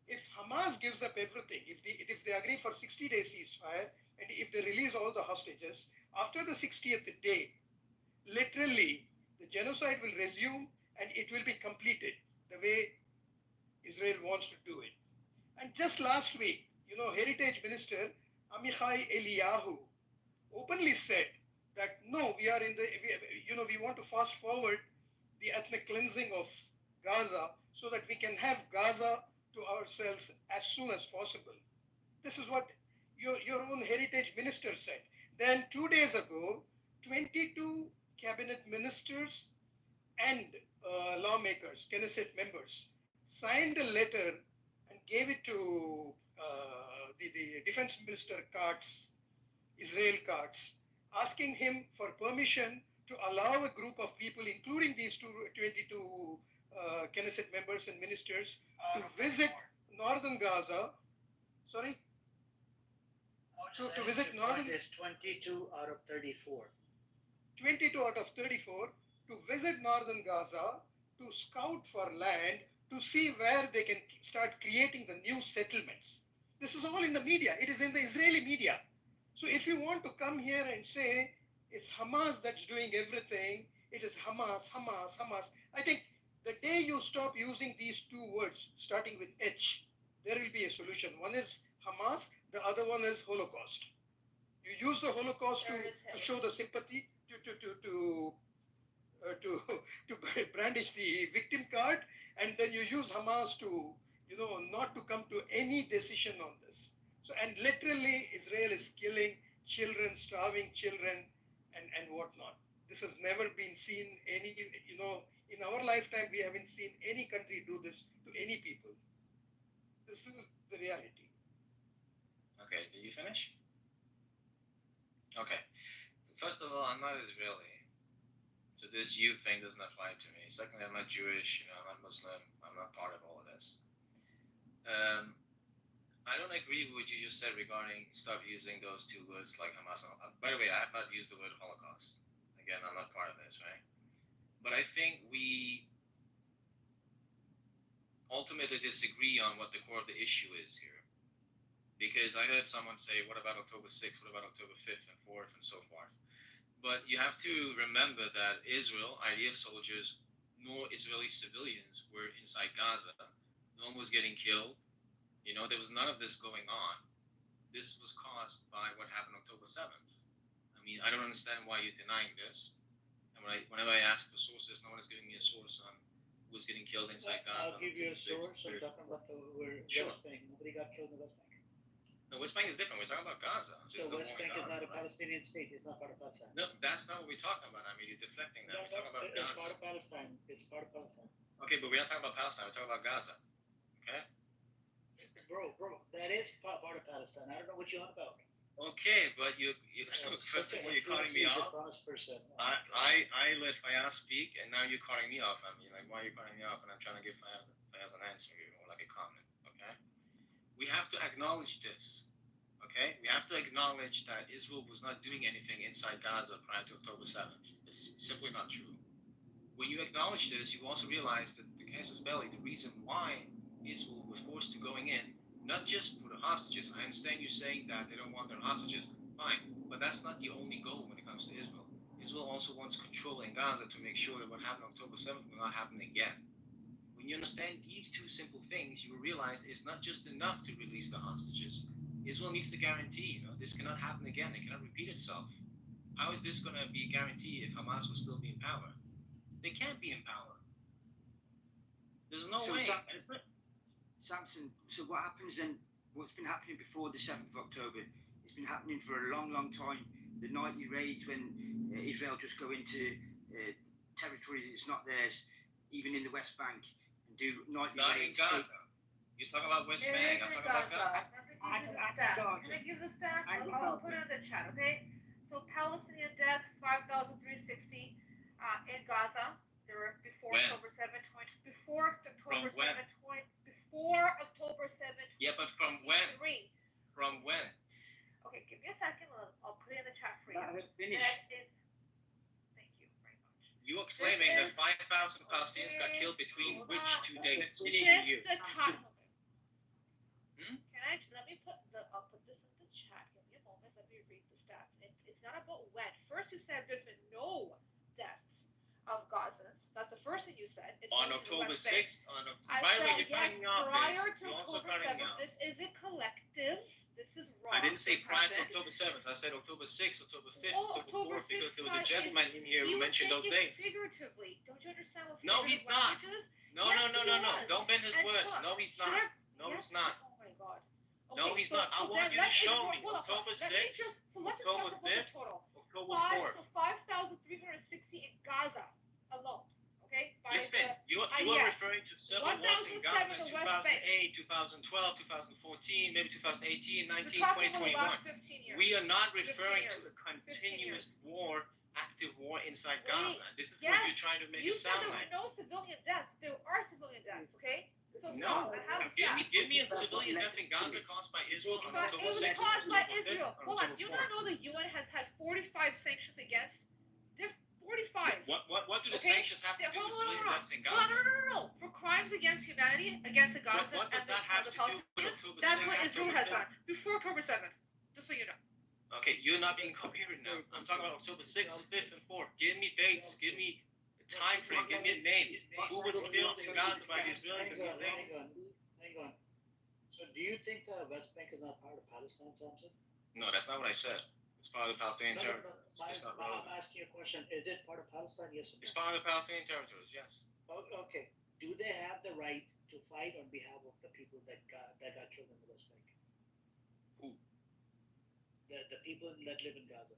if Hamas gives up everything, if they agree for 60-day ceasefire, and if they release all the hostages, after the 60th day, literally, the genocide will resume and it will be completed the way Israel wants to do it. And just last week, Heritage Minister Amichai Eliyahu openly said that no, we want to fast forward the ethnic cleansing of Gaza so that we can have Gaza to ourselves as soon as possible. This is what your own heritage minister said. Then 2 days ago, 22 cabinet ministers and lawmakers, Knesset members, signed a letter and gave it to the defense minister Katz, Israel Katz, asking him for permission to allow a group of people, including these 22 Knesset members and ministers, to visit northern Gaza. Sorry? To visit northern. Is 22 out of 34. 22 out of 34 to visit northern Gaza, to scout for land, to see where they can start creating the new settlements. This is all in the media. It is in the Israeli media. So if you want to come here and say it's Hamas that's doing everything, it is Hamas, Hamas, Hamas. I think the day you stop using these two words, starting with H, there will be a solution. One is Hamas, the other one is Holocaust. You use the Holocaust to show the sympathy, to brandish the victim card, and then you use Hamas to, not to come to any decision on this. So, and literally, Israel is killing children, starving children, and whatnot. This has never been seen in our lifetime, we haven't seen any country do this to any people. This is the reality. Okay, did you finish? Okay. First of all, I'm not Israeli, so this you thing doesn't apply to me. Secondly, I'm not Jewish, I'm not Muslim, I'm not part of all of this. I don't agree with what you just said regarding stop using those two words like Hamas. By the way, I have not used the word Holocaust. Again, I'm not part of this, right? But I think we ultimately disagree on what the core of the issue is here. Because I heard someone say, what about October 6th? What about October 5th and 4th and so forth? But you have to remember that Israel, IDF soldiers, nor Israeli civilians were inside Gaza. No one was getting killed. There was none of this going on. This was caused by what happened October 7th. I mean, I don't understand why you're denying this. And whenever I ask for sources, no one is giving me a source on who was getting killed inside Gaza. I'll give you a source. I'm talking about the Sure. West Bank. Nobody got killed in the West Bank. No, West Bank is different. We're talking about Gaza. So West Bank is not a Palestinian state. It's not part of Palestine. No, that's not what we're talking about. I mean, you're deflecting that. We're talking about It's Gaza. part of Palestine. It's part of Palestine. Okay, but we're not talking about Palestine. We're talking about Gaza. Okay? Bro, that is part of Palestine. I don't know what you're on about. Okay, but first of all, you're calling me off. Person. I let Fayaz speak, and now you're calling me off. I mean, like, why are you calling me off? And I'm trying to give Fayaz an answer here, or like a comment, okay? We have to acknowledge this, okay? We have to acknowledge that Israel was not doing anything inside Gaza prior to October 7th. It's simply not true. When you acknowledge this, you also realize that the casus belli, the reason why Israel was forced to going in, not just for the hostages. I understand you saying that they don't want their hostages. Fine, but that's not the only goal when it comes to Israel. Israel also wants control in Gaza to make sure that what happened October 7th will not happen again. When you understand these two simple things, you will realize it's not just enough to release the hostages. Israel needs to guarantee, this cannot happen again. It cannot repeat itself. How is this going to be a guarantee if Hamas will still be in power? They can't be in power. There's no way. Samson, so what happens then, what's been happening before the 7th of October, it's been happening for a long, long time. The nightly raids when Israel just go into territory that's not theirs, even in the West Bank, and do nightly not raids. Not in Gaza. You're talking about West Bank. I'm talking about Gaza. Can I give the stat? I'll put it in the chat, okay? So Palestinian deaths, 5,360 in Gaza. There were before when? October 7th, before October 7th, Yeah, but from when? From when? Okay, give me a second. I'll put it in the chat for you. Finish. Thank you very much. You are claiming that 5,000 Palestinians got killed between which 2 dates? Since the time. I'll put this in the chat. Give me a moment. Let me read the stats. It's not about when. First, you said there's been no deaths of Gazans. That's the the first thing you said. It's on only the October West Bank. 6th, I by the way, said, you're yes, cutting me off, prior Vince. to You're also October cutting me 7th, off. this isn't collective. This is wrong. I didn't say what's prior to happened. October 7th. I said October 6th, October 5th, Oh, October October 4th, because 6th, there was a gentleman in here who mentioned those dates. Figuratively. Don't you understand what No, he's figurative not. language is? No, Yes, no, no, he no, no. was. Don't bend his And words. look, No, he's should not. I- No, yes, he's not. Oh my God. No, he's not. I want you to show me October 6th, Let's just October talk about the 5th, total. October 4th. So 5,360 in Gaza alone. Okay? By Listen, you are IDF. referring to civil wars in 1,007 Gaza in the West Bank. 2008, 2012, 2014, maybe 2018, 19, We're talking 20, 21. about the last 15 years. We are not 15 referring years. to a continuous war, active war inside Wait, Gaza. This is yes, what you're trying to make you it said sound there like. were no civilian deaths. There are civilian deaths, okay? So No, stop. I have a give stat. me a civilian death in Gaza caused by Israel on It October was 6th. caused by October 5th, Israel. or Hold on. October Do you 4th. not know the UN has had 45 sanctions against? There's 45. What do the Okay? sanctions have to do with Hold on, civilian hold on. deaths in Hold on, Gaza? no. For crimes against humanity, against the Gazans What does and that have the to do with Palestinians, October that's 6th, what Israel October has 5th? done before October 7th. Just so you know. Okay, you're not being coherent now. I'm talking about October 6th, 5th, and 4th. Give me dates. Give me a time frame. Give me a name. Who was killed in Gaza by the Israelis? Give me a name. Hang on. So do you think the West Bank is not part of Palestine, Thompson? No, that's not what I said. It's part of the Palestinian No. territories. It's not I'm relevant. asking you a question. Is it part of Palestine? Yes or no? It's part of the Palestinian territories, yes. Okay. Do they have the right to fight on behalf of the people that got killed in the West Bank? Who? The people that live in Gaza.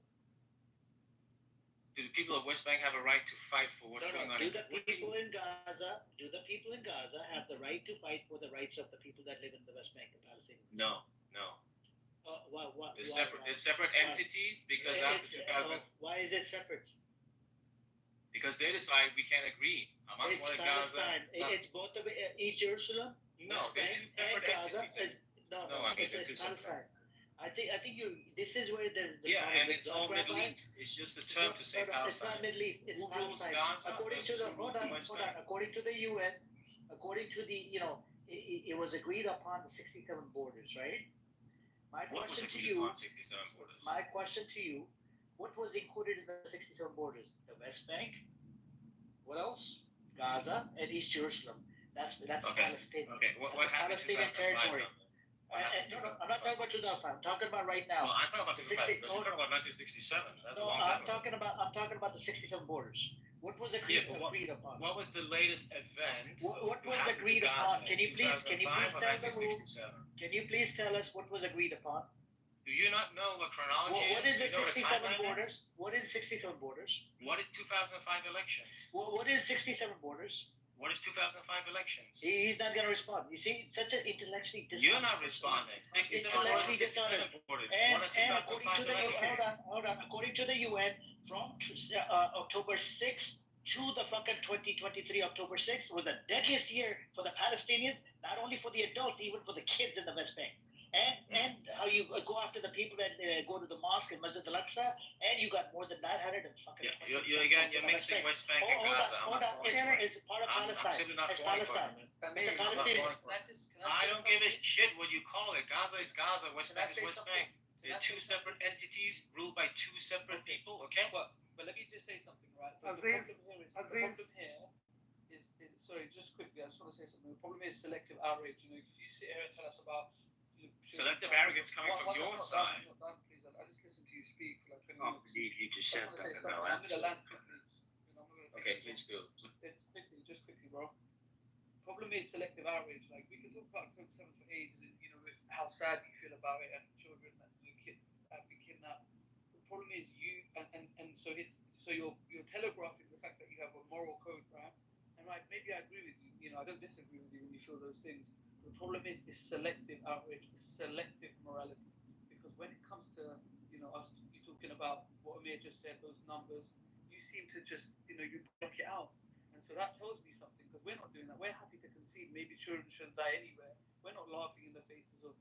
Do the people of West Bank have a right to fight for what's going on? Do the people in Gaza have the right to fight for the rights of the people that live in the West Bank, the Palestinians? No. They're separate entities because after 2000. Why is it separate? Because they decide we can't agree. Hamas It's wanted Palestine. Gaza. It's both of East Jerusalem. No, West they're Bank, two separate and Gaza. entities. It's Palestine. I think you. This is where the Yeah, problem and with it's all God's Middle rabbi- East. It's just a term to say It's Palestine. not Middle East. It's Who rules Palestine. Gaza According to versus the who rules the West Bank? According to the UN, according to the it was agreed upon the 67 borders, right? My What was question to agreed you. upon 67 borders? My question to you: what was included in the 67 borders? The West Bank. What else? Gaza and East Jerusalem. That's Okay. Palestine. Okay. What happened in Palestinian 2005? territory. What happened in I'm not talking about 2005. I'm talking about right now. No, I'm talking about 2005. 60 Because you're talking about 1967. That's a long I'm time ago. talking about the 67 borders. What was agreed upon? What was the latest event? What to was happen to agreed Gaza upon? in Can you please 2005 or tell the room? 1967? Can you please tell us what was agreed upon? Do you not know what chronology What is Do the you know what a 67 timeline is? borders? What is 67 borders? What is 2005 elections? What is 67 borders? What is 2005 elections? He's not going to respond. You see, it's such an intellectually dishonest. You're not responding. 67 Intellectually borders, 67 dishonest. borders. And What are according 2005 to the elections? hold on. According to the UN, from October 6th to the fucking 2023 October 6th was the deadliest year for the Palestinians, not only for the adults, even for the kids in the West Bank. And how you go after the people that go to the mosque in Masjid al-Aqsa, and you got more than 900 and fucking. You're mixing West Bank and Gaza. Hold on. It's part of Palestine. I'm simply not It's falling for Palestine. it. It's Palestinian. I don't give a shit what you call it. Gaza is Gaza. West Bank is West Bank. They're two separate entities ruled by two separate people. Okay. But let me just say something, right? The Aziz, problem here is sorry, just quickly. I just want to say something. The problem is selective outrage. You sit here and tell us about selective arrogance coming from your side. Not done, please. I just listened to you speak for like 20 I minutes. believe you just said that about I'm gonna land quickly. I'm not gonna Okay, please go. Just quickly, bro. Problem is selective outrage. Like we can talk about October 7th for ages, and with how sad you feel about it, and children that been kidnapped. The problem is you, and so you're telegraphing the fact that you have a moral code, right? And right, maybe I agree with you. I don't disagree with you when you feel those things. The problem is selective outrage, selective morality. Because when it comes to us, you talking about what Amir just said, those numbers, you seem to just you block it out. And so that tells me something, because we're not doing that. We're happy to concede maybe children shouldn't die anywhere. We're not laughing in the faces of,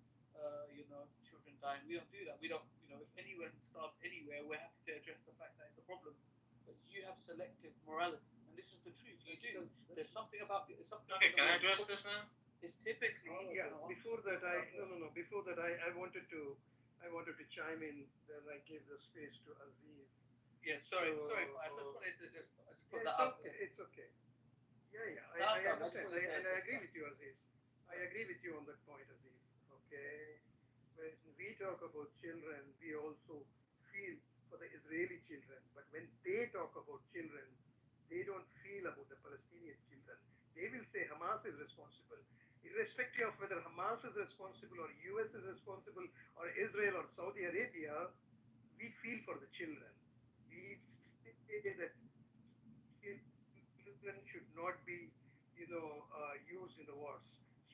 children dying. We don't do that. We don't, if anyone starts anywhere, we're happy to address the fact that it's a problem. But you have selective morality, and this is the truth. You do. There's something about it. Okay, can I address this now? It's typically. Before that, I wanted to chime in. Then I gave the space to Aziz. Yeah, sorry, Faiz. I just wanted to just put that out there. It's okay. Yeah, Stop, I stop. I just understand. want to And say I this. agree with you, Aziz. I agree with you on that point, Aziz. Okay. When we talk about children, we also feel for the Israeli children. But when they talk about children, they don't feel about the Palestinian children. They will say Hamas is responsible. Irrespective of whether Hamas is responsible or US is responsible or Israel or Saudi Arabia, we feel for the children. We say that children should not be, used in the wars.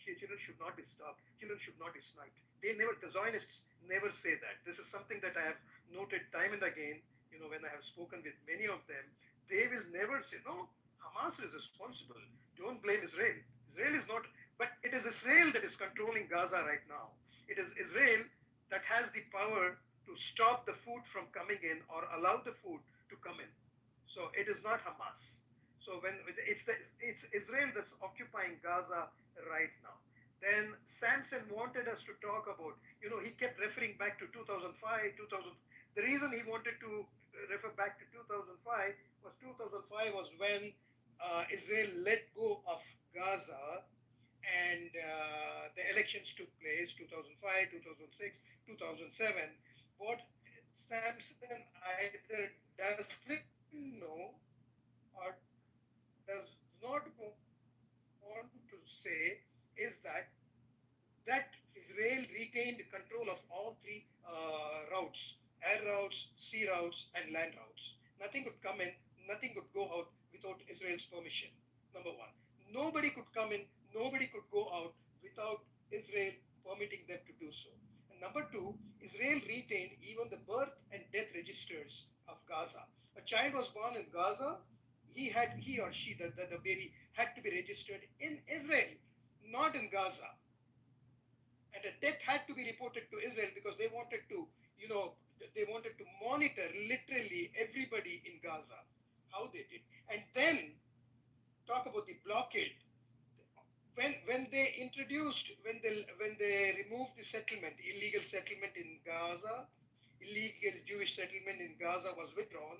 Children should not be stopped. Children should not be sniped. The Zionists never say that. This is something that I have noted time and again, when I have spoken with many of them. They will never say, no, Hamas is responsible. Don't blame Israel. Israel is not, but it is Israel that is controlling Gaza right now. It is Israel that has the power to stop the food from coming in or allow the food to come in. So it is not Hamas. So when it's Israel that's occupying Gaza right now. Then Samson wanted us to talk about, he kept referring back to 2005, 2000. The reason he wanted to refer back to 2005 was when Israel let go of Gaza and the elections took place 2005, 2006, 2007. What Samson either doesn't know or does not want to say is that Israel retained control of all three routes: air routes, sea routes, and land routes. Nothing could come in, nothing could go out without Israel's permission. Number one. Nobody could come in, nobody could go out without Israel permitting them to do so. And number two, Israel retained even the birth and death registers of Gaza. A child was born in Gaza, he or she, the baby, had to be registered in Israel, not in Gaza. And a death had to be reported to Israel because they wanted to monitor literally everybody in Gaza, how they did. And then talk about the blockade. When they removed the settlement, illegal settlement in Gaza, illegal Jewish settlement in Gaza was withdrawn.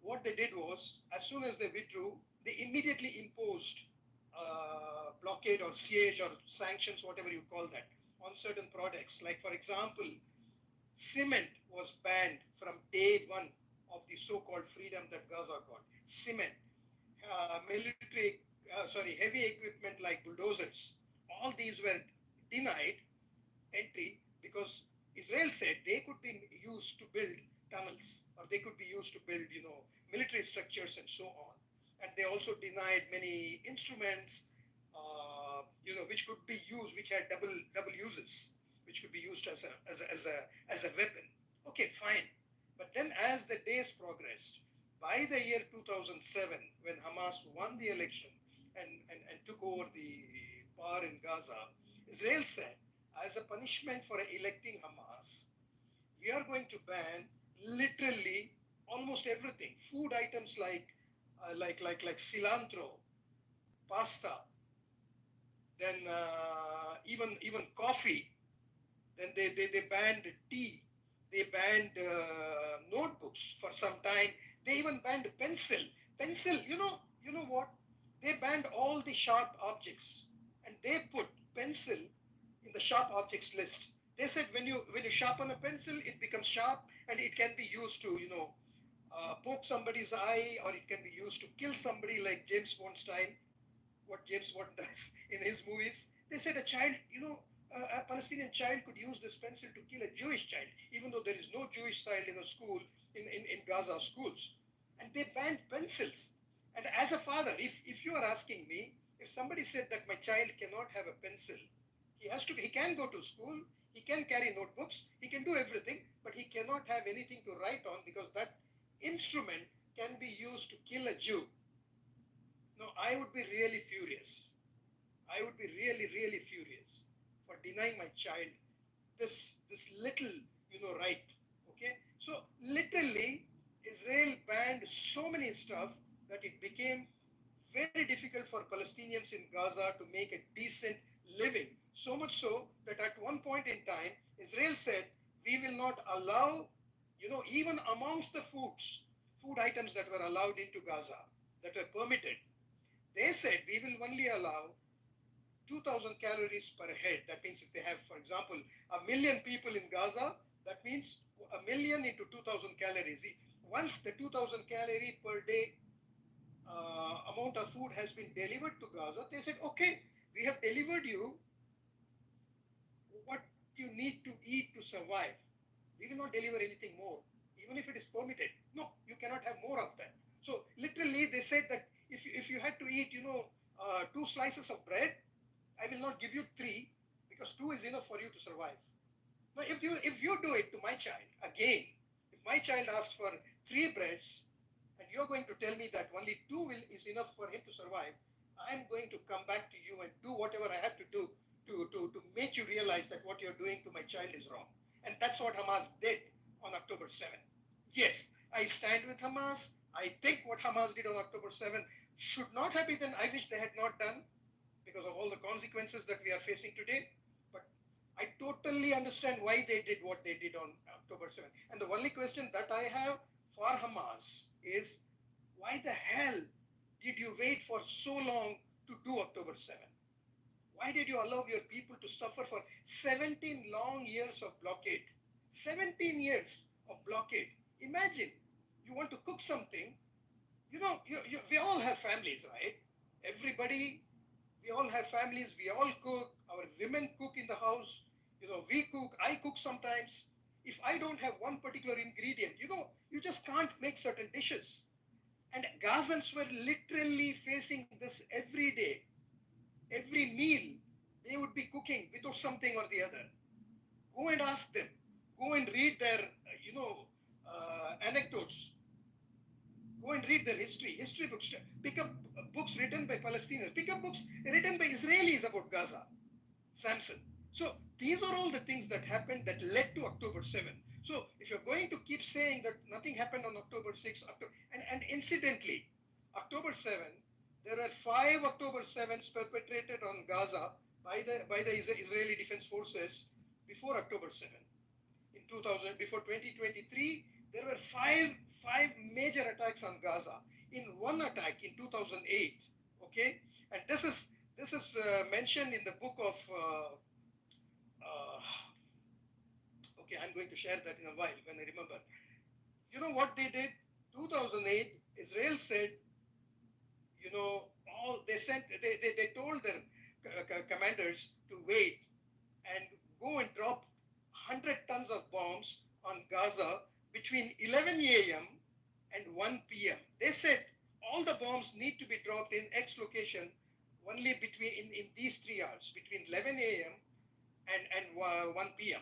What they did was, as soon as they withdrew, they immediately imposed blockade or siege or sanctions, whatever you call that, on certain products. Like, for example, cement was banned from day one of the so-called freedom that Gaza got. Cement, heavy equipment like bulldozers, all these were denied entry because Israel said they could be used to build tunnels or they could be used to build, military structures and so on. And they also denied many instruments, which could be used, which had double uses, which could be used as a weapon. Okay, fine. But then as the days progressed, by the year 2007, when Hamas won the election and took over the power in Gaza, Israel said, as a punishment for electing Hamas, we are going to ban literally almost everything. Food items like cilantro, pasta, then even coffee. Then they banned tea. They banned notebooks for some time. They even banned pencil. Pencil, you know what? They banned all the sharp objects, and they put pencil in the sharp objects list. They said when you sharpen a pencil, it becomes sharp, and it can be used to poke somebody's eye, or it can be used to kill somebody like James Bond style. What James Bond does in his movies. They said a Palestinian child could use this pencil to kill a Jewish child, even though there is no Jewish child in a school, in Gaza schools. And they banned pencils. And as a father, if you are asking me, if somebody said that my child cannot have a pencil, he can go to school, he can carry notebooks, he can do everything, but he cannot have anything to write on because that instrument can be used to kill a Jew. No, I would be really furious. I would be really, really furious for denying my child this little, right. Okay? So literally, Israel banned so many stuff that it became very difficult for Palestinians in Gaza to make a decent living. So much so that at one point in time, Israel said, we will not allow, even amongst the food items that were allowed into Gaza, that were permitted, They said we will only allow 2,000 calories per head. That means if they have, for example, a million people in Gaza, that means a million into 2,000 calories. Once the 2,000 calorie per day amount of food has been delivered to Gaza, they said, okay, we have delivered you what you need to eat to survive. We will not deliver anything more, even if it is permitted. No, you cannot have more of that. So literally, they said that if you had to eat, two slices of bread, I will not give you three because two is enough for you to survive. Now, if you do it to my child again, if my child asks for three breads, and you're going to tell me that only two is enough for him to survive, I'm going to come back to you and do whatever I have to do to make you realize that what you're doing to my child is wrong. And that's what Hamas did on October 7th. Yes, I stand with Hamas. I think what Hamas did on October 7th should not have been done. I wish they had not done because of all the consequences that we are facing today. But I totally understand why they did what they did on October 7th. And the only question that I have for Hamas is why the hell did you wait for so long to do October 7th? Why did you allow your people to suffer for 17 long years of blockade? 17 years of blockade. Imagine you want to cook something. We all have families, right? Everybody, we all have families. We all cook. Our women cook in the house. We cook. I cook sometimes. If I don't have one particular ingredient, you just can't make certain dishes. And Gazans were literally facing this every day. Every meal, they would be cooking without something or the other. Go and ask them. Go and read their, anecdotes. Go and read their history books. Pick up books written by Palestinians. Pick up books written by Israelis about Gaza, Samson. So these are all the things that happened that led to October 7th. So if you're going to keep saying that nothing happened on October 6th, and incidentally, October 7th, there were 5 October 7ths perpetrated on Gaza by the Israeli Defense Forces before October 7th. Before 2023, there were five major attacks on Gaza. In one attack in 2008, okay, and this is mentioned in the book of. Okay, I'm going to share that in a while when I remember. You know what they did? 2008, Israel said, they told their commanders to wait and go and drop 100 tons of bombs on Gaza between 11 a.m. and 1 p.m. They said all the bombs need to be dropped in X location only in these 3 hours, between 11 a.m. and 1 p.m.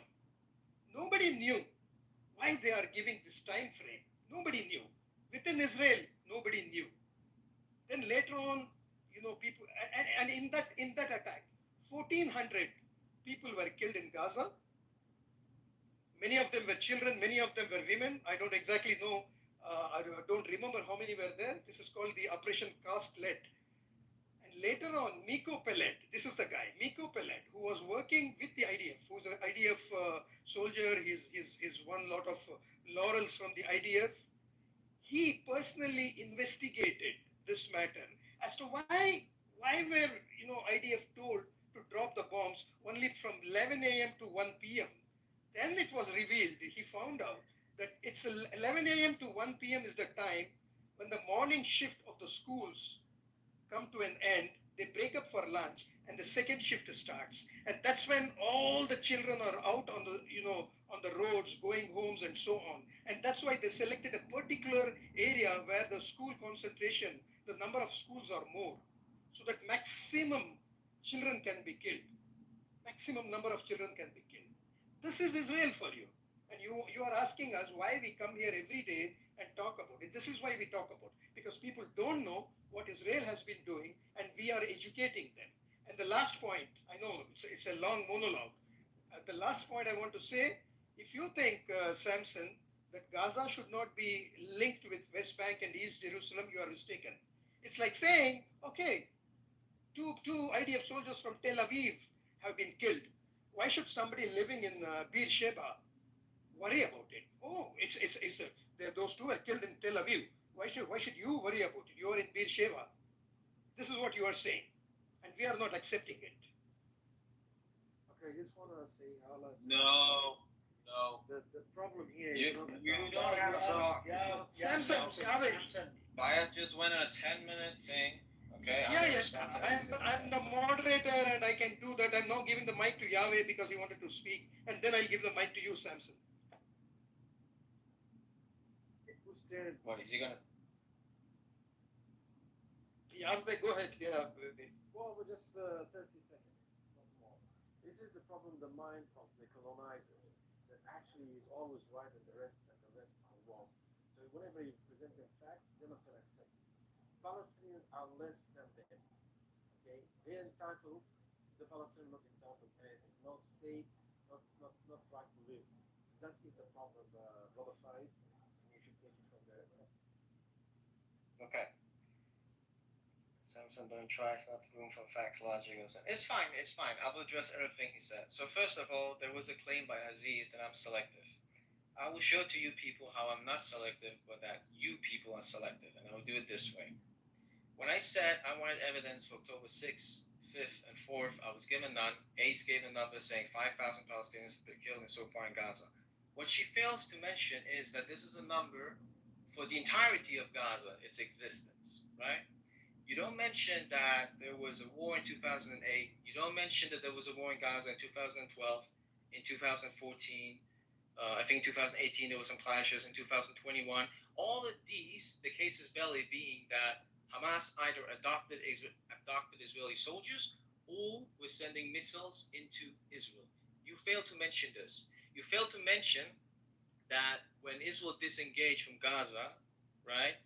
Nobody knew why they are giving this time frame. Nobody knew. Within Israel, nobody knew. Then later on, people, and in that attack, 1,400 people were killed in Gaza. Many of them were children, many of them were women. I don't exactly know, I don't remember how many were there. This is called the Operation Cast-Lead. And later on, Miko Peled, this is the guy, Miko Peled, who was working with the IDF, who's an IDF soldier. He's won a lot of laurels from the IDF. He personally investigated this matter as to why were IDF told to drop the bombs only from 11 a.m. to 1 p.m. Then it was revealed, he found out that it's 11 a.m. to 1 p.m. is the time when the morning shift of the schools come to an end. They break up for lunch and the second shift starts. And that's when all the children are out on the roads, going homes and so on. And that's why they selected a particular area where the school concentration, the number of schools are more, so that maximum children can be killed. Maximum number of children can be killed. This is Israel for you. And you are asking us why we come here every day and talk about it. This is why we talk about it. Because people don't know what Israel has been doing and we are educating them. And the last point, I know it's a long monologue. The last point I want to say, if you think, Samson, that Gaza should not be linked with West Bank and East Jerusalem, you are mistaken. It's like saying, okay, two IDF soldiers from Tel Aviv have been killed. Why should somebody living in Beersheba worry about it? Oh, those two are killed in Tel Aviv. Why should you worry about it? You are in Beersheba. This is what you are saying, and we are not accepting it. Okay, I just want to say how like No. the problem here You is not the don't have to talk. Samson, I just went on a 10-minute thing. Okay, I'm the moderator and I can do that. I'm now giving the mic to Yahweh because he wanted to speak, and then I'll give the mic to you, Samson. who's staring. What is he gonna? Yahweh, go ahead. Yeah. Well, we're just 30 seconds, not more. This is the problem, the mind of the colonizer, that actually is always right and the rest are wrong. So whenever you present them facts, they're not going to accept it. Palestinians are less than them. Okay, they're entitled. The Palestinians not entitled to anything. Not state, not right to live. That is the problem, brother Faris, and you should take it from there. Okay. Samson, don't try. It's not the room for facts, logic, or something. It's fine. I will address everything he said. So first of all, there was a claim by Aziz that I'm selective. I will show to you people how I'm not selective, but that you people are selective, and I will do it this way. When I said I wanted evidence for October 6th, 5th, and 4th, I was given none. Ace gave a number saying 5,000 Palestinians have been killed so far in Gaza. What she fails to mention is that this is a number for the entirety of Gaza, its existence, right? You don't mention that there was a war in 2008. You don't mention that there was a war in Gaza in 2012, in 2014. I think in 2018 there were some clashes. In 2021, all of these, the casus belli being that Hamas either adopted Israeli soldiers or was sending missiles into Israel. You fail to mention this. You fail to mention that when Israel disengaged from Gaza, right,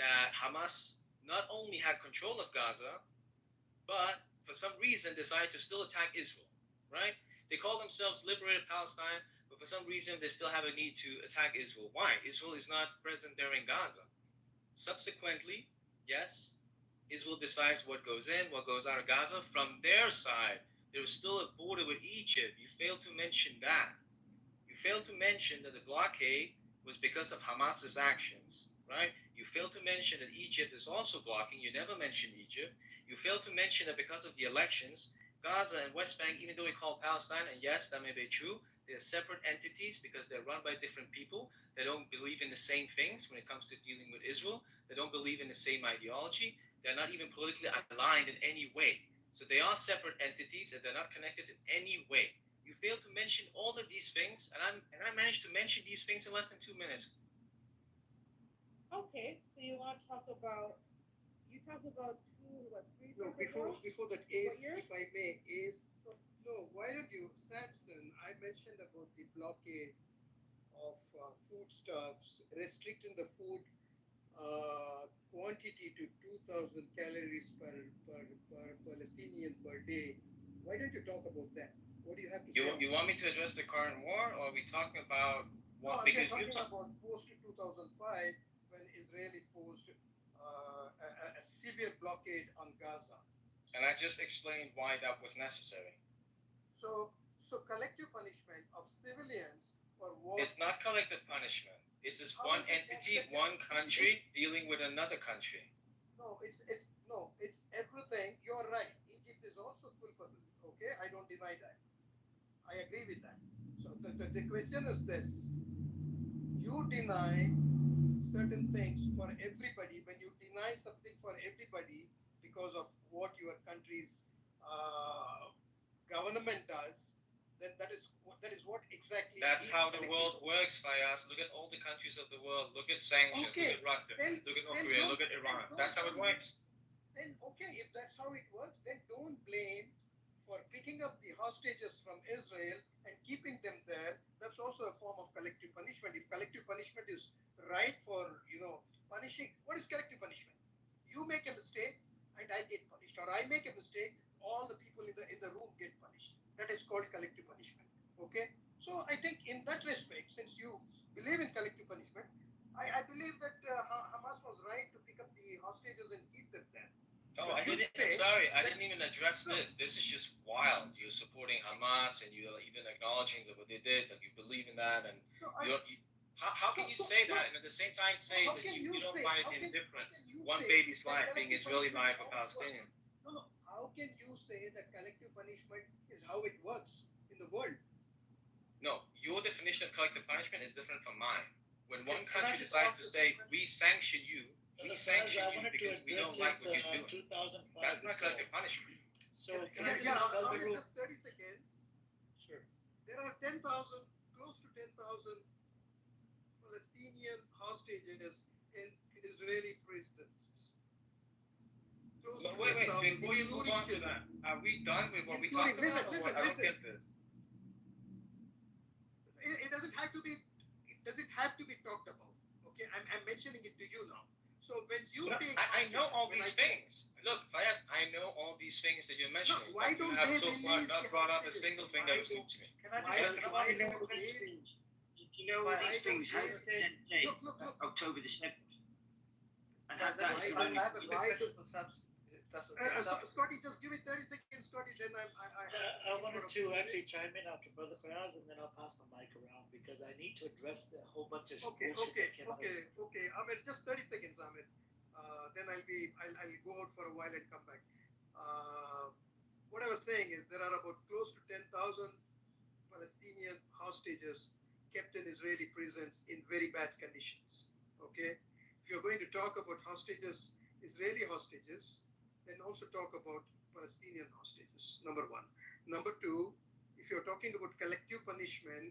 that Hamas not only had control of Gaza, but for some reason decided to still attack Israel, right? They call themselves liberated Palestine, but for some reason they still have a need to attack Israel. Why? Israel is not present there in Gaza. Subsequently, yes, Israel decides what goes in, what goes out of Gaza. From their side, there is still a border with Egypt. You fail to mention that. You fail to mention that the blockade was because of Hamas's actions, right? You fail to mention that Egypt is also blocking. You never mention Egypt. You fail to mention that because of the elections, Gaza and West Bank, even though we call Palestine, and yes, that may be true, they're separate entities because they're run by different people. They don't believe in the same things when it comes to dealing with Israel. They don't believe in the same ideology. They're not even politically aligned in any way. So they are separate entities and they're not connected in any way. You fail to mention all of these things, and I managed to mention these things in less than 2 minutes. Okay, so you want to talk about, you talked about 3 No, before that, if I may, no, why don't you, Samson, I mentioned about the blockade of foodstuffs, restricting the food quantity to 2,000 calories per Palestinian per day. Why don't you talk about that? What do you have to say? You want me to address the current war, or are we talking about what? No, Because you're talking about post-2005 when Israel imposed a severe blockade on Gaza. And I just explained why that was necessary. So collective punishment of civilians for war. It's not collective punishment. It's just one entity, one country dealing with another country. No, it's everything. You're right. Egypt is also culpable. Okay, I don't deny that. I agree with that. So the question is this: you deny certain things for everybody. When you deny something for everybody because of what your country's government does, then that is what exactly. That's how the world works, Fayaz. Look at all the countries of the world. Look at sanctions. Okay. Look at Russia. Look at North Korea. Look at Iran. That's how it works. Then okay, if that's how it works, then don't blame for picking up the hostages from Israel and keeping them there. That's also a form of collective punishment. If collective punishment is right for punishing, what is collective punishment? You make a mistake and I get punished, or I make a mistake, all the people in the room get punished. That is called collective punishment. Okay? So I think in that respect, since you believe in collective punishment, I believe that Hamas was right to pick up the hostages and keep them there. Oh, I didn't even address this. This is just wild. You're supporting Hamas and you're even acknowledging that what they did, that you believe in that, and How can you say that and at the same time say that you don't find it indifferent? One baby's life being Israeli life or Palestinian. No. How can you say that collective punishment is how it works in the world? No, your definition of collective punishment is different from mine. When one country decides to say, we sanction you because we don't like what you're doing, that's not collective punishment. So, just 30 seconds. Sure. There are close to 10,000 Palestinian hostages in Israeli prisons. Wait, before you move on to that, are we done with what we talked about? I don't get this. It doesn't have to be talked about. Okay, I'm mentioning it to you now. So when you take, I know all these things. Look, Fayaz, I know all these things that you're mentioning. Why don't you have they so far release not the brought up a hostages? single thing that was new to me. Why don't they? You know all these things happened Look. October the 7th. And I have a question for Sam. Scotty, just give me 30 seconds, Scotty. Then I wanted to actually chime in after Brother Fayaz, and then I'll pass the mic around because I need to address a whole bunch of Okay. bullshit that came out of Ahmed, just 30 seconds, Ahmed. Then I'll go out for a while and come back. What I was saying is there are about close to 10,000 Palestinian hostages kept in Israeli prisons in very bad conditions. Okay, if you're going to talk about hostages, Israeli hostages, then also talk about Palestinian hostages. Number one. Number two, if you're talking about collective punishment,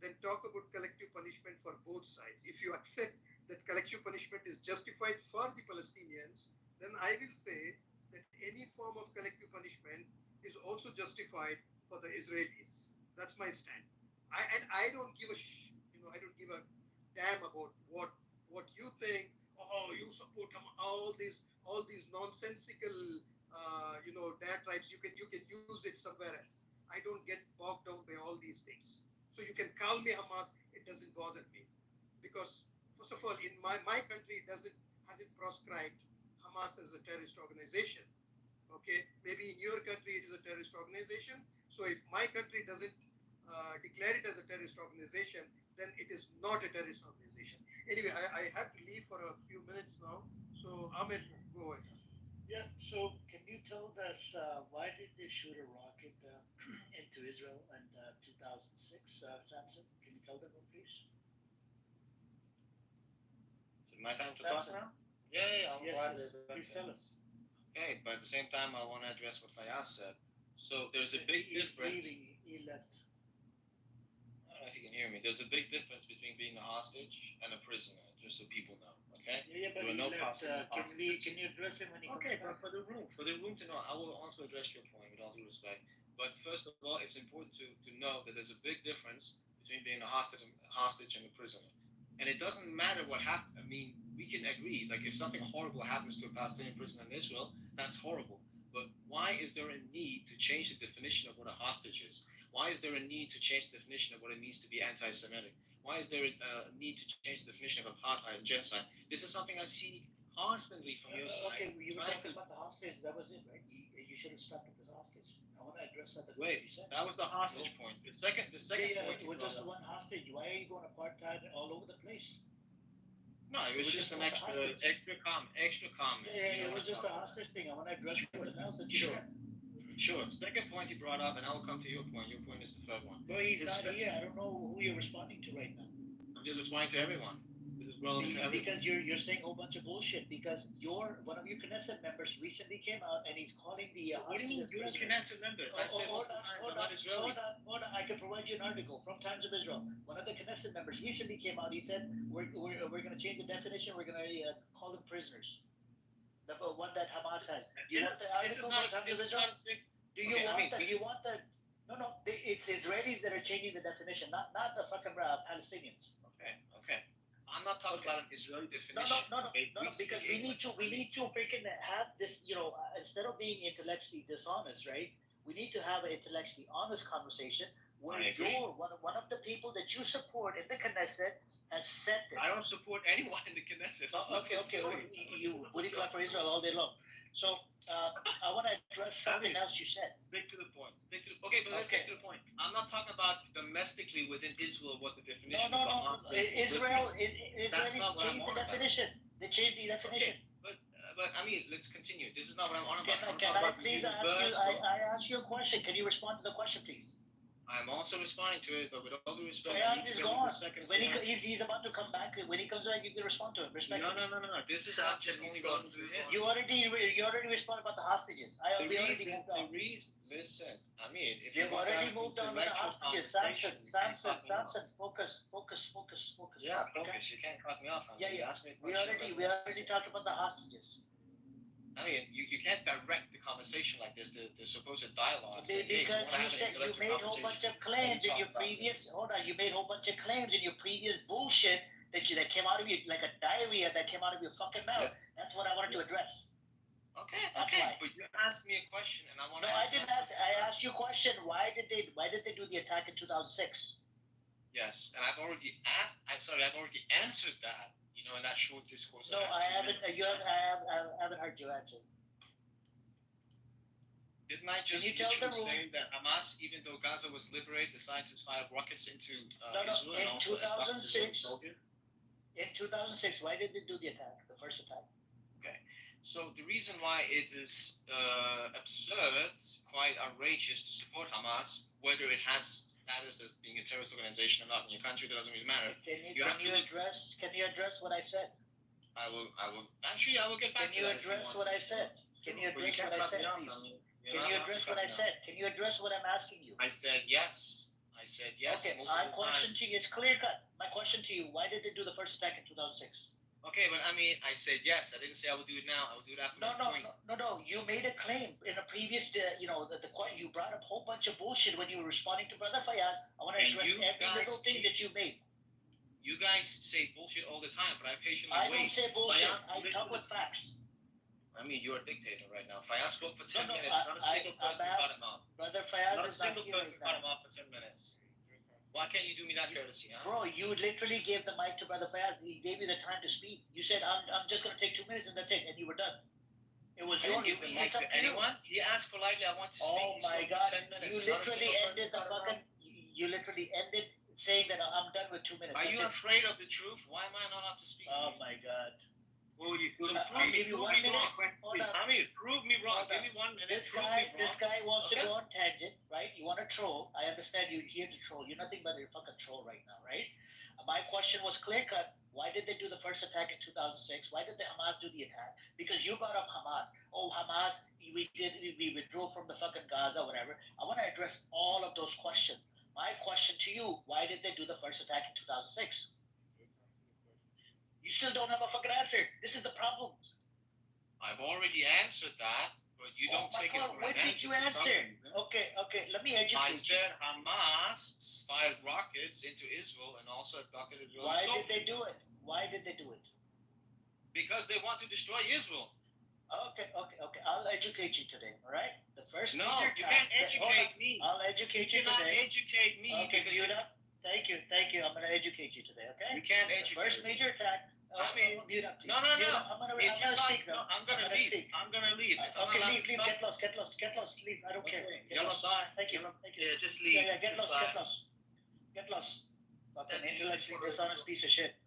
then talk about collective punishment for both sides. If you accept that collective punishment is justified for the Palestinians, then I will say that any form of collective punishment is also justified for the Israelis. That's my stand. I don't give I don't give a damn about what you think. Oh, you support all these nonsensical diatribes. You can use it somewhere else. I don't get bogged down by all these things. So you can call me Hamas. It doesn't bother me because first of all, in my country, hasn't proscribed Hamas as a terrorist organization. Okay, maybe in your country it is a terrorist organization. So if my country doesn't declare it as a terrorist organization, then it is not a terrorist organization. Anyway, I have to leave for a few minutes now. So Ahmed, go ahead. Yeah. So can you tell us why did they shoot a rocket into Israel in 2006, Samson? Can you tell them, please? Is it my time to talk now? Yeah. Yes. Please tell us. Okay, but at the same time, I want to address what Fayaz said. So there's a big difference. He left. I don't know if you can hear me. There's a big difference between being a hostage and a prisoner, just so people know. Okay? Yeah, but there were no possible hostages. Can you address him when he comes back? But for the room to know, I will also address your point with all due respect. But first of all, it's important to know that there's a big difference between being a hostage and a prisoner. And it doesn't matter what happened. I mean, we can agree, like if something horrible happens to a Palestinian prisoner in Israel, that's horrible. But why is there a need to change the definition of what a hostage is? Why is there a need to change the definition of what it means to be anti-Semitic? Why is there a need to change the definition of apartheid and genocide? This is something I see constantly from your side. Okay, you were talking about the hostage. That was it, right? You should have stopped at the hostage. I want to address that. Wait, that was the hostage point. The second point. It was just one hostage. Why are you going apartheid all over the place? No, it was just an extra comment. Yeah, it was just a hostage thing. I want to address something else that you said. Sure. Second point he brought up, and I will come to your point. Your point is the third one. Well, he's not here. I don't know who you're responding to right now. I'm just responding to everyone. This is relevant to everyone. Because you're saying a whole bunch of bullshit. Because one of your Knesset members recently came out and he's calling the what do you mean your Knesset members? I said multiple times I'm not Israeli. Hold on. I can provide you an article from Times of Israel. One of the Knesset members recently came out. He said we're going to change the definition. We're going to call them prisoners. The one that Hamas has. Do you want the article from Times of Israel? Do you want that? Do you want that? No. It's Israelis that are changing the definition, not the fucking Palestinians. Okay. I'm not talking about an Israeli definition. No. Because we need to freaking have this. Instead of being intellectually dishonest, right? We need to have an intellectually honest conversation where you're one of the people that you support in the Knesset has said this. I don't support anyone in the Knesset. Okay. You clap for Israel all day long. So I want to address something else you said. Stick to the point. Okay, but let's get to the point. I'm not talking about domestically within Israel what the definition of Hamas is. Israel That's not what I'm changed the on about. definition. They changed the definition. Okay, but I mean, let's continue. This is not what I'm on about. Can I please ask you? I asked you a question. Can you respond to the question, please? I'm also responding to it, but with all due respect, Fayaz is gone. second. He's about to come back. When he comes back, you can respond to him. Respect. No. This is not just only going through him. You already responded about the hostages. Listen. I mean, if you've already moved on with the hostages, Samson, focus. Yeah, focus. You can't cut me off. Yeah. We already talked about the hostages. I mean, you can't direct the conversation like this, the supposed dialogue. Because you said you made a whole bunch of claims in your previous. Hold on, you made a whole bunch of claims in your previous bullshit that came out of you like a diarrhea that came out of your fucking mouth. Yeah. That's what I wanted to address. Okay. But you asked me a question, and I want to. No, I didn't ask. I asked you a question. Why did they do the attack in 2006? Yes, and I've already answered that. In that short discourse. No, I haven't. I haven't heard you answer. Didn't I just literally say that Hamas, even though Gaza was liberated, decided to fire rockets into Israel and also attack soldiers? In 2006, why did they do the attack? The first attack. Okay, so the reason why it is absurd, quite outrageous to support Hamas, whether it has status as being a terrorist organization or not in your country, that doesn't really matter. Can you address what I said? I will get back to that. Can you address what I said? Can you address what I said, please? Can you address what I said? Can you address what I'm asking you? I said yes. Okay, my question to you, it's clear cut. My question to you, why did they do the first attack in 2006? Okay, but I mean, I said yes. I didn't say I will do it now. I will do it after my point. No. You made a claim in a previous, you brought up a whole bunch of bullshit when you were responding to Brother Fayaz. I want to address every little thing that you made. You guys say bullshit all the time, but I patiently wait. I don't say bullshit. I Fayaz talk with facts. I mean, you're a dictator right now. Fayaz spoke for 10 minutes. Not a single person cut him off. Brother Fayaz not a single person cut him off for 10 minutes. Why can't you do me that courtesy, huh? Bro, you literally gave the mic to Brother Fayaz. He gave you the time to speak. You said, I'm just going to take 2 minutes and that's it. And you were done. It was your give the mic to anyone. He asked politely, I want to speak. Oh my God. 10 minutes. You literally ended saying that I'm done with 2 minutes. Are you afraid of the truth? Why am I not allowed to speak? Oh my God. Well, prove me wrong. Prove me wrong. Give me 1 minute. This guy wants to go on tangent, right? You want to troll. I understand you're here to troll. You're nothing but a fucking troll right now, right? My question was clear cut. Why did they do the first attack in 2006? Why did the Hamas do the attack? Because you brought up Hamas. Oh, Hamas, we withdrew from the fucking Gaza, whatever. I want to address all of those questions. My question to you, why did they do the first attack in 2006? You still don't have a fucking answer. This is the problem. I've already answered that, but you don't take it for granted. What did you answer? Okay. Let me educate you. I said Hamas fired rockets into Israel and also abducted Israel. Why did they do it? Because they want to destroy Israel. Okay. I'll educate you today, all right? The first No, you can't educate me. I'll educate you today. You cannot educate me. Okay, mute up. Thank you. I'm going to educate you today, okay? You can't educate me. First major attack. Mute up, please. No. I'm gonna speak now. I'm gonna leave. Okay, leave. Get lost. Leave. I don't care. Get lost. Thank you. Yeah, just leave. Yeah, get lost. Fucking intellectually dishonest piece of shit.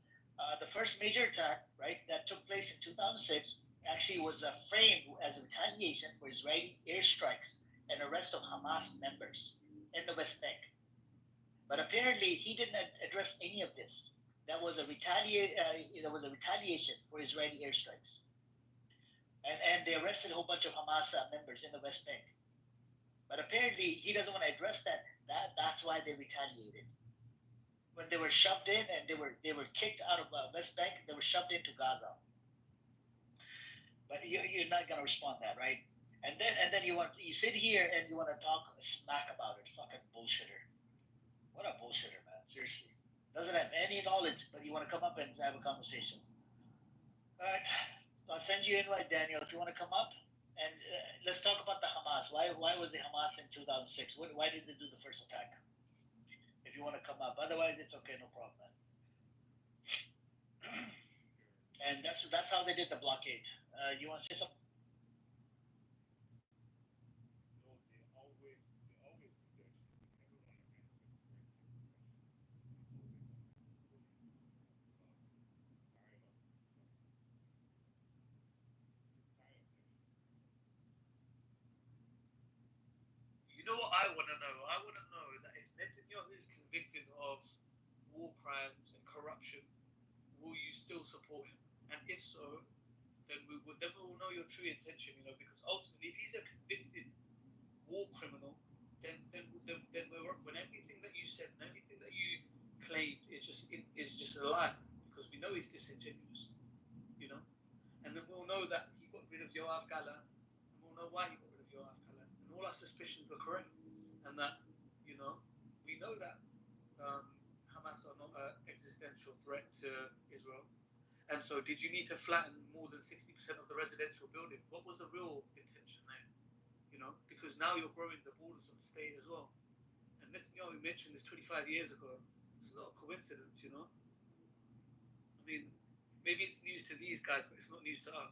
The first major attack, right, that took place in 2006, actually was framed as a retaliation for Israeli airstrikes and arrest of Hamas members in the West Bank. But apparently, he didn't address any of this. That was a retaliation for Israeli airstrikes. And they arrested a whole bunch of Hamas members in the West Bank. But apparently he doesn't want to address that. That's why they retaliated. When they were shoved in and they were kicked out of West Bank, they were shoved into Gaza. But you're not gonna respond to that, right? And then you sit here and you want to talk smack about it. Fucking bullshitter. What a bullshitter, man. Seriously. Doesn't have any knowledge, but you want to come up and have a conversation. All right, I'll send you an invite, Daniel, if you want to come up. And let's talk about the Hamas. Why was the Hamas in 2006? Why did they do the first attack? If you want to come up. Otherwise, it's okay, no problem, man. And that's how they did the blockade. You want to say something? I want to know. I want to know that if Netanyahu is convicted of war crimes and corruption, will you still support him? And if so, then we will never will know your true intention, because ultimately, if he's a convicted war criminal, then when everything that you said and everything that you claimed is just a lie, because we know he's disingenuous, and then we'll know that he got rid of Yoav Gala, and we'll know why he got rid of Yoav Gala, and all our suspicions were correct, and that we know that Hamas are not an existential threat to Israel. And so, did you need to flatten more than 60% of the residential building? What was the real intention there? Because now you're growing the borders of the state as well. And Netanyahu mentioned this 25 years ago. It's not a coincidence, I mean, maybe it's news to these guys, but it's not news to us.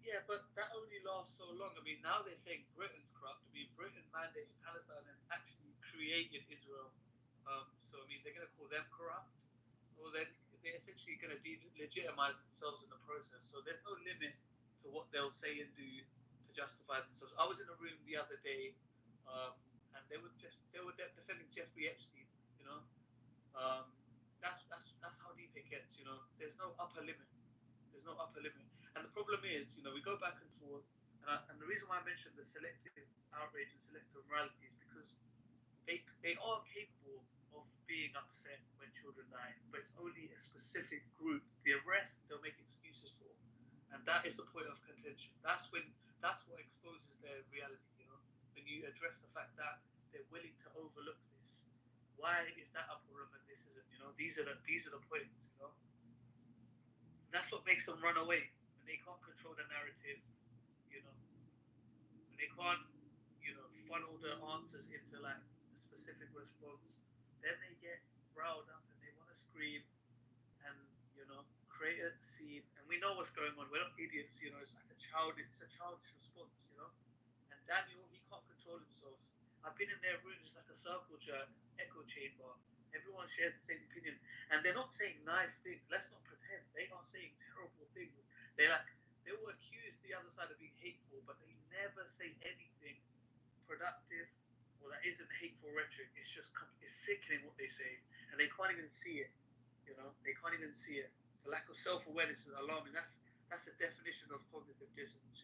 Yeah, but that only lasts so long. I mean, now they're saying Britain's corrupt. I mean, Britain mandated Palestine and actually created Israel. So, I mean, they're going to call them corrupt, or they're essentially going to delegitimize themselves in the process. So there's no limit to what they'll say and do to justify themselves. I was in a room the other day, and they were defending Jeffrey Epstein. That's how deep it gets. There's no upper limit. There's no upper limit. And the problem is, we go back and forth, and the reason why I mentioned the selective outrage and selective morality is because they are capable of being upset when children die, but it's only a specific group. The rest they'll make excuses for, and that is the point of contention. That's what exposes their reality. When you address the fact that they're willing to overlook this. Why is that a problem and this isn't? These are the points. And that's what makes them run away. When they can't control the narrative, when they can't, funnel the answers into like a specific response, then they get riled up and they want to scream and create a scene. And we know what's going on. We're not idiots. It's like a childish response. And Daniel, he can't control himself. I've been in their rooms, it's like a circle jerk, echo chamber. Everyone shares the same opinion, and they're not saying nice things. Let's not pretend. They are saying terrible things. They will accuse the other side of being hateful, but they never say anything productive or that isn't hateful rhetoric. It's sickening what they say, and they can't even see it. They can't even see it. The lack of self-awareness is alarming. That's the definition of cognitive dissonance.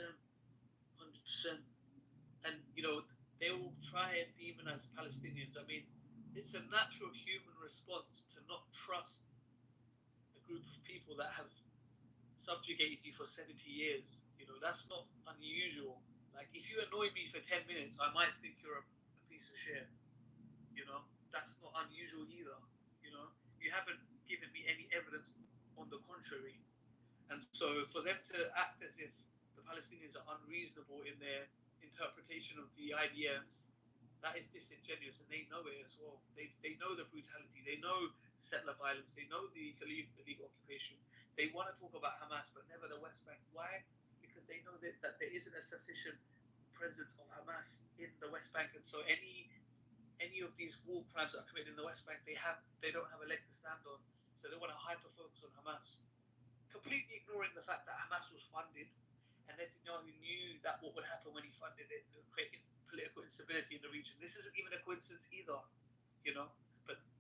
100%. And they will try and demonize Palestinians. I mean, it's a natural human response to not trust a group of people that have subjugated you for 70 years. That's not unusual. Like, if you annoy me for 10 minutes, I might think you're a piece of shit. That's not unusual either. You haven't given me any evidence on the contrary. And so for them to act as if the Palestinians are unreasonable in their interpretation of the IDF, that is disingenuous, and they know it as well. They know the brutality. They know settler violence. They know the illegal occupation. They want to talk about Hamas, but never the West Bank. Why? Because they know that there isn't a sufficient presence of Hamas in the West Bank, and so any of these war crimes that are committed in the West Bank, they don't have a leg to stand on. So they want to hyper focus on Hamas, completely ignoring the fact that Hamas was funded, and Netanyahu knew that what would happen when he funded it, creating political instability in the region. This isn't even a coincidence either,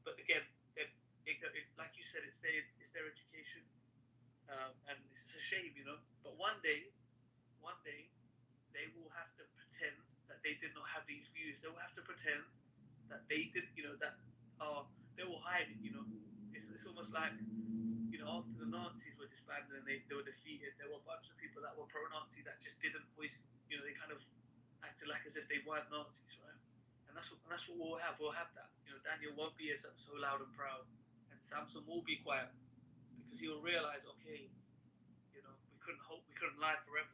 But again, like you said, it's their education, and it's a shame, But one day, they will have to pretend that they did not have these views. They will have to pretend that they did, they will hide it. It's almost like, after the Nazis were disbanded and they were defeated, there were a bunch of people that were pro-Nazi that just didn't voice, they kind of acted like as if they weren't Nazis, right? And that's what we'll have. We'll have that. Daniel won't be so loud and proud, and Samson will be quiet because he will realize, okay, we couldn't lie forever.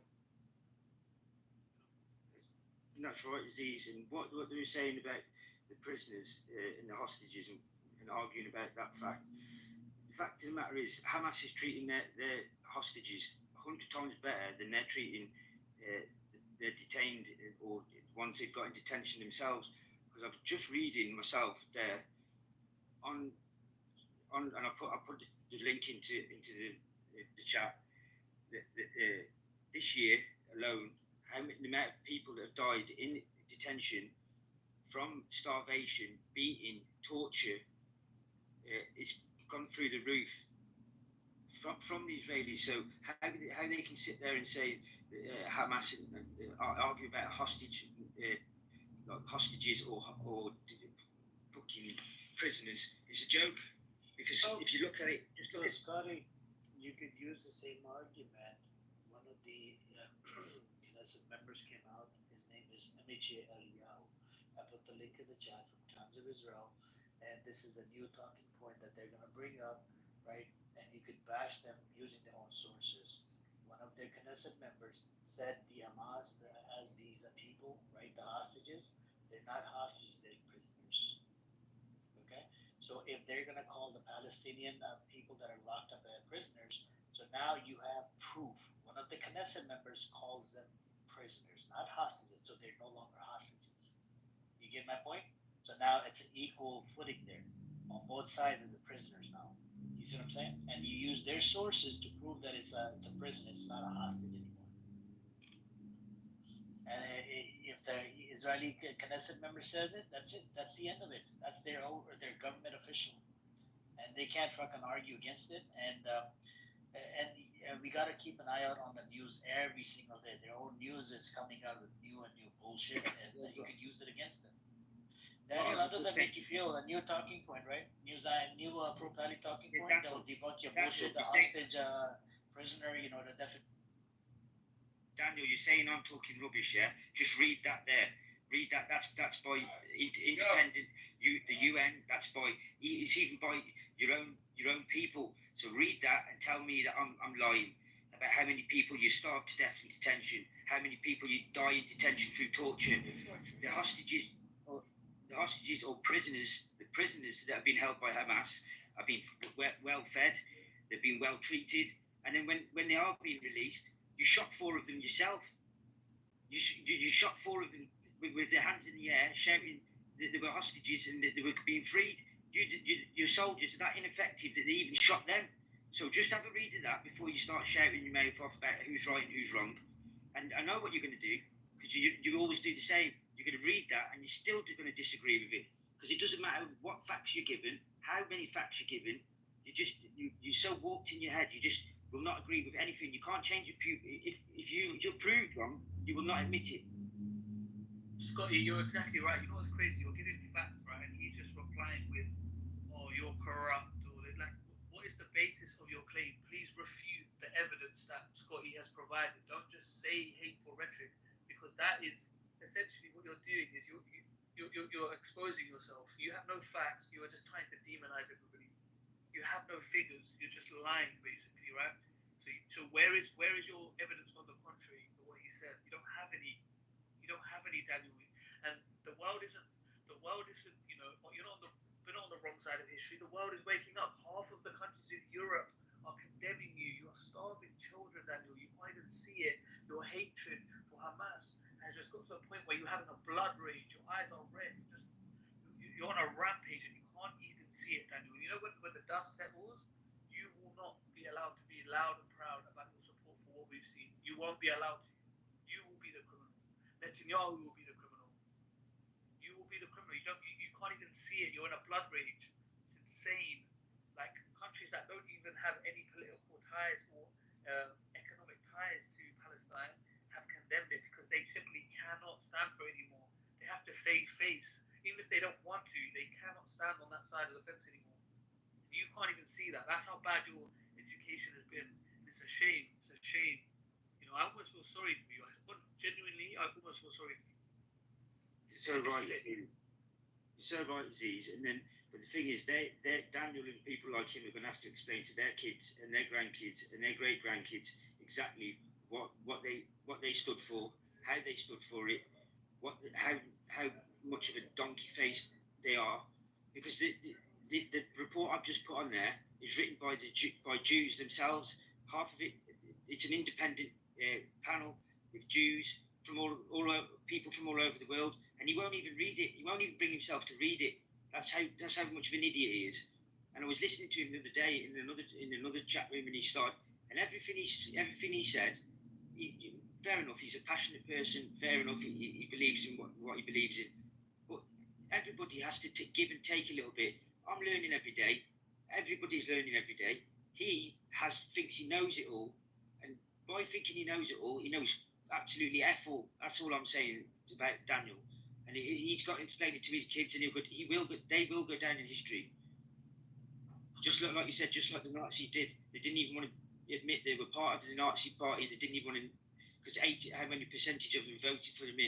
that's right, Aziz. And what they were saying about the prisoners and the hostages and arguing about that fact. The fact of the matter is, Hamas is treating their hostages 100 times better than they're treating their detained or ones they've got in detention themselves. Because I was just reading myself there on and I put the link into the chat. This year alone, the amount of people that have died in detention from starvation, beating, torture, it's gone through the roof from the Israelis. So how they can sit there and say Hamas and argue about hostages or fucking prisoners is a joke. Because if you look at it, just look at Scotty, you could use the same argument. One of the Knesset members came out. His name is Amici Eliyahu. I put the link in the chat from Times of Israel, and this is a new talking point that they're going to bring up, right? And you could bash them using their own sources. One of their Knesset members said the Hamas, as these people, right, the hostages, they're not hostages, they're prisoners. Okay? So if they're going to call the Palestinian people that are locked up as prisoners, so now you have proof. One of the Knesset members calls them prisoners, not hostages, so they're no longer hostages. You get my point? So now it's an equal footing there. On both sides is the prisoners now. You see what I'm saying? And you use their sources to prove that it's a prison, it's not a hostage anymore. And if the Israeli Knesset member says it, that's it. That's the end of it. That's their government official, and they can't fucking argue against it. And we got to keep an eye out on the news every single day. Their own news is coming out with new bullshit, and you can use it against them. Daniel, how does that make you feel? A new talking point, right? New pro-Pali talking point. They'll debunk your bullshit, the hostage prisoner. You know the definition. Daniel, you're saying I'm talking rubbish, yeah? Just read that there. Read that. That's by independent. The UN. That's by. It's even by your own people. So read that and tell me that I'm lying about how many people you starve to death in detention, how many people you die in detention through torture. The hostages or prisoners, the prisoners that have been held by Hamas have been well fed. They've been well treated, and then when they are being released. You shot 4 of them yourself. You shot 4 of them with their hands in the air, shouting that they were hostages and that they were being freed. Your soldiers are that ineffective that they even shot them. So just have a read of that before you start shouting your mouth off about who's right and who's wrong. And I know what you're going to do, because you always do the same. You're going to read that and you're still going to disagree with it. Because it doesn't matter what facts you're given, how many facts you're given, you're so warped in your head, you just will not agree with anything. You can't change your if you're proved wrong, you will not admit it. Scotty, you're exactly right. You know what's crazy? You're giving facts, right? And he's just replying with, "Oh, you're corrupt," or like, what is the basis of your claim? Please refute the evidence that Scotty has provided. Don't just say hateful rhetoric, because that is essentially what you're doing. Is you're exposing yourself. You have no facts. You are just trying to demonize everybody. You have no figures. You're just lying, basically, right? So where is your evidence on the contrary to what he said? You don't have any, Daniel. And the world isn't. You know, we're not on the wrong side of history. The world is waking up. Half of the countries in Europe are condemning you. You are starving children, Daniel. You can't even see it. Your hatred for Hamas has just got to a point where you're having a blood rage. Your eyes are red. You're on a rampage, and you can't even see it, Daniel. You know, when the dust settles, you will not be allowed to be loud and proud about your support for what we've seen. You won't be allowed to. You will be the criminal. Netanyahu will be the criminal. You will be the criminal. You can't even see it. You're in a blood rage. It's insane. Like, countries that don't even have any political ties or economic ties to Palestine have condemned it because they simply cannot stand for it anymore. They have to save face. Even if they don't want to, they cannot stand on that side of the fence anymore. You can't even see that. That's how bad your education has been. And it's a shame. It's a shame. You know, I almost feel sorry for you. Genuinely, I almost feel sorry for you. You're so right, Aziz. And then, but the thing is, Daniel and people like him are going to have to explain to their kids and their grandkids and their great grandkids exactly what they stood for, how they stood for it, what much of a donkey face they are, because the report I've just put on there is written by by Jews themselves. Half of it's an independent panel with Jews from all people from all over the world, and he won't even read it. He won't even bring himself to read it. That's how much of an idiot he is. And I was listening to him the other day in another chat room, and he started, and everything he said, fair enough. He's a passionate person. Fair enough. He believes in what he believes in. But everybody has to give and take a little bit. I'm learning every day. Everybody's learning every day. He thinks he knows it all, and by thinking he knows it all, he knows absolutely F all. That's all I'm saying about Daniel. And he's got to explain it to his kids, and they will go down in history. Just like you said, just like the Nazis did. They didn't even want to admit they were part of the Nazi party. They didn't even want to, because how many percentage of them voted for them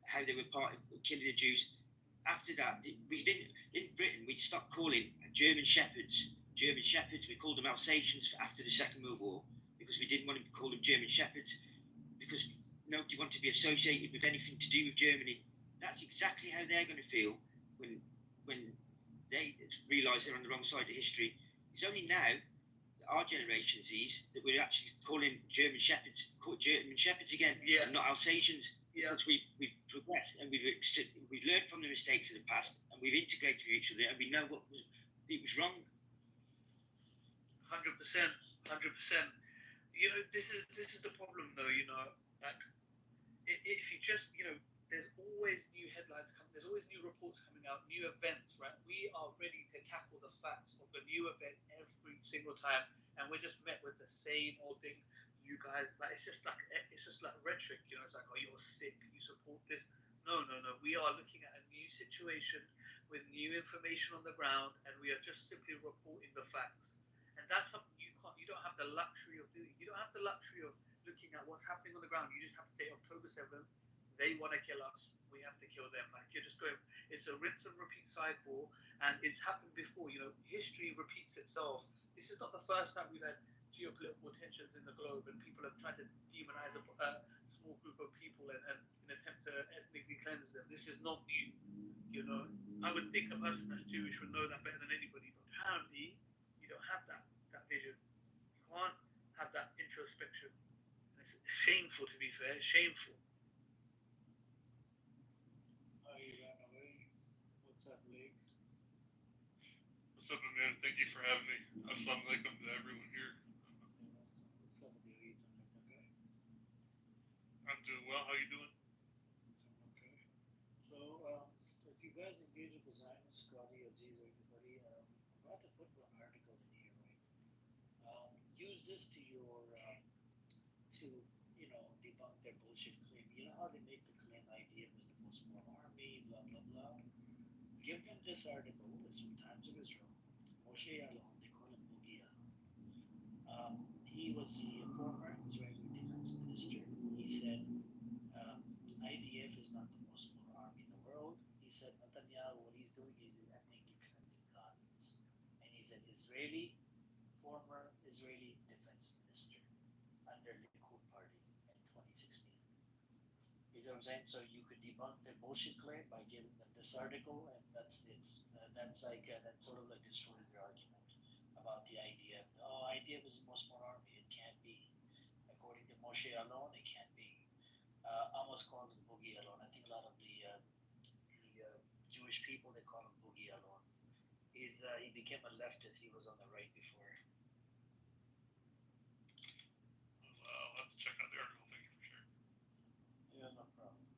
how they were part of killing the Jews. After that, we didn't, in Britain, we'd stopped calling German Shepherds. We called them Alsatians after the Second World War, because we didn't want to call them German Shepherds, because nobody wanted to be associated with anything to do with Germany. That's exactly how they're going to feel when they realise they're on the wrong side of history. It's only now, our generation sees, that we're actually calling German Shepherds again, and not Alsatians. Because we've progressed, and we've learned from the mistakes of the past, and we've integrated with each other, and we know it was wrong. 100%. You know, this is the problem, though. You know, like if you just, you know, there's always new headlines coming. There's always new reports coming out, new events, right? We are ready to tackle the facts of the new event every single time, and we're just met with the same old thing. You guys, like, it's just like rhetoric. You know, it's like, oh, you're sick. You support this. No. We are looking at a new situation with new information on the ground, and we are just simply reporting the facts. And that's something you can't. You don't have the luxury of doing. You don't have the luxury of looking at what's happening on the ground. You just have to say October 7th. They want to kill us. We have to kill them. Like, you're just going. It's a rinse and repeat cycle, and it's happened before. You know, history repeats itself. This is not the first time we've had geopolitical tensions in the globe, and people have tried to demonize a small group of people and in an attempt to ethnically cleanse them. This is not new. You know, I would think a person that's Jewish would know that better than anybody, but apparently you don't have that vision. You can't have that introspection. And it's shameful, to be fair. Shameful. What's up, Blake? What's up, man? Thank you for having me. Assalamu alaikum to everyone here. What's up with your Ethan? Okay. I'm doing well. How you doing? Okay. So, if you guys engage with the Zionist, Scotty, Aziz, everybody, I'm about to put one article in here, right? Use this to your, to, you know, debunk their bullshit claim. You know how they make the claim IDF is the most modern army, blah, blah, blah. Give them this article. It's from Times of Israel. Moshe Yaalon, they call him Boogie Yaalon. He was the former Israeli defense minister. He said IDF is not the most modern army in the world. He said Netanyahu, what he's doing is ethnically cleansing Gazans. And he's an former Israeli defense minister under Likud party in 2016. You see what I'm saying? So you could debunk their bullshit claim by giving them this article, and that's it. That sort of like destroys their argument about the idea. Oh, idea was the most modern army. It can't be. According to Moshe Yaalon, it can't be. Amos calls him Boogie Yaalon. I think a lot of the Jewish people, they call him Boogie Yaalon. He became a leftist. He was on the right before. I'll have to check out the article. Thank you for sharing. Yeah, no problem.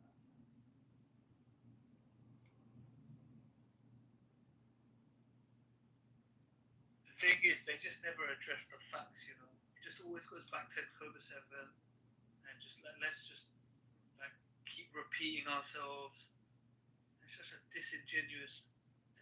The thing is, they just never address the facts, you know. It just always goes back to October 7th, and just let's just like keep repeating ourselves. It's such a disingenuous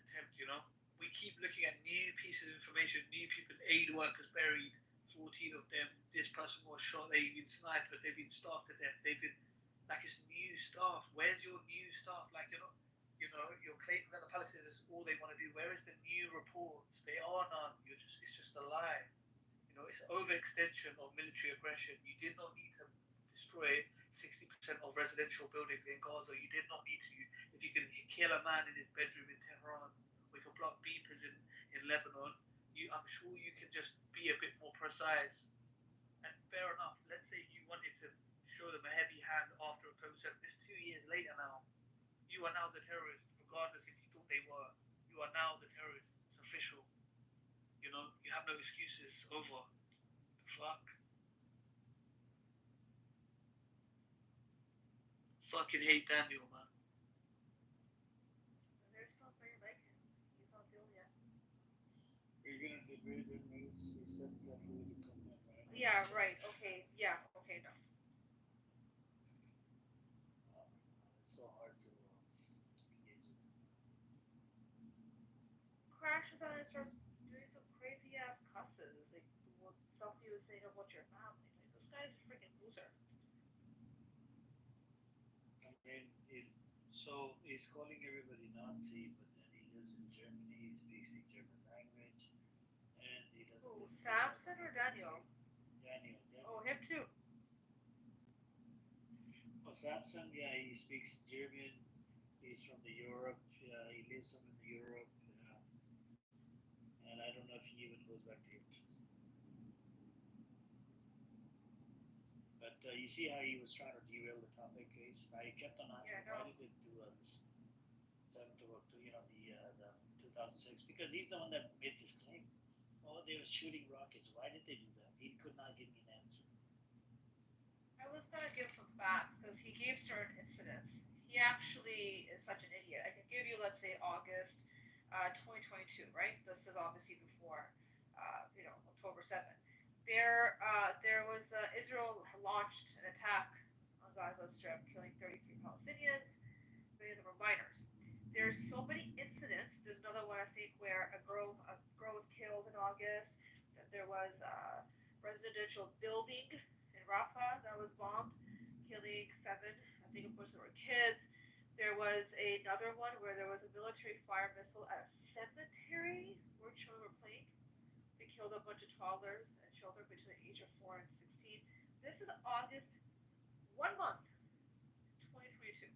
attempt, you know. We keep looking at new pieces of information, new people, aid workers buried, 14 of them. This person was shot. They've been sniped. They've been starved to death. They've been like, it's new stuff. Where's your new stuff? Like, you're claiming that the Palestinians is all they want to do. Where is the new reports? They are none. It's just a lie. You know, it's overextension of military aggression. You did not need to destroy 60% of residential buildings in Gaza. You did not need to. If you can kill a man in his bedroom in Tehran. We can block beepers in Lebanon. I'm sure you can just be a bit more precise. And fair enough. Let's say you wanted to show them a heavy hand after October 7th. It's 2 years later now. You are now the terrorist, regardless if you thought they were. You are now the terrorist. It's official. You know, you have no excuses. Over. The fuck? Fucking hate Daniel, man. There's somebody like him. He's not deal yet. You're gonna get rid of the news. He said definitely to come in, right? Yeah, right. Okay. Yeah. Okay. No. It's so hard to engage in. Crashes on and starts doing some crazy ass cusses, like stuff he was saying about your family. Like this guy's a freaking loser. I mean, so he's calling everybody Nazi, but then he lives in Germany. He speaks the German language, and he doesn't. Who, Samson or Daniel? Daniel. Oh, him too. Oh, Samson, yeah, he speaks German. He's from the Europe. He lives some in the Europe, and I don't know if he even goes back to Egypt. But you see how he was trying to derail the topic case. I kept on asking, why did it do this 7th of October, the 2006? Because he's the one that made this claim. Oh, they were shooting rockets. Why did they do that? He could not give me an answer. I was gonna give some facts because he gave certain incidents. He actually is such an idiot. I can give you, let's say, August 2022, right? So this is obviously before, October 7th. There was Israel launched an attack on Gaza Strip, killing 33 Palestinians. Many of them were minors. There's so many incidents. There's another one I think where a girl was killed in August. That there was a residential building in Rafah that was bombed, killing 7. I think of course there were kids. There was another one where there was a military fire missile at a cemetery where children were playing. They killed a bunch of toddlers and children between the age of 4 and 16. This is August, 1 month, 2022.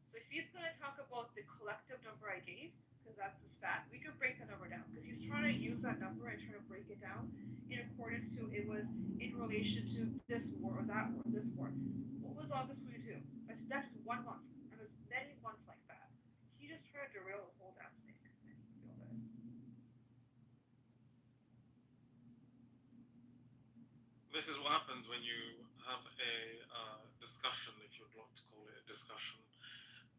So if he's going to talk about the collective number I gave, because that's the stat, we could break the number down. Because he's trying to use that number and try to break it down in accordance to it was in relation to this war or that war, this war. What was August 22? That's 1 month. And there's many months like that. He just tried to derail the whole damn thing. And he failed it. This is what happens when you have a discussion, if you'd like to call it a discussion,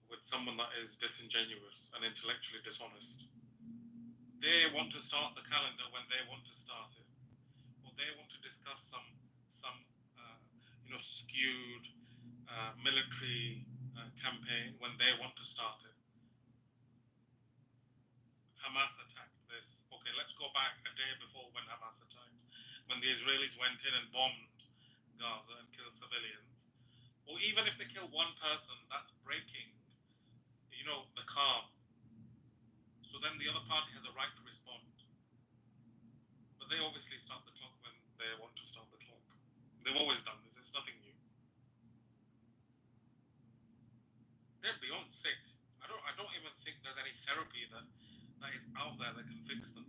with someone that is disingenuous and intellectually dishonest. They want to start the calendar when they want to start it, or they want to discuss some skewed military campaign when they want to start it. Hamas attacked this. Okay, let's go back a day before when Hamas attacked, when the Israelis went in and bombed Gaza and killed civilians. Or even if they kill one person, that's breaking, the calm. So then the other party has a right to respond. But they obviously start the clock when they want to start the clock. They've always done this. It's nothing new. They're beyond sick. I don't even think there's any therapy that is out there that can fix them.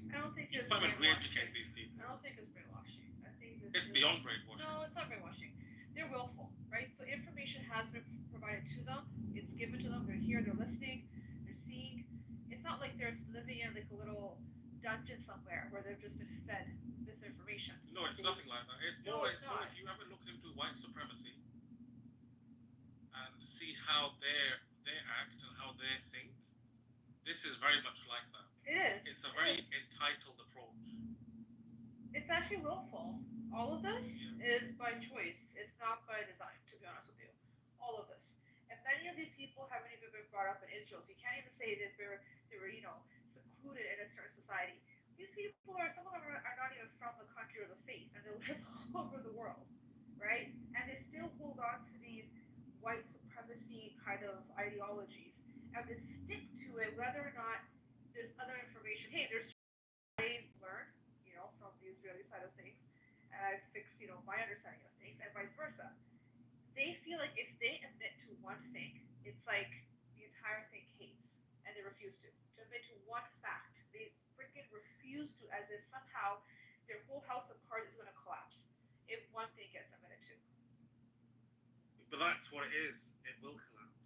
I don't think it's brainwashing. Re-educate these people. I don't think it's brainwashing. I think it's beyond brainwashing. No, it's not brainwashing. They're willful, right? So information has been provided to them. It's given to them. They're here. They're listening. They're seeing. It's not like they're living in like a little dungeon somewhere where they've just been fed this information. No, it's nothing like that. It's more if you ever look into white supremacy and see how they act and how they think, this is very much like that. It is. It's a very entitled approach. It's actually willful. All of this is by choice. It's not by design, to be honest with you. All of this. And many of these people haven't even been brought up in Israel, so you can't even say that they were secluded in a certain society. These people some of them are not even from the country or the faith, and they live all over the world, right? And they still hold on to these white supremacy kind of ideologies, and they stick to it whether or not there's other information. Hey, there's I've learned, from the Israeli side of things, and I've fixed, my understanding of things, and vice versa. They feel like if they admit to one thing, it's like the entire thing hates, and they refuse to admit to one fact. They freaking refuse to, as if somehow their whole house of cards is going to collapse if one thing gets admitted to. But that's what it is. It will collapse.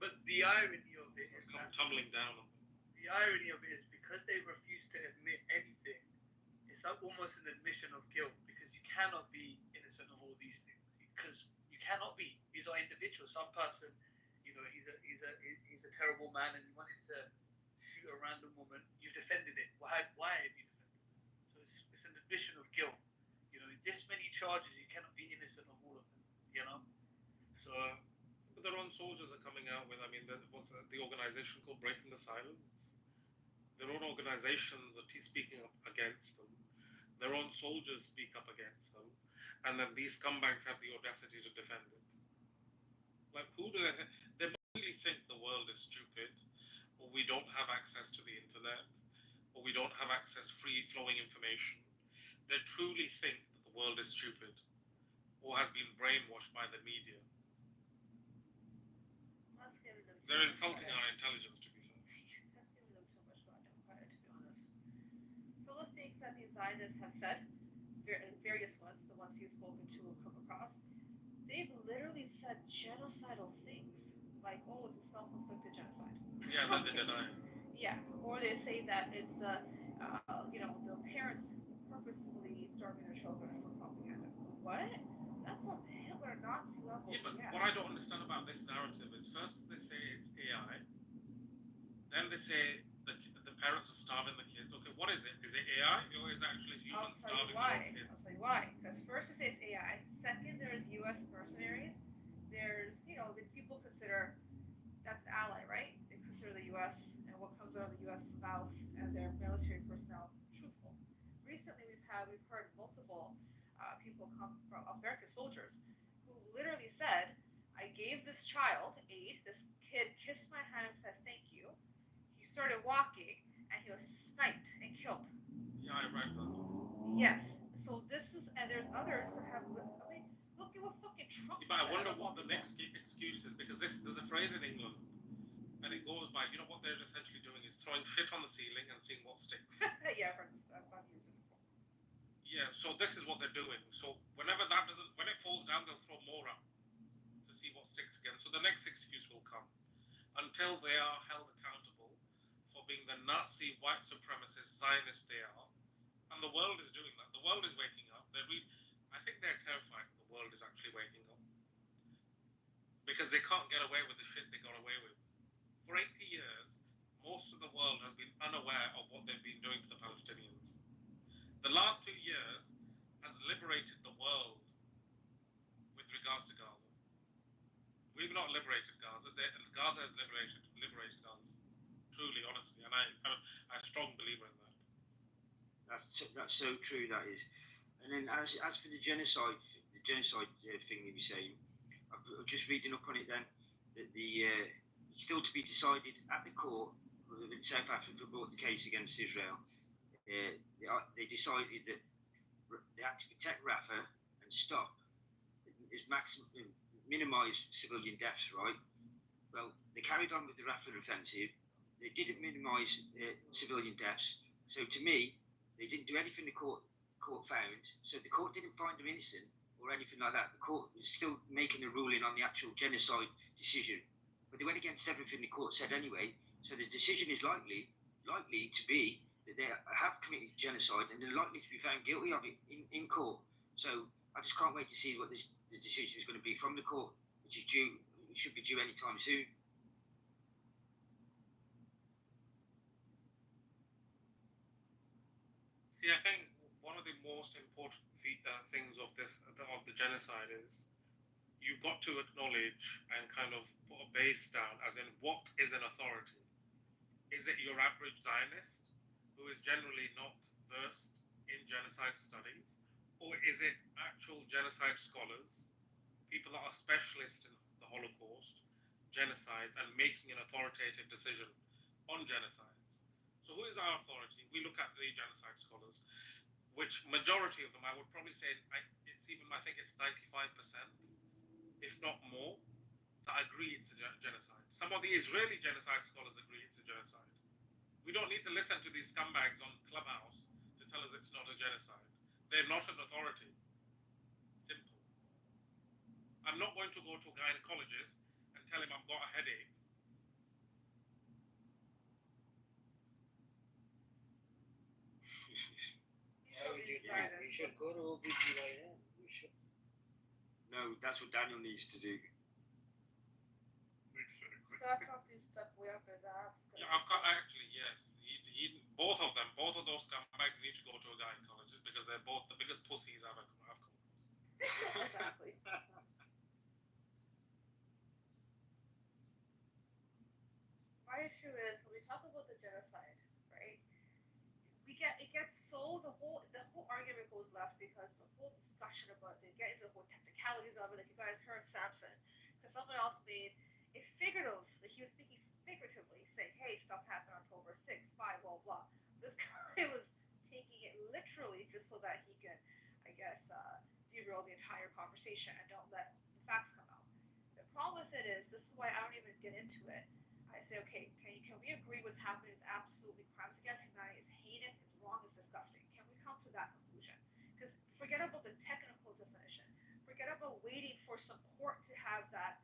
But the irony of it is come tumbling down on them. The irony of it is because they refuse to admit anything, it's like almost an admission of guilt because you cannot be innocent of all these things because you cannot be. These are individuals. Some person, he's a terrible man and he wanted to shoot a random woman. You've defended it. Why have you defended it? So it's an admission of guilt. This many charges, you cannot be innocent of all of them. So. But their own soldiers are coming out with, there was the organization called Breaking the Silence. Their own organizations are speaking up against them. Their own soldiers speak up against them. And then these scumbags have the audacity to defend it. Like, who do they really think the world is stupid, or we don't have access to the internet, or we don't have access free-flowing information. They truly think that the world is stupid, or has been brainwashed by the media. They're insulting our intelligence, to be fair. That's giving them too much goddamn credit, to be honest. Some of the things that these Zionists have said, various ones, the ones you've spoken to have come across, they've literally said genocidal things, like, oh, it's a self-inflicted genocide. Yeah, then they deny it. Yeah, or they say that it's the parents purposefully starving their children for propaganda. What? That's a Hitler Nazi level. Yeah, but what I don't understand about this narrative is first they say it's AI, then they say that the parents are starving the kids. Okay, what is it? Is it AI or is it actually humans starving their kids? I'll tell you why. Because first they say it's AI. Second, there's U.S. mercenaries. There's, the people consider that's the ally, right? They consider the U.S. and what comes out of the U.S.'s mouth and their military personnel truthful. Recently, we've heard multiple people come from American soldiers who literally said, I gave this child aid, this kid kissed my hand and said thank you. He started walking and he was sniped and killed. Yeah, I read that. Yes. So and there's others that have, look at what fucking Trump But I wonder what the next excuse is, because there's a phrase in England and it goes by, what they're essentially doing is throwing shit on the ceiling and seeing what sticks. Yeah, I've used it before. Yeah, so this is what they're doing. So when it falls down, they'll throw more up to see what sticks again. So the next excuse will come until they are held accountable for being the Nazi, white supremacist, Zionist they are. And the world is doing that. The world is waking up. I think they're terrified that the world is actually waking up. Because they can't get away with the shit they got away with. For 80 years, most of the world has been unaware of what they've been doing to the Palestinians. The last 2 years has liberated the world with regards to Gaza. We've not liberated Gaza. Gaza has liberated us. Truly, honestly. And I'm a strong believer in that. That's so true, that is. And then as for the genocide thing that you're saying, I'm just reading up on it then, that it's still to be decided at the court, when South Africa brought the case against Israel. They decided that they had to protect Rafah and stop, minimise civilian deaths, right? Well, they carried on with the Rafah offensive. They didn't minimise civilian deaths. So to me, they didn't do anything the court found. So the court didn't find them innocent or anything like that. The court was still making a ruling on the actual genocide decision. But they went against everything the court said anyway. So the decision is likely to be that they have committed genocide and they're likely to be found guilty of it in court. So I just can't wait to see what the decision is going to be from the court, which is should be due anytime soon. See, I think one of the most important things of the genocide is you've got to acknowledge and kind of put a base down, as in what is an authority? Is it your average Zionist who is generally not versed in genocide studies, or is it actual genocide scholars, people that are specialists in the Holocaust, genocide, and making an authoritative decision on genocides? So who is our authority? We look at the genocide scholars, which majority of them, I would probably say, I think it's 95%, if not more, that agree it's a genocide. Some of the Israeli genocide scholars agree it's a genocide. We don't need to listen to these scumbags on Clubhouse to tell us it's not a genocide. They're not an authority. Simple. I'm not going to go to a gynecologist and tell him I've got a headache. You should go to OBGYN. You should. No, that's what Daniel needs to do. That's something stuck way up his ass. Yeah, I've got actually, yes. Both of them, both of those scumbags need to go to a gynecologist because they're both the biggest pussies I've come across. Exactly. My issue is when we talk about the genocide, right? It gets so the whole argument goes left because the whole discussion about they get into the whole technicalities of it. Like you guys heard Samson, because someone else made it figurative. Like he was speaking figuratively, saying, "Hey, stuff happened on October 6th, blah blah." This guy was taking it literally just so that he could, I guess, derail the entire conversation and don't let the facts come out. The problem with it is this is why I don't even get into it. I say, okay, can we agree what's happening is absolutely crimes against humanity, it's heinous, it's wrong, it's disgusting. Can we come to that conclusion? Because forget about the technical definition. Forget about waiting for some court to have that,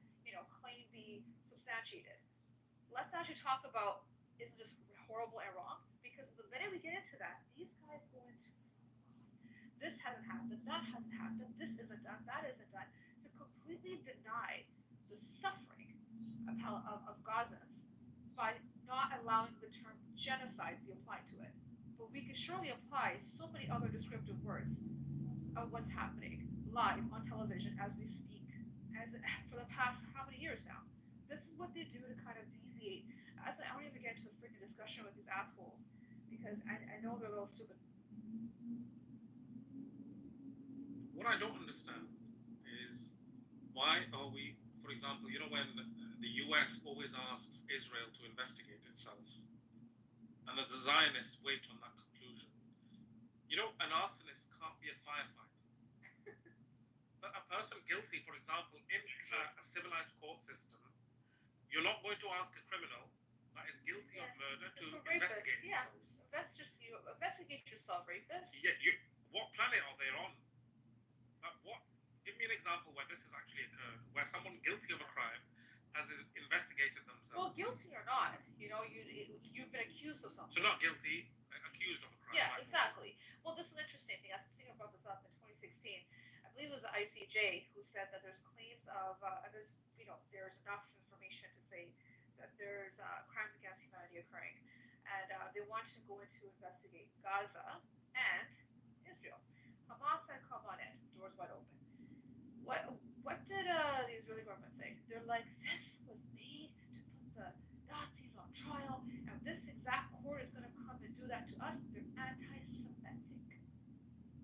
claim be substantiated. Let's actually talk about is it just horrible and wrong? Because the minute we get into that, these guys go into this hasn't happened, that hasn't happened, this isn't done, that isn't done, to completely deny the suffering of Gazans by not allowing the term genocide be applied to it. But we can surely apply so many other descriptive words of what's happening live on television as we speak, as for the past how many years now. This is what they do to kind of deviate. I don't even get into the freaking discussion with these assholes because I know they're a little stupid. What I don't understand is why are we, for example, when the US always asks Israel to investigate itself, and the Zionists wait on that conclusion. An arsonist can't be a firefighter. But a person guilty, for example, in a civilized court system, you're not going to ask a criminal that is guilty of murder to investigate themselves. That's just you investigate yourself, rapist. Yeah, what planet are they on? Give me an example where this has actually occurred, where someone guilty of a crime has investigated themselves. Well, guilty or not, you've been accused of something. So not guilty, accused of a crime. Yeah, exactly. Well, this is an interesting thing. I think I brought this up in 2016. I believe it was the ICJ who said that there's claims of, there's enough information to say that there's crimes against humanity occurring, and they want to go in to investigate Gaza and Israel. Hamas said, "Come on in, doors wide open." What did the Israeli government say? They're like, this was made to put the Nazis on trial, and this exact court is going to come and do that to us. They're anti-Semitic.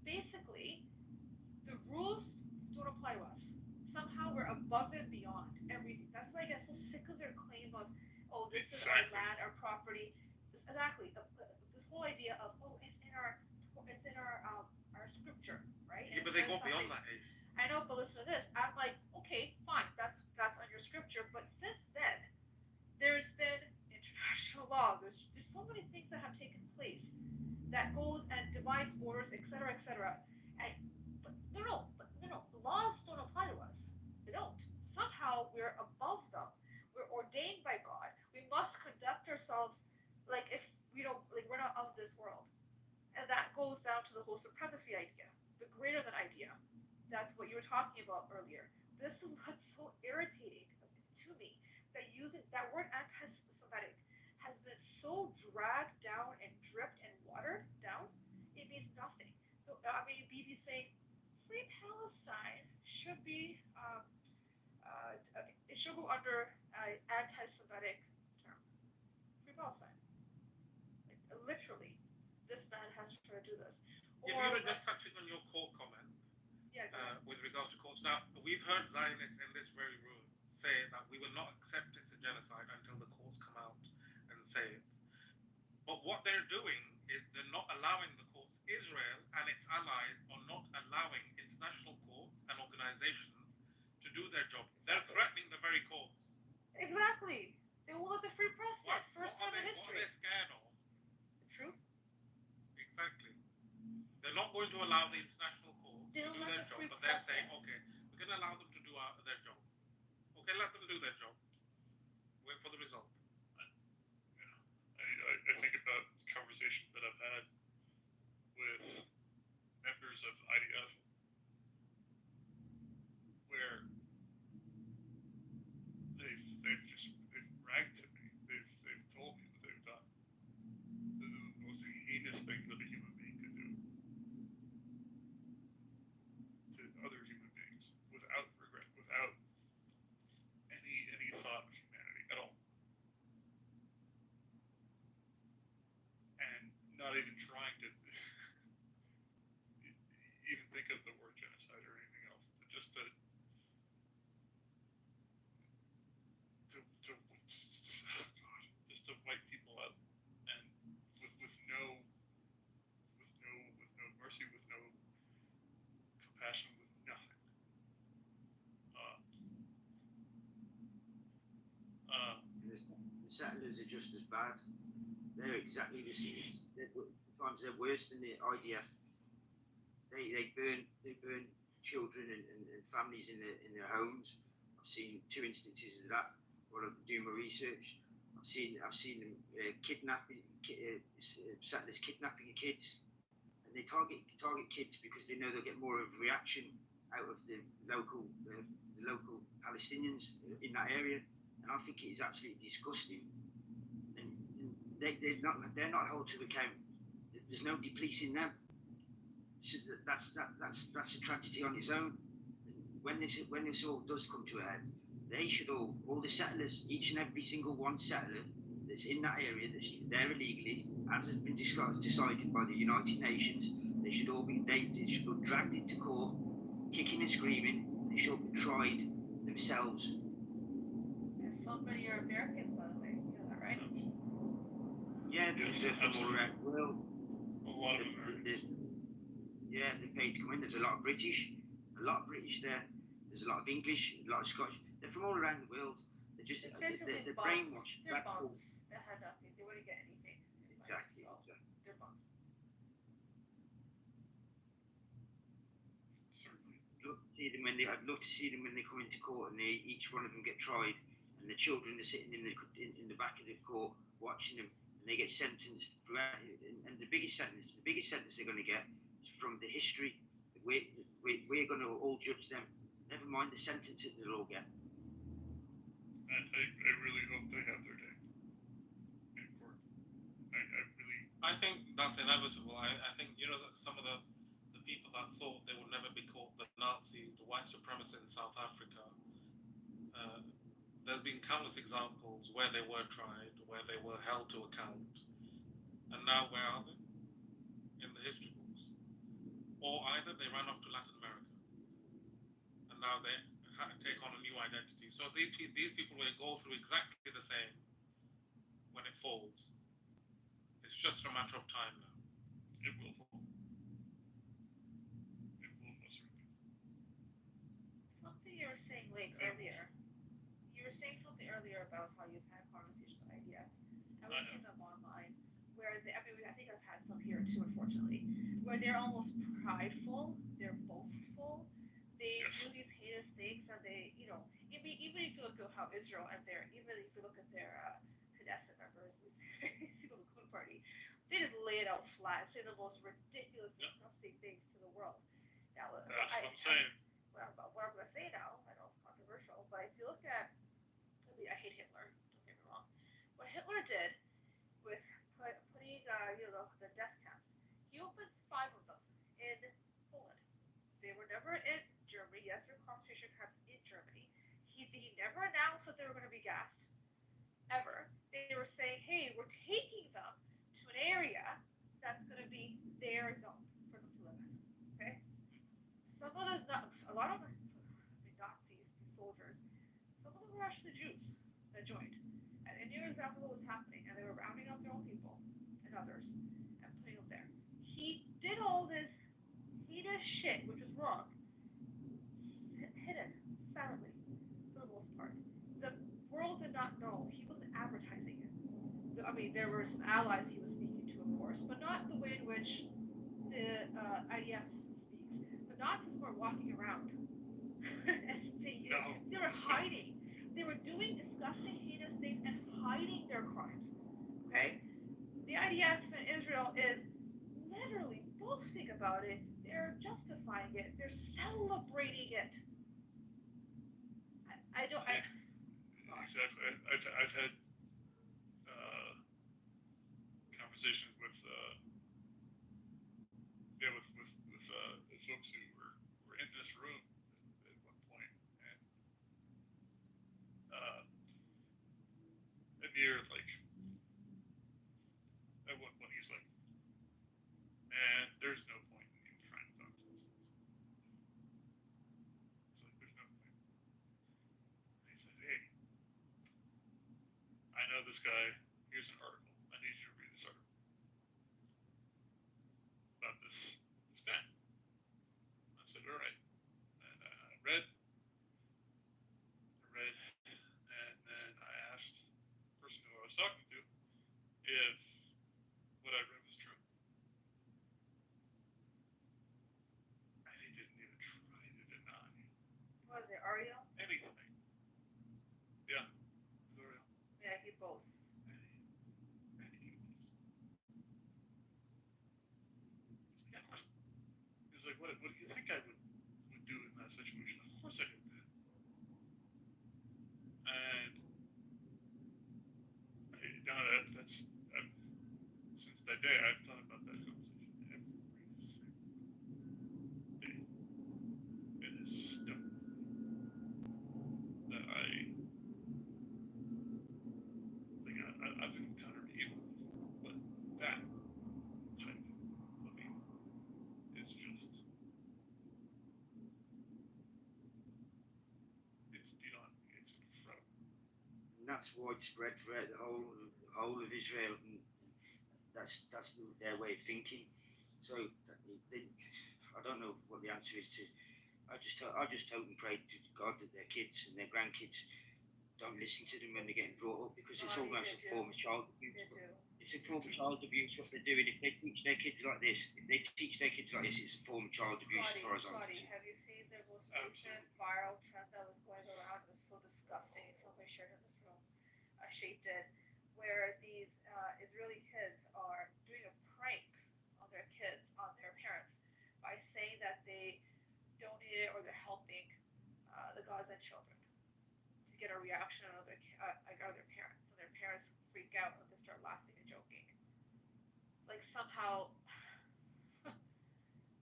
Basically, the rules don't apply to us. Somehow we're above and beyond everything. That's why I get so sick of their claim of, this is our land, our property. Exactly. This whole idea of, it's in our scripture, right? Yeah, but they go beyond that, Ace. I know, but listen to this. I'm like, okay, fine, that's on your scripture, but since then, there's been international law. There's so many things that have taken place that goes and divides borders, etc., etc. But no, the laws don't apply to us. They don't. Somehow we're above them. We're ordained by God. We must conduct ourselves like if we're not of this world. And that goes down to the whole supremacy idea, the greater than idea. That's what you were talking about earlier. This is what's so irritating to me, that using that word anti-Semitic has been so dragged down and dripped and watered down, it means nothing. So, BB saying free Palestine should be, it should go under an anti-Semitic term. Free Palestine. Literally, this man has to try to do this. Just touching on your court comment. Yeah, with regards to courts. Now, we've heard Zionists in this very room say that we will not accept it's a genocide until the courts come out and say it. But what they're doing is they're not allowing the courts. Israel and its allies are not allowing international courts and organizations organizations to do their job. They're threatening the very cause. Exactly. They will let the free press in. First time in What are history. they scared of? The truth. Exactly. They're not going to allow the international court to do their job, but they're saying, okay, we're going to allow them to do their job. Okay, let them do their job. Wait for the result. I think about conversations that I've had with members of IDF where they've bragged to me. They've told me that they've done the most heinous thing that a human being could do to other human beings without regret, without any thought of humanity at all. And not even trying to even think of the word genocide or anything else, but just to wipe people out, and with no mercy, with no compassion, with nothing. The settlers are just as bad. They're exactly the same. Sometimes they're worse than the IDF. They burn children and families in their homes. I've seen 2 instances of that while I'm doing my research. I've seen them kidnapping settlers kidnapping kids, and they target kids because they know they'll get more of a reaction out of the local Palestinians in that area. And I think it is absolutely disgusting. And they're not held to account. There's nobody policing them. So that's a tragedy on its own. When this all does come to a head, they should all the settlers, each and every single one settler that's in that area that's there illegally, as has been decided by the United Nations, they should be dragged into court, kicking and screaming. They should be tried themselves. And so many are Americans, by the way. You know that, right? Yeah, they're from all around the world. A lot of Americans. Yeah, they paid to come in. There's a lot of British there. There's a lot of English, a lot of Scottish. They're from all around the world. They're just they're brainwashed. They're bums. They had nothing. They wouldn't get anything. Exactly. They're bums. I'd love to see them when they come into court and each one of them get tried, and the children are sitting in the back of the court watching them, and they get sentenced throughout. And the biggest sentence they're going to get is from the history. We're going to all judge them. Never mind the sentence that they'll all get. I really hope they have their day in court. I think that's inevitable. I think that some of the people that thought they would never be caught, the Nazis, the white supremacists in South Africa, there's been countless examples where they were tried, where they were held to account, and now where are they? In the history books. Or either they ran off to Latin America, and now they take on a new identity. So these people will go through exactly the same when it falls. It's just a matter of time now. It will fall. It will most certainly. Something you were saying earlier. You were saying something earlier about how you've had conversations with IDF. I was seeing them online where I think I've had some here too, unfortunately, where they're almost prideful, they're boastful, they do these heinous things, and they, even if you look at how Israel and even if you look at their Knesset members, who see the Likud party, they just lay it out flat, say the most ridiculous, disgusting things to the world. Now, that's what I'm saying. Well, what I'm going to say now, I know it's controversial, but if you look at, I hate Hitler, don't get me wrong. What Hitler did with putting, the death camps, he opened 5 of them in Poland. They were never in Germany. Yes, there were concentration camps in Germany. He never announced that they were going to be gassed, ever. They were saying, hey, we're taking them to an area that's going to be their zone for them to live in. Okay? Some of those, a lot of Nazis, these soldiers, some of them were actually Jews that joined. And they knew exactly what was happening, and they were rounding up their own people and others and putting them there. He did all this heinous shit, which was wrong, were some allies he was speaking to, of course, but not the way in which the IDF speaks. The Nazis were walking around. They were hiding. They were doing disgusting, heinous things and hiding their crimes. Okay? The IDF in Israel is literally boasting about it. They're justifying it. They're celebrating it. I don't. Exactly. I've had conversations with folks who were in this room at one point, and Amir at one point he's like, man, there's no point in even trying to talk to us. It's like there's no point. And he said, hey, I know this guy. Here's an article. I need you to read this article about this man. I said, all right. And I read, and then I asked the person who I was talking to if what I read was true. And he didn't even try to deny Was it Ariel? anything. Yeah, it was Ariel. Yeah, he boasts. He's like, what do you think I would do in that situation? Of course I did that. And since that day, I've thought about that conversation every single day. It is stuck that I've encountered evil before, but that type of evil is just, it's beyond me. It's incredible. And that's widespread throughout the whole of Israel, and that's their way of thinking. So I don't know what the answer is to. I just hope and pray to God that their kids and their grandkids don't listen to them when they're getting brought up, because it's almost a form of child abuse. It's a form of child abuse what they're doing. If they teach their kids like this, it's a form of child abuse as far as I'm concerned. Have you seen the most recent viral trend that was going around? It was so disgusting. Somebody shared in this room. Shape did, where these Israeli kids are doing a prank on their parents, by saying that they donated or they're helping the Gaza children to get a reaction on other parents. And their parents freak out and they start laughing and joking. Like somehow,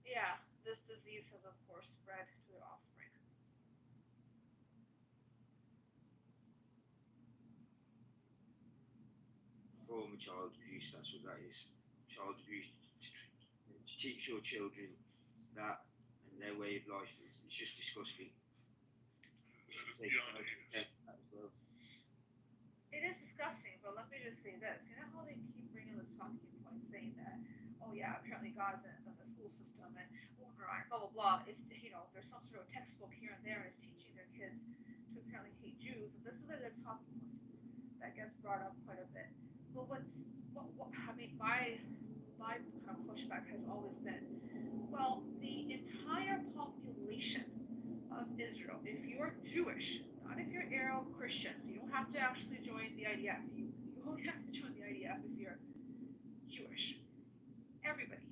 yeah, this disease has of course spread to their offspring. Form of child abuse, that's what that is. Child abuse to teach your children that and their way of life is just disgusting. It is disgusting, but let me just say this. You know how they keep bringing this talking point saying that, oh yeah, apparently Gazans and the school system and blah, blah, blah. It's, there's some sort of textbook here and there is teaching their kids to apparently hate Jews. And this is another talking point that gets brought up quite a bit. But my kind of pushback has always been, well, the entire population of Israel, if you're Jewish, not if you're Arab Christians, you don't have to actually join the IDF. You only have to join the IDF if you're Jewish. Everybody.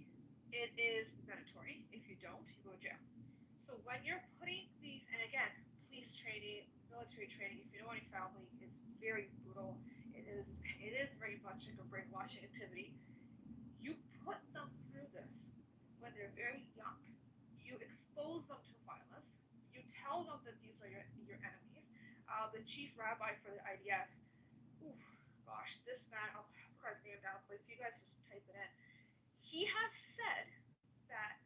It is mandatory. If you don't, you go to jail. So when you're putting these, and again, police training, military training, if you know any family, it's very brutal. It is very much like a brainwashing activity. You put them through this when they're very young. You expose them to violence. You tell them that these are your enemies. The chief rabbi for the IDF, this man, I'll put his name down, but if you guys just type it in, he has said that,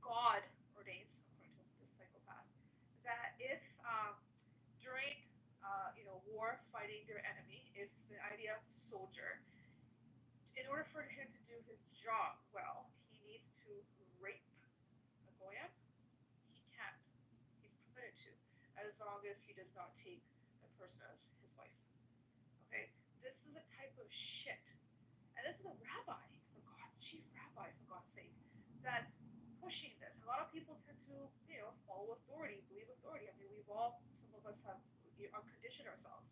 God ordains, according to this psychopath, that if during war fighting their enemy, if the IDF soldier, in order for him to do his job well, he needs to rape a goyim. He can't. He's permitted to, as long as he does not take the person as his wife. Okay, this is a type of shit. And this is a rabbi, chief rabbi, for God's sake, that's pushing this. A lot of people tend to, follow authority, believe authority. I mean, some of us have unconditioned ourselves.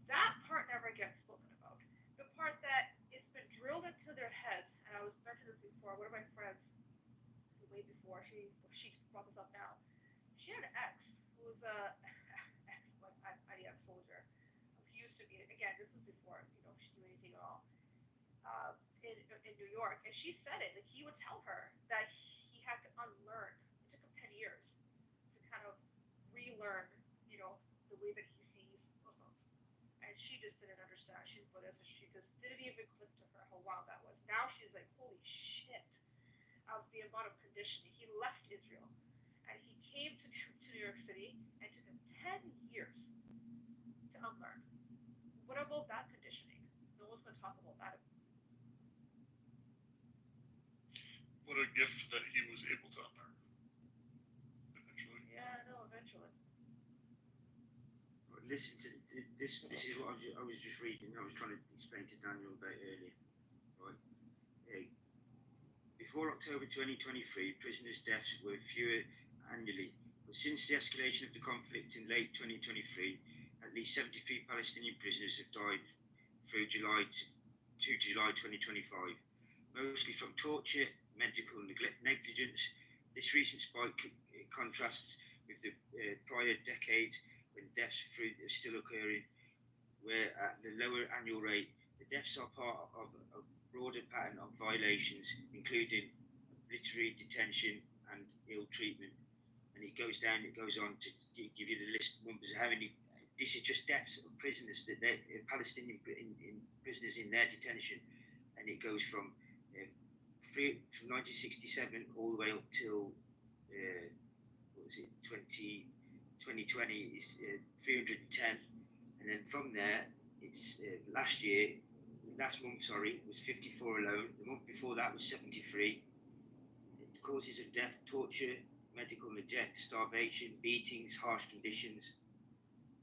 That part never gets spoken about. The part that it's been drilled into their heads, and I was mentioning this before. One of my friends, this is way before she brought this up now. She had an ex who was a IDF soldier. He used to be. Again, this is before she knew anything at all. In New York, and she said it. Like he would tell her that he had to unlearn. It took him 10 years to kind of relearn, the way that he sees Muslims. And she just didn't understand. She's Buddhist, so she just didn't even click to her how wild that was. Now she's like, holy shit, of the amount of conditioning. He left Israel, and he came to New York City, and it took him 10 years to unlearn. What about that conditioning? No one's going to talk about that. What a gift that he was able to unlearn. Eventually. Yeah, no, eventually. Listen to this. This is what I was just reading. I was trying to explain to Daniel about earlier. Right. Before October 2023, prisoners' deaths were fewer annually. But since the escalation of the conflict in late 2023, at least 73 Palestinian prisoners have died through July 2025, mostly from torture, medical negligence. This recent spike contrasts with the prior decades when deaths are still occurring, where at the lower annual rate, the deaths are part of a broader pattern of violations, including arbitrary detention and ill treatment. And it goes on to give you the list of numbers of how many. This is just deaths of prisoners, Palestinian prisoners in their detention, and it goes from 1967 all the way up till 2020 is 310, and then from there it's last month was 54 alone. The month before that was 73. The causes of death: torture, medical neglect, starvation, beatings, harsh conditions.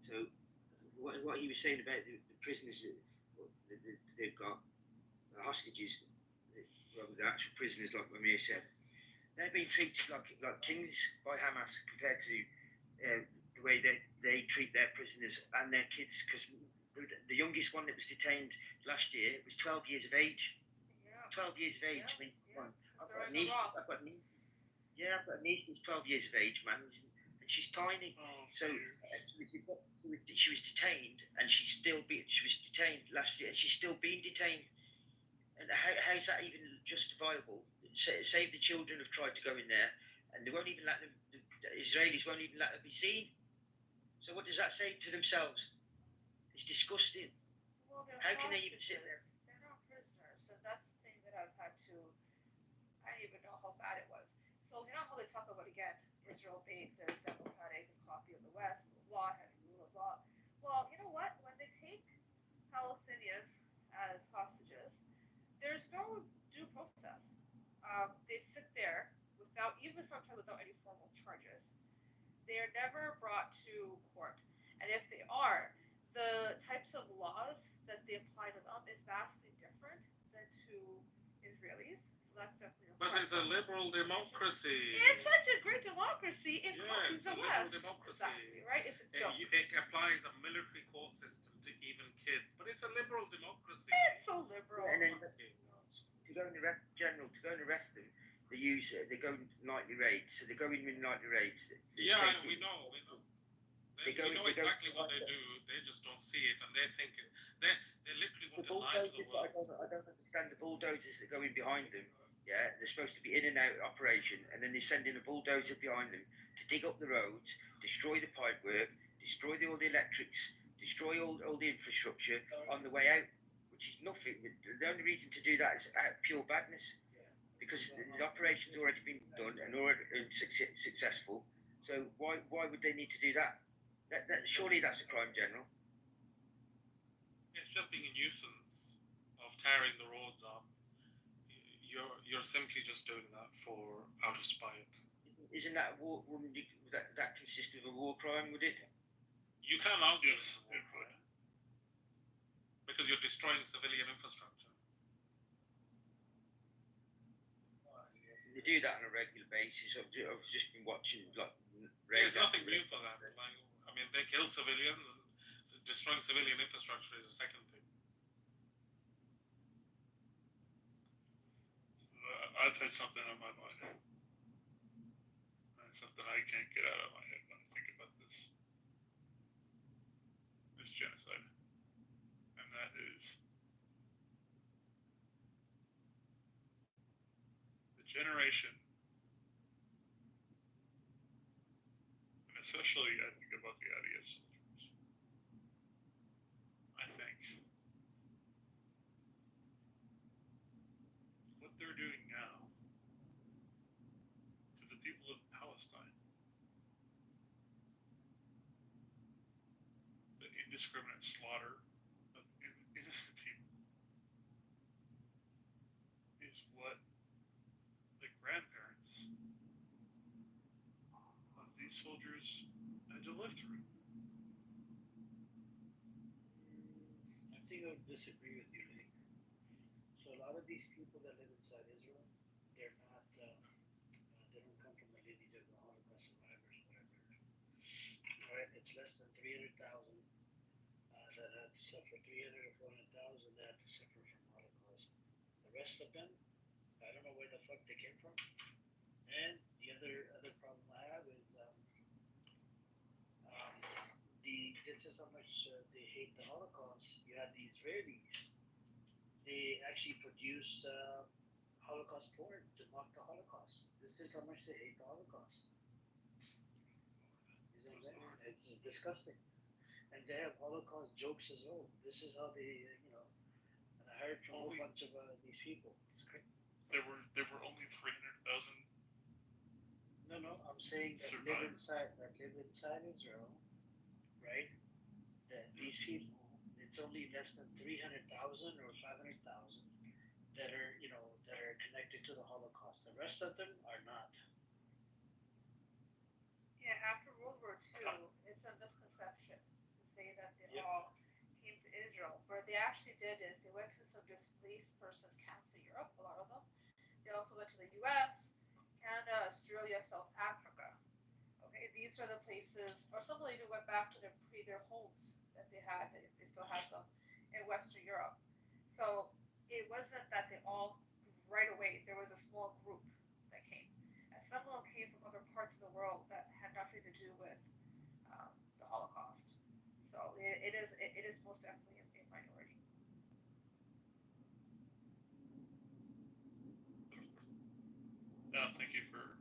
So what he was saying about the prisoners that they've got, the hostages, the actual prisoners, like Amir said, they're being treated like kings by Hamas compared to the way they treat their prisoners and their kids. Because the youngest one that was detained last year was 12 years of age. Yeah. 12 years of age. Yeah. I mean, Yeah. I've got a niece who's 12 years of age, man, and she's tiny. So she was detained, and she was detained last year, and she's still being detained. And how is that even justifiable? Save the Children have tried to go in there, and they won't even let them. The Israelis won't even let them be seen. So what does that say to themselves? It's disgusting. Well, how can they even sit there? They're not prisoners, so that's the thing that I've had to. I don't even know how bad it was. So you know how they talk about again, Israel being this democratic, this copy of the West, blah, having rule of law. Well, you know what? When they take Palestinians as hostages, there's no due process. They sit there sometimes without any formal charges. They are never brought to court, and if they are, the types of laws that they apply to them is vastly different than to Israelis. So that's definitely a But it's a liberal democracy. It's such a great democracy. It copies the West. Democracy. Exactly, right? It's a joke. It applies a military court system to even kids, but it's a liberal democracy. It's so liberal. And then to go and arrest them, they go nightly raids. So they go in with nightly raids. We know. We know exactly what they do. They just don't see it, and they're thinking they literally want to lie to the world. I don't understand the bulldozers that go in behind them. Yeah, they're supposed to be in and out operation, and then they send in a bulldozer behind them to dig up the roads, destroy the pipework, destroy all the electrics, destroy all the infrastructure on the way out, which is nothing. The only reason to do that is out of pure badness, because the operation's already been done and successful. So why would they need to do that? Surely that's a crime, General. It's just being a nuisance of tearing the roads up. You're simply just doing that out of spite. Isn't that a war? That consists of a war crime, would it? You can argue it's a war crime. because you're destroying civilian infrastructure. They do that on a regular basis. I've just been watching like. There's nothing new for that. Like, I mean, they kill civilians, and destroying civilian infrastructure is a second thing. I'll tell you something on my mind. Something I can't get out of my head when I think about this genocide, and that is the generation, and especially I think about the IDF soldiers. I think what they're doing now to the people of Palestine, the indiscriminate slaughter of innocent people, is what the grandparents of these soldiers had to live through. I think I would disagree with you, Lee. So a lot of these people that live inside Israel, they're not, they don't come from a lineage of the Holocaust survivors, whatever. Right? It's less than 300,000 that had to suffer, 300 or 400,000 that had to suffer from Holocaust. The rest of them, I don't know where the fuck they came from. And the other problem I have is this is how much they hate the Holocaust. You had the Israelis. They actually produced Holocaust porn to mock the Holocaust. This is how much they hate the Holocaust. You know what I'm saying? It's disgusting. And they have Holocaust jokes as well. This is how they, and I heard from a whole bunch of these people. It's crazy. There were only 300,000. No, I'm saying that live inside Israel, right? That these people, it's only less than 300,000 or 500,000 that are, that are connected to the Holocaust. The rest of them are not. Yeah, after World War II, it's a misconception to say that they all came to Israel. What they actually did is they went to some displaced persons camps in Europe, a lot of them. They also went to the US, Canada, Australia, South Africa. Okay, these are the places, or some of them even went back to their homes that they had, if they still had them, in Western Europe. So it wasn't that they all right away. There was a small group that came, and some of them came from other parts of the world that had nothing to do with the Holocaust. So it is most definitely a minority. No, thank you for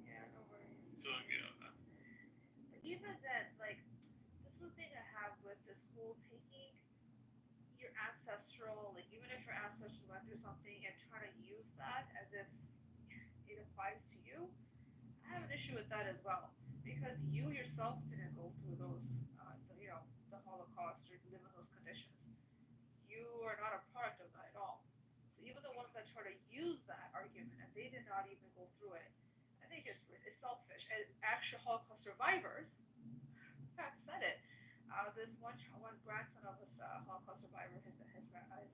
yeah, no worries. filling me in on that. But even then, like, this is the thing I have with this whole taking your ancestral, like, even if your ancestors went through something and trying to use that as if it applies to you, I have an issue with that as well. Because you yourself didn't go through those, the Holocaust or live in those conditions. You are not a product of that at all. So even the ones that try to use that argument and they did not even go through it, I think it's selfish. And actual Holocaust survivors have said it. This one grandson of this Holocaust survivor, his grandfather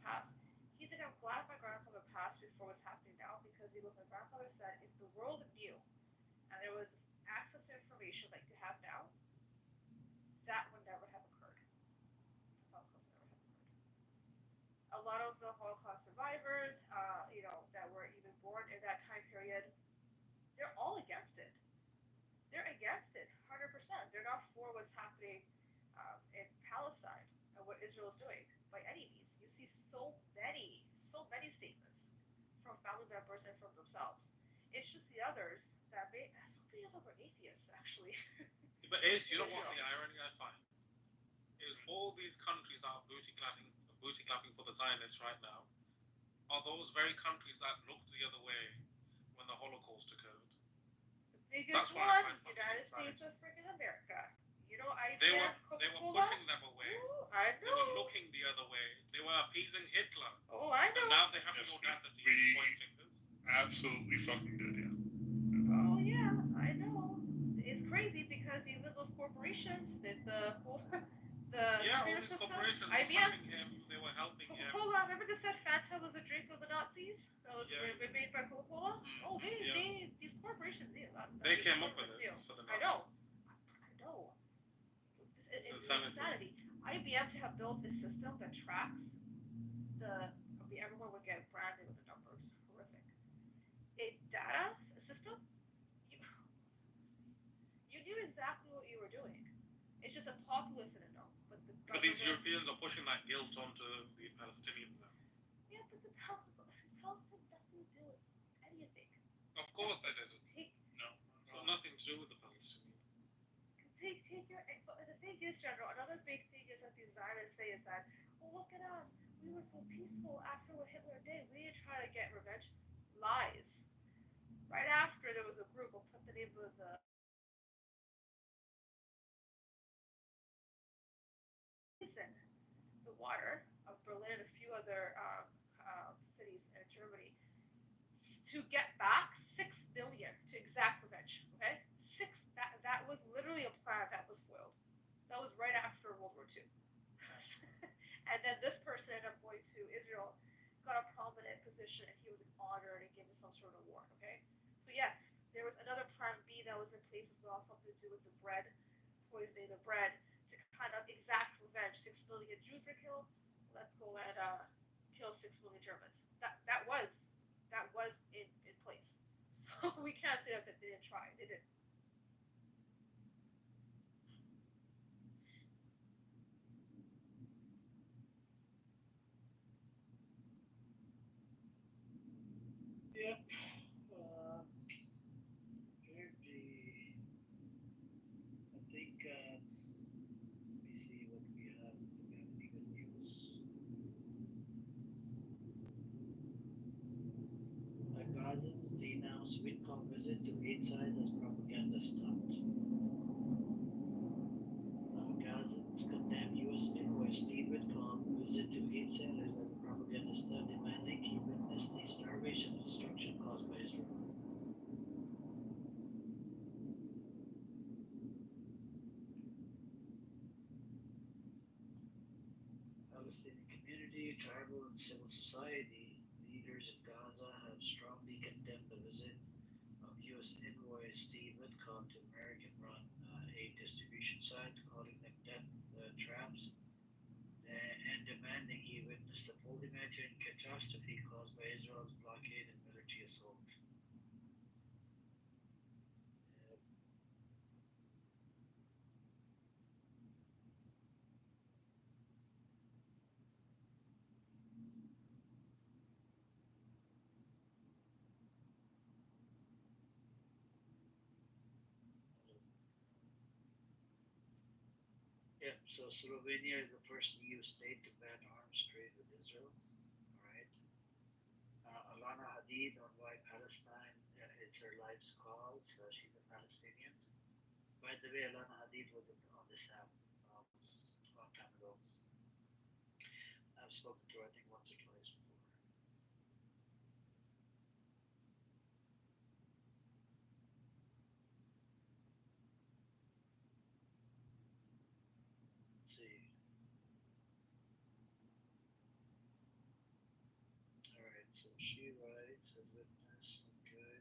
passed. He said, "I'm glad my grandfather passed before what's happening now because he goes, my grandfather said if the world knew and there was access to information like you have now, that would never have occurred. The Holocaust would never have occurred." A lot of the Holocaust survivors, that were even born in that time period, they're all against it. They're against it, 100%. They're not for what's happening in Palestine and what Israel is doing by any means. You see so many statements from family members and from themselves. It's just the others that so many of them are atheists, actually. But Ace, you know what the irony I find? Is all these countries that are booty clapping for the Zionists right now are those very countries that looked the other way when the Holocaust occurred. The biggest one, United States of freaking America. They were pushing them away. Ooh, I know. They were looking the other way. They were appeasing Hitler. Oh, I know. And now they have the audacity to point fingers. Absolutely fucking did, yeah. Oh yeah, has even those corporations, the whole the Yeah, all nuclear these system, corporations were IBM. funding him. They were helping him. Coca-Cola, remember they said Fanta was a drink of the Nazis? That was Yeah. made by Coca-Cola? Oh, Yeah. these corporations, They came up with it for the I Nazis. know. I know. It's insanity. insanity. IBM to have built a system that tracks everyone would get branded with the numbers. Horrific. A data system, you, you knew exactly what you were doing. It's just a populace didn't know. But the But these Europeans are pushing that guilt onto the Palestinians now. Yeah, but the Palestine doesn't do anything. Of course they didn't. No. It's got nothing to do with the Palestinians. Take your. But the thing is, General, another big thing is that the Zionists say is that, well, look at us. We were so peaceful after what Hitler did. We didn't try to get revenge. Lies. Right after there was a group, I'll put the name of the water of Berlin, a few other cities in Germany, to get back 6 billion to exact revenge. Okay, that was literally a plan that was foiled. That was right after World War II. And then this person ended up going to Israel, got a prominent position, and he was honored and given some sort of award. Okay, so yes, there was another plan B that was in place as well, something to do with the bread, poisoning the bread to kind of exact revenge. 6 billion Jews were killed. Let's go and kill 6 million Germans. That was in place. So we can't say that they didn't try. They did. Yep. I think, let me see what we have. Do we have any good news? Gazans denounce Whitcomb visit to aid sides as propaganda stunt. Gazans condemn U.S. envoy Steve Whitcomb visit to aid sailors as a propaganda stunt, demanding he witness the starvation and destruction caused by Israel. Palestinian community, tribal and civil society leaders in Gaza have strongly condemned the visit of U.S. envoy Steve Whitcomb to American-run aid distribution sites, calling them death traps, and demanding he witness the full humanitarian catastrophe caused by Israel's blockade and military assault. Yep, so Slovenia is the first EU state to ban arms trade with Israel. Alright. Alana Hadid on why Palestine is her life's cause. She's a Palestinian. By the way, Alana Hadid was on this app a long time ago. I've spoken to her, I think, once or twice before. Let's see. Alright, so she writes as witness, okay.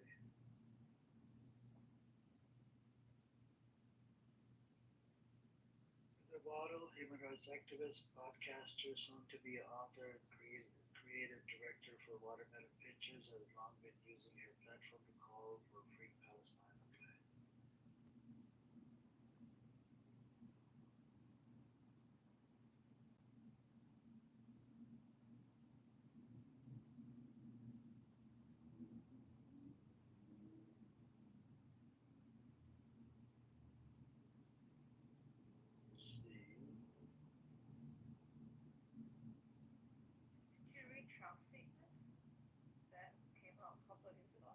The model, human rights activist, podcaster, soon to be author and creative director for Watermelon Pictures, has long been using her platform to call for free Palestine. Okay. Did you read Trump's statement that came out a couple of days ago,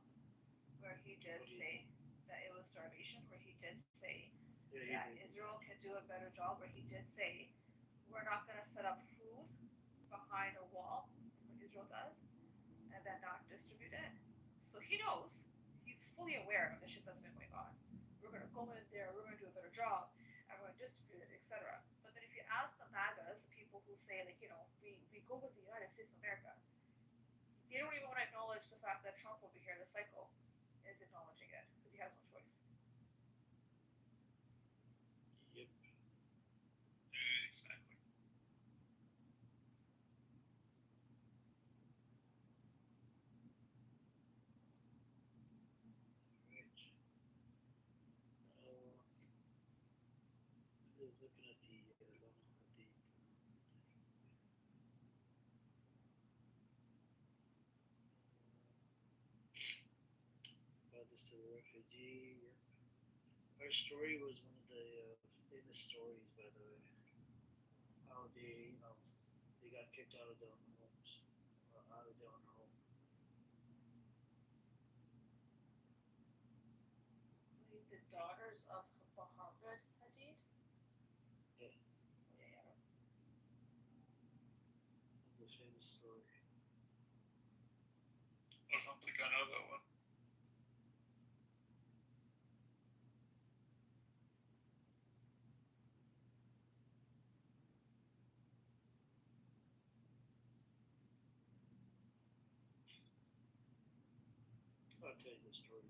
where he did say that it was starvation, where he did say that Israel can do a better job, where he did say we're not going to set up food behind a wall, what Israel does, and then not distribute it. So he knows, he's fully aware of the shit that's been going on. we're going to go in there, we're going to do a better job, and we're going to distribute it, etc. But then if you ask the MAGAs, the people who say, like, we go with the United States of America, they don't even want to acknowledge the fact that Trump will be here. The cycle is acknowledging it because he has no choice. Yep. Exactly. Right. Looking at the this refugee. Yep. Her story was one of the famous stories, by the way. How they got kicked out of their own homes, out of their own home. The daughters of Muhammad Hadid. Yeah. Oh, yeah. That's a famous story. I don't think I know that one. I'll tell you the story.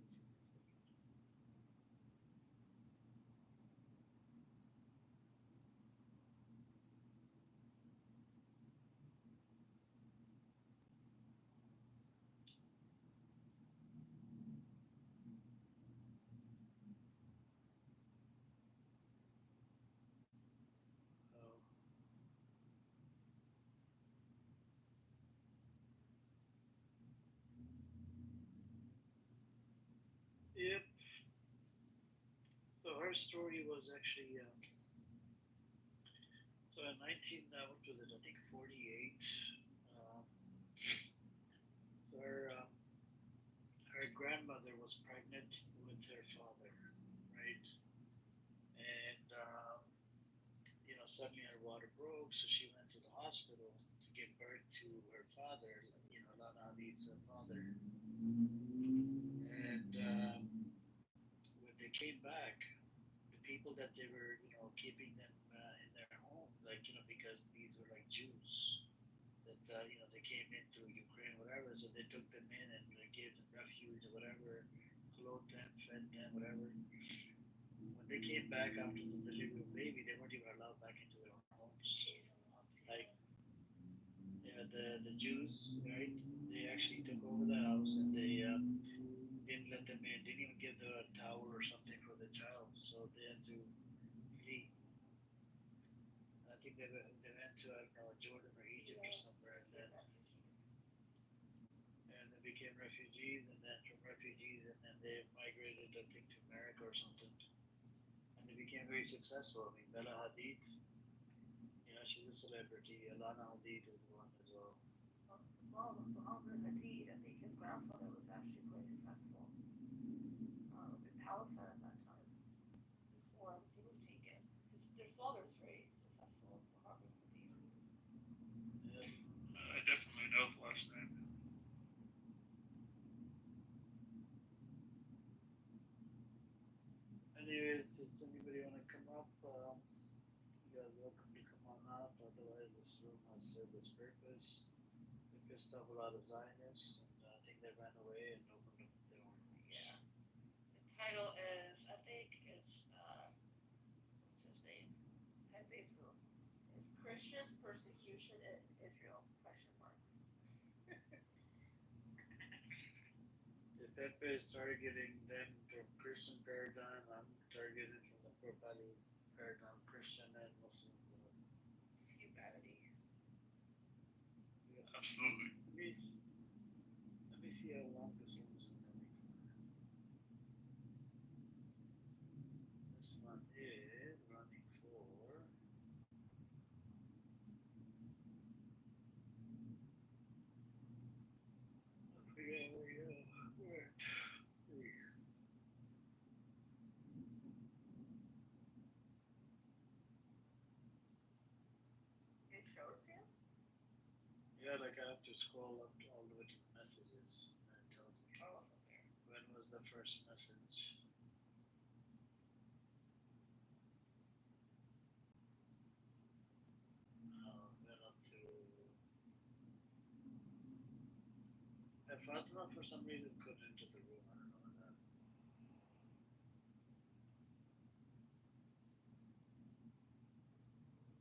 Yep. So her story was actually so in 19 what was it? I think 48. Um, her grandmother was pregnant with her father, right? And suddenly her water broke, so she went to the hospital to give birth to her father, Lana Hadid's father. And when they came back, the people that they were, keeping them in their home, because these were like Jews that, they came in through Ukraine, whatever, so they took them in and gave them refuge or whatever, clothed them, fed them, whatever. When they came back after the delivery of baby, they weren't even allowed back into their own homes. Like, yeah, the Jews, right? They actually took over the house and they didn't let them in, didn't even give them a towel or something for the child, so they had to flee. I think they went to, I don't know, Jordan or Egypt or somewhere, and they became refugees, and then from refugees, and then they migrated, I think, to America or something. And they became very successful. I mean, Bella Hadid, she's a celebrity. Alana Hadid was one as well. Well, Muhammad Hadid, I think his grandfather was actually quite successful in Palestine at that time, before everything was taken. Their father is very successful, Muhammad Hadid. Yeah. I definitely know the last name. Anyways, does anybody want to come up? You guys are welcome to come on up. Otherwise, this room has served its purpose. We pissed off a lot of Zionists, and I think they ran away and opened up their own rooms. Yeah. The title is, I think it's, what's his name? Headbase Room. It's Christians Persecution in Israel, question mark. If Pepe is targeting them from Christian paradigm, I'm targeted from the Poor Valley paradigm, Christian and Muslim. It's humanity. Yeah. Absolutely. Let me see how long this room is running for. This one is running for. I forget where we are. It shows you? Yeah, like I have to scroll up all the way to the messages, and it tells me Oh, okay. when was the first message. Fatima for some reason couldn't enter the room. I don't know what that.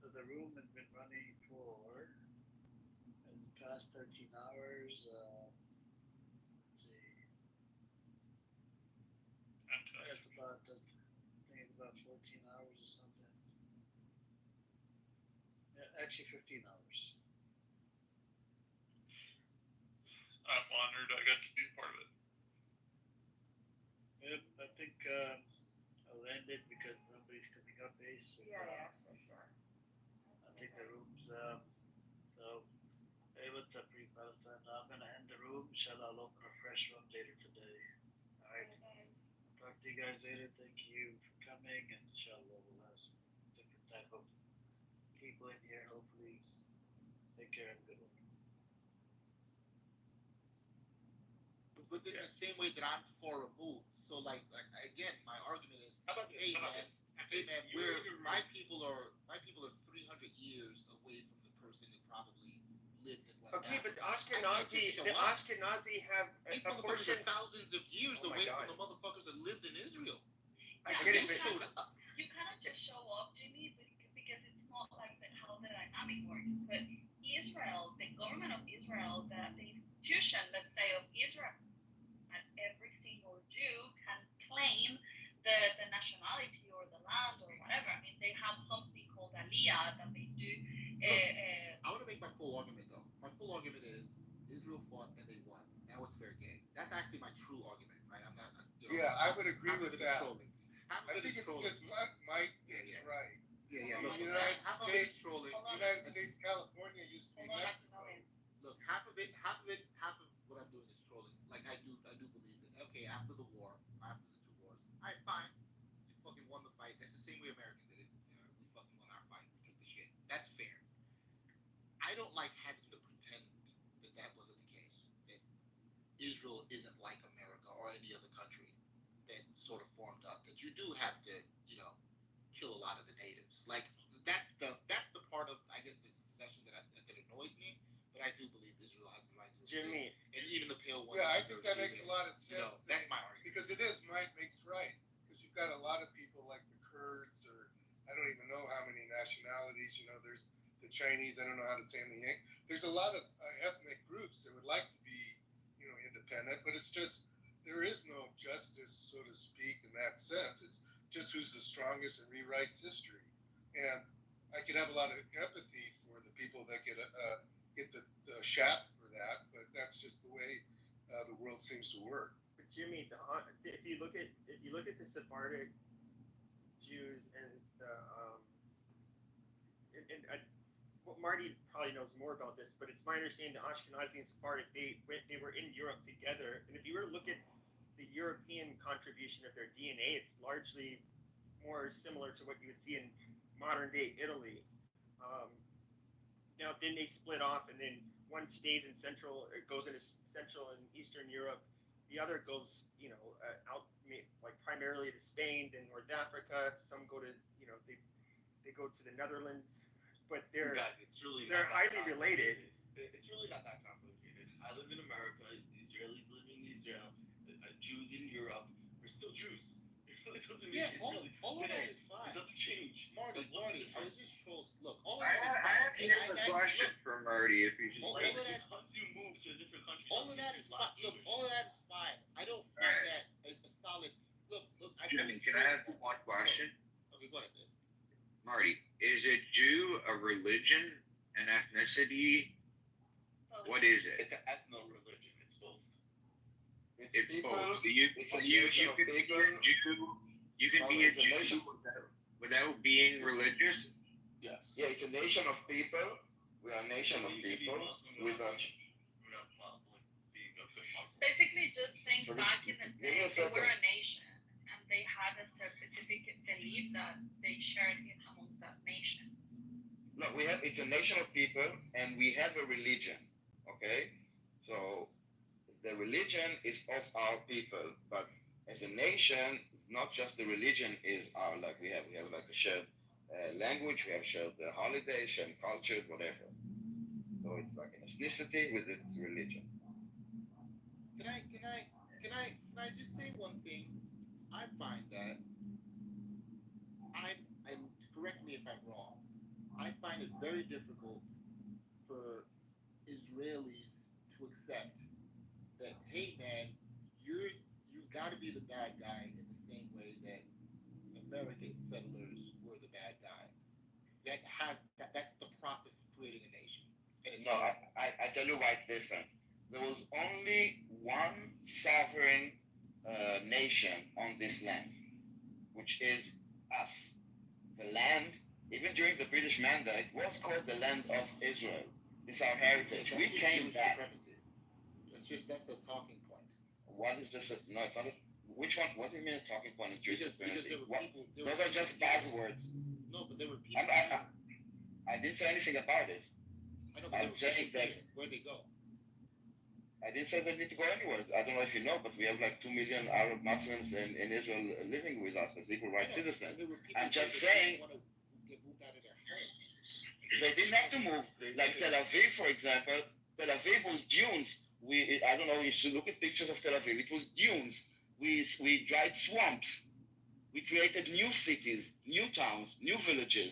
So the room has been running for it's past 13 hours. Let's see. It's about I think it's about 14 hours or something. Yeah, actually 15 hours. I'm honored I got to be part of it. Yep, I think I'll end it because nobody's coming up, Ace. Yeah, for sure. I think the room's so hey, what's up, Pre Palestine? I'm gonna end the room. Inshallah, I'll open a fresh one later today. Alright. Talk to you guys later. Thank you for coming, and inshallah we'll have some different type of people in here. Hopefully, take care. Have a good one. But in the same way that I'm for a move. So like again, my argument is, hey man, my people are 300 years away from the person who probably lived in like Okay, that. but the Ashkenazi have a portion. Thousands of years Oh away God. from the motherfuckers that lived in Israel. I get it, but You cannot just show up, Jimmy, because it's not like how the dynamic works. But Israel, the government of Israel, the institution, let's say, of Israel, and every single Jew can claim the nationality or the land or whatever. I mean, they have something called Aliyah that they do. I want to make my full argument though. My full argument is Israel fought and they won. Now it's fair game. That's actually my true argument, right? I'm not. Yeah, I would agree with that. I think it's just Mike is right. Yeah. Look, Half of it's trolling. United States, California used to be Mexico. Look, half of what I'm doing is trolling. Like I do believe that. Okay, after the war, after the two wars, all right, fine. You fucking won the fight. That's the same way America did it. We fucking won our fight. We took the shit. That's fair. I don't like having to pretend that wasn't the case. That Israel isn't like America or any other country that sort of formed up. That you do have to, kill a lot of the natives. Like that's the part of I guess the discussion that annoys me. But I do believe Israel has the right to Jimmy, and even the pale ones. Yeah, I think that makes a lot of sense. That's my argument. Because it is Mike makes right. Because you've got a lot of people like the Kurds, or I don't even know how many nationalities. There's the Chinese. I don't know how to say them. There's a lot of ethnic groups that would like to be, independent. But it's just there is no justice, so to speak, in that sense. It's just who's the strongest and rewrites history. And I could have a lot of empathy for the people that get the shaft for that, but that's just the way the world seems to work. But Jimmy, if you look at the Sephardic Jews and what Marty probably knows more about this, but it's my understanding the Ashkenazi and Sephardic they were in Europe together, and if you were to look at the European contribution of their DNA, it's largely more similar to what you would see in modern day Italy. Now then they split off, and then one stays in it goes into Central and Eastern Europe. The other goes, out like primarily to Spain, then North Africa. Some go to, they go to the Netherlands, but they're highly related. It's really not that complicated. I live in America. Israelis live in Israel. Jews in Europe. We're still Jews. It really doesn't. All of that is fine. It doesn't change. Marty, I was just trolling. Look, all of I that is have a question for Marty if he's just once you move to a different country, all of that is fine. Look, all of that is fine. I don't find that as a solid. Look. Jimmy, can I ask one question? Okay, go ahead. Then. Marty, is a Jew a religion, an ethnicity? What is it? It's an ethno-religion. It's both. It's both. So you can be a Jew. You can be a Jew without being religious. Yes. Yeah, it's a nation of people. We are a nation of people with a. Basically, just think back in the day, they were a nation, and they had a specific belief that they shared amongst that nation. Look, it's a nation of people, and we have a religion. Okay, so the religion is of our people, but as a nation, not just the religion is our we have like a shared language, we have shared holidays, shared culture, whatever. So it's like an ethnicity with its religion. Can I just say one thing? I find that and correct me if I'm wrong. I find it very difficult for Israelis to accept that, hey man, you got to be the bad guy in the same way that American settlers were the bad guy. That's the process of creating a nation. No, I tell you why it's different. There was only one sovereign nation on this land, which is us. The land, even during the British Mandate, was called the land of Israel. It's our heritage. We came back. That's a talking point. What is this? No, it's not. Which one? What do you mean a talking point in Jewish supremacy? Those were are just buzzwords. No, but there were people. I didn't say anything about it. I know, but I'm saying that where they go. I didn't say they need to go anywhere. I don't know if you know, but we have like 2 million Arab Muslims in Israel living with us as equal rights citizens. I'm just saying they didn't have to move. Like Tel Aviv, for example. Tel Aviv was dunes. I don't know, you should look at pictures of Tel Aviv. It was dunes. We dried swamps. We created new cities, new towns, new villages,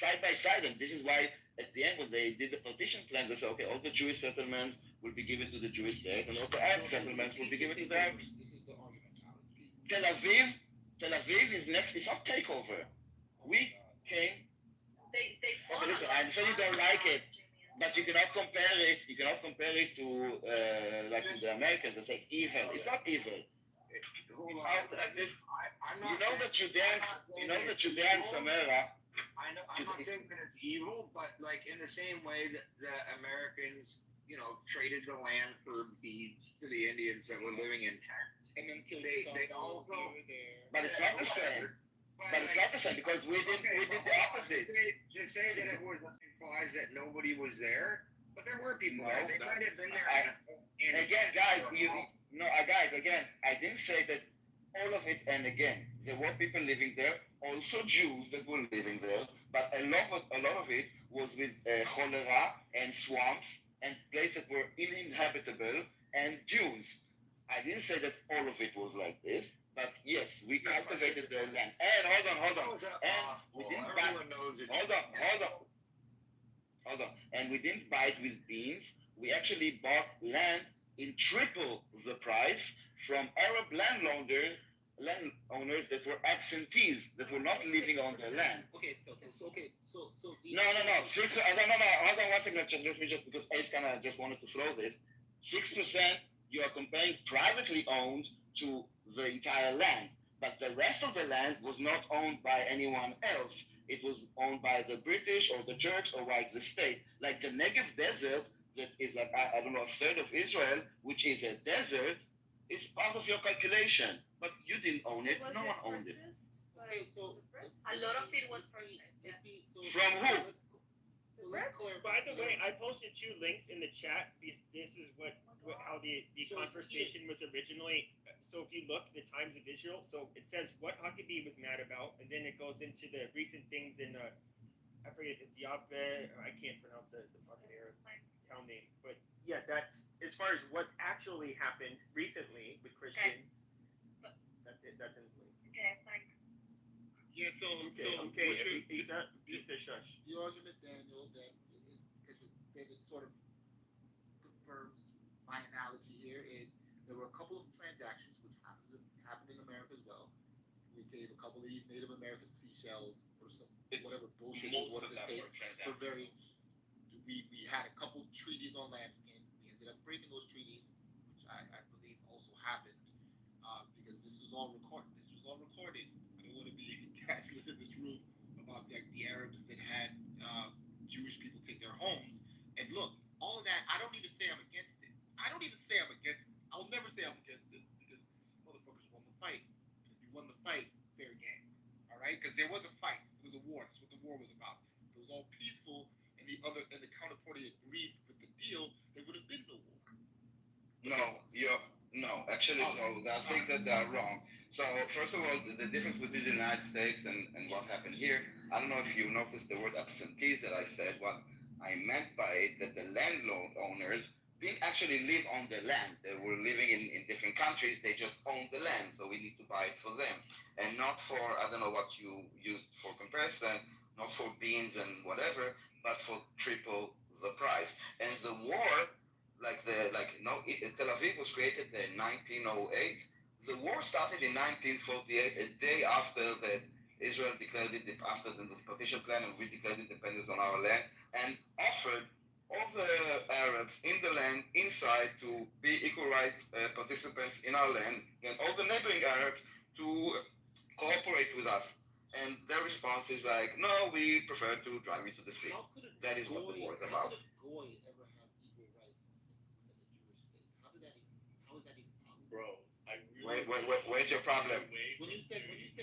side by side. And this is why, at the end, when they did the partition plan, they said, okay, all the Jewish settlements will be given to the Jewish state, and all the Arab settlements will be given to the Arabs. Tel Aviv is next. It's not takeover. We came. Okay, listen, I understand you don't like it, but you cannot compare it. You cannot compare it to like with the Americans. They say evil. It's not evil. You know the Judean Samara. I'm not saying that it's evil, but like in the same way that the Americans, traded the land for beads to the Indians that were living in tents, and then they also. But it's not the same. But it's not the same because we did the opposite. To say that it implies that nobody was there, but there were people there. They might have been there. Again, guys, again, I didn't say that all of it. And again, there were people living there, also Jews that were living there, but a lot of it was with cholera and swamps and places that were uninhabitable and dunes. I didn't say that all of it was like this. But yes, we cultivated the land. And hold on. And we didn't buy. Hold on. And we didn't buy it with beans. We actually bought land in triple the price from Arab landowners that were absentees, that were not living on their land. Okay. So. No. Hold on 1 second. Let me just, because Ace kind of just wanted to throw this. 6%, you are comparing privately owned to the entire land, but the rest of the land was not owned by anyone else. It was owned by the British or the Turks or by the state. Like the Negev desert, that is like, I don't know, a third of Israel, which is a desert, is part of your calculation. But you didn't own it. No one owned it. Okay, so a lot of it was purchased. From who? By the way, I posted 2 links in the chat. This is how the conversation was originally. So if you look, the Times of Israel, so it says what Huckabee was mad about, and then it goes into the recent things in, I forget, it's Yahweh, I can't pronounce the fucking Arab town name, but yeah, that's, as far as what's actually happened recently with Christians, that's it, that's in the link. Okay, thanks. Yeah, Isa shush. The argument, Daniel, that it sort of confirms my analogy here is there were a couple of transactions which happened in America as well. We gave a couple of these Native American seashells or some whatever bullshit we wanted to take. We had a couple treaties on lambskin. We ended up breaking those treaties, which I believe also happened because this was all recorded. I don't want to be gaslit in this room about the Arabs that had Jewish people take their homes. And look, all of that, I don't even say I'm against it. I'll never say I'm against it because motherfuckers won the fight. If you won the fight, fair game. All right? Because there was a fight. It was a war. That's what the war was about. If it was all peaceful and the counterparty agreed with the deal, there would have been no war. No, actually, so I think that they are wrong. So first of all, the difference between the United States and what happened here, I don't know if you noticed the word absentees that I said. What I meant by it, that the landlord owners didn't actually live on the land. They were living in different countries. They just owned the land, so we need to buy it for them, and not for, I don't know what you used for comparison, not for beans and whatever, but for triple the price. And the war, Tel Aviv was created in 1908. The war started in 1948, a day after that Israel declared it after the partition plan, and we declared independence on our land, and offered all the Arabs in the land inside to be equal right participants in our land, and all the neighboring Arabs to cooperate with us. And their response is like, no, we prefer to drive you to the sea. That is what the war is about. How could a goy ever have equal rights within a Jewish state? How is that even possible? Bro, I really where's your problem? When you said these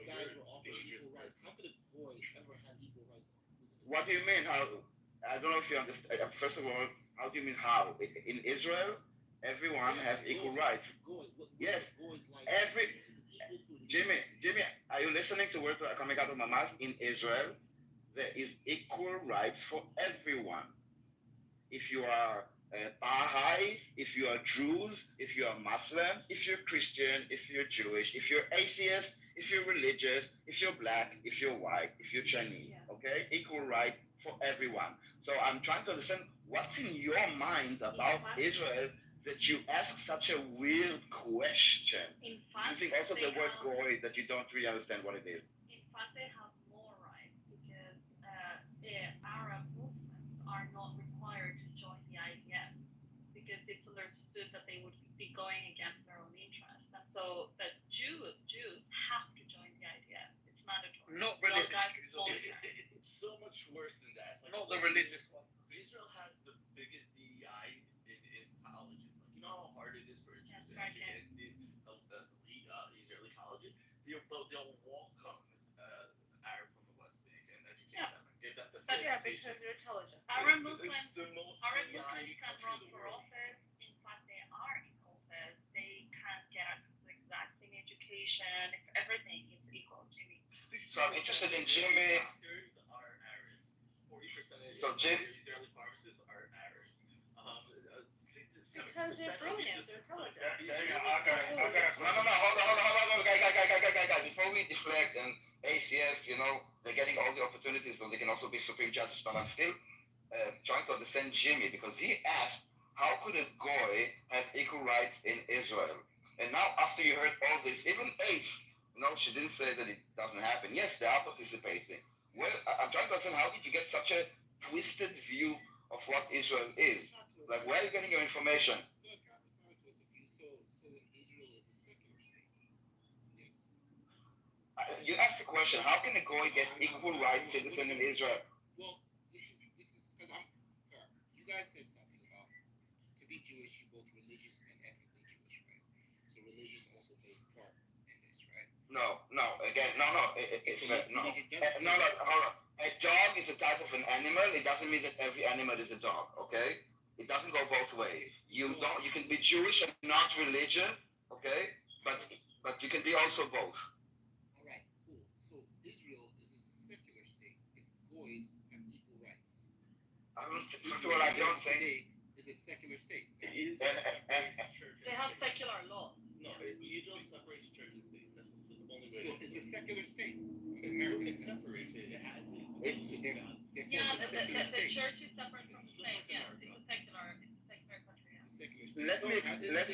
guys were offered equal rights, how could a goy ever have equal rights? What do you mean? How? I don't know if you understand. First of all, how do you mean how? In Israel, everyone has equal rights. Yes. Jimmy, are you listening to words that are coming out of my mouth? In Israel, there is equal rights for everyone. If you are Baha'i, if you are Jews, if you are Muslim, if you're Christian, if you're Jewish, if you're atheist, if you're religious, if you're black, if you're white, if you're Chinese, okay? Equal right for everyone. So I'm trying to understand what's in your mind about Israel that you ask such a weird question, using also the word goy that you don't really understand what it is. In fact, they have more rights because Arab Muslims are not required to join the IDF because it's understood that they would be going against their own interests. And so the Jews have to join the IDF. It's mandatory. Not religious. It's so much worse than that. Like, not the religious one. Israel has the biggest DEI in colleges. Like, you know how hard it is for Jews to educate in these elite Israeli colleges? They'll welcome Arab from the West Bank and educate them and give them the But yeah, because you're intelligent. Arab Muslims can run for office. In fact, they are in office. They can get access to the exact same education. It's everything. It's equal, Jimmy. So I'm interested in Jimmy. So Israeli pharmacists are Arabs. Because they're brilliant, they're intelligent. No, hold on, guys. Before we deflect, and ACS, they're getting all the opportunities, but they can also be supreme judges. But I'm still trying to understand Jimmy, because he asked, how could a goy have equal rights in Israel? And now, after you heard all this, even Ace, she didn't say that it doesn't happen. Yes, they are participating. Well, I'm trying to understand, how did you get such a twisted view of what Israel is? Like, where are you getting your information? You asked the question, how can a goy get equal rights citizen in Israel? Well, it's because you guys said something about, to be Jewish, you're both religious and ethnically Jewish, right? So religious also plays a part in this, right? No, hold on. A dog is a type of an animal. It doesn't mean that every animal is a dog, okay? It doesn't go both ways. You can be Jewish and not religious, okay? But you can be also both. All right, cool. So Israel is a secular state. Its goys have equal rights. First of all, I don't think it's a secular state. They have secular laws. No, Israel separates church and state. That's the only way. So it's a secular state. America it separates it. It has it. The church is separate from the state. Yes, it's a secular country. It's a secular state. Let me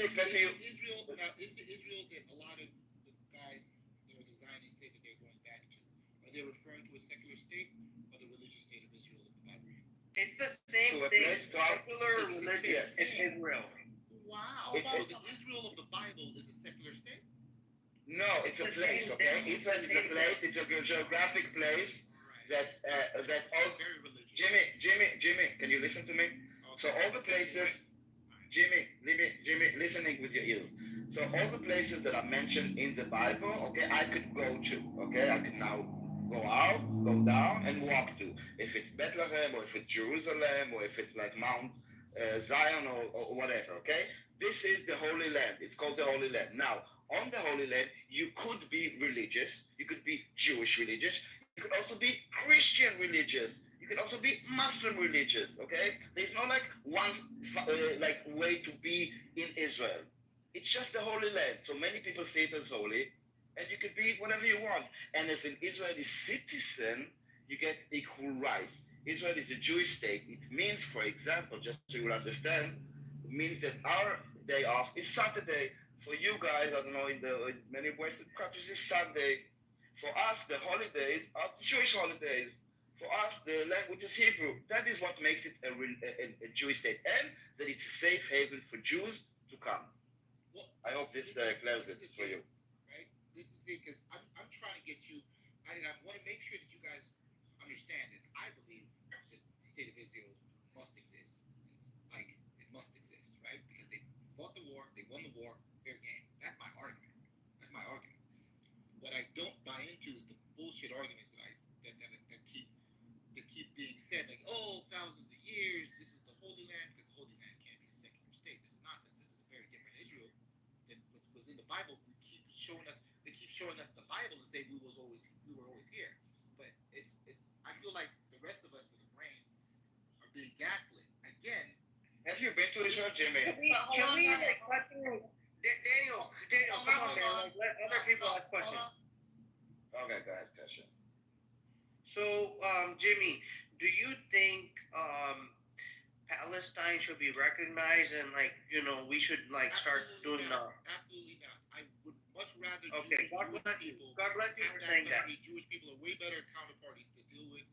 explain to you. Israel, now, is the Israel that a lot of the guys that are the Zionists say that they're going back to, are they referring to a secular state or the religious state of Israel that the Bible refers? It's the same thing. Secular religion in Israel. Wow. So the Israel of the Bible is a secular state? No, it's a place, okay? Israel is a place. It's a geographic place that all. Jimmy, can you listen to me? So all the places, Jimmy, listening with your ears. So all the places that are mentioned in the Bible, okay, I could go to, okay? I could now go out, go down, and walk to. If it's Bethlehem, or if it's Jerusalem, or if it's like Mount Zion, or whatever, okay? This is the Holy Land. It's called the Holy Land. Now, on the Holy Land, you could be religious. You could be Jewish religious. You could also be Christian religious. You can also be Muslim religious. Okay, there's no like one like way to be in Israel. It's just the Holy Land. So many people see it as holy, and you can be whatever you want. And as an Israeli citizen, you get equal rights. Israel is a Jewish state. It means, for example, just so you will understand, it means that our day off is Saturday. For you guys, I don't know, in many Western countries, it's Sunday. For us, the holidays are Jewish holidays. For us, the language is Hebrew. That is what makes it a Jewish state, and that it's a safe haven for Jews to come. Well, I hope this clears it for you. Right? This is it because I'm trying to get you. I want to make sure that you guys understand that I believe that the state of Israel must exist. Like it must exist, right? Because they fought the war, they won the war, fair game. That's my argument. That's my argument. What I don't buy into is the bullshit arguments that keep being said, like, oh, thousands of years, this is the Holy Land, because the Holy Land can't be a secular state. This is nonsense. This is a very different Israel than was in the Bible. They keep showing us the Bible and say we were always here. But I feel like the rest of us with a brain are being gaslit. Again. Have you been to Israel, Jimmy? Can we Daniel, come on, man. Like, let other people ask questions. Okay, go ahead, questions. So, Jimmy, do you think Palestine should be recognized and we should start doing the? Absolutely not. I would much rather. Okay, God bless you. God bless you for saying that. Jewish people are way better counterparties to deal with.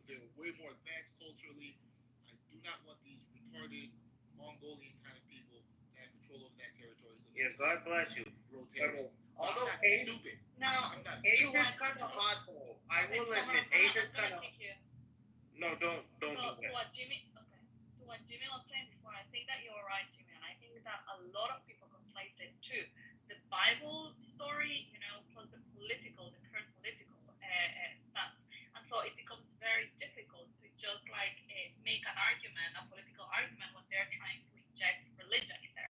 They're way more advanced culturally. I do not want these retarded Mongolian kind of people to have control over that territory. So yeah, God bless you. Although stupid. Now, Asia's kind of hot though. I will admit, Asia's kind of. No, don't do that. To what Jimmy was saying before, I think that you're right, Jimmy, and I think that a lot of people conflate it too. The Bible story, plus the current political stance, and so it becomes very difficult to just make an argument, a political argument, when they're trying to inject religion in there.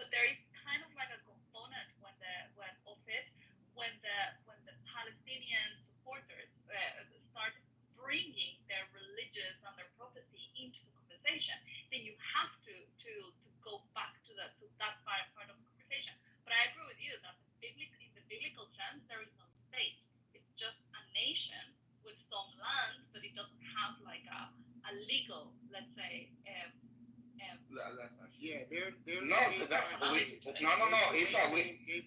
But there is kind of like a component when the Palestinian supporters start bringing their religious and their prophecy into the conversation, then you have to go back to that part of the conversation. But I agree with you that in the biblical sense, there is no state. It's just a nation with some land, but it doesn't have like a legal, let's say.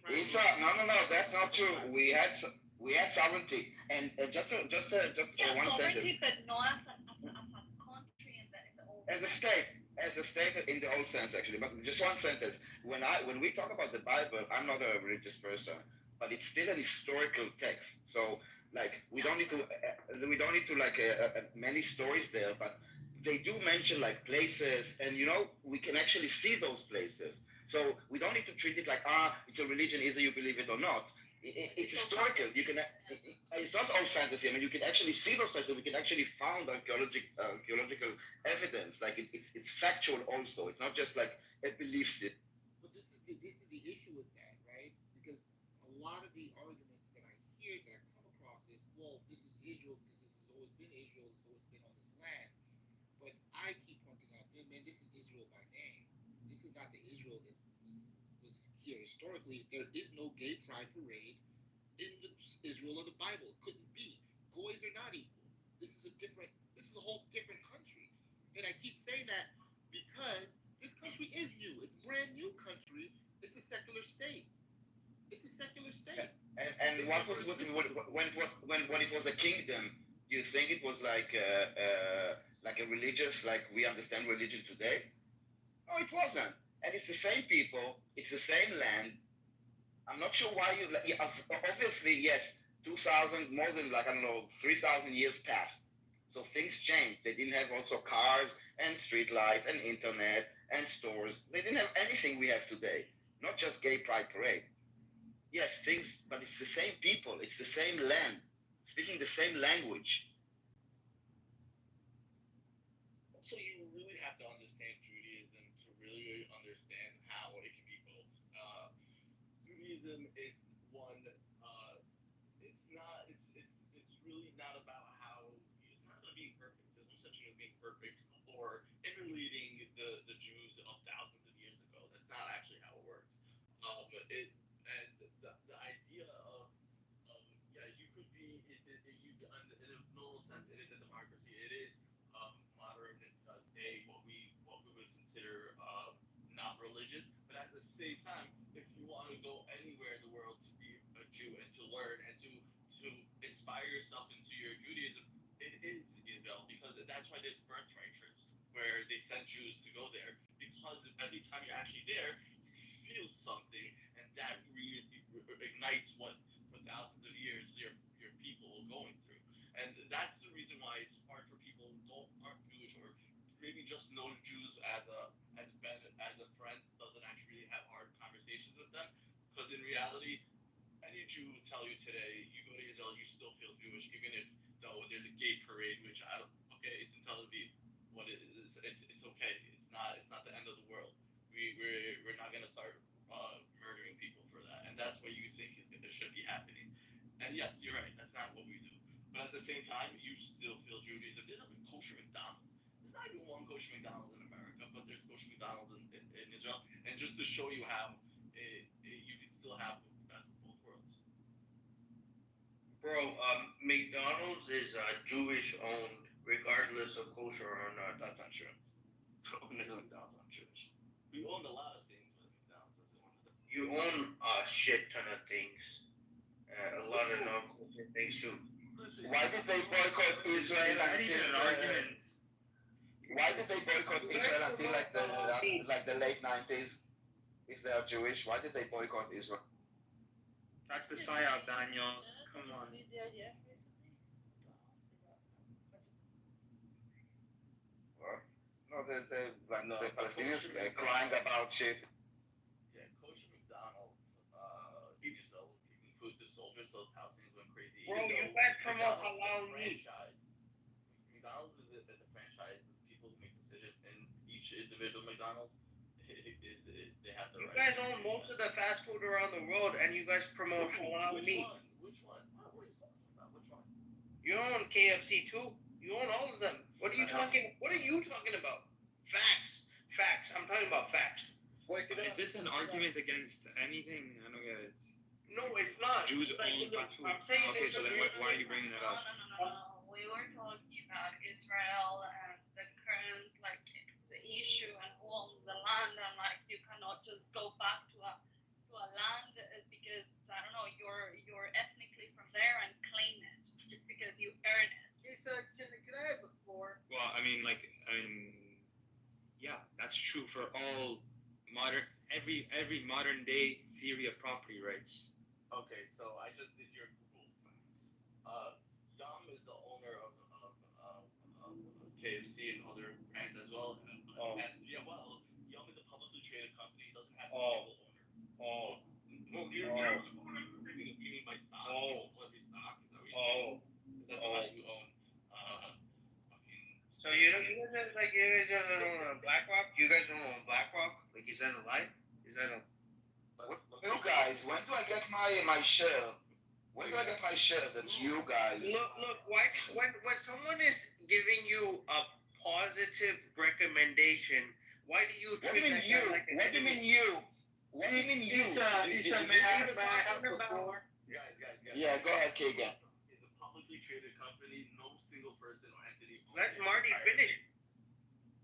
Isa, no, that's not true. We had sovereignty, and just one sovereignty, sentence. but not as a country in the old. As a state in the old sense, actually. But just one sentence. When we talk about the Bible, I'm not a religious person, but it's still an historical text. So we don't need to many stories there, but they do mention places, and we can actually see those places. So we don't need to treat it like it's a religion, either you believe it or not. It's historical. You can. It's not all fantasy. I mean, you can actually see those places. We can actually find archaeological evidence. It's factual also. It's not just like a belief system. But this is the issue with that, right? Because a lot of the arguments that I hear, that I come across is, well, this is Israel because this has always been Israel. It's always been on this land. But I keep pointing out, man, this is Israel by name. This is not the Israel that was here historically. There is no gay pride parade in the Israel of the Bible. It couldn't be. Goys are not equal. This is a whole different country. And I keep saying that because this country is new. It's a brand new country. It's a secular state. It's a secular state. And what was when it was a kingdom? You think it was like a religious, like we understand religion today? No, it wasn't. And it's the same people. It's the same land. I'm not sure why obviously, yes, 2,000, more than 3,000 years passed. So things changed. They didn't have also cars and street lights and internet and stores. They didn't have anything we have today. Not just gay pride parade. Yes, but it's the same people. It's the same land, speaking the same language. So you really have to understand Judaism to really understand how it can be built. Judaism is one. It's really not about how. It's not going to be perfect. being perfect or emulating the Jews of thousands of years ago. That's not actually how it works. And the idea of yeah, you could be in a normal sense, it is a democracy. It is modern day, what we would consider not religious. But at the same time, if you want to go anywhere in the world to be a Jew and to learn and to inspire yourself into your Judaism, it is Israel, because that's why there's birthright trips where they send Jews to go there, because every time you're actually there, you feel something, and that really ignites what for thousands of years your people are going through. And that's the reason why it's hard for people who aren't Jewish, or maybe just knows Jews as a friend, doesn't actually have hard conversations with them, because in reality, any Jew will tell you today, you go to Israel, you still feel Jewish, even if though there's a gay parade, which I don't. Okay, it's in Tel Aviv. What it is, it's okay. It's not the end of the world. We're not gonna start murdering people for that, and that's what you think should be happening. And yes, you're right. That's not what we do. But at the same time, you still feel Judaism. There's a kosher McDonald's. There's not even one kosher McDonald's in America, but there's kosher McDonald's in Israel. And just to show you how you can still have the best of both worlds. Bro, McDonald's is Jewish owned, regardless of kosher or not. That's not true. McDonald's not Jewish. We owned a lot of things, but McDonald's isn't one of them. You own a shit ton of things. A lot of non-kosher things too. Why did they boycott Israel until why did they boycott Israel until like the late 90s? If they are Jewish, why did they boycott Israel? That's the psyop, Daniel. Come on. No, the Palestinians crying about shit. Yeah, kosher McDonald's, even though giving food to soldiers, so Palestinians went crazy. Bro, you guys promote halal meat. McDonald's is a franchise. People who make decisions in each individual McDonald's, they have the You right. guys own most of the fast food around the world, and you guys promote halal meat. Which one? What are you talking about? Which one? You own KFC too. You own all of them. What are you talking? What are you talking about? Facts. Facts. I'm talking about facts. Is this an argument against anything? I don't get it. No, it's not. Jews own fast food. I'm saying Okay, so then why are you bringing that up? No. We were talking about Israel and the current, like, the issue and who owns the land, and like you cannot just go back to a land because I don't know you're ethnically from there and claim it. It's because you earn it. Can I have the floor? Well, yeah, that's true for all every modern day theory of property rights. Okay, so I just did your Google facts. Yum is the owner of KFC and other brands as well. Yum is a publicly traded company. It doesn't have a single owner. You mean by stock? You own every stock? Is that what you're saying? That's why you own So you guys don't own BlackRock? You guys don't own BlackRock? Like, is that a lie? Is that a... You guys, when do I get my share? When do I get my share that you guys... Look, when someone is giving you a positive recommendation, why do you treat that guy like an What do you mean you? What do you mean you? Isa, may I have the floor? Guys. Yeah, go ahead, Kagan. It's a publicly traded company. No single person or entity owns Let it. Marty finish.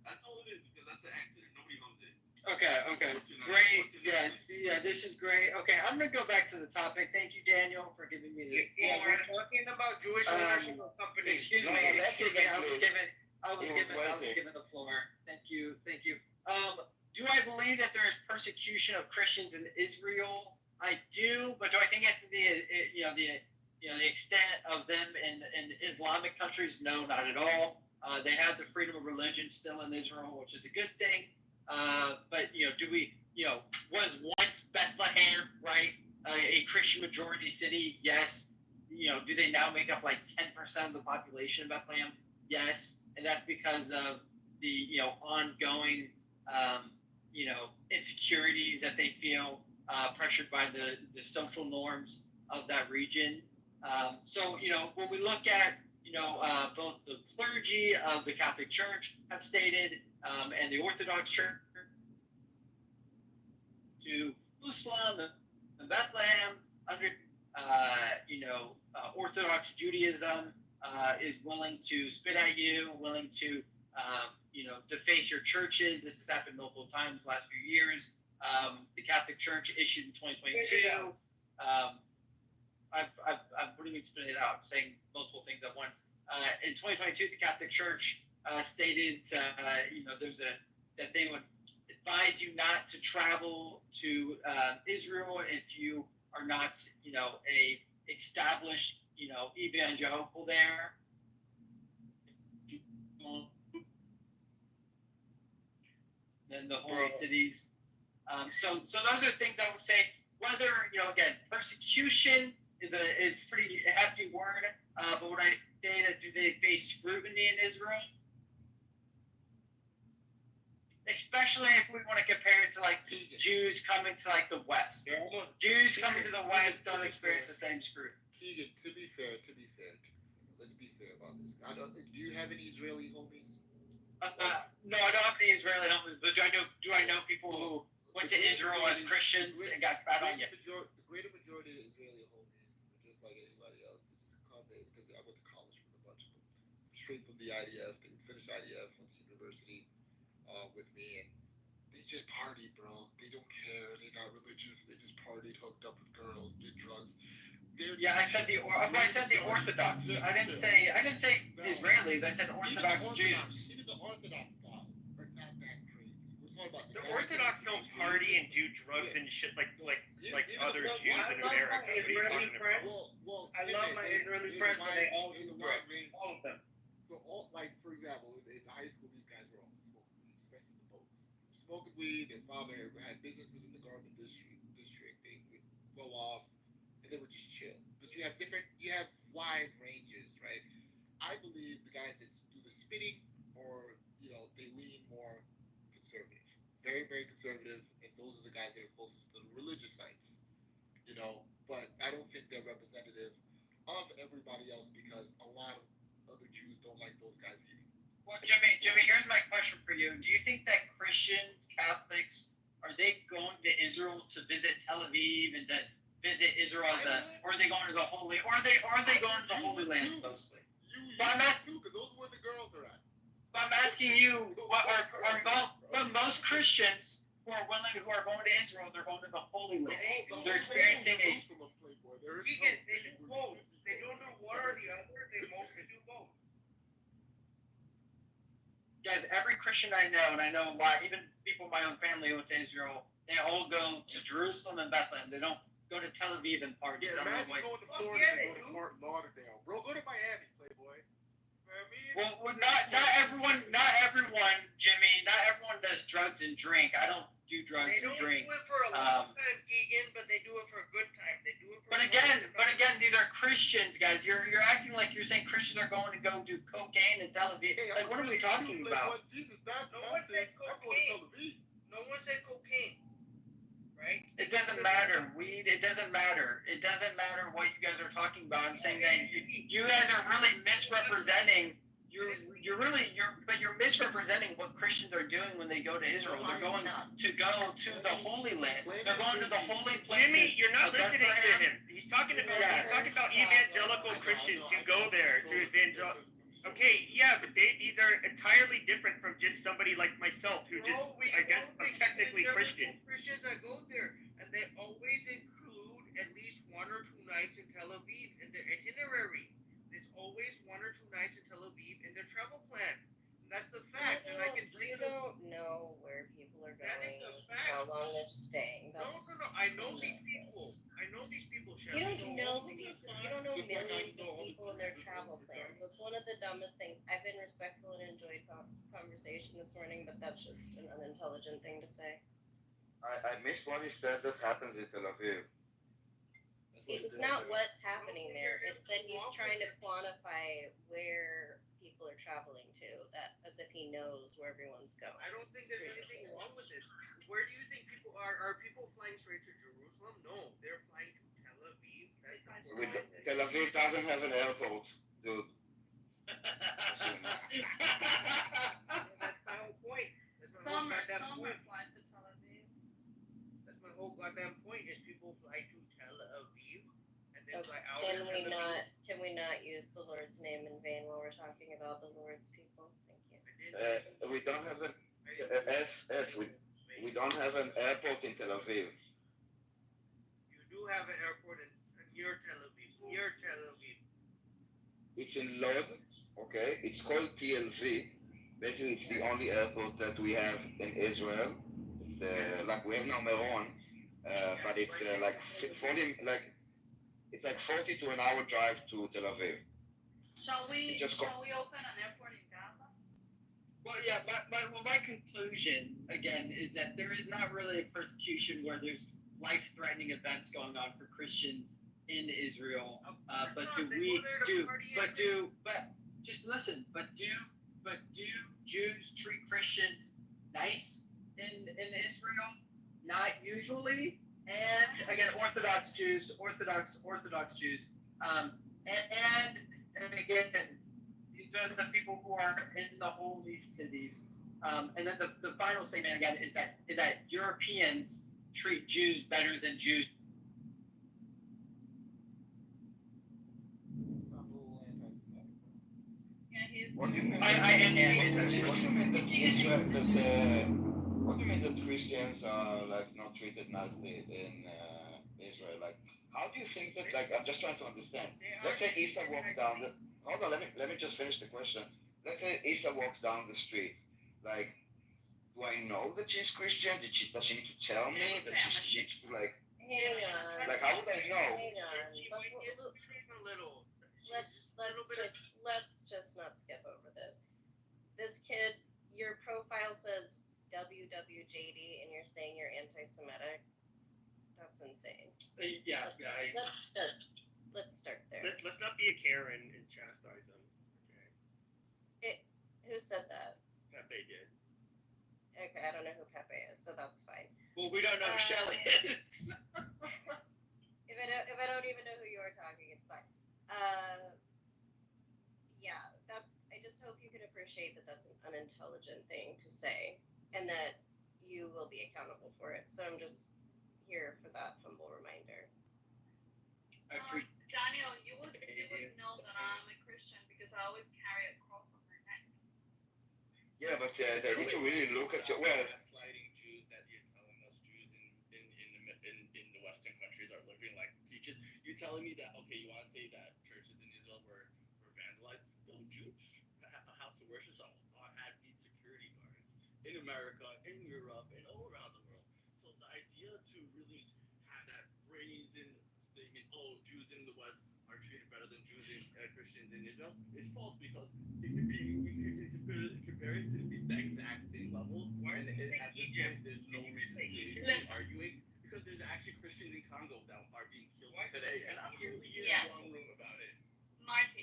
That's all it is, because that's the accident. Nobody owns it. Okay. Great. Yeah, this is great. Okay, I'm going to go back to the topic. Thank you, Daniel, for giving me this. Yeah, we're talking about Jewish ownership of companies. Excuse me. I was given the floor. Thank you. Do I believe that there is persecution of Christians in Israel? I do, but do I think it's the extent of them in Islamic countries? No, not at all. They have the freedom of religion still in Israel, which is a good thing. But do we? Was once Bethlehem, right, a Christian majority city? Yes. Do they now make up like 10% of the population of Bethlehem? Yes, and that's because of the ongoing insecurities that they feel, pressured by the social norms of that region. So when we look at both the clergy of the Catholic Church have stated, and the Orthodox Church to Jerusalem and Bethlehem under, Orthodox Judaism is willing to spit at you, willing to, deface your churches. This has happened multiple times the last few years. The Catholic Church issued in 2022. I've what do you mean spit it out? I'm saying multiple things at once. In 2022, the Catholic Church stated, that they would advise you not to travel to Israel if you are not, a established, evangelical there. Then the holy cities. So those are things I would say. Whether again, persecution is pretty hefty word. But would I say that do they face scrutiny in Israel? Especially if we want to compare it to like Jews coming to like the West. Jews coming to the West don't experience the same scrutiny. Keegan, to be fair, let's be fair about this. Do you have any Israeli homies? No, I don't have any Israeli homies, but do I know people who went to Israel as Christians and got spat on? Yeah. The greater majority of Israeli homies, just like anybody else, because I went to college with a bunch of them, straight from the IDF. They finished IDF, went to university with me, and they just party, bro. They don't care. They're not religious. They just partied, hooked up with girls, did drugs. I said the Orthodox. I didn't say Israelis. I said Orthodox Jews. Even the Orthodox guys are not that crazy. We're talking about the Orthodox don't party and do drugs and shit like other Jews in America. I love my Israeli friends, and they all do drugs. All of them. So, for example, in high school, these guys were all smoking weed, especially the boats. Smoking weed. Their father had businesses in the garment district. They would go off, and they would just chill. But you have wide ranges, right? I believe the guys that do the spitting, or they lean more conservative, very, very conservative, and those are the guys that are closest to the religious sites. But I don't think they're representative of everybody else because a lot of other Jews don't like those guys either. Well, Jimmy, here's my question for you. Do you think that Christians, Catholics, are they going to Israel to visit Tel Aviv and to visit Israel or are they going to the Holy, or are they going to the Holy Land mostly? But I'm asking, because those are where the girls are at. But I'm asking you, but most Christians who are going to Israel, they're going to the Holy Land. They're experiencing a. They do both. They don't do one or the other. They mostly do both. Guys, every Christian I know, and I know a lot, even people in my own family who went to Israel, they all go to Jerusalem and Bethlehem. They don't go to Tel Aviv and party. Yeah, imagine going to Florida and go to Fort Lauderdale. Bro, go to Miami, Playboy. Well, not everyone, Jimmy. Not everyone does drugs and drink. I don't do drugs and drink. They don't do it for a long time, Keegan, but they do it for a good time. They do it for. But again, these are Christians, guys. You're acting like you're saying Christians are going to go do cocaine in Tel Aviv. Like, what are we talking about? No one said cocaine. No one said cocaine. Right? It doesn't matter. Weed. It doesn't matter. It doesn't matter what you guys are talking about. I'm saying that you guys are really misrepresenting. You're misrepresenting what Christians are doing when they go to Israel. They're going to the Holy Land. They're going to the holy places. Jimmy, you're not listening to him. He's talking about evangelical Christians who go there to evangelical. Okay, yeah, but these are entirely different from just somebody like myself who I'm technically Christian. Christians that go there, and they always include at least 1 or 2 nights in Tel Aviv in their itinerary. There's always 1 or 2 nights in Tel Aviv in their travel plan. And that's the fact. And I can tell you. We don't know where people are going, how long they're staying. No. I know these people. You don't know millions of people in their travel plans. That's one of the dumbest things. I've been respectful and enjoyed conversation this morning, but that's just an unintelligent thing to say. I missed what he said that happens in Tel Aviv. It's not what's happening there. It's that he's trying to quantify where people are traveling to, that as if he knows where everyone's going. I don't think there's anything wrong with this. Where do you think people are? Are people flying straight to Jerusalem? No, they're flying to Tel Aviv. Tel Aviv doesn't have an airport, dude. goddamn Summer point. flies to Tel Aviv. That's my whole goddamn point. Is people fly to Tel Aviv and then Okay, fly out of Tel Aviv. can we not use the Lord's name in vain while we're talking about the Lord's people? Thank you. We don't have an we don't have an airport in Tel Aviv. You do have an airport near Tel Aviv. Near Tel Aviv. It's in Lod, okay? It's called TLV. Basically, it's the only airport that we have in Israel. It's like we have now Meron, but it's like 40, it's like 40 to an hour drive to Tel Aviv. Shall we open an airport in Gaza? Well, yeah, my conclusion, again, is that there is not really a persecution where there's life-threatening events going on for Christians in Israel. But do Jews treat Christians nice in Israel? Not usually. And again, Orthodox Jews. And again, these are the people who are in the holy cities. And then the final statement again is that Europeans treat Jews better than Jews. What do you mean? What do you mean that Christians are like not treated nicely in Israel? Like, how do you think that? Like, I'm just trying to understand. Let's say Isa walks down the. Hold on, let me just finish the question. Let's say Isa walks down the street. Like, do I know that she's Christian? Does she need to tell me that she needs to like? Hang on. Like, how would I know? Hang on. Let's just not skip over this. This kid, your profile says WWJD, and you're saying you're anti-Semitic. That's insane. Let's start there. Let's not be a Karen and chastise them. Okay. Who said that? Pepe did. Okay, I don't know who Pepe is, so that's fine. Well, we don't know who Shelley is. If I don't even know who you are talking, it's fine. Yeah, I just hope you can appreciate that that's an unintelligent thing to say, and that you will be accountable for it. So I'm just here for that humble reminder. Daniel, you would know that I'm a Christian because I always carry a cross on my neck. Yeah, but they need to really look at your gaslighting Jews that you're telling us Jews in the Western countries are living like peaches. You're telling me that you want to say that churches in Israel were vandalized? No, Jews house of worship had these security guards in America, in Europe, and all around the world. So the idea to really have that brazen statement, Jews in the West are treated better than Jews and Christians in Israel, is false because if you compare it to the exact same level, and at this point there's no reason to be arguing because there's actually Christians in Congo that are being killed today, and I'm really in the wrong room about it. Marty,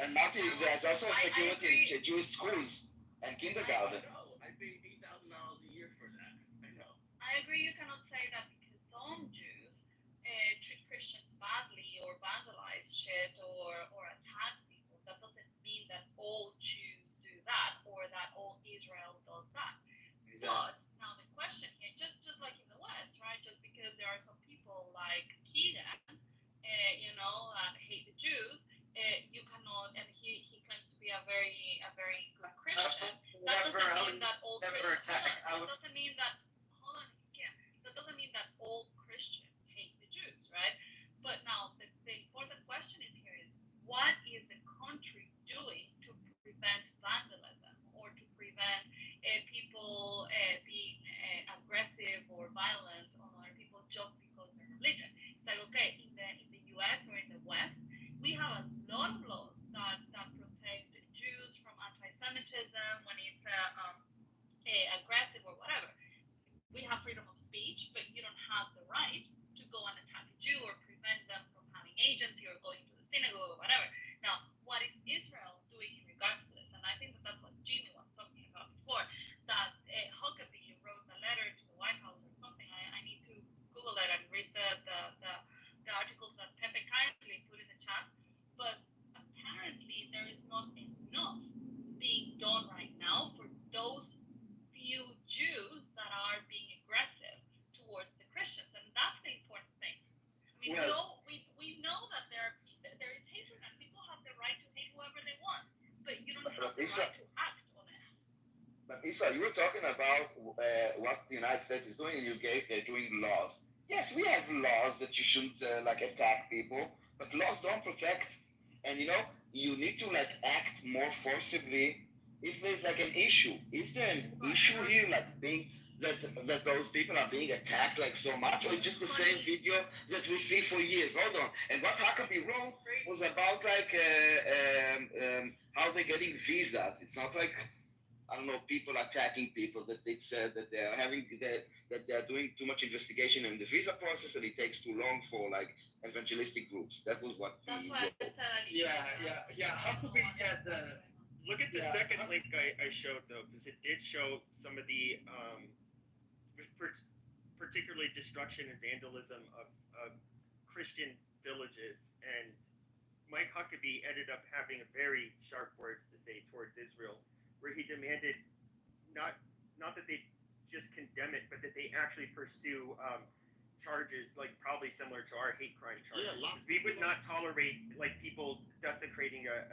there's also security in Jewish schools and kindergarten. I pay $8,000 a year for that. I know. I agree. You cannot say that because some Jews treat Christians badly or vandalize shit or attack people. That doesn't mean that all Jews do that or that all Israel does that. Exactly. But now the question here, just like in the West, right? Just because there are some people like Keegan, hate the Jews, you cannot, and he claims to be a very good Christian. That doesn't mean that all Christians. That doesn't mean that. Hold on, again. That doesn't mean that all Christians hate the Jews, right? But now the important question is what is the country doing to prevent vandalism or to prevent people being aggressive or violent on other people just because of their religion? It's like, okay, in the U.S. or in the West, we have a lot of laws that protect Jews from anti-Semitism when it's aggressive or whatever. We have freedom of speech, but you don't have the right to go and attack a Jew or prevent them from having agency or going to the synagogue or whatever. Now, what is Israel doing in regards to this? And I think that's what Jimmy was talking about before, that Huckabee wrote a letter to the White House or something. I need to Google that and read the articles that Pepe kindly put in the chat. But apparently there is not enough being done right now for those few Jews that are Isa, you were talking about what the United States is doing, and you gave they're doing laws. Yes, we have laws that you shouldn't like attack people, but laws don't protect. And you need to like act more forcibly if there's like an issue. Is there an issue here, like being that those people are being attacked like so much, or just the same video that we see for years? Hold on. And what Huckabee wrote was about like how they're getting visas. It's not like I don't know people attacking people. That it's that they're having that they're doing too much investigation in the visa process, and it takes too long for like evangelistic groups. That was what. That's why I said I need Yeah. Huckabee had the. Look at the second link I showed though, because it did show some of the particularly destruction and vandalism of Christian villages, and Mike Huckabee ended up having very sharp words to say towards Israel, where he demanded not that they just condemn it, but that they actually pursue charges like probably similar to our hate crime charges. Yeah, we would not tolerate like people desecrating a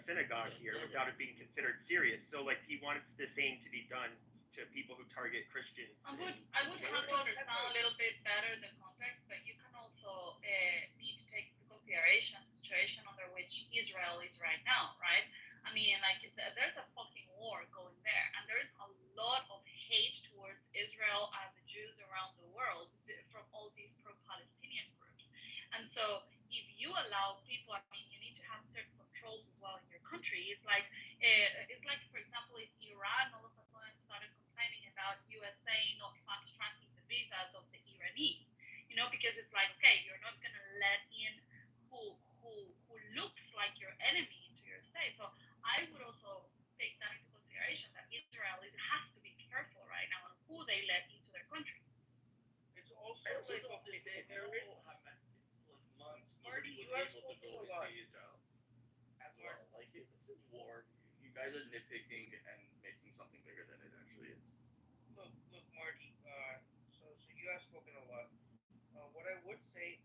synagogue here without it being considered serious. So like he wants the same to be done to people who target Christians. I would have to understand a little bit better the context, but you can also need to take into consideration the situation under which Israel is right now, right? I mean, like there's a fucking war going there, and there's a lot of hate towards Israel and the Jews around the world from all these pro-Palestinian groups. And so if you allow people, I mean, you need to have certain controls as well in your country. It's like, for example, if Iran all of a sudden started complaining about USA not fast tracking the visas of the Iranis, because it's like, okay, you're not gonna let in who looks like your enemy into your state. So I would also take that into consideration that Israel has to be careful right now on who they let into their country. It's also like Marty, you are spoken a lot. Israel as well. Like this is war. You guys are nitpicking and making something bigger than it actually is. Look, Marty. So you have spoken a lot. What I would say,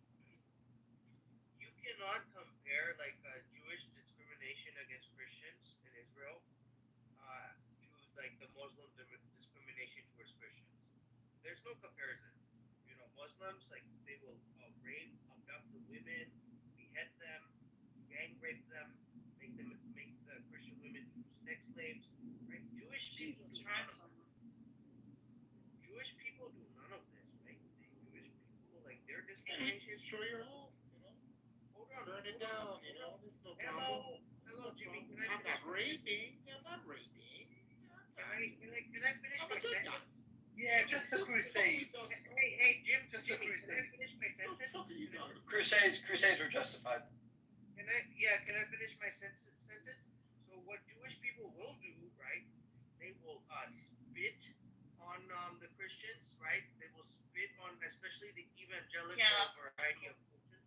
you cannot compare like Jewish discrimination against Christians in Israel to like the Muslim discrimination towards Christians. There's no comparison. Muslims like they will rape, abduct the women, behead them, gang rape them, make the Christian women sex slaves. Right? Jewish people do none of this. Right? Jewish people like their discrimination. Destroy your home. Hold on. Burn it down. There's no problem. Hello, Jimmy. I'm not raping. I'm not raping. Can I finish my sentence? Yeah, just a crusade. Hey, Jimmy, can I finish my sentence? Crusades were justified. Can I finish my sentence? So what Jewish people will do, right? They will spit on the Christians, right? They will spit on, especially the evangelical variety of Christians.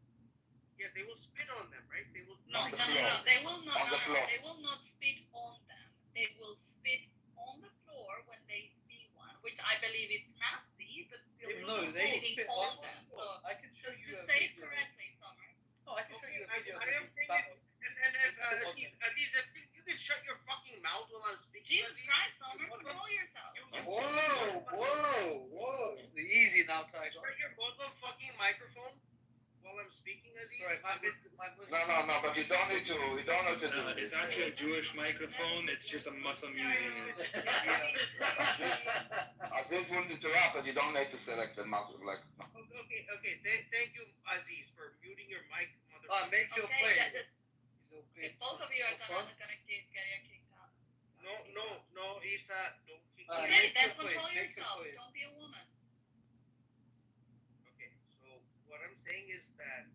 Yeah, they will spit on them, right? They will. No. They will not. They will not spit on them. They will spit on the floor when they see one, which I believe it's nasty, but still they spit on them. So I can show you just a say it video. correctly, Summer. No, I can show you a video. I am thinking, if you can shut your fucking mouth while I'm speaking. Jesus Christ, Summer, control yourself. Whoa. Easy now, Tiger. Shut your Muslim fucking microphone while I'm speaking, Aziz. Sorry, my No, but you don't need to do this. It's actually a Jewish microphone. It's just a Muslim using it. Aziz wouldn't interrupt, but you don't need to select the mouth. Like. Okay. Thank you, Aziz, for muting your mic, make your point. If both of you are gonna get kicked out. No, Isa, don't kick me. Okay, then control yourself. Don't be a woman. Okay, so what I'm saying is that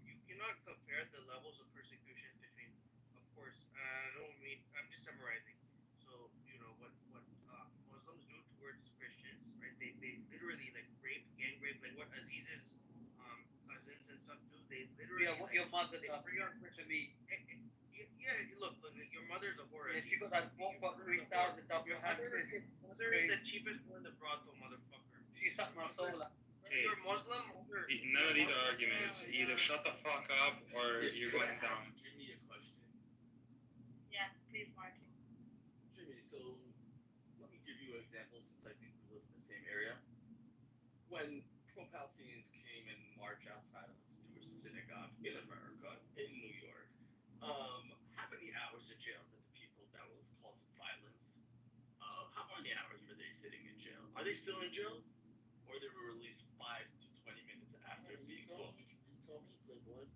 you cannot compare the levels of persecution between, of course, I'm just summarizing. So, what Muslims do towards Christians, right? They literally like gang rape, like what Aziz's cousins and stuff do. They literally. Yeah, your mother does. To me. Yeah, look, your mother's a whore. Yeah, she goes on 3,000 double Mother is the cheapest one in the brothel, motherfucker. She's something on solar. You're Muslim. None of these are arguments. Either shut the fuck up or you're going down. Jimmy, a question. Yes, please, Martin. Jimmy, so in America, in New York, how many hours in jail did the people that was causing violence? How many hours were they sitting in jail? Are they still in jail, or they were released 5 to 20 minutes after being booked? You tell me, Playboy.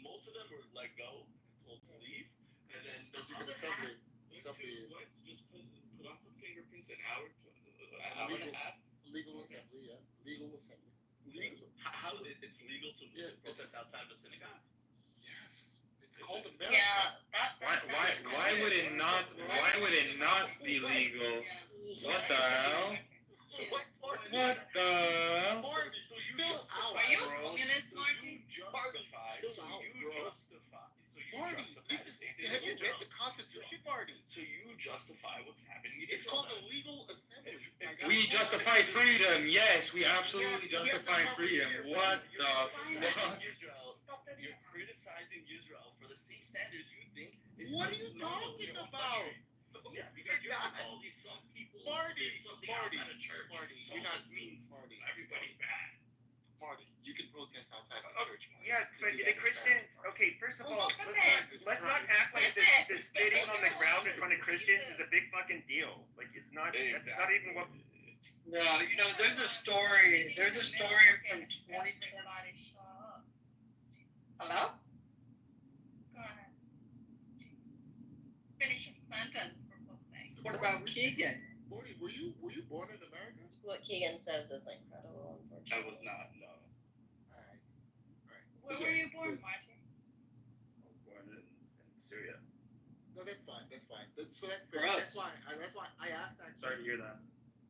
Most of them were let go and told to leave, and then the Speaking other of half assembly, went to just put on some fingerprints an hour and a half. legal assembly, yeah. Legal assembly. How it's legal to protest outside of a synagogue? Yes. It's called America. Yeah, Why would it not be legal? What the hell? What the hell? Are you a communist, Marty? Have you read the Constitution, Marty? So you justify what's happening in It's Israel. called the legal assembly. We justify freedom. Yes, we absolutely justify freedom. What the fuck? You're criticizing Israel for the same standards you think. What are you talking about? Yeah, because you have all these some people. Marty, outside of church. you're not means Marty. everybody's bad. Marty, you can protest outside of church. Marty. Yes, but the Christians. Okay, first of all, Look at let's not act like this spitting on the ground in front of Christians is a big fucking deal. Like it's not. That's not even what. No, you know, there's a story from 2020. Hello? Go ahead. Finish your sentence, for fuck's sake. What about Keegan? Marty, were you born in America? What Keegan says is incredible, I unfortunately. was not, no. Alright. Where were you born, Marty? I was born in Syria. No, that's fine. That's fine. So that's For fair. us. That's why I asked that. Sorry to hear that.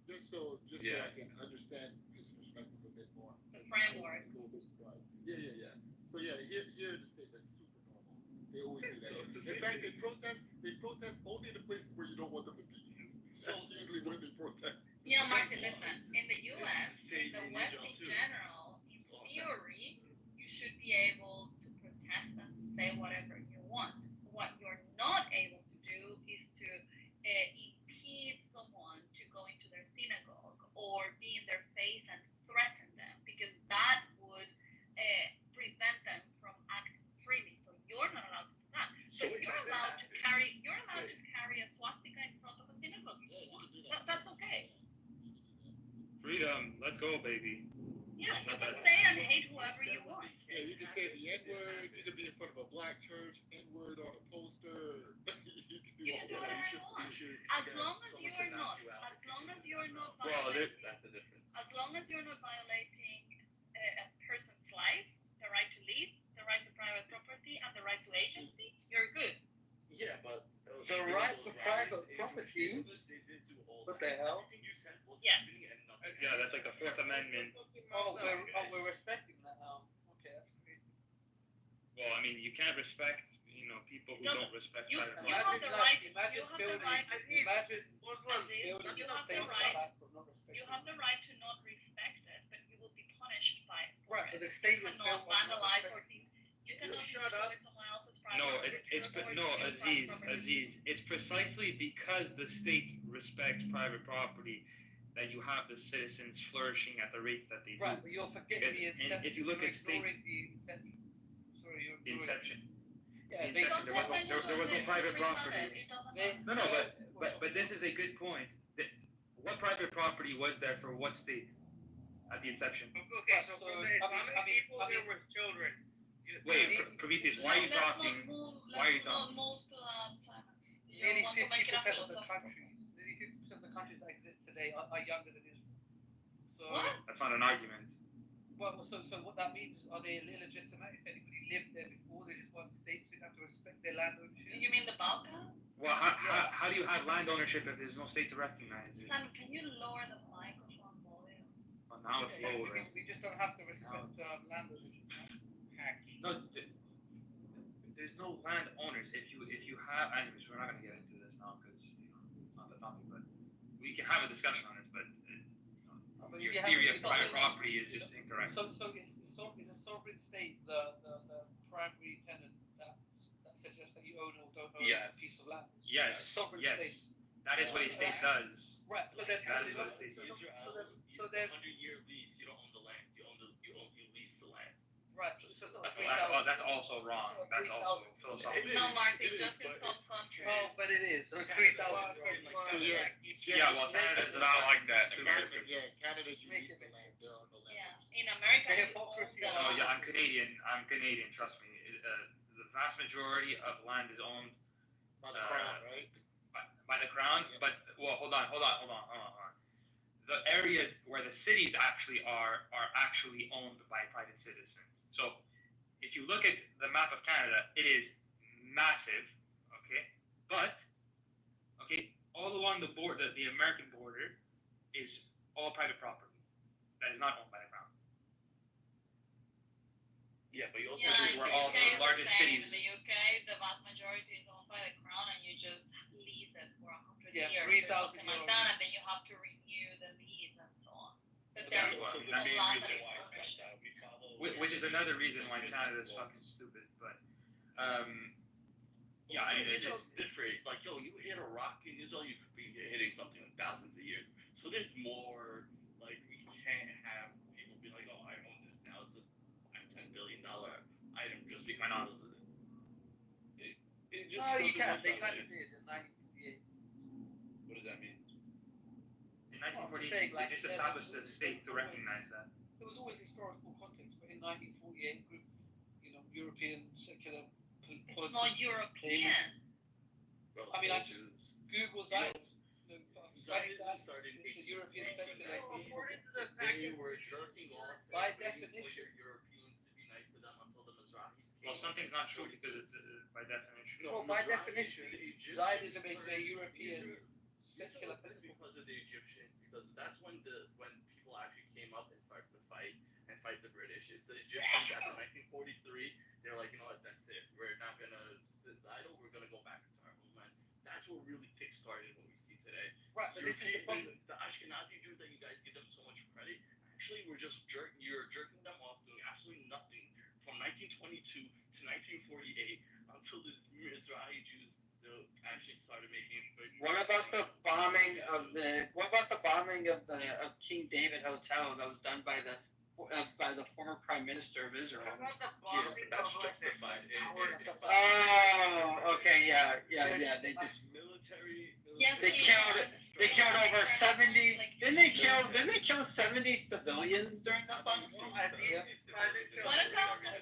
Just so Yeah. I can understand his perspective a bit more. The framework. A little bit surprised. Yeah. So yeah, here in the state, that's super normal. They always do that. In fact, they protest only in the places where you don't want them to be. That's usually when they protest. You know, Marty, listen. In the U.S., in the West in general, in theory, you should be able to protest and to say whatever you want. What you're not able to do is to impede someone to go into their synagogue or be in their face and threaten them, because that would prevent them from acting freely. So you're not allowed to do that. So you're allowed to carry a swastika in front of a synagogue if you want. That's okay. Freedom. Let's go, baby. Yeah, you can say and hate whoever you want. Yeah, you can say the N-word. You can be in front of a black church. N-word on a poster. You can do whatever you want. As long as you are not Well, violating, That's a difference. as long as you're not violating a person's life, the right to live, the right to private property, and the right to agency, you're good. Yeah, but The right to private property? What the hell? Yes. Yeah, that's like the Fourth Amendment. We're respecting that now. Okay, that's great. Well, I mean, you can't respect, people who don't respect You private have property. the right. You Imagine have the building. right. Imagine Muslims You building have the right. You have the right to not respect it, but you will be punished by it. Right, but the state You was cannot built on vandalize or respect. you cannot Shut destroy up. someone else's private No, property. or steal private property. Aziz, it's precisely because the state respects private property that you have the citizens flourishing at the rates that they do. Right, but you're forgetting the And inception. if you look You're at states, ignoring the inception. Sorry, you're the ignoring- inception, Yeah, the inception, there was no private property. No, but this is a good point. What private property was there for what state at the inception? Okay, so how many people there were children? Wait, Prometheus, why are you talking? Why are you talking? Nearly 50% of the countries that exist today are younger than Israel. So, That's not an argument. well, so what that means, are they illegitimate? If anybody lived there before, they just want states to have to respect their land ownership. You mean the Balkans? Well, how do you have land ownership if there's no state to recognize it? Sam, can you lower the microphone volume? Well, now it's lower. We just don't have to respect land ownership. No, there's no land owners. If you have, anyways, we're not going to get into this now because it's not the topic. But we can have a discussion on it. But your theory of private property is just incorrect. So is a sovereign state the primary tenant that suggests that you own or don't own a piece of land? Yes. Sovereign Yes. state. That is what a state does. Right. So then, That is what a state does. Israel, so then, 100-year lease. You don't own the land. You lease the land. Right. So That's also wrong. That's also philosophical. No, Mark, it's just in some countries. Oh, but it is. There's 3,000. Yeah, well, Canada's not like that. Canada, you lease the land, they own the land. Yeah, in America, The you hypocrisy. own the No, land. yeah, I'm Canadian. Trust me. The vast majority of land is owned By the crown, right? by the crown. Yeah. But well, hold on. The areas where the cities actually are actually owned by private citizens. So if you look at the map of Canada, it is massive, okay? But all along the border, the American border is all private property that is not owned by the crown. Yeah, but you also Yeah, Which is where all UK the is largest same. cities. In the UK, the vast majority is owned by the crown, and you just lease it for 100 Yeah, years or 3,000 something like euros. that, and then you have to renew the lease and so on. But Yeah, there is but some that's the land main that reason is why it's selfish. like that. We follow Which is another reason why Canada is fucking stupid. But yeah, I mean, Israel's different. Like, yo, you hit a rock in Israel, you could be hitting something in thousands of years. So there's more. Like, we can't have people be like, oh, I own this now. It's a $10 billion item just because it just No, you doesn't can't. work They that kind way. of did in 1948. What does that mean? in 1948, they just established the state to recognize that. There was always historical context, but in 1948, group, European secular It's not Europeans. Well, I mean, I Jews. Google Yeah. that. Zionism started in This is European 1860s. secular. They were jerking off By and waiting for definition. your Europeans to be nice to them until the Mizrahis came. Well, something's not true because it's by definition. Well, by definition, Zionism is a European secular This is political. because of the Egyptian, because that's when people actually came up and started to fight the British. It's the Egyptians after 1943. They're like, you know what, that's it. We're not gonna sit idle. We're gonna go back into our homeland. That's what really kick-started what we see today. Right, but this is the problem. The Ashkenazi Jews that you guys give them so much credit, actually, you're jerking them off doing absolutely nothing from 1922 to 1948 until the Mizrahi Jews actually started making. What about the bombing of King David Hotel that was done by the former Prime Minister of Israel? What about the Yeah, bombing that's of like the justified. Oh, okay, yeah. They just Military. Yes, they killed over 70. Didn't they kill 70 civilians during that bomb? What about the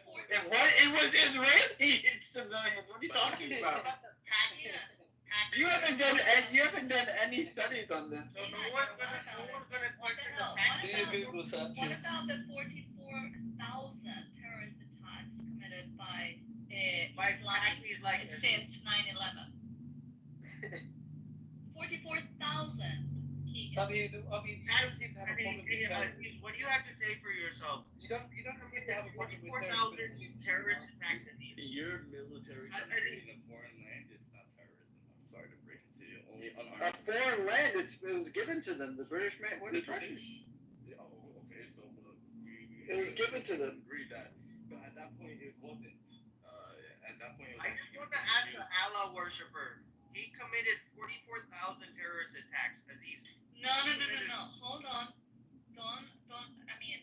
40? It was Israeli civilians. What are you talking about? You haven't done any studies on this. What about the 44,000 terrorist attacks committed by Islamic since 9/11? 44,000. I mean, I don't seem to have a problem with terrorism. What do you have to say for yourself? You don't seem to have a problem with 44,000 terrorist attacks in these. Your military country in a foreign land, it's not terrorism. I'm sorry to break it to you. Only A unarmed. foreign land. It was given to them. The British man. What The are you British. Oh, okay. So It was given to them. Agree that, but at that point it wasn't. At that point, it was I just want to ask the Allah worshiper. He committed 44,000 terrorist attacks. Has he? No. Hold on. Don't. I mean,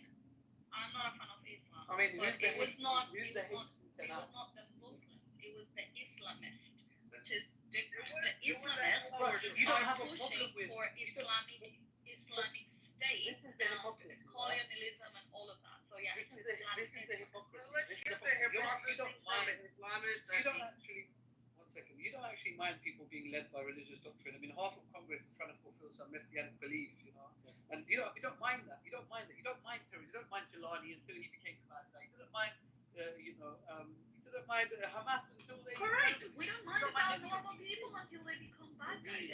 I'm not a fan of Islam. I mean, but it was not the Muslims? Muslims. It was the Islamists, which is different. The You Islamists don't have are a problem pushing with for Islamic State This is the and hypocrisy. colonialism and all of that. So yeah, This it's is the Islamic. hypocrisy. Let's This is get the the hypocrisy. hypocrisy from an Islamist. You don't actually. One second. You don't actually mind people being led by religious doctrine. I mean, half of Congress is trying to fulfill some messianic beliefs, and you don't mind that. You don't mind that. You don't mind terrorism. You don't mind Jelani until he became commander. You didn't mind, you didn't mind Hamas until they. Correct. We don't mind about normal people until they become bad guys.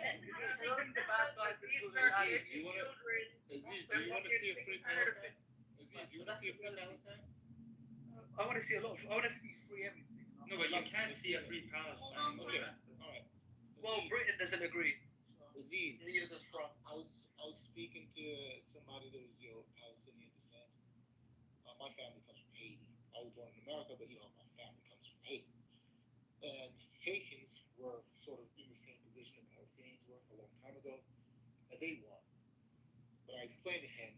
Terrorists are bad guys until they have. Do you want to see a free Palestine? Do you want to see a free Palestine? I want to see I want to see free everything. No, but you can't see a free Palestine. Okay. All right. Well, Britain doesn't agree. Aziz, Neither does France. I was speaking to somebody that was Palestinian descent. My family comes from Haiti. I was born in America, but my family comes from Haiti. And Haitians were sort of in the same position that Palestinians were a long time ago, and they won. But I explained to him,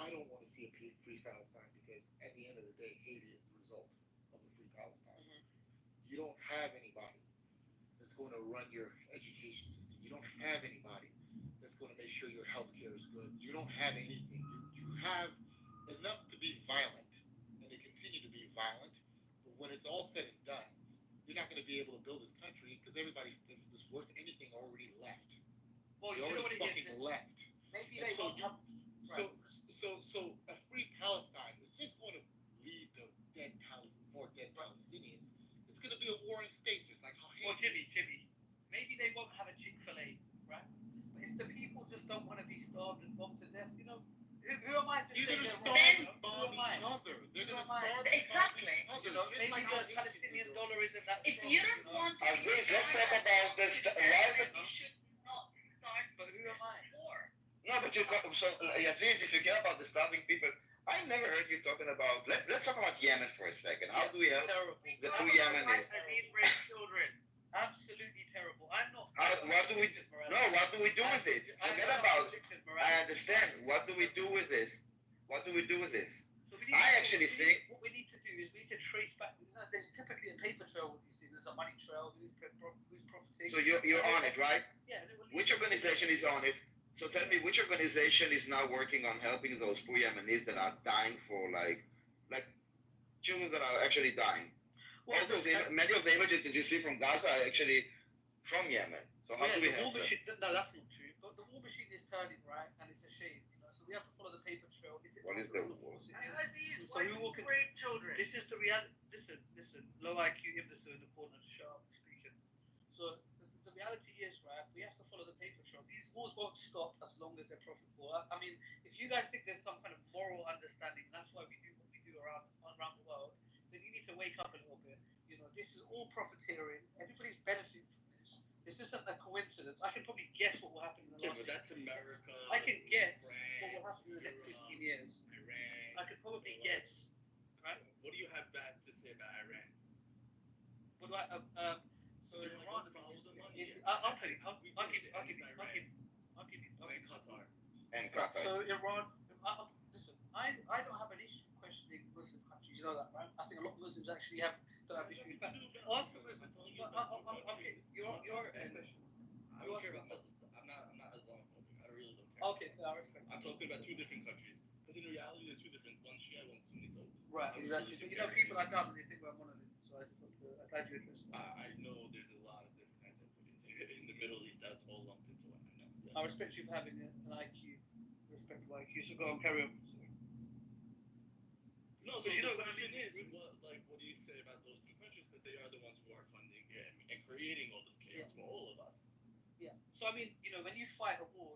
I don't want to see a free Palestine because at the end of the day, Haiti is the result of a free Palestine. You don't have anybody that's going to run your education system. You don't have anybody that's going to make sure your health care is good. You don't have anything. You have enough to be violent, and they continue to be violent. But when it's all said and done, you're not going to be able to build this country because everybody that's worth anything already left. Well, they you know already what it fucking is? left. Maybe And they so won't you, have. Right. so a free Palestine is just going to lead to more dead Palestinians. It's going to be a warring state, just like how Well, Haiti. Jimmy, maybe they won't have a Chick-fil-A, right? But if the people just don't want to be starved and bombed to death, you know, who am I to say They're they're going to wrong? starve and bomb each other. They're going to Who am I? starve and Exactly. bomb each other. You know, just maybe like the how Haiti Palestinian did. dollar isn't that If strong. you don't want to Aziz, let's talk about this. you should not start But who am I? war. No, but so Aziz, if you care about the starving people, I never heard you talking about. Let's talk about Yemen for a second. How do we help Terrible. the two Yemenis? I need rape children. Absolutely terrible. I'm not. What do we? No, what do we do with it? Forget about it. I understand. What do we do with this? What do we do with this? So we need I actually think. what we need to do is we need to trace back. There's typically a paper trail with these things. There's a money trail. Who's profiting? So you're on it, right? Yeah. And it will lead Which organization is on it? So tell me, which organization is now working on helping those poor Yemenis that are dying for like children that are actually dying? Well, Many of the images that you see from Gaza are actually from Yemen. So how do we the help war them? machine. No, that's not true. But the war machine is turning, right? And it's a shame. You know, so we have to follow the paper trail. What is the war? So we will rape children. This is the reality. Listen. Low IQ imbecile in the corner, sharp speaking. So the reality is, right? We have to follow the paper trail. These wars won't stop as long as they're profitable. I mean, if you guys think there's some kind of moral understanding, that's why we do what we do around the world. Then you need to wake up a little bit. You know, this is all profiteering. Everybody's benefiting from this. This isn't a coincidence. I can probably guess what will happen in the Yeah, last. but that's America. I can guess France, what will happen in the next 15 years. Iran. I could probably guess. Right? What do you have bad to say about Iran? What do I? So They're Iran. like, follow the money. I'll tell you. I'll give you. And Qatar. So Iran. Listen, I don't have an issue questioning Muslim countries. You know that, right? I think a lot of Muslims actually don't have issue with that. Ask a Muslim. Okay, your question. I don't care about Muslims. I'm not Islamophobic. I really don't care. Okay, so I respect. I'm talking about two different countries. Because in reality, they're two different. One Shia, one Sunni. So Right, exactly. But you know, people are dumb and they think we're monoliths. So I just want to. I'm glad you addressed that. I know there's a lot of different identities. In the Middle East, that's all lumped into one. I know. Yeah. I respect you for having an IQ. Respectable IQ. So go on, carry on. No, But so you know the what I question mean? is, what do you say about those two countries? Because they are the ones who are funding it and creating all this chaos for all of us. Yeah. So I mean, you know, when you fight a war,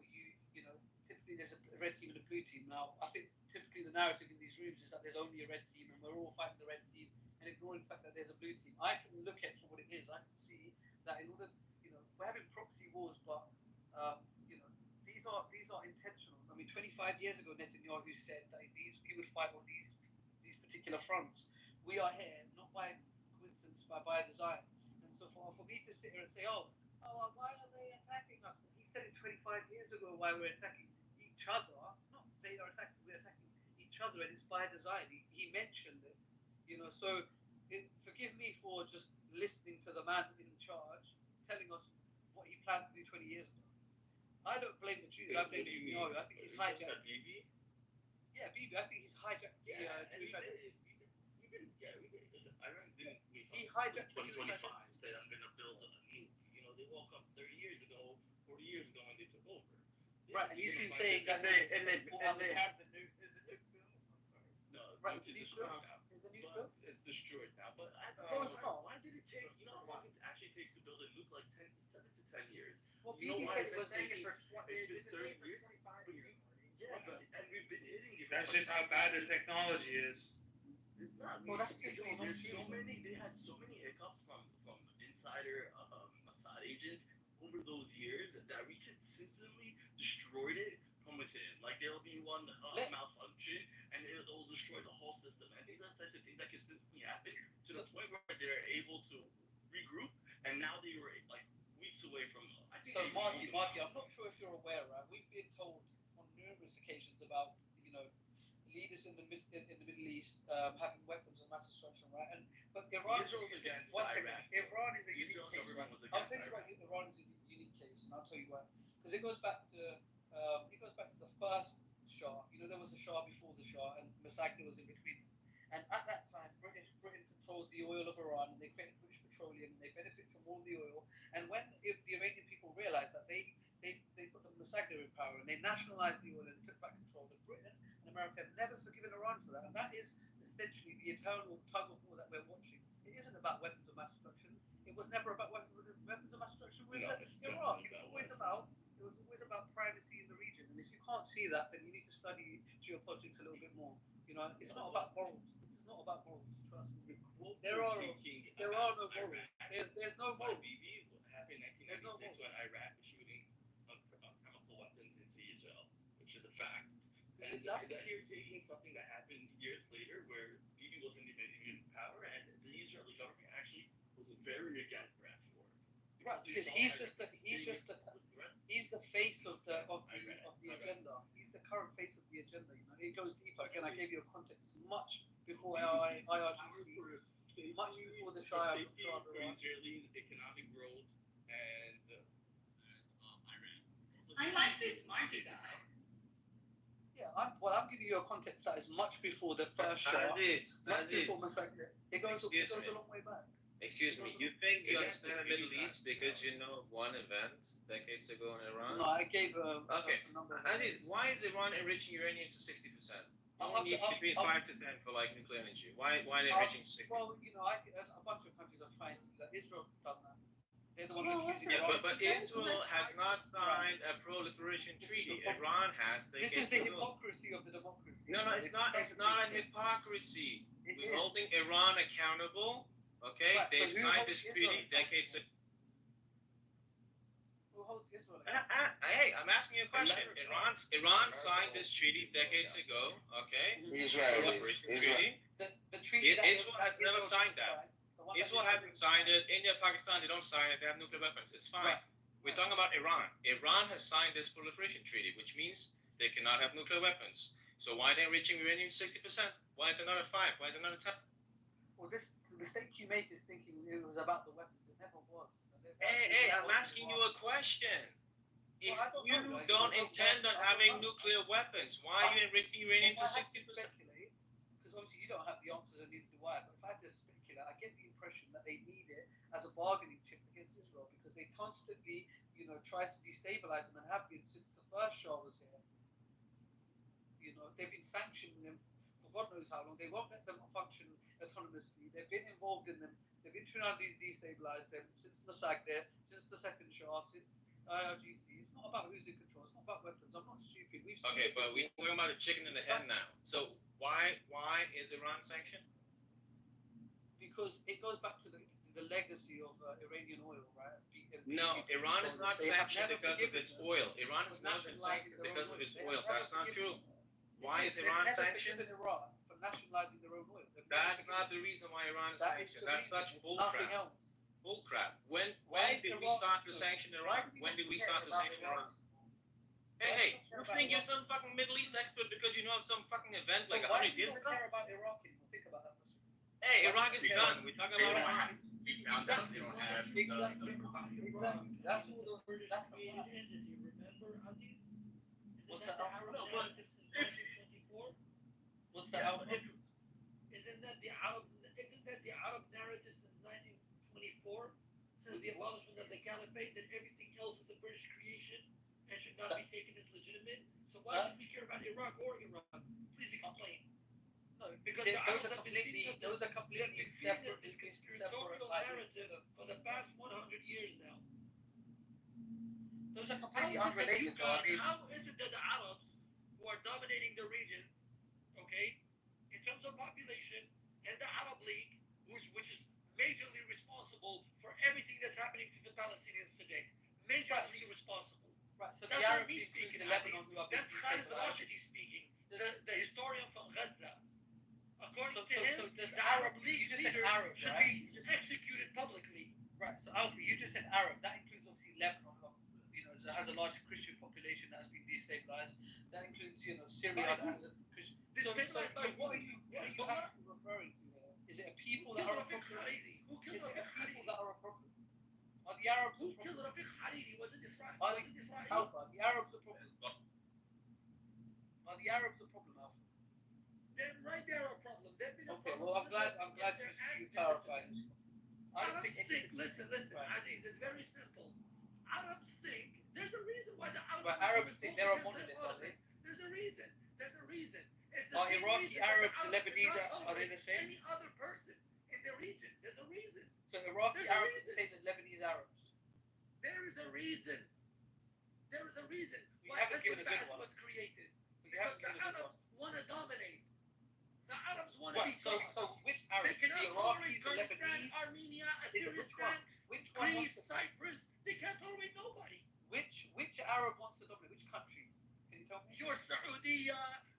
you know, typically there's a red team and a blue team. Now, I think typically the narrative in these rooms is that there's only a red team and we're all fighting the red team and ignoring the fact that there's a blue team. I can look at it for what it is. I can see that in order, you know, we're having proxy wars, but you know, these are intentional. I mean, 25 years ago, Netanyahu said that he would fight on these particular fronts. We are here not by coincidence, but by design. And so for me to sit here and say, why are they attacking us? He said it 25 years ago why we're attacking each other. Not they are attacking, we're attacking each other, and it's by design. He mentioned it, you know. So forgive me for just listening to the man in charge telling us what he planned to do 20 years ago. I don't blame the Jews. I blame Netanyahu. I think he's hijacked. Yeah, Bibi. I think he's hijacked the Jewish identity. Iran didn't wake up He hijacked 2025 said I'm going to build a nuke. You know, they woke up 30 years ago, 40 years ago, and they took over. Right, and he's been saying that they have the nuke. Is the nuke built? No, right, it's destroyed now. Is the nuke built? It's destroyed now. But why did it take? You know how long it actually takes to build a nuke? Like 7 to 10 years. Well, you know Bibi why said it was taking? taking for 30 years. 25 years. Yeah, and we've been hitting it. That's just how bad the technology is. It's not. Well, that's There's good. so many. They had so many hiccups from insider Assad agents over those years that we consistently destroyed it from within. Like there'll be one malfunction and it'll destroy the whole system. And these are the types of things that consistently happen to the point where they're able to regroup. And now they were like weeks away from. I think. So Marty, I'm not sure if you're aware, right? We've been told on numerous occasions about, you know, leaders in the Middle East having weapons of mass destruction, right? But Iran Israel's against Iraq. Iran is a unique Israel's case. government Right? was I'll against tell you Iraq. why Iran is a unique case, and I'll tell you why. Because it goes back to the first Shah. You know, there was a Shah before the Shah, and Mossadegh was in between. And at that time, Britain controlled the oil of Iran, and they created British Petroleum, and they benefit from all the oil. And when the Iranian people realized that they put the Mossadegh in power, and they nationalized the oil and took back control, and Britain and America have never forgiven Iran for that. And that is essentially the eternal tug of war that we're watching. It isn't about weapons of mass destruction. It was never about weapons of mass destruction with Iraq. It was always about primacy in the region. And if you can't see that, then you need to study geopolitics a little bit more. You know, it's not about morals. This is not about morals. Trust me. There are no morals. There's no morals. Bibi happened in 1996 when Iraq was shooting chemical weapons into Israel, which is a fact. And then you're taking something that happened years later where Bibi wasn't even in power, and the Israeli government actually was very against Iraq war. Right, because he's the face of the agenda. He's the current face of the agenda. You know, it goes deeper. Again, I gave you a context much before IRGC, much before the Shah. Safety for Israeli economic growth and Iran. I like this Marty guy. Yeah, I'm giving you a context that is much before the first Shah, much before Mossadegh. It goes a long way back. Excuse me, you think you understand the Middle East because you know of one event decades ago in Iran? No, I gave a number. Aziz, why is Iran enriching uranium to 60%? You only need between 5 to 10 for like nuclear energy. Why are they enriching 60%? Well, you know, a bunch of countries are trying to do that. Israel done that. They're the ones accusing Iran. But Israel has not signed a proliferation treaty. Iran has. This is the hypocrisy of the democracy. No, it's not. It's not a hypocrisy. We're holding Iran accountable. Okay, right, they've signed this treaty decades ago. Who holds Israel? Hey, I'm asking you a question. Iran signed this treaty decades ago. Okay, treaty. The treaty. Israel has never signed that. Israel hasn't signed it. India, Pakistan, they don't sign it. They have nuclear weapons. It's fine. Right. We're talking about Iran. Iran has signed this proliferation treaty, which means they cannot have nuclear weapons. So why are they reaching uranium 60%? Why is another 5? Why is another 10? Well, the mistake you make is thinking it was about the weapons. It never was. Hey, I'm asking you a question. If you don't intend on having nuclear weapons, why are you enriching uranium to 60%? Because obviously you don't have the answers and neither do I. But if I had to speculate, I get the impression that they need it as a bargaining chip against Israel because they constantly, you know, try to destabilize them and have been since the first Shah was here. You know, they've been sanctioning them for God knows how long. They won't let them function autonomously. They've been involved in them. They've been trying to destabilize them since Mossadegh, since the second Shah, since IRGC. It's not about who's in control. It's not about weapons. I'm not stupid. Okay, but we're talking about a chicken and a hen now. So why is Iran sanctioned? Because it goes back to the legacy of Iranian oil, right? No, Iran is not sanctioned because of its oil. Iran has never been sanctioned because of its oil. That's not true. Why is Iran sanctioned? Iran for nationalizing their own oil. That's not the reason why Iran is sanctioned. That's such bullcrap. Bullcrap. When did we start to sanction Iran? When did we start to sanction Iran? Hey, you think you're some fucking Middle East expert because you know of some fucking event like 100 years ago? Care about Iraq anymore? Think about that. Hey, Iraq is done. We're talking about Iran. Exactly. That's all the that's the entity. Remember, Aziz? What's that? What's the outcome? Isn't that the Arab narrative since 1924, since the abolishment of the caliphate, that everything else is a British creation and should not be taken as legitimate? So why should we care about Iraq or Iran? Please explain. No, because those are completely separate. This conspiratorial narrative for the past 100 years now. Those are completely unrelated. How is it that the Arabs, who are dominating the region, okay, in terms of population, and the Arab League, which is majorly responsible for everything that's happening to the Palestinians today, majorly responsible. Right. So that's the Arab me League speaking. Lebanon, who are being That's Khalid Rashidi speaking, the historian from Gaza. According to him, the Arab League leaders should be executed publicly. Right. So Alfie, you just said Arab. That includes obviously Lebanon. You know, it has a large Christian population that has been destabilized. That includes, you know, Syria that has a Christian. This what are you actually referring to here? Is it a people that are a problem? Is it a people that are a problem? Are the Arabs a problem? Alpha, the Arabs a problem? Are the Arabs a problem, Alpha? They're right there a problem. Okay, well I'm glad you clarified. Arabs think, listen, Aziz, it's very simple. Arabs think, there's a reason why the Arabs... But Arabs think they're a monolith, aren't they? There's a reason. Are Iraqi Arabs and Lebanese, are they the same? Any other person in the region, there's a reason. So Iraqi Arabs are the same as Lebanese Arabs? There is a reason. You why haven't given a good one. was created. You Because haven't the given a good Arabs one. want to dominate. The Arabs want to What? be God. So which They Arabs? cannot The tolerate Iraqis, the Kurdistan, Lebanese? Armenia, Is it which one? Azerbaijan, Which one Greece, wants to, Cyprus. They can't tolerate nobody. which Arab wants to dominate? Which country? Can you tell me? Your Saudi,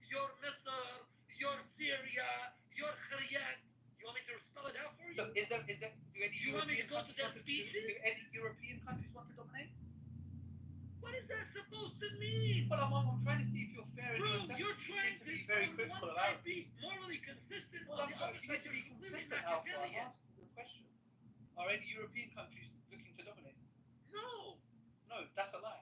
your Misr, your Syria, your Khariyan. You want me to spell it out for you? So do any You want me to European go to countries their want to speeches? do any European countries want to dominate? What is that supposed to mean? Well, I'm trying to see if you're fair in your Bro, assessment. you're You trying seem to be very on critical one of side Arabs. be morally consistent, Well, on the other you side need to you're be completely consistent, Alpha. I'm Machiavellian. asking you a question. Are any European countries looking to dominate? No, that's a lie.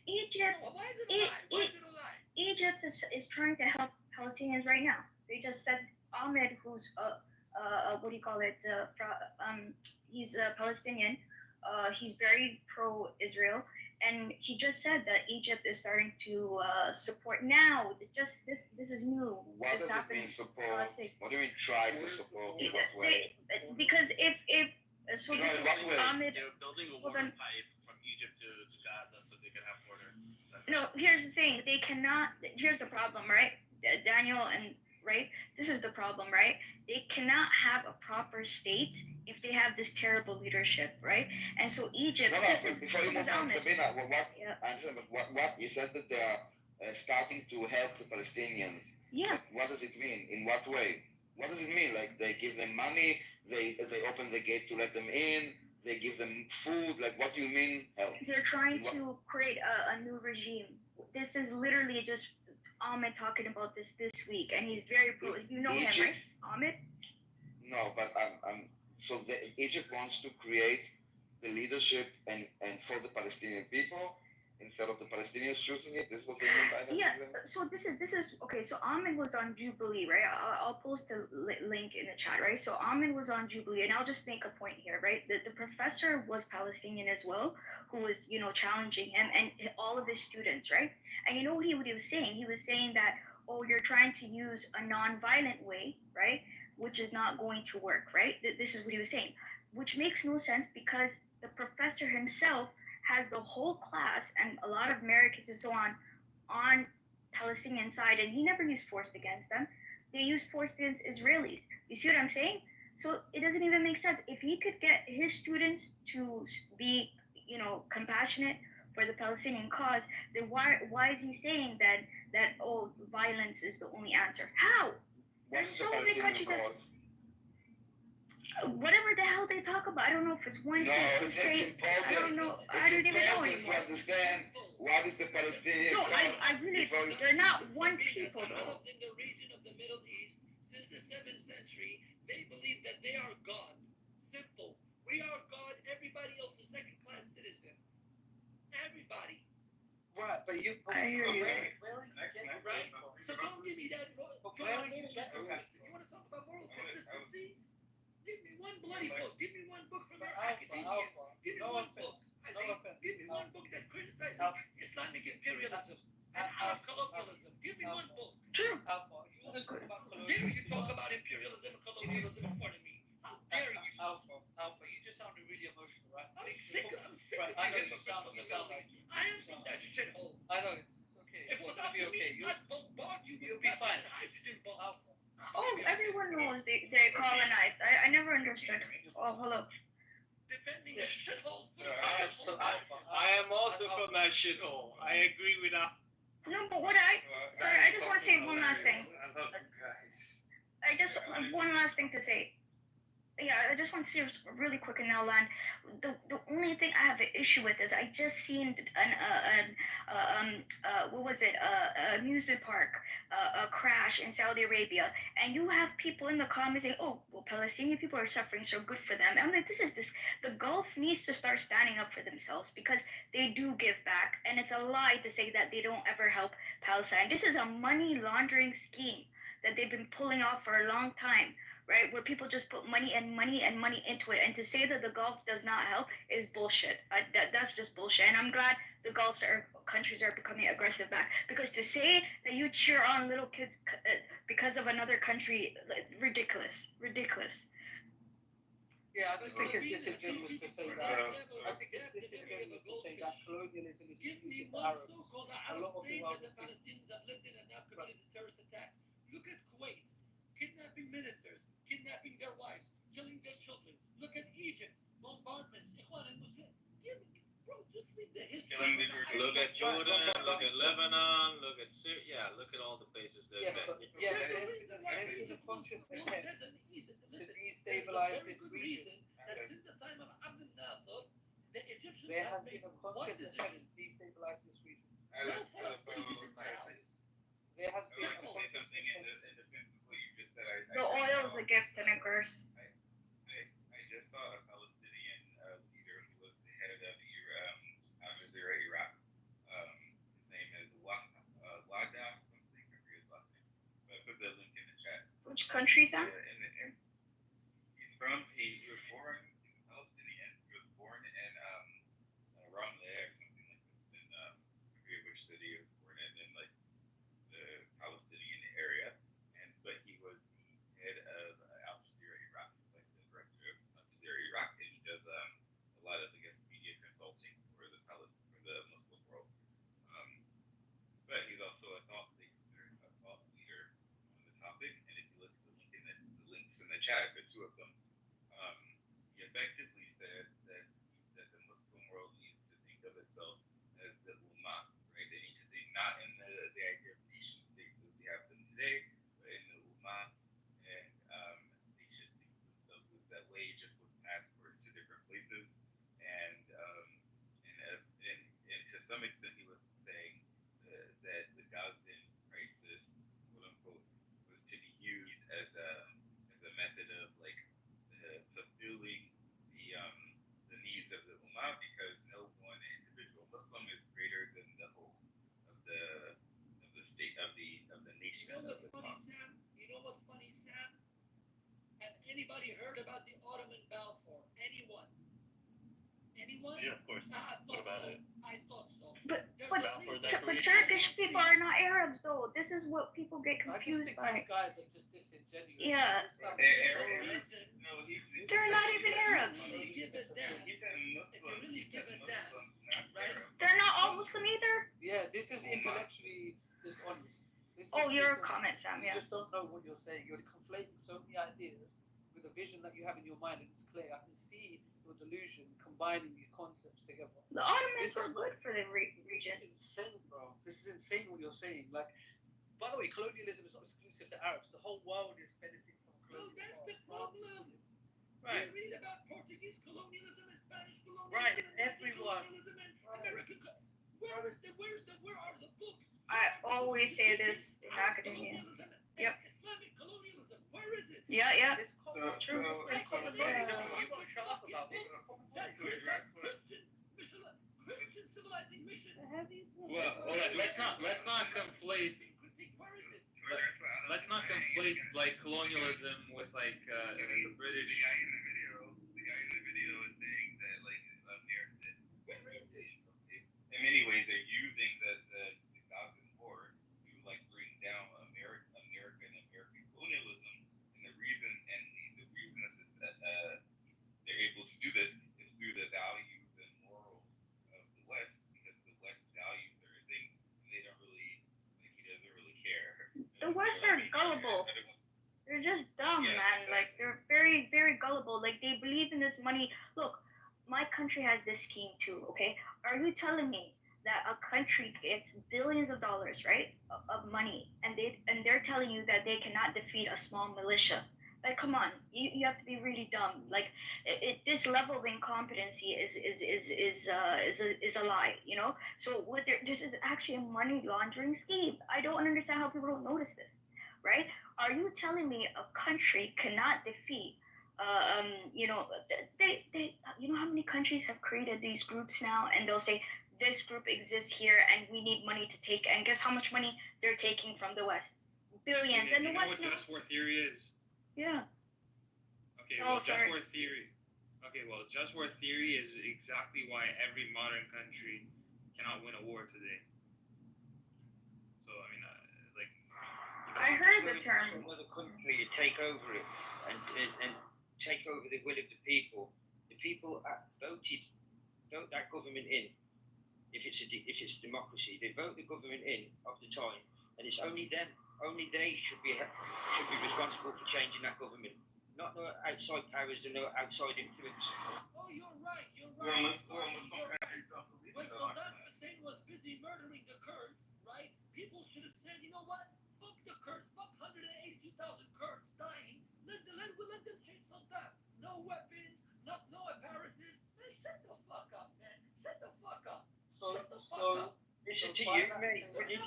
Egypt, why is it a lie? Why is it a lie? Egypt is trying to help Palestinians right now. They just said Ahmed, who's what do you call it? He's a Palestinian. He's very pro-Israel, and he just said that Egypt is starting to support now. This is new. What This does it happened mean in support? politics. What do you mean try to support? In what way? Because if so, No, this in is what way? Ahmed. They're building a Hold water on. pipe from Egypt to Gaza so they can have water. No, here's the thing. They cannot. Here's the problem, right? Daniel and right. This is the problem, right? They cannot have a proper state if they have this terrible leadership, right? And so Egypt. No, before you This is move on, Ahmed. Sabina, Yeah. I understand, but what you said that they are starting to help the Palestinians. Yeah. What does it mean? In what way? What does it mean? Like they give them money, they open the gate to let them in, they give them food. Like what do you mean help? They're trying to create a new regime. This is literally just Ahmed talking about this week, and he's very pro. You know him, right? Ahmed? No, but so Egypt wants to create the leadership and for the Palestinian people instead of the Palestinians choosing it. This is what they mean by that. Yeah. So this is okay. So Ahmed was on Jubilee, right? I'll post a link in the chat, right? So Ahmed was on Jubilee, and I'll just make a point here, right? The professor was Palestinian as well, who was challenging him and all of his students, right? And you know what he was saying? He was saying that, oh, you're trying to use a non-violent way, right? Which is not going to work, right? This is what he was saying, which makes no sense because the professor himself has the whole class and a lot of Americans and so on Palestinian side, and he never used force against them. They used force against Israelis. You see what I'm saying? So it doesn't even make sense. If he could get his students to be, compassionate for the Palestinian cause, then why is he saying that violence is the only answer? How? There's so many countries that whatever the hell they talk about. I don't know if it's one state, two state. I don't know. I don't even know anymore. To understand what is the Palestinian. No, I really. They're not one people though. In the region of the Middle East, since the 7th century, they believe that they are God. Simple. We are God. Everybody else is second-class citizen. Everybody. Right, but you. I hear you. Where are you getting that from? So don't give me that. Where are you getting that? You want to talk about moral consistency? Give me one bloody book. Give me one book from your Alpha. Give me one book. Give me one book that criticizes Islamic imperialism and Arab colonialism. Give me one book. True. Alpha. If you want to talk about Dare you talk about imperialism and colonialism in front of me? How dare you? Alpha, you just sounded really emotional, right? I'm sick of Right, I know you sound like you. I am from that shithole. I know, it's okay. If it was It's gonna up be to okay. me, I'd bombard you. You'll be fine. Hydrogen bomb. Alpha. Oh, everyone knows they're colonized. I never understood. Oh, hello. Defending the shithole. So Alpha. I am also from that shithole. I agree with that. No, but sorry, I just want to say one last thing. I love you guys. I just one last thing to say. yeah, I just want to say really quick and now land. The only thing I have an issue with is I just seen what was it, amusement park crash in Saudi Arabia, and you have people in the comments saying, "Oh, well, Palestinian people are suffering, so good for them." I'm like, this. The Gulf needs to start standing up for themselves because they do give back, and it's a lie to say that they don't ever help Palestine. This is a money laundering scheme that they've been pulling off for a long time, right? Where people just put money and money and money into it. And to say that the Gulf does not help is bullshit. That's just bullshit. And I'm glad the countries are becoming aggressive back, because to say that you cheer on little kids because of another country, ridiculous, ridiculous. Yeah, I just think it's disingenuous to say that. I think it's disingenuous to say that colonialism is used to Arabs. A lot of the world Palestinians have lived in and now committed a terrorist attack. Look at Kuwait, kidnapping ministers, kidnapping their wives, killing their children. Look at Egypt, bombardments. Bro, just read the history. Look at Jordan, look at Lebanon, look at Syria. Yeah, look at all the places that. Yes, but there's a conscious attempt to destabilize this region. Since the time of Abdel Nasser, the Egyptians there has been a conscious attempt to destabilize this region. There has been a conscious attempt. The oil is a gift and a curse. I just saw a Palestinian leader who was the head of Iraq. His name is Wada something. I forget his last name. But I put the link in the chat. Which country is that? He was born Palestinian. He was born in Ramleh or something like this. I forget which city he was born in like the Palestinian area. But he was the head of Al Jazeera Iraq. He's like the director of Al Jazeera Iraq, and he does a lot of media consulting for the Muslim world. But he's also a thought leader on the topic. And if you look at the links in the chat, the two of them, he effectively said that the Muslim world needs to think of itself as the Ummah, right? They need to think not in the idea of nation states as we have them today, but in the Ummah, and they should think of themselves as that way, just with passports to different places. And to some extent, he was saying that the Gazan crisis, quote unquote, was to be used as a method of like fulfilling the needs of the Ummah, because no one individual Muslim is greater than the whole of the state of the nation of Islam. You know what's funny, Sam? Has anybody heard about the Ottoman Balfour? Anyone? Yeah, of course. What about it? I thought so. But Turkish people are not Arabs, though. This is what people get confused by. These guys are just disingenuous. Yeah. They're not even Arabs. They're not all Muslim either? Yeah, this is intellectually dishonest. Your comment, Sam, yeah. You just don't know what you're saying. You're conflating so many ideas with a vision that you have in your mind, and it's clear. I can see your delusion combining these concepts together. The Ottomans were good for the region. This is insane, bro. This is insane what you're saying. Like, by the way, colonialism is not exclusive to Arabs. The whole world is benefiting from colonialism. No, that's the problem. Right. You read about Portuguese colonialism and Spanish colonialism. Right, it's everyone. American. Where are the books? I always say this in academia. Yep. Islamic colonialism. Where is it? Yeah. It's true. It's common knowledge. You won't shut up about it. Christian civilizing mission. Well, let's not conflate. Let's not conflate like colonialism with like the British. The guy in the video is saying that like in many ways they're using the Gazan war to like bring down American colonialism, and the reason this is they're able to do this is through the values and morals of the West, because the West values certain things and they don't really he doesn't really care. The West are gullible. They're just dumb, man. Like, they're very, very gullible. Like, they believe in this money. Look, my country has this scheme too, okay? Are you telling me that a country gets billions of dollars, right, of money, and they're telling you that they cannot defeat a small militia Like, come on, you have to be really dumb. Like, this level of incompetency is a lie, you know. So this is actually a money laundering scheme. I don't understand how people don't notice this, right? Are you telling me a country cannot defeat? You know, you know how many countries have created these groups now, and they'll say this group exists here, and we need money to take. And guess how much money they're taking from the West? Billions, and the You know West what just war theory is? Yeah. Okay, Oh, well, just sorry. war theory. Okay, well, just war theory is exactly why every modern country cannot win a war today. So I mean, like. I heard the term. Another country take over it and take over the will of the people. The people vote that government in. If it's a democracy, they vote the government in of the time, and it's only them. Only they should be responsible for changing that government, not no outside powers and no outside influence. Oh, you're right. When Saddam Hussein was busy murdering the Kurds, right? People should have said, you know what? Fuck the Kurds. Fuck 180,000 Kurds dying. Let them chase Saddam. No weapons. No apparatus. Man, shut the fuck up, man. Shut the fuck up. Listen to you, mate. Shut your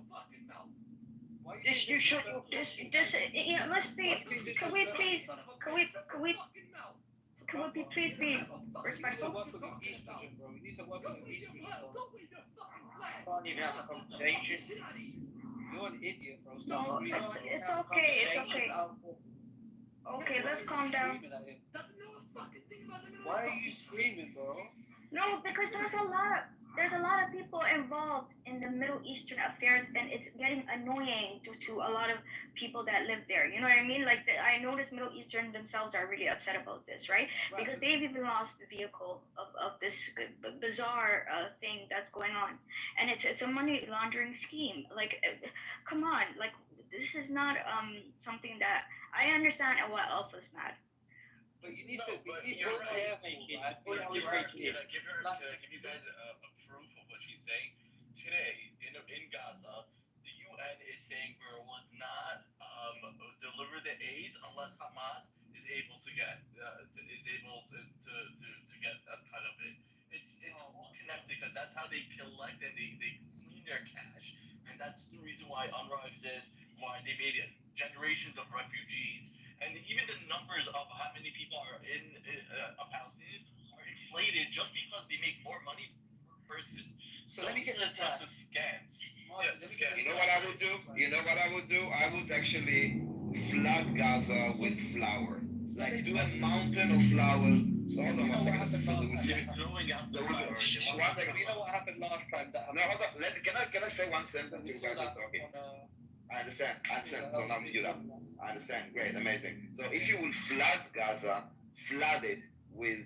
fucking mouth. You shut your. Yeah, let's be. Can we please be respectful? Can't even have a conversation. You're an idiot, bro. No, it's okay. It's okay. Okay, let's calm down. Why are you screaming, bro? No, because there's a lot of people involved in the Middle Eastern affairs, and it's getting annoying to a lot of people that live there. You know what I mean? Like, I notice Middle Eastern themselves are really upset about this, right? Because they've even lost the vehicle of this bizarre thing that's going on, and it's a money laundering scheme. Like, come on, like, this is not something that I understand why Alpha's mad. But you need to be you're careful, right. right? Can I give you guys a proof of what she's saying? Today, in Gaza, the UN is saying we will not deliver the aid unless Hamas is able to get get a cut of it. It's all connected because that's how they collect and they clean their cash, and that's the reason why UNRWA exists, why they made generations of refugees. And even the numbers of how many people are in Palestinians are inflated just because they make more money per person. So let me get this types of scams. You know what I would do? I would actually flood Gaza with flour. Like, do a mountain of flour. So hold on one second. So they will see me throwing out the flour. One second. You know what happened last time? No, hold on. Can I say one sentence? You guys are talking. I understand. So now mute up. I understand. Great. Amazing. So if you will flood Gaza, flood it with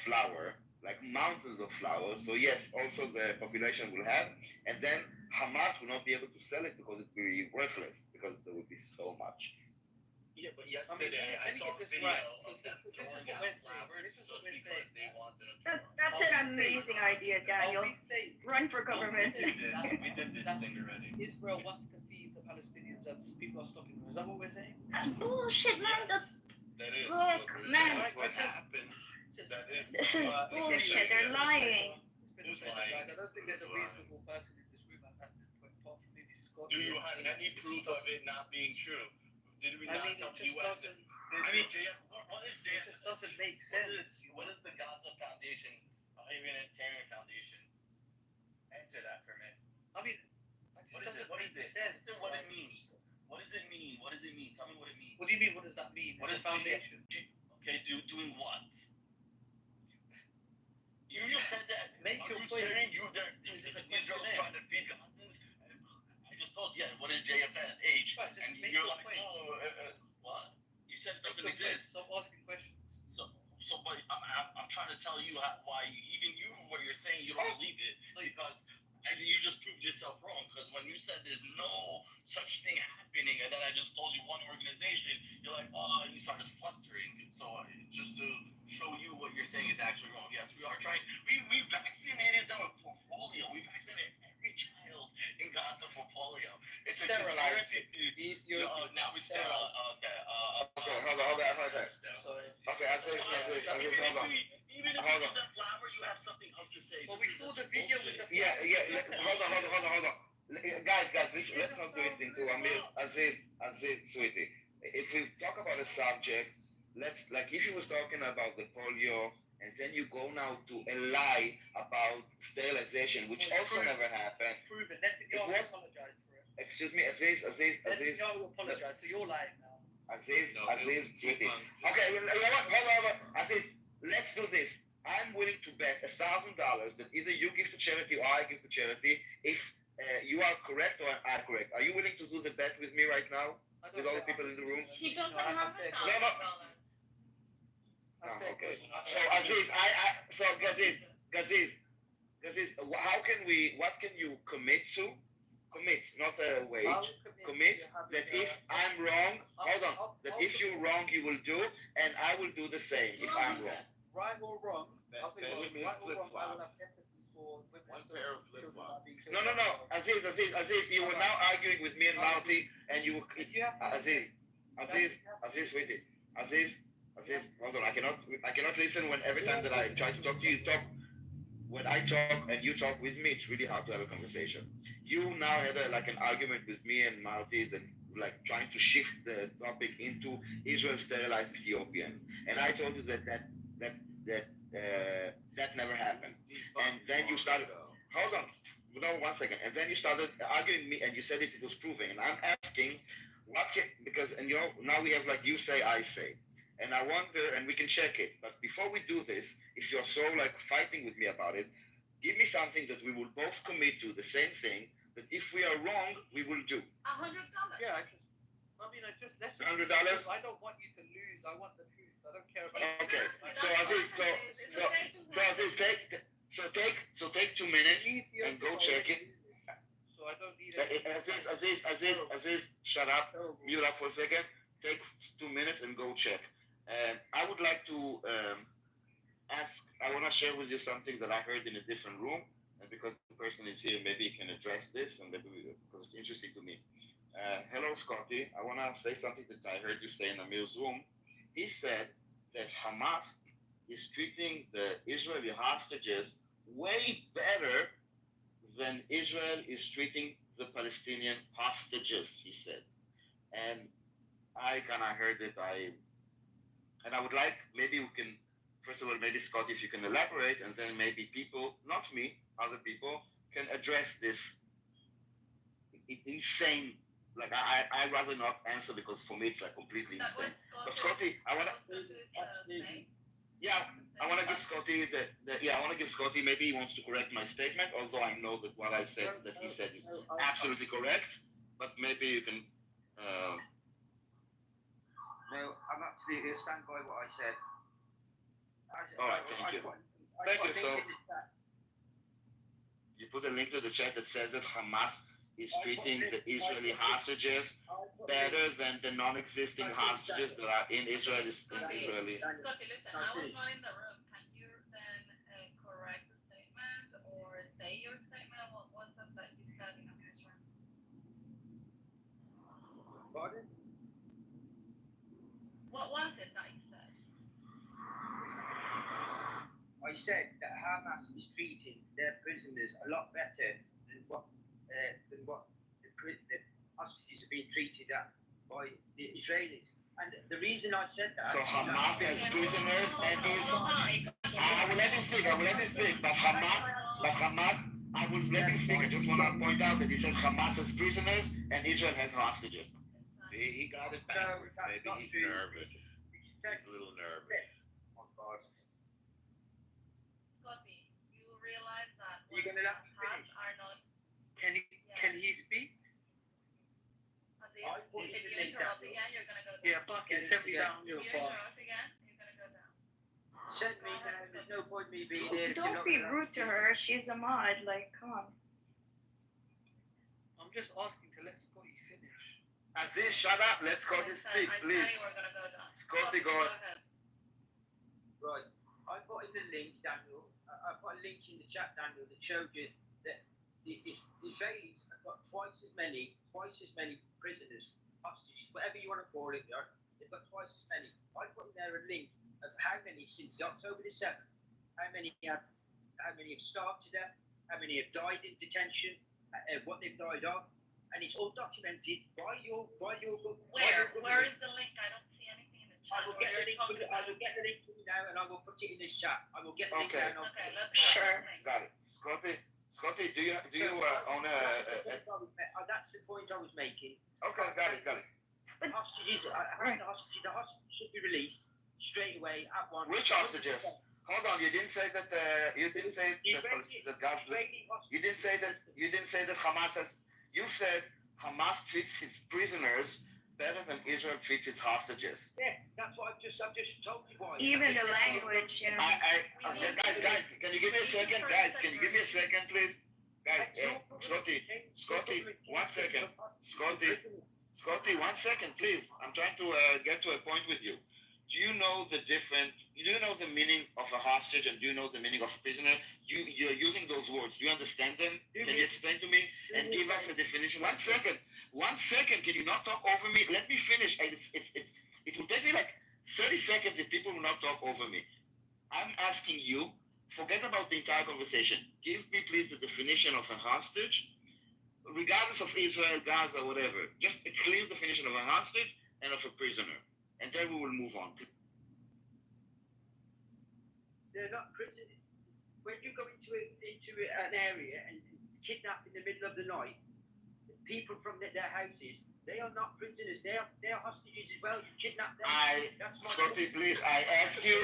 flour, like mountains of flour. So yes, also the population will have, and then Hamas will not be able to sell it because it will be worthless because there will be so much. Yeah, but yesterday I saw a video of them throwing out flour just because they wanted to. That's an amazing idea, Daniel. Run for government. We did this thing already. Israel wants to feed the Palestinians and people are stopping them. Is that what we're saying? That's bullshit, man. That is. Look, man. What happened? This is bullshit. They're lying. Who's lying? I don't think there's a reasonable person in this room at this point, apart from maybe Scott. Do you have any proof of it not being true? Did we not tell the U.S.? What is It just doesn't make sense. What is the Gaza Foundation, Humanitarian Foundation? Answer that for me. I mean, what is it? Answer what it means. What does it mean? Tell me what it means. What do you mean? What does that mean? What is foundation? Okay, doing what? You just said that. Make your point. Saying Israel's trying to feed Gazans? I just told you, what is JFH? Right, and you're like, what? You said it doesn't exist. Stop asking questions. But I'm trying to tell you why even you, what you're saying, you don't believe it because you just proved yourself wrong. Because when you said there's no such thing happening, and then I just told you one organization, you're like, oh, you started flustering. So just to show you what you're saying is actually wrong. Yes, we are trying. We vaccinated them for polio. We vaccinated every child in Gaza for polio. It's a conspiracy Oh, now we start. Okay. Okay, hold on. Sorry. Okay, Aziz, hold on. Even if Hold you on. give them flour, you have something else to say. Well, we saw the video with the Yeah, hold on. Guys, let's not do it into Aziz, sweetie. If we talk about a subject, like if you was talking about the polio, and then you go now to a lie about sterilization, which also never happened. Prove it. Netanyahu apologized for it. Excuse me, Aziz. Netanyahu apologized, so you're lying now. Aziz, sweetie. Okay, you know what? Hold on. Aziz, let's do this. I'm willing to bet $1,000 that either you give to charity or I give to charity if you are correct or I'm correct. Are you willing to do the bet with me right now? With all the people in the room? He doesn't have $1,000. Okay. So Aziz, Gaziz, what can you commit to? Commit, not a wage. Commit that if I'm wrong, that if you're wrong, you will do, and I will do the same if I'm wrong. Right or wrong, I will have empathy for women. One pair of flip-flops. No. Aziz, you were now arguing with me and Marty, and you Aziz, sweetie. Aziz, hold on. I cannot listen when every time that I try to talk to you, you talk. When I talk and you talk with me, it's really hard to have a conversation. You now had an argument with me and Marty, that trying to shift the topic into Israel sterilized Ethiopians, and I told you that never happened. And then you started. Hold on. No, 1 second. And then you started arguing with me, and you said it was proven. And I'm asking, now we have you say, I say. And I wonder, and we can check it, but before we do this, if you're so fighting with me about it, give me something that we will both commit to, the same thing, that if we are wrong, we will do. $100. Yeah, let's $100? I don't want you to lose. I want the truth. I don't care about. Okay. So Aziz, take 2 minutes and go check it. So I don't need it. Aziz, shut up. Mute up for a second. Take 2 minutes and go check. I would like to I want to share with you something that I heard in a different room, and because the person is here, maybe he can address this, and maybe because it's interesting to me. Hello, Scotty. I want to say something that I heard you say in Amir's room. He said that Hamas is treating the Israeli hostages way better than Israel is treating the Palestinian hostages, he said. And I kind of heard it. And I would like, maybe we can, first of all, maybe Scott, if you can elaborate, and then maybe people, not me, other people, can address this insane. I rather not answer because for me it's completely insane. But Scotty, I want to. Yeah, I want to give Scotty I want to give Scotty. Maybe he wants to correct my statement, although I know that what I said, that he said, is absolutely correct. But maybe you can. No, I'm actually going to stand by what I said. All right, thank you. So, you put a link to the chat that says that Hamas is treating the Israeli hostages better than the non-existing hostages that are in Israel. Scotty, listen, I was not in the room. Can you then correct the statement or say your statement? What was it that you said in Amir's room? Pardon? What was it that you said? I said that Hamas is treating their prisoners a lot better than what the hostages are being treated by the Israelis. And the reason I said that. So Hamas has prisoners and I will let him speak. But Hamas, I will let him speak. I just want to point out that he said Hamas has prisoners and Israel has hostages. He got it backwards. Maybe he's nervous. He's a little nervous. Scotty, you realize that You're gonna let me finish. are not. Can he speak? Aziz, if you interrupt again, you're gonna go down. Yeah, fucking send me down. If you interrupt again, you're gonna go down. Send me down. There's no point me being there. Don't be rude to her. She's a mod. Come on. I'm just asking to let Scotty finish. Aziz, shut up. Let Scotty speak, please. We're gonna go down. Scotty, go ahead. Right. I put in the link, Daniel. I put a link in the chat, Daniel, that showed you that the Israelis are got twice as many prisoners, hostages, whatever you want to call it. They've got twice as many. I put in there a link of how many since October the 7th, how many have starved to death, how many have died in detention, what they've died of, and it's all documented by your government. Where is the link? I don't see anything in the chat. I will get the link to you now, and I will put it in this chat. I will get the link Okay. down. Okay, let's go. Sure. Got it. Scotty, do you own a? That's the point I was making. Okay, got it. The hostages, the hostages should be released straight away at once. Which hostages? Hold on, you didn't say that. You didn't say that Gaza. You didn't say that Hamas has. You said Hamas treats his prisoners better than Israel treats its hostages. Yeah, that's what I've just told you why. Even the language, you know. Guys, can you give me a second? Guys, can you give me a second, please? Guys, Scotty, 1 second. Scotty, 1 second, please. I'm trying to get to a point with you. Do you know the meaning of a hostage and do you know the meaning of a prisoner? You're using those words. Do you understand them? Can you explain to me and give us a definition? 1 second. 1 second. Can you not talk over me? Let me finish. It will take me like 30 seconds if people will not talk over me. I'm asking you, forget about the entire conversation. Give me, please, the definition of a hostage, regardless of Israel, Gaza, whatever. Just a clear definition of a hostage and of a prisoner. And then we will move on. They're not prisoners. When you go into an area and kidnap in the middle of the night, people from their houses, they are not prisoners. They are hostages as well. You kidnap them. Scotty, please, I ask you,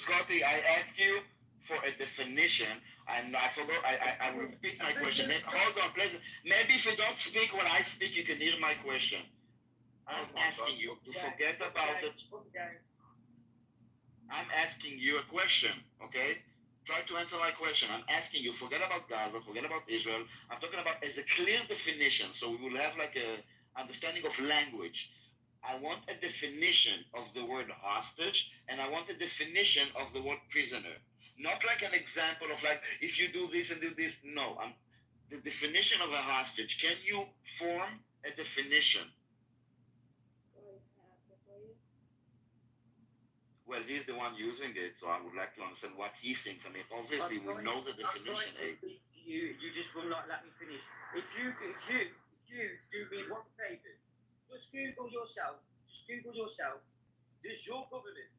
Scotty, I ask you for a definition, and I forgot, I will repeat my question. Hold on, please. Maybe if you don't speak when I speak, you can hear my question. I'm asking you to forget about it. I'm asking you a question, okay? Try to answer my question. I'm asking you, forget about Gaza, forget about Israel. I'm talking about as a clear definition, so we will have like a understanding of language. I want a definition of the word hostage, and I want a definition of the word prisoner. Not like an example of like, if you do this and do this. No, the definition of a hostage. Can you form a definition? Well, he's the one using it, so I would like to understand what he thinks. I mean, obviously, we know the definition. You just will not let me finish. If you do me one favor, just Google yourself, does your government,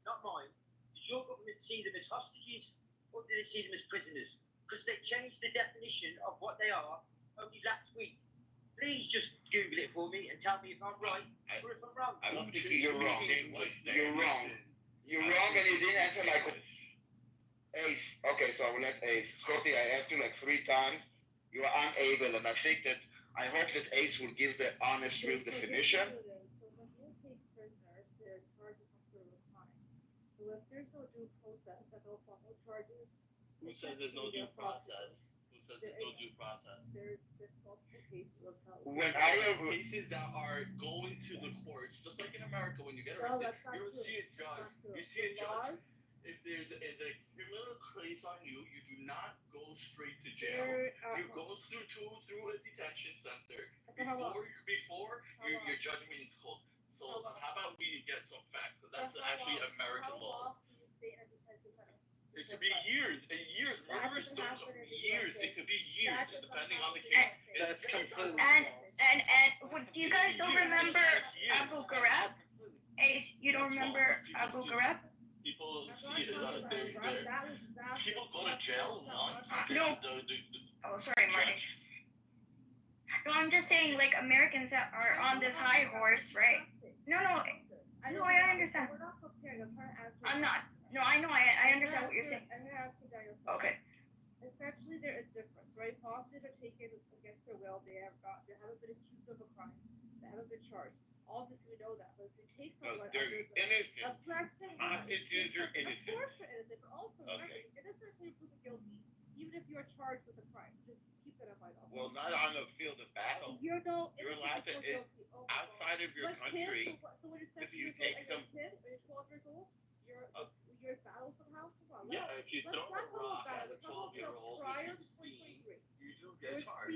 not mine, does your government see them as hostages or do they see them as prisoners? Because they changed the definition of what they are only last week. Please just Google it for me and tell me if I'm right or if I'm wrong. I don't think you're wrong. You're wrong, and you didn't answer like Ace. Okay, so I will let Ace. Scotty, I asked you like 3 times. You are unable, and I think that I hope that Ace will give the honest, real definition. So when you take prisoners, their charges are still time. So if there's no due process, that no formal charges. Who said there's no due process? There's no due process. There's multiple cases of When I have cases that are going to the courts, just like in America, when you get arrested, you don't see a judge. You see a judge. If there's a criminal case on you, you do not go straight to jail. You go through a detention center before your judgment is called. So how about we get some facts? Because that's actually American laws. It could be years and years. Murderers don't years. It could be years, depending on the case. That's completely And do you guys don't remember Abu Ghraib? Ace, you don't remember Abu Ghraib? People see it. People go to jail once. No. Oh, sorry, Marty. No, I'm just saying, like, Americans that are on this high horse, right? No, I understand. We're not comparing. I'm trying to answer. I'm not. No, I know. I understand what you're saying. I'm gonna ask you that your point. Okay. Essentially, there is difference, right? Hostages are taken against their will. They haven't been accused of a crime. They haven't been charged. Obviously, we know that. But if you take someone they're innocent. Hostages are innocent. Of course, they're innocent, but also Okay. innocent until you're proven guilty, even if you're charged with a crime. Just keep that in mind. Also. Well, not on the field of battle. You're allowed to outside of your country. So when you're If you take some. kid, when you're 12 years old, you're in battle somehow. Come on, Yeah, if you throw a rock at a let's 12-year-old, prior if to you see, 2023. you do get charged.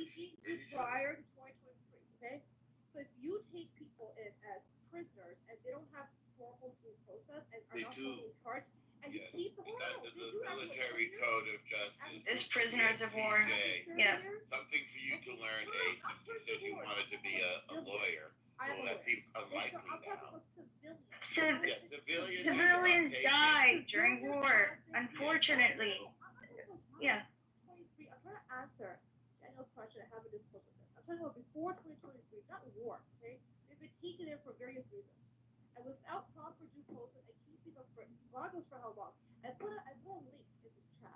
prisoners of war. Yeah. Something for you to learn, since you said you wanted to be a lawyer. Well, that seems unlikely now. Civilians die during war, unfortunately. Yeah. I'm trying to answer Daniel's question. I haven't disclosed it. I'm talking about before 2023, not war. Okay, they've been taken there for various reasons, and without proper due process, I keep people for God knows for how long. I put a link in this chat.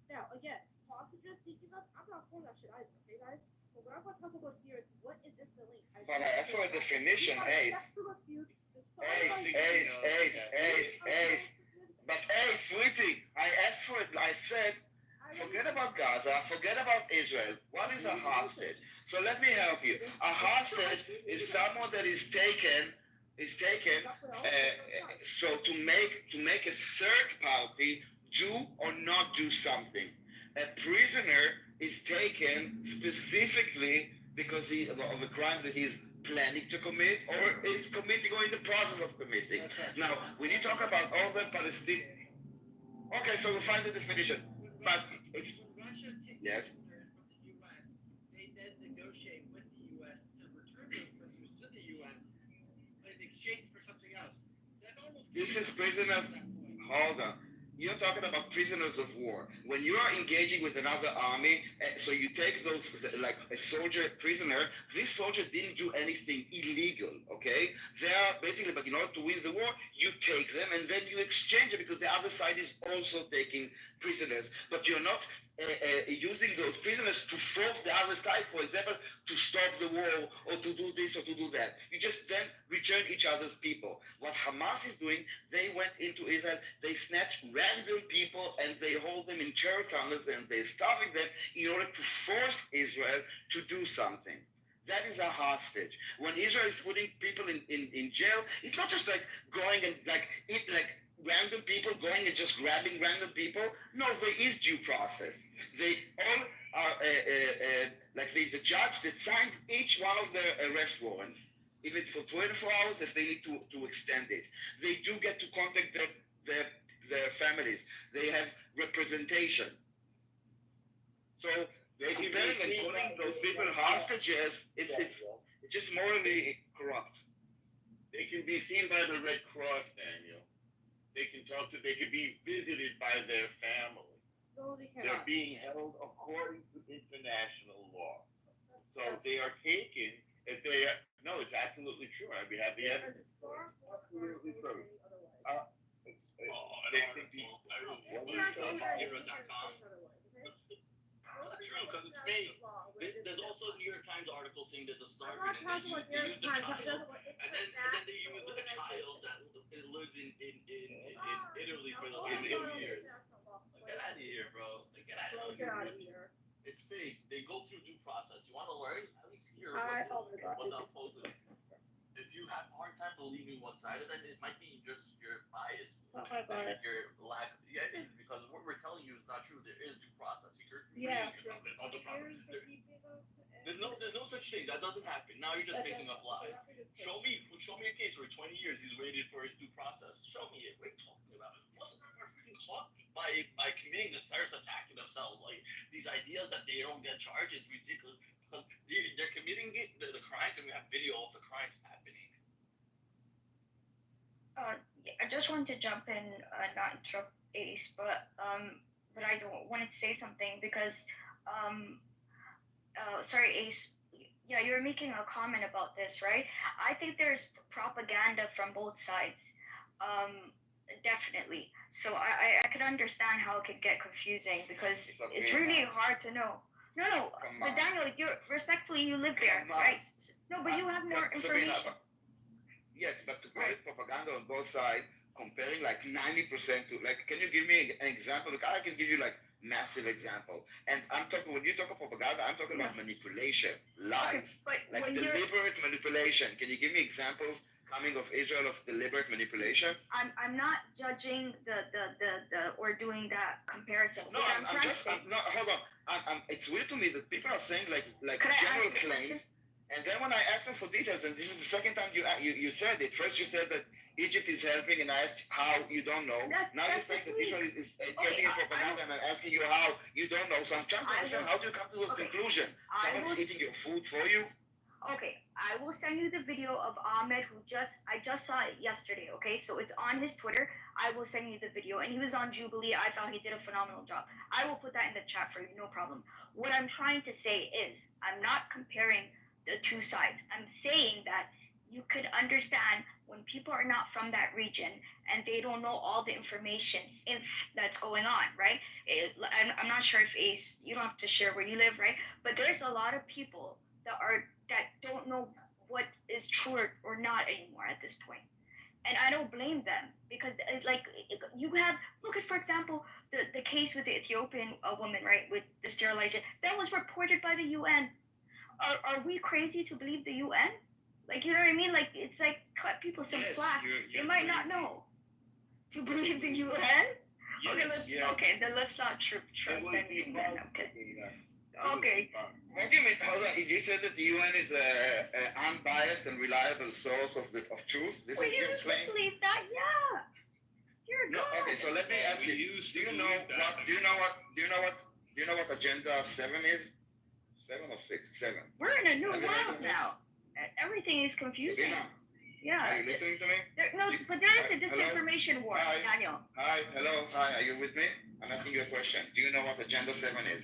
Now again, hostages seeking us. I'm not for that shit either. Okay, guys. But what I'm going to talk about here is what is this the link? But as for a definition, Ace. But Ace, sweetie, I asked for it. I said, forget about Gaza, forget about Israel. What is a hostage? So let me help you. A hostage is someone that is taken. So to make a third party do or not do something. A prisoner is taken specifically because of a crime that he's planning to commit or is committing or in the process of committing. Now, when you talk about all the Palestinians, okay, so we'll find the definition. But it's Russia takes yes. prisoners from the U.S., they then negotiate with the U.S. to return those prisoners to the U.S. in exchange for something else. That almost This is prisoners. Hold on. You're talking about prisoners of war. When you are engaging with another army, so you take those, like a soldier prisoner, this soldier didn't do anything illegal, okay? They are basically, but in order to win the war, you take them and then you exchange it because the other side is also taking prisoners. But you're not using those prisoners to force the other side, for example, to stop the war or to do this or to do that. You just then return each other's people. What Hamas is doing, they went into Israel, they snatched random people and they hold them in terror tunnels and they're starving them in order to force Israel to do something. That is a hostage. When Israel is putting people in jail, it's not just like going and like random people going and just grabbing random people. No, there is due process. They all are like there's a judge that signs each one of their arrest warrants, even for 24 hours if they need to extend it. They do get to contact their families. They have representation. So they're comparing and putting those people hostages. It's just morally corrupt. They can be seen by the Red Cross, Daniel. They can be visited by their family. No, they They're cannot. being held according to international law. So they are taken, if they are, no, it's absolutely true. We have the evidence. Absolutely true. True, because it's fake. There's also a New York Times article saying there's a starving, I'm not talking about New York Times. and then they use a child that lives in Italy for the last 2 years. Get out of here, bro. Get out of here. It's fake. They go through due process. You want to learn? At least hear what's opposed. If you have a hard time believing one side of that, it might be just your bias. Your lack. Yeah, it is, because what we're telling you is not true. There is due process. There's no such thing. That doesn't happen. Now you're just making up lies. Show me a case where 20 years he's waited for his due process. Show me it. What are you talking about? Muslims are freaking caught by committing this terrorist attack to themselves. Like, these ideas that they don't get charged is ridiculous. Because they're committing the crimes, and we have video of the crimes happening. I just wanted to jump in, not interrupt Ace, but I wanted to say something because, sorry, Ace. Yeah, you were making a comment about this, right? I think there's propaganda from both sides, definitely. So I could understand how it could get confusing because it's really hard to know. No, but Daniel, respectfully, you live there, right? No, but you have more information. Yes, but to call it propaganda on both sides, comparing like 90% to, like, can you give me an example? Like, I can give you like massive example. And I'm talking, when you talk of propaganda, I'm talking about manipulation, lies, like deliberate manipulation. Can you give me examples coming of Israel of deliberate manipulation? I'm not judging the or doing that comparison. No, hold on. It's weird to me that people are saying like general claims. And then when I asked them for details, and this is the second time you said it. First you said that Egypt is helping, and I asked how you don't know. Now you say that Israel is getting it for propaganda, and I'm asking you how you don't know. So I'm trying to understand how do you come to the conclusion? Someone is eating your food for you? Okay, I will send you the video of Ahmed I just saw it yesterday, okay? So it's on his Twitter. I will send you the video. And he was on Jubilee. I thought he did a phenomenal job. I will put that in the chat for you, no problem. What I'm trying to say is, I'm not comparing the two sides. I'm saying that you could understand when people are not from that region and they don't know all the information that's going on, right? I'm not sure if Ace, you don't have to share where you live, right? But there's a lot of people that don't know what is true or not anymore at this point. And I don't blame them because, you have, look at, for example, the case with the Ethiopian woman, right, with the sterilization. That was reported by the UN. Are we crazy to believe the UN? Like, you know what I mean? Like, it's like, cut people some slack. They might not know. To believe the UN? Okay, then let's not trust anything then, okay? Okay. What do you mean? Hold on. You said that the UN is an unbiased and reliable source of truth. This is your claim. Believe that? Yeah. You're no. God. Okay. So let me ask you. Do you know what Agenda 7 is? 7 or 6? 7. We're in a new world now. Everything is confusing. Sabina, yeah. Are you listening to me? But there is a disinformation war, Daniel. Hi. Hello. Hi. Are you with me? I'm asking you a question. Do you know what Agenda 7 is?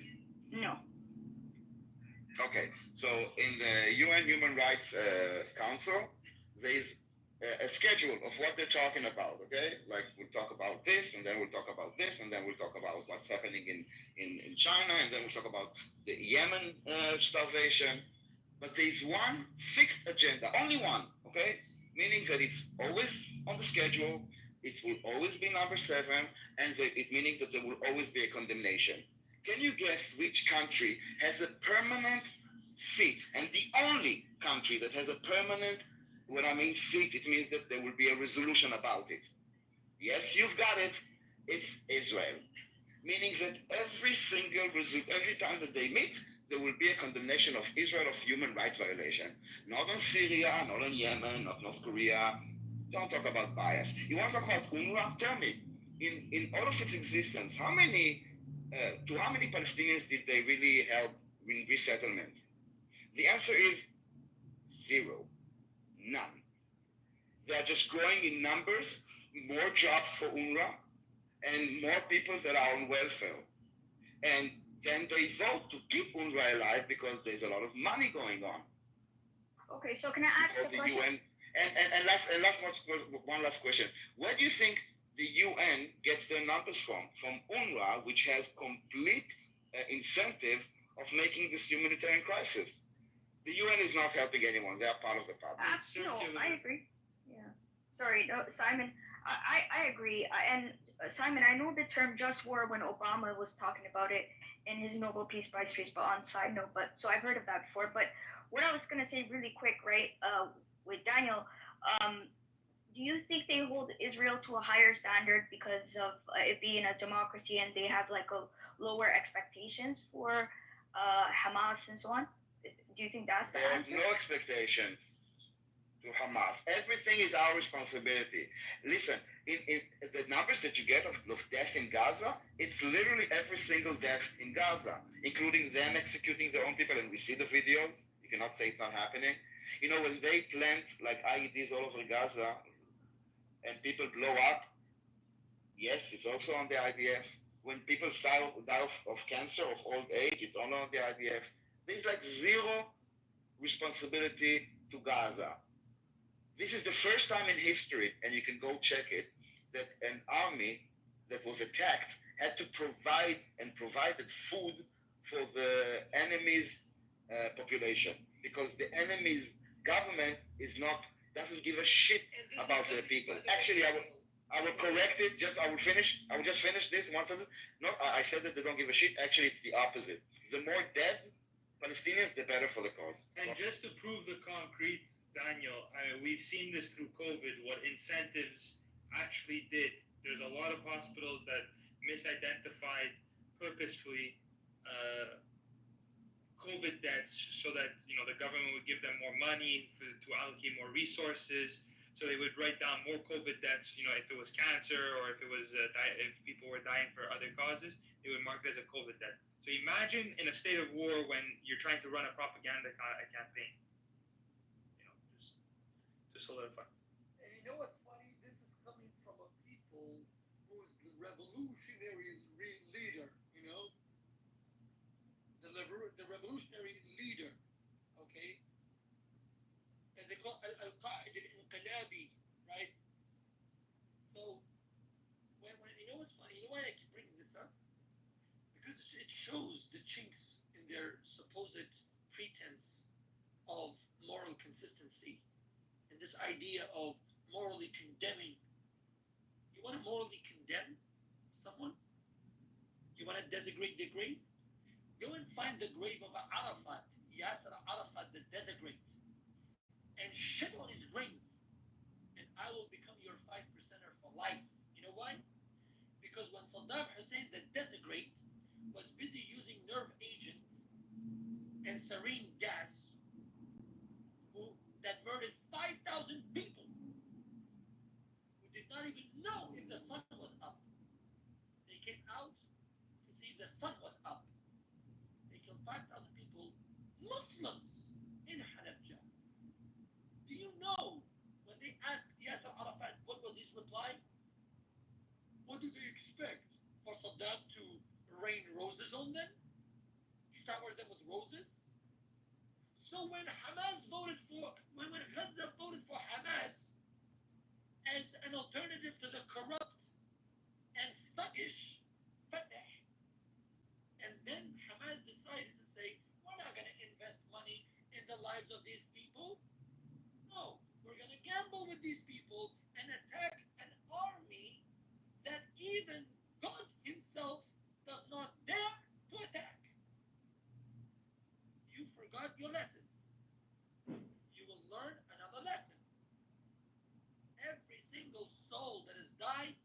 No. Okay, so in the UN Human Rights Council, there is a schedule of what they're talking about, okay? Like, we'll talk about this, and then we'll talk about this, and then we'll talk about what's happening in China, and then we'll talk about the Yemen starvation. But there's one fixed agenda, only one, okay? Meaning that it's always on the schedule, it will always be number 7, and meaning that there will always be a condemnation. Can you guess which country has a permanent seat? And the only country that has a permanent, when I mean seat, it means that there will be a resolution about it. Yes, you've got it. It's Israel. Meaning that every time that they meet, there will be a condemnation of Israel of human rights violation. Not on Syria, not on Yemen, not North Korea. Don't talk about bias. You want to talk about UNRWA? Tell me, in all of its existence, how many Palestinians did they really help in resettlement? The answer is 0. None. They are just growing in numbers, more jobs for UNRWA, and more people that are on welfare. And then they vote to keep UNRWA alive because there's a lot of money going on. Okay, so can I ask a question? UN, one last question. Where do you think the UN gets their numbers from UNRWA, which has complete incentive of making this humanitarian crisis? The UN is not helping anyone. They are part of the problem. No, I agree. Yeah. Sorry, no, Simon. I agree. And Simon, I know the term just war when Obama was talking about it in his Nobel Peace Prize speech, but on side note, so I've heard of that before. But what I was going to say really quick, right, with Daniel, do you think they hold Israel to a higher standard because of it being a democracy and they have like a lower expectations for Hamas and so on? Do you think that's the answer? There's no expectations to Hamas. Everything is our responsibility. Listen, in the numbers that you get of death in Gaza, it's literally every single death in Gaza, including them executing their own people, and we see the videos. You cannot say it's not happening. You know, when they plant like IEDs all over Gaza and people blow up, yes, it's also on the IDF. When people die of cancer, of old age, it's all on the IDF. There's like zero responsibility to Gaza. This is the first time in history, and you can go check it, that an army that was attacked had to provided food for the enemy's population, because the enemy's government doesn't give a shit about their people. Actually, I will correct it. I will just finish this one sentence. No, I said that they don't give a shit. Actually, it's the opposite. The more dead Palestinians, the better for the cause. And just to prove the concrete, Daniel, we've seen this through COVID, what incentives actually did. There's a lot of hospitals that misidentified purposefully COVID deaths so that the government would give them more money to allocate more resources. So they would write down more COVID deaths. If it was cancer or if it was if people were dying for other causes, they would mark it as a COVID death. So imagine in a state of war when you're trying to run a propaganda campaign. Just to solidify. And you know what's funny? This is coming from a people who's the revolutionary leader, the revolutionary leader, okay? And they call al-Qaeda al-Inqilabi, right? So, when you know what's funny? You know why I keep bringing this up? Because it shows the chinks in their supposed pretense of moral consistency and this idea of morally condemning. You want to morally condemn someone? You want to desecrate their grave? Go and find the grave of Arafat, Yasser Arafat, the desecrate, and shit on his grave, and I will become your 5%er for life. You know why? Because when Saddam Hussein, the desecrate, was busy using nerve agents and sarin gas that murdered 5,000 people who did not even know if the sun was up. They came out to see if the sun was up. They killed 5,000 people, Muslims, in Halabja. Do you know when they asked Yasser Arafat what was his reply? What do they expect? For Saddam to rain roses on them? Shower them with roses? So when Gaza voted for Hamas as an alternative to the corrupt and thuggish Fatah, and then Hamas decided to say, we're not going to invest money in the lives of these people. No, we're going to gamble with these people and attack an army that even God himself does not dare to attack. You forgot your lessons. You will learn another lesson. Every single soul that has died,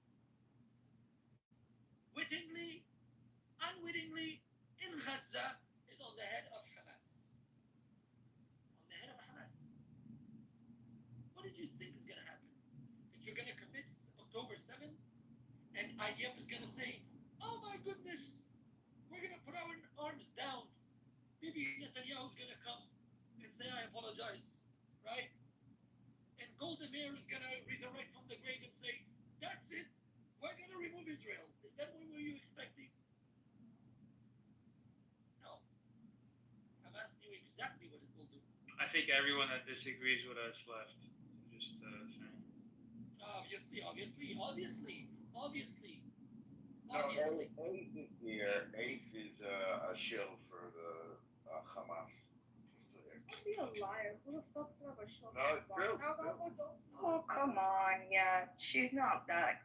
wittingly, unwittingly, in Gaza, is on the head of Hamas. On the head of Hamas. What did you think is going to happen? That you're going to commit October 7th, and IDF is going to say, oh my goodness, we're going to put our arms down. Maybe Netanyahu's going to come and say, I apologize, right? And Golda Meir is going to resurrect from the grave and say, that's it, we're going to remove Israel. Is that what were you expecting? No. Hamas knew exactly what it will do. I think everyone that disagrees with us left. Just saying. Obviously. No, Ace is here. Ace is a shill for the Hamas. Don't be a liar. Who the fuck's gonna have a show? No, it's true. Oh, come on. Yeah, she's not that.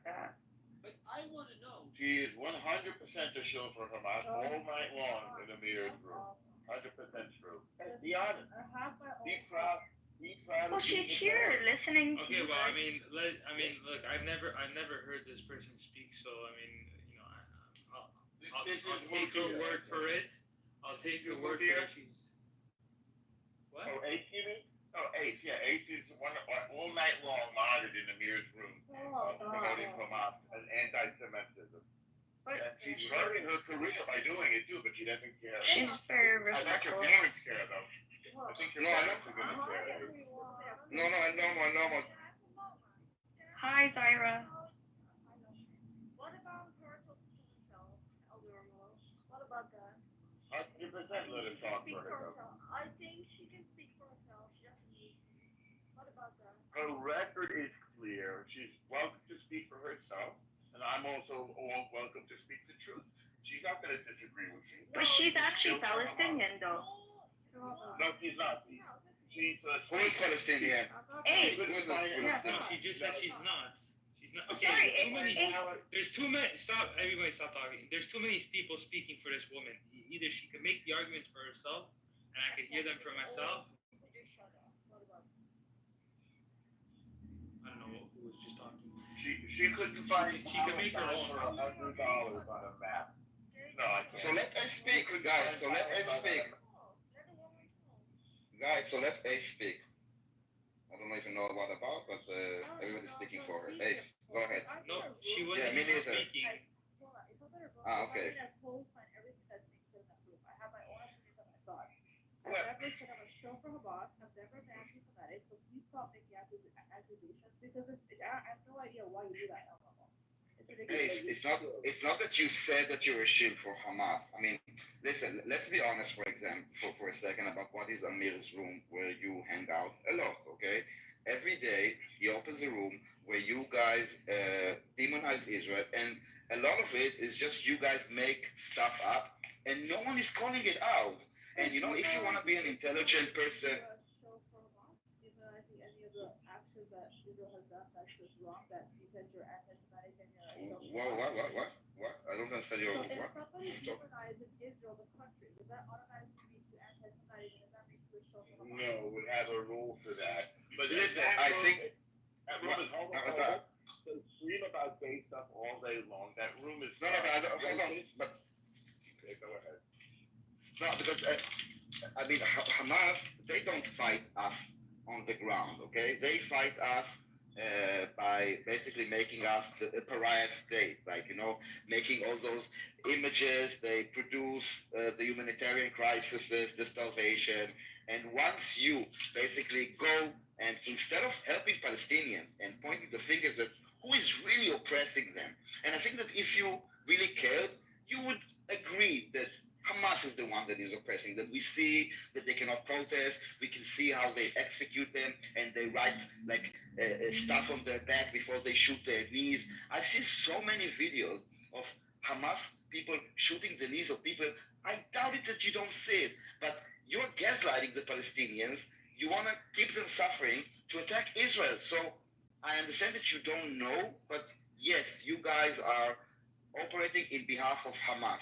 But I want to know. She is 100% a shill for Hamas all night long in the Amir's room. 100% true. Be honest. Be proud. Well, she's here listening to Okay, you well, guys. I mean, look, I've never heard this person speak, so I mean, I'll take her word for it. I'll take her word for it. She's what? Oh, Ace, you mean? Oh, Ace, yeah, Ace is all night long monitored in Amir's room, promoting Hamas and anti-Semitism. And she's hurting her career by doing it too, but she doesn't care. She's very I bet your respectful. parents care though. I think your parents are gonna care. No. Hi, Zyra. What about her talking to herself, Elder Rule? What about that? 100% let her talk for herself. I think she can speak for herself. She doesn't need. What about that? Her record is clear. She's welcome to speak for herself, and I'm also welcome to speak the truth. She's not going to disagree with me. But she's actually Palestinian, though. No, she's not. She's Who is Palestinian? Ace. She just said she's not. She's not. Okay, Sorry, there's too many. Stop, everybody, stop talking. There's too many people speaking for this woman. Either she can make the arguments for herself, and I can hear them for myself. I don't know who was just talking. She couldn't find. She can make her own. $100 on a map. No, I can't. So let us speak, guys. So let us speak. guys, so let's Ace speak. I don't know if you know what about, but everybody's speaking for her. Ace, go ahead. No, she wasn't Yeah, me neither. speaking. Okay. I co-sign everything that's being said in that group. I have my own opinions and my thoughts. I've never set up a show for Hamas. I've never been anti-Semitic, so please stop making accusations because I have no idea why you do that. It's not that you said that you're a shield for Hamas. I mean, listen, let's be honest for a second about what is Amir's room where you hang out a lot, okay? Every day he opens a room where you guys demonize Israel, and a lot of it is just you guys make stuff up and no one is calling it out. And if you want to be an intelligent person, What? I don't understand your what? If somebody demonizes Israel, the country, does that automatically mean to anti-Semitic, and does that make you a show for Hamas? No, we have a rule for that. But listen, I think that room is hold on. They scream about gay stuff all day long. That room is hold on, but okay, go ahead. No, because Hamas, they don't fight us on the ground, okay? They fight us by basically making us a pariah state, making all those images. They produce the humanitarian crisis, the starvation, and once you basically go and instead of helping Palestinians and pointing the fingers at who is really oppressing them, and I think that if you really cared, you would agree that Hamas is the one that is oppressing them. We see that they cannot protest. We can see how they execute them and they write stuff on their back before they shoot their knees. I've seen so many videos of Hamas people shooting the knees of people. I doubt it that you don't see it, but you're gaslighting the Palestinians. You want to keep them suffering to attack Israel. So I understand that you don't know, but yes, you guys are operating in behalf of Hamas.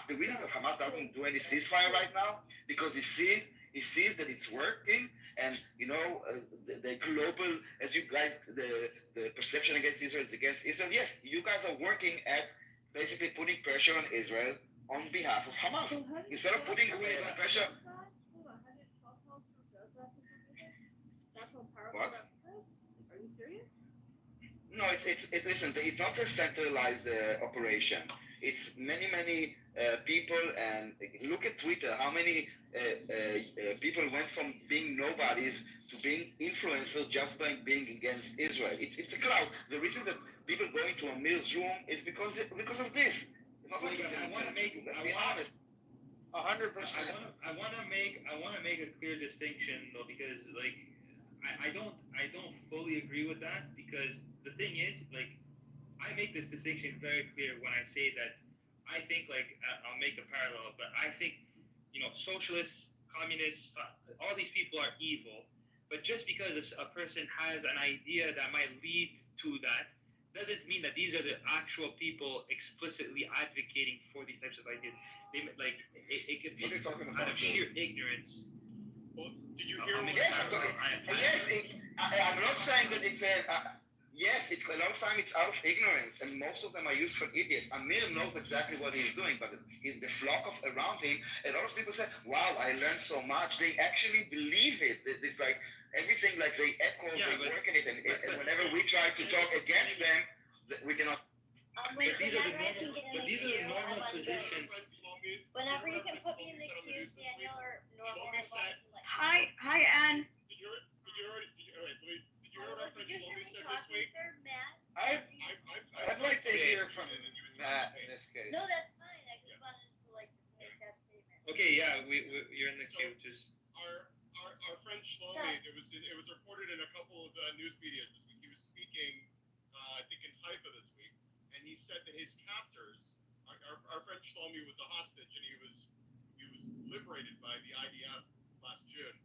The reason that Hamas doesn't do any ceasefire right now, because he sees that it's working, and the global, as you guys, the perception against Israel is against Israel. Yes, you guys are working at basically putting pressure on Israel on behalf of Hamas. Instead of putting pressure. What? Are you serious? No, listen, it's not a centralized operation. It's many people, and look at Twitter, how many people went from being nobodies to being influencers just by being against Israel. It's a cloud. The reason that people go into Amir's room is because of this. It's not like it's an intelligent. Let's be honest. 100%. I want to make a clear distinction though, because I don't fully agree with that, because the thing is, I make this distinction very clear when I say that I think, I'll make a parallel, but I think, socialists, communists, all these people are evil, but just because a person has an idea that might lead to that, doesn't mean that these are the actual people explicitly advocating for these types of ideas. They, it could be out of sheer ignorance. Well, did you hear what I'm not saying that it's yes, a lot of time it's out of ignorance, and most of them are used for idiots. Amir knows exactly what he's doing, but in the flock around him, a lot of people say, wow, I learned so much. They actually believe it. It's like everything, they echo, they work in it, and whenever we try to talk against them, we cannot. But these are the normal positions. Whenever you can put me in the queue, Daniel, or normal headlines. Hi, Anne. Did you hear what our friend Shlomi said this week? I'd like to hear from Matt in this case. No, that's fine. I just wanted to make that statement. Okay, yeah, you're in the queue. Just our friend Shlomi. It was reported in a couple of news media this week. He was speaking, I think in Haifa this week, and he said that his captors, our friend Shlomi was a hostage, and he was liberated by the IDF last June.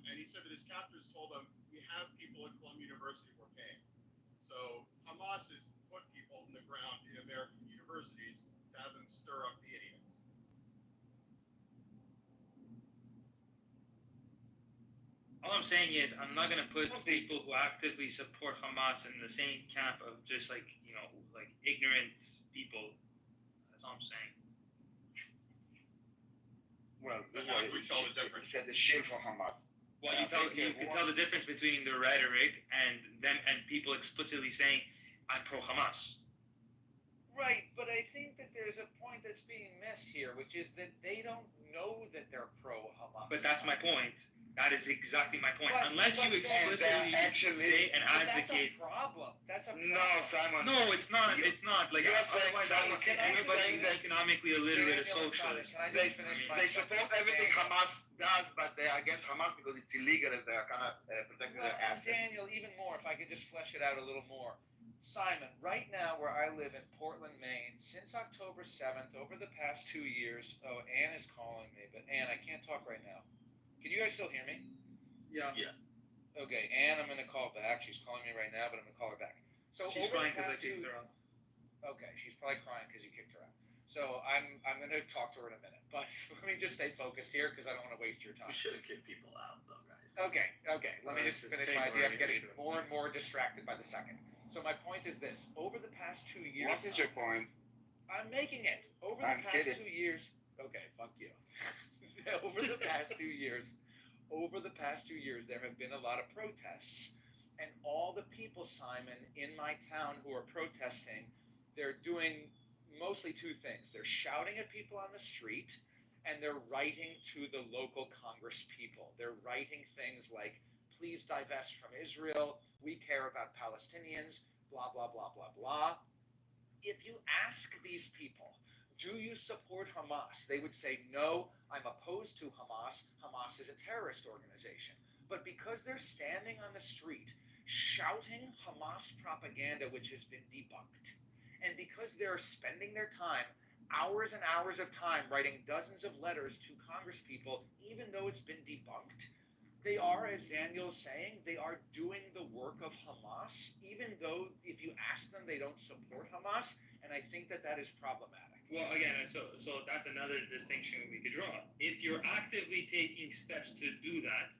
And he said that his captors told him, we have people at Columbia University we're paying. So Hamas has put people on the ground in American universities to have them stir up the idiots. all I'm saying is I'm not gonna put people who actively support Hamas in the same camp of just ignorant people. That's all I'm saying. Well, And how do we tell the difference? He said the shield for Hamas. Well, you can tell the difference between the rhetoric and them and people explicitly saying, "I'm pro Hamas." Right, but I think that there's a point that's being missed here, which is that they don't know that they're pro-Hamas. But that's my point. That is exactly my point. But- Unless but you explicitly say and advocate. That's a problem. That's a problem. No, Simon. No, it's not. It's not. Like You're saying, otherwise, Simon, everybody who's economically illiterate is socialist. They support everything Hamas does, but they're against Hamas because it's illegal and they're kind of protecting their assets. Daniel, even more, if I could just flesh it out a little more. Simon, right now where I live in Portland, Maine, since October 7th, over the past 2 years, Ann is calling me, but Ann, I can't talk right now. Can you guys still hear me? Yeah. Okay, Ann, I'm going to call back. She's calling me right now, but I'm going to call her back. So She's over crying the because I past kicked two- her out. Okay, she's probably crying because you kicked her out. So I'm going to talk to her in a minute, but let me just stay focused here because I don't want to waste your time. We should have kicked people out, though, guys. Okay. Let me just finish my idea. I'm getting more and more distracted by the second. So my point is this: over the past 2 years, What is your point? I'm making it. Over the I'm past kidding. 2 years, okay, fuck you. over the past 2 years, there have been a lot of protests, and all the people, Simon, in my town who are protesting, they're doing mostly two things. They're shouting at people on the street, and they're writing to the local Congress people. They're writing things like, please divest from Israel, we care about Palestinians, blah, blah, blah, blah, blah. If you ask these people, do you support Hamas? They would say, no, I'm opposed to Hamas. Hamas is a terrorist organization. But because they're standing on the street shouting Hamas propaganda, which has been debunked, and because they're spending their time, hours and hours of time, writing dozens of letters to Congress people, even though it's been debunked, they are, as Daniel's saying, they are doing the work of Hamas, even though if you ask them, they don't support Hamas, and I think that is problematic. Well, again, so that's another distinction we could draw. If you're actively taking steps to do that,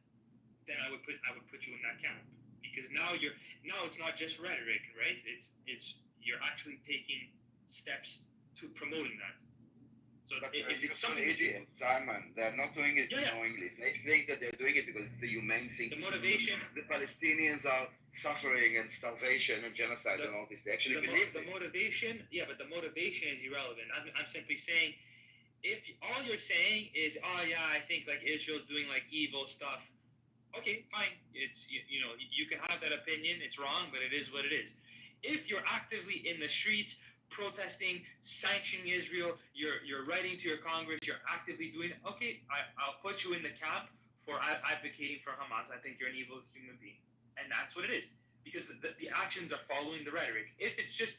then I would put you in that camp, because now it's not just rhetoric, right? It's you're actually taking steps to promoting that. So But if it's something, an idiot, Simon. They're not doing it knowingly. They think that they're doing it because it's the humane thing. The motivation. The Palestinians are suffering and starvation and genocide and all this. They actually believe the this. motivation. Yeah, but the motivation is irrelevant. I'm simply saying, if all you're saying is, oh yeah, I think like Israel's doing like evil stuff. Okay, fine. It's you can have that opinion. It's wrong, but it is what it is. If you're actively in the streets protesting, sanctioning Israel, you're writing to your Congress, you're actively doing it, okay, I'll put you in the camp for advocating for Hamas. I think you're an evil human being. And that's what it is. Because the actions are following the rhetoric. If it's just,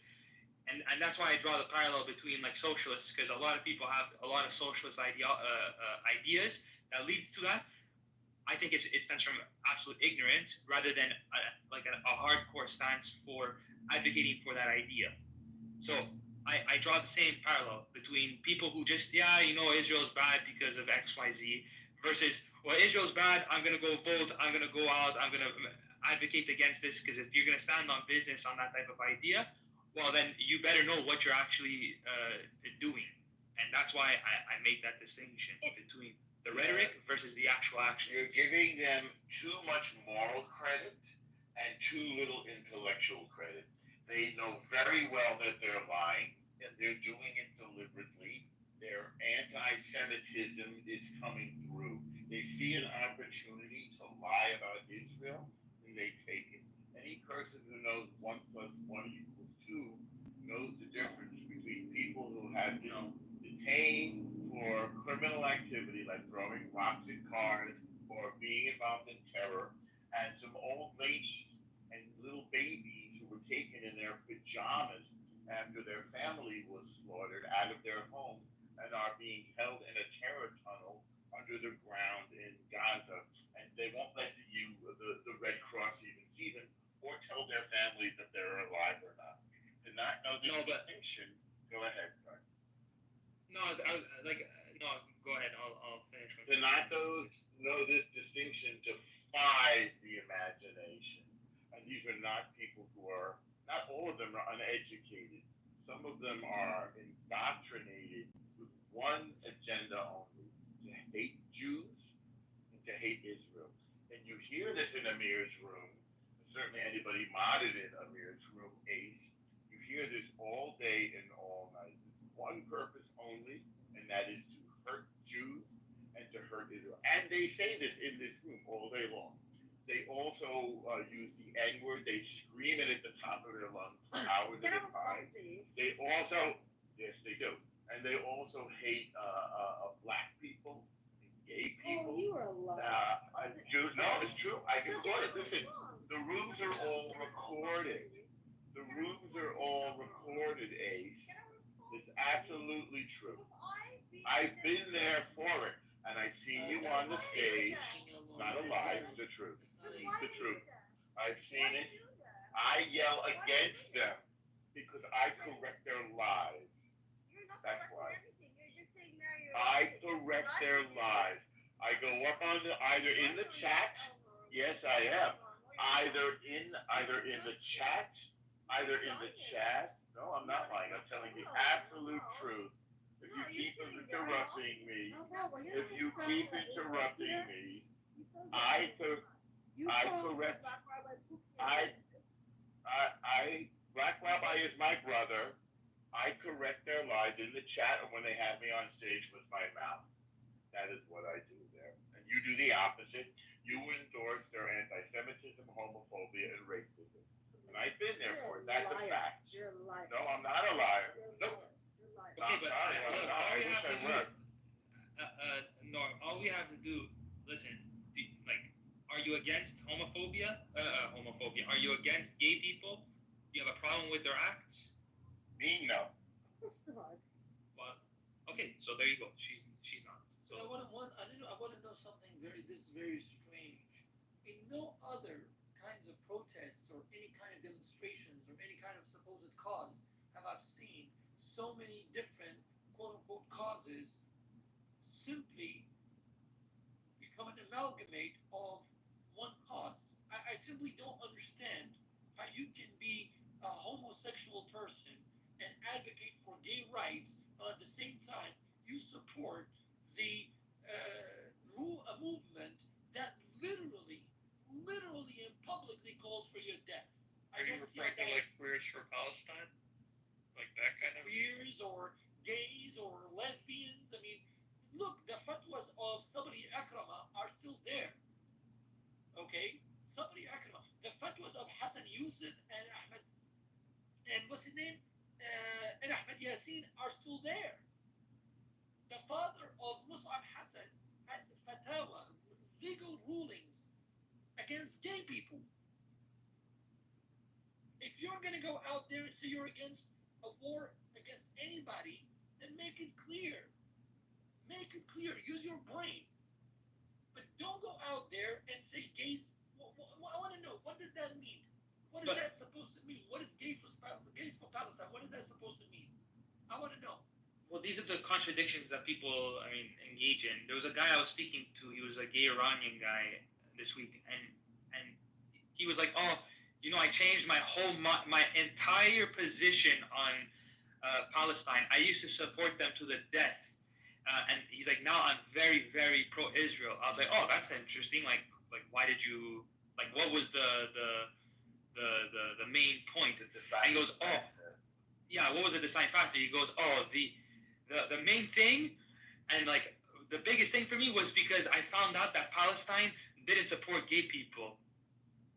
and that's why I draw the parallel between like socialists, because a lot of people have a lot of socialist ideas that leads to that. I think it stems from absolute ignorance rather than a hardcore stance for advocating for that idea. So I draw the same parallel between people who just, Israel's bad because of X, Y, Z, versus, well, Israel's bad, I'm going to go vote, I'm going to go out, I'm going to advocate against this, because if you're going to stand on business on that type of idea, well, then you better know what you're actually doing. And that's why I make that distinction between the rhetoric versus the actual action. You're giving them too much moral credit and too little intellectual credit. They know very well that they're lying, and they're doing it deliberately. Their anti-Semitism is coming through. They see an opportunity to lie about Israel, and they take it. Any person who knows 1 + 1 = 2 knows the difference between people who have been detained for criminal activity, like throwing rocks at cars or being involved in terror, and some old ladies and little babies were taken in their pajamas after their family was slaughtered out of their home and are being held in a terror tunnel under the ground in Gaza, and they won't let the Red Cross even see them or tell their families that they're alive or not. To not know the distinction. Go ahead, Clark. No, go ahead. I'll finish. To not know this distinction defies the imagination. And these are not people who are, not all of them are uneducated. Some of them are indoctrinated with one agenda only, to hate Jews and to hate Israel. And you hear this in Amir's room, certainly anybody modded in Amir's room, Ace, you hear this all day and all night. There's one purpose only, and that is to hurt Jews and to hurt Israel. And they say this in this room all day long. They also use the N-word. They scream it at the top of their lungs for hours at a time. They also, yes, they do. And they also hate black people, gay people. Oh, you are a liar. Jews. No, it's true. I can quote it. Listen, the rooms are all recorded. The rooms are all recorded, Ace. It's absolutely true. I've been there for it, and I've seen you on the stage. Not a lie, it's the truth. It's the truth. I've seen it. I yell against them because I correct their lies. That's why. I correct their lies. I go up on either in the chat. Yes, I am. Either in the chat. No, I'm not lying. I'm telling the absolute truth. If you keep interrupting me, I correct. Black Rabbi is my brother. I correct their lies in the chat or when they have me on stage with my mouth. That is what I do there. And you do the opposite. You endorse their anti-Semitism, homophobia, and racism. And I've been there for it. That's a fact. You're a liar. No, I'm not a liar. Nope. Okay, but I wish I were. All we have to do, listen, are you against homophobia? Are you against gay people? Do you have a problem with their acts? Me, no. Of course not. Well, okay, so there you go. She's not. So I want to know something this is very strange. In no other kinds of protests or any kind of demonstrations or any kind of supposed cause have I seen so many different quote unquote causes simply become an amalgamate of one cause. I simply don't understand how you can be a homosexual person and advocate for gay rights, but at the same time you support the movement that literally and publicly calls for your death. Are you referring to like Queers for Palestine? Like that kind of queers or gays or lesbians? I mean, look, the fatwas of Sabri Akrama are still there. Okay? Sabri Akrama. The fatwas of Hassan Yusuf and Ahmed, and what's his name? And Ahmed Yassin are still there. The father of Mus'ab Hassan has fatwa, legal rulings against gay people. If you're going to go out there and say you're against a war against anybody, then make it clear. Make it clear. Use your brain. But don't go out there and say gays. I want to know, what does that mean? What is that supposed to mean? What is gays for Palestine? What is that supposed to mean? I want to know. Well, these are the contradictions that people, engage in. There was a guy I was speaking to. He was a gay Iranian guy this week, and he was like, "Oh, I changed my entire position on Palestine. I used to support them to the death, and he's like, now I'm very, very pro-Israel." I was like, "Oh, that's interesting. Like, why did you? Like, what was the main point?" And he goes, "Oh, yeah, what was the deciding factor?" He goes, "Oh, the main thing, and like the biggest thing for me was because I found out that Palestine didn't support gay people."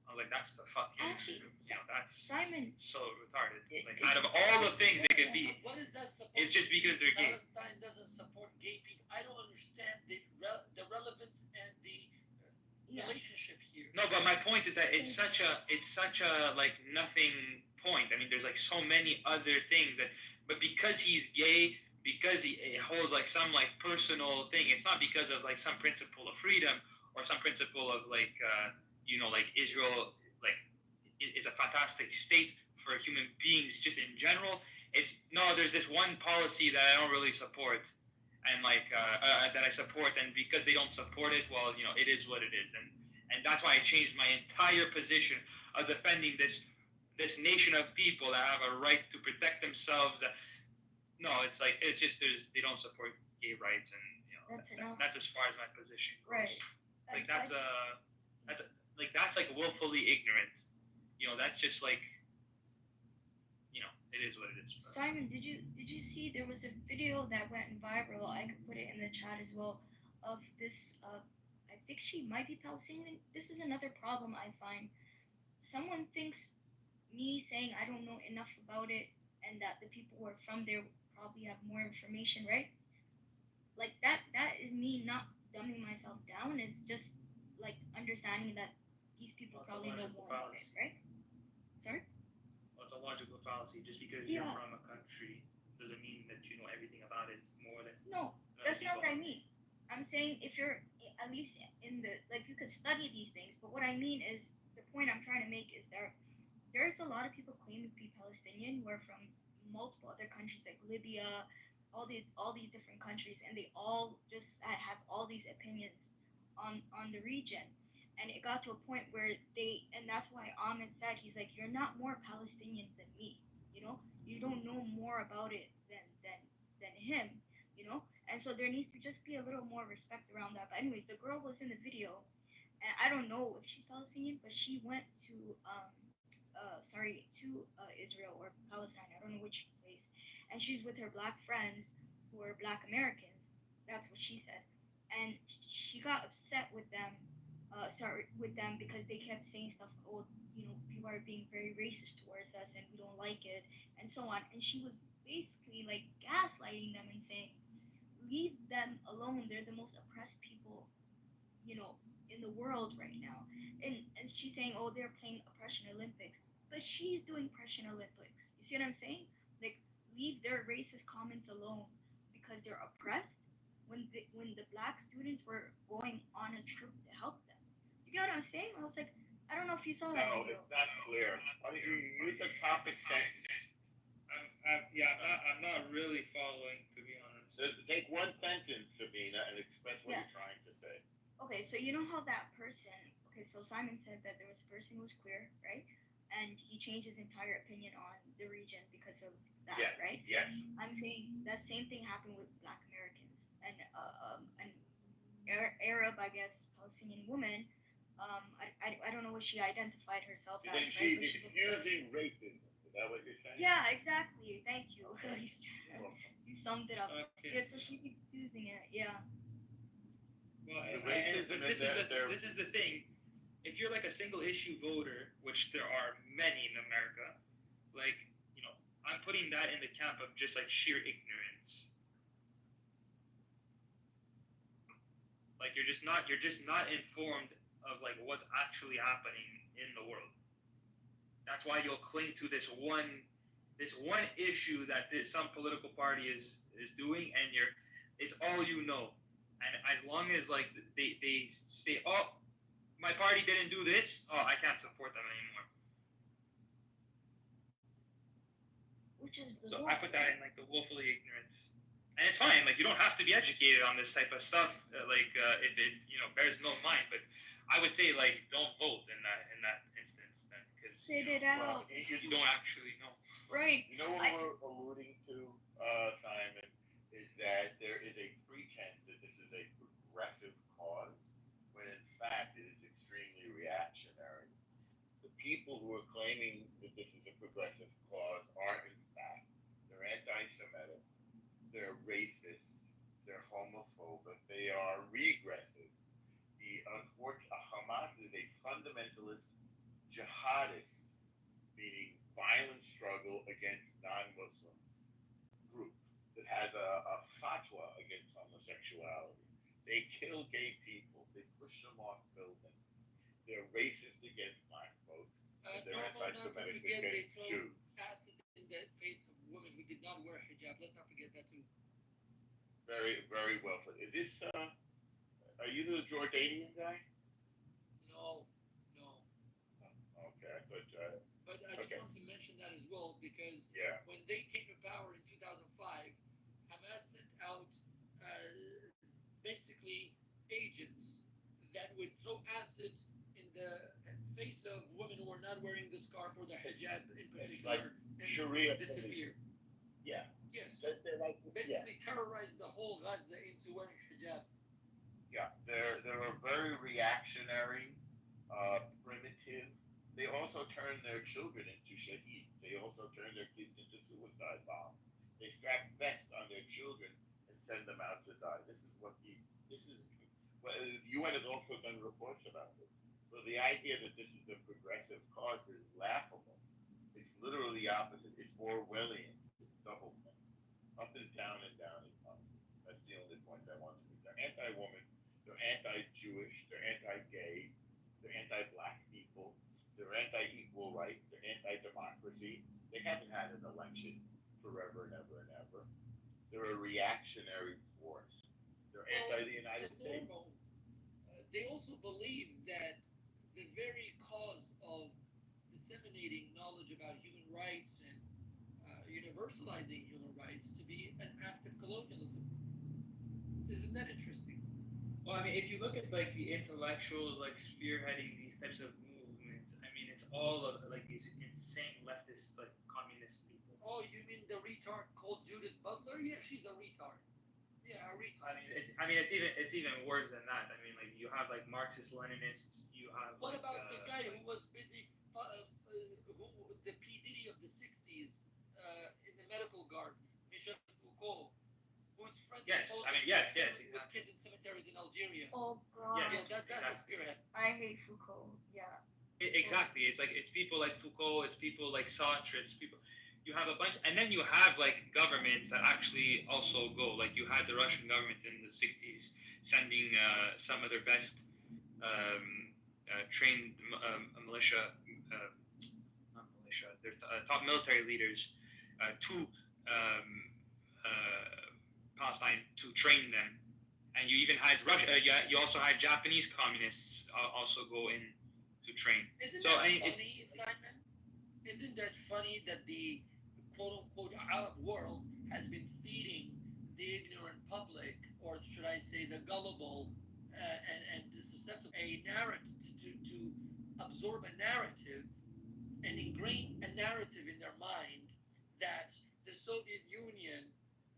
I was like, "That's the fucking, that's Simon, so retarded. Like, out of all the things it could be, what is that supposed it's just because they're gay." Palestine doesn't support gay people. I don't understand the relevance and the relationship here. No, but my point is that it's such a like nothing point. I mean, there's like so many other things but because he's gay, because he holds like some like personal thing, it's not because of like some principle of freedom or some principle of like like Israel like is a fantastic state for human beings just in general. There's this one policy that I don't really support, and like that I support, and because they don't support it, well, it is what it is, and that's why I changed my entire position of defending this nation of people that have a right to protect themselves. No, it's just they don't support gay rights, and That's enough. That's as far as my position goes. Right. Like that's like willfully ignorant. That's just like, it is what it is. Bro. Simon, did you see there was a video that went viral? I could put it in the chat as well, of this. I think she might be Palestinian. This is another problem I find. Someone thinks me saying I don't know enough about it, and that the people who are from there probably have more information, right? Like that is me not dumbing myself down. It's just like understanding that these people probably know more about it, right? Sorry? Well, it's a logical fallacy. Just because you're from a country doesn't mean that you know everything about it more than. No, that's not what I mean. I'm saying if you're at least in the, like, you could study these things, but what I mean is, the point I'm trying to make is there's a lot of people claiming to be Palestinian who are from multiple other countries like Libya, all these different countries, and they all just have all these opinions on the region. And it got to a point where and that's why Ahmed said, he's like, you're not more Palestinian than me, you don't know more about it than him, and so there needs to just be a little more respect around that. But anyways, the girl was in the video, and I don't know if she's Palestinian, but she went to Israel or Palestine, I don't know which place, and she's with her black friends who are Black Americans. That's what she said, and she got upset with them. Because they kept saying stuff. Oh, people are being very racist towards us, and we don't like it, and so on. And she was basically like gaslighting them and saying, "Leave them alone. They're the most oppressed people, in the world right now." And she's saying, "Oh, they're playing Oppression Olympics," but she's doing Oppression Olympics. You see what I'm saying? Like, leave their racist comments alone because they're oppressed. When the black students were going on a trip to help them. You get what I'm saying? I was like, I don't know if you saw that. No, it's not clear. Why don't you use a topic sentence? I'm not really following, to be honest. Take one sentence, Sabina, and express what you're trying to say. Okay, so you know how that person. Okay, so Simon said that there was a person who was queer, right? And he changed his entire opinion on the region because of that, right? Yes. I'm saying that same thing happened with Black Americans and an Arab, I guess, Palestinian woman. I don't know what she identified herself as. Then she's excusing racism. Is that what you're saying? Yeah, exactly. Thank you. You summed it up. Okay. Yeah, so she's excusing it. Yeah. Well, this is the thing. If you're like a single issue voter, which there are many in America, like, I'm putting that in the camp of just like sheer ignorance. Like you're just not informed of like what's actually happening in the world. That's why you'll cling to this one issue that some political party is doing, and it's all you know. And as long as like they say, oh, my party didn't do this, oh, I can't support them anymore. Which is bizarre. So I put that in like the willfully ignorance. And it's fine, like you don't have to be educated on this type of stuff, if it bears no mind. But I would say like don't vote in that instance, then, because sit it out. You don't actually know. Right. You know what we're alluding to, Simon, is that there is a pretense that this is a progressive cause, when in fact it is extremely reactionary. The people who are claiming that this is a progressive cause are in fact, they're anti-Semitic, they're racist, they're homophobic, they are regressive. Hamas is a fundamentalist jihadist, meaning violent struggle against non-Muslims group that has a fatwa against homosexuality. They kill gay people. They push them off buildings. They're racist against black folks. And they're anti-Semitic against Jews. Acid in the face of women who did not wear hijab. Let's not forget that too. Very, very well put. Is this, are you the Jordanian guy? No. Okay, but I just wanted to mention that as well, because when they came to power in 2005, Hamas sent out basically agents that would throw acid in the face of women who are not wearing the scarf or the hijab in particular, and Sharia disappear. Yeah. Yes. They're like, basically terrorized the whole Gaza into wearing hijab. Yeah, they're a very reactionary, primitive. They also turn their children into shaheeds. They also turn their kids into suicide bombs. They strap vests on their children and send them out to die. This is what these. This is. Well, the UN has also done reports about this. So the idea that this is a progressive cause is laughable. It's literally the opposite. It's Orwellian. It's double think. Up is down and down is up. That's the only point I want to make. They're anti-woman. They're anti-Jewish. They're anti-gay. They're anti-black people. They're anti-equal rights. They're anti-democracy. They haven't had an election forever and ever and ever. They're a reactionary force. They're anti the United States. They also believe that the very cause of disseminating knowledge about human rights and universalizing human rights to be an act of colonialism. Isn't that interesting? Well, I mean, if you look at like the intellectuals like spearheading these types of movements, I mean, it's all of like these insane leftist like communist people. Oh, you mean the retard called Judith Butler? Yeah, she's a retard. Yeah, a retard. It's even worse than that. I mean, like you have like Marxist Leninists. You have. What like, about the guy who was busy, who the P Diddy of the '60s in the medical guard, Michel Foucault, who's friendly yes, exactly. with kids in cemeteries in Algeria. Oh God. Yeah, that's a spearhead. I hate Foucault. Yeah. Exactly. It's like it's people like Foucault. It's people like Sartre. It's people. You have a bunch, and then you have like governments that actually also go. Like you had the Russian government in the '60s sending some of their best trained militia, not militia, their top military leaders to Palestine to train them. And you even had Russia. You also had Japanese communists also go in to train. Isn't so that funny, Simon? Isn't that funny that the quote-unquote Arab world has been feeding the ignorant public, or should I say the gullible and the susceptible, a narrative to absorb a narrative and ingrain a narrative in their mind that the Soviet Union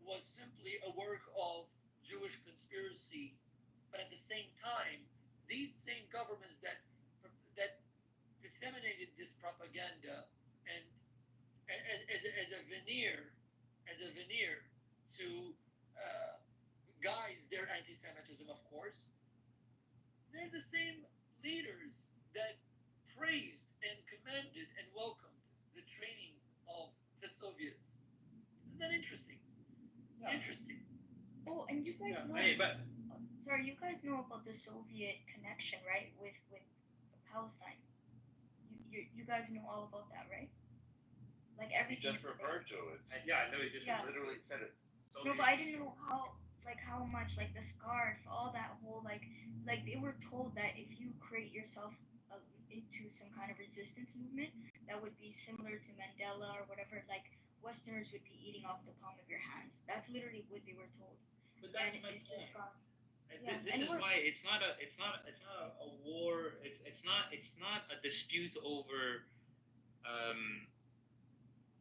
was simply a work of Jewish conspiracy, but at the same time, these same governments that disseminated this propaganda and as a veneer to guise their anti-Semitism, of course. They're the same leaders that praised and commended and welcomed the training of the Soviets. Isn't that interesting? Yeah. Interesting. Oh, and you guys know. Sorry, you guys know about the Soviet connection, right? With Palestine. You guys know all about that, right? Like everything. He just referred to it. Yeah, I know. He just literally said it. No, but I didn't know how much, like the scarf, all that whole like they were told that if you create yourself into some kind of resistance movement, that would be similar to Mandela or whatever. Like Westerners would be eating off the palm of your hands. That's literally what they were told. But that's and my it's point. just gone. This is why it's not a war. It's not a dispute over.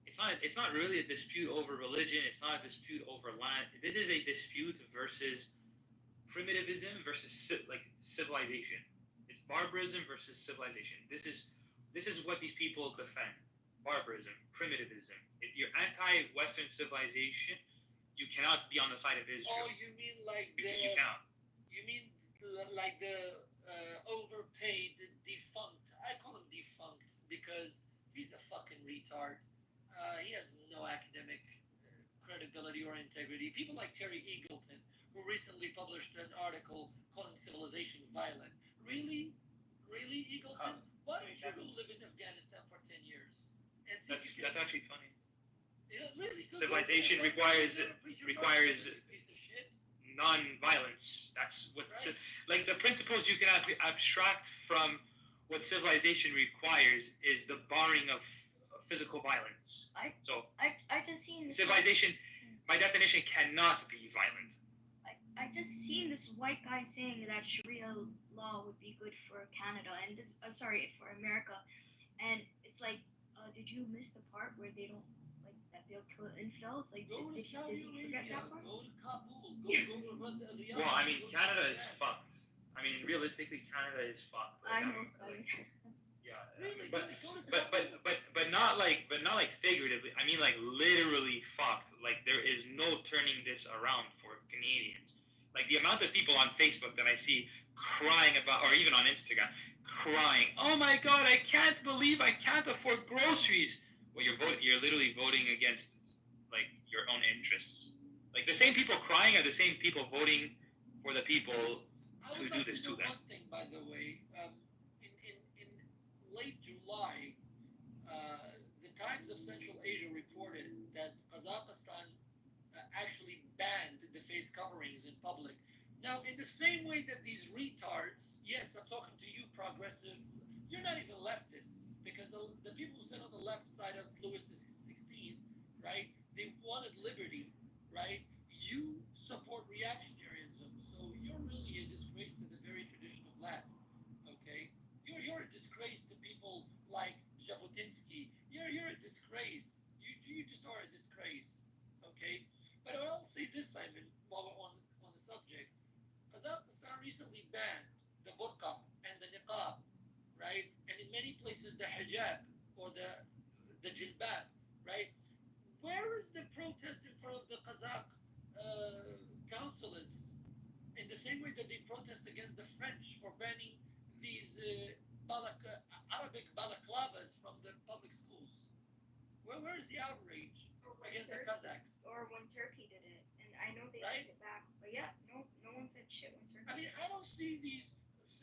It's not really a dispute over religion. It's not a dispute over land. This is a dispute versus primitivism versus civilization. It's barbarism versus civilization. This is what these people defend: barbarism, primitivism. If you're anti-Western civilization, you cannot be on the side of Israel. Oh, you mean like you cannot. You mean like the overpaid defunct? I call him defunct because he's a fucking retard. He has no academic credibility or integrity. People like Terry Eagleton, who recently published an article calling civilization violent. Really, Eagleton? Why don't you go live in Afghanistan for 10 years? And see That's actually funny. Yeah, really, civilization requires non-violence. That's what like the principles you can abstract from what civilization requires is the barring of physical violence. I just seen civilization. By definition, cannot be violent. I just seen this white guy saying that Sharia law would be good for Canada and for America, and it's like, did you miss the part where they don't like that they'll kill infidels? Like, Go to did Saudi you forget Arabia, that part? go to Kabul, go to Riyadh. Well, I mean, go to Canada is Baghdad. fucked. I mean, realistically, Canada is fucked. I know, mean, sorry. yeah. Really, But go to but not like figuratively. I mean like literally fucked. Like there is no turning this around for Canadians. Like the amount of people on Facebook that I see crying about, or even on Instagram, crying, "Oh my God, I can't believe I can't afford groceries." Well, you're literally voting against like your own interests. Like the same people crying are the same people voting for the people to do this to them. One thing, by the way, in late July, the Times of Central Asia reported that Kazakhstan actually banned the face coverings in public. Now, in the same way that these retards, yes, I'm talking to you, progressive, you're not even leftists, because the people who sit on the left side of Louis the 16th, right, they wanted liberty, right? You support reactionaryism, so you're really a disgrace to the very traditional left, okay? You're a disgrace to people like Jabotinsky. You're a disgrace. You just are a disgrace, okay? But I'll say this, Simon, while we're on the subject. Kazakhstan recently banned the burqa and the niqab, right? And in many places the hijab or the jilbab, right? Where is the protest in front of the Kazakh consulates? In the same way that they protest against the French for banning these Arabic balaclavas from the public schools. Where is the outrage against the Kazakhs? Or when Turkey did it, and I know they Right? took it back, but yeah, no one said shit when Turkey. I mean, I don't see these,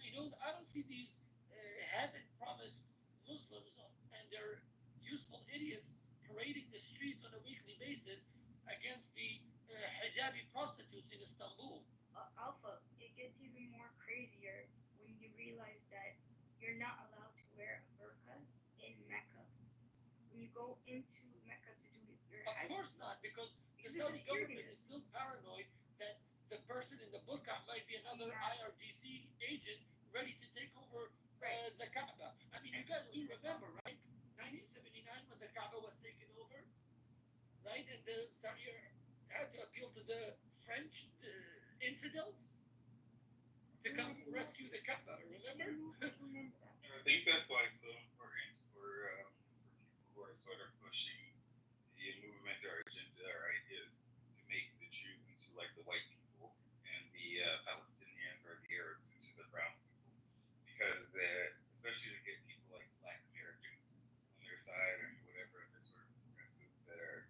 I don't see these heaven-promised Muslims and their useful idiots parading the streets on a weekly basis against the hijabi prostitutes in Istanbul. Alpha, it gets even more crazier when you realize that you're not allowed to wear a burqa in Mecca. When you go into Mecca to do your Of hajj. course not, because the Because Saudi it's government serious. is still paranoid that the person in the burqa might be another IRGC agent ready to take over the Kaaba. I mean, you guys do remember, right? 1979 when the Kaaba was taken over, right? And the Saudi had to appeal to the French infidels to come rescue the Kaaba, remember? I think that's why it's so important for people who are sort of pushing the movement or agenda or ideas to make the Jews into like the white people and the Palestinians or the Arabs into the brown people, because especially to get people like Black Americans on their side or whatever, the sort of progressives that are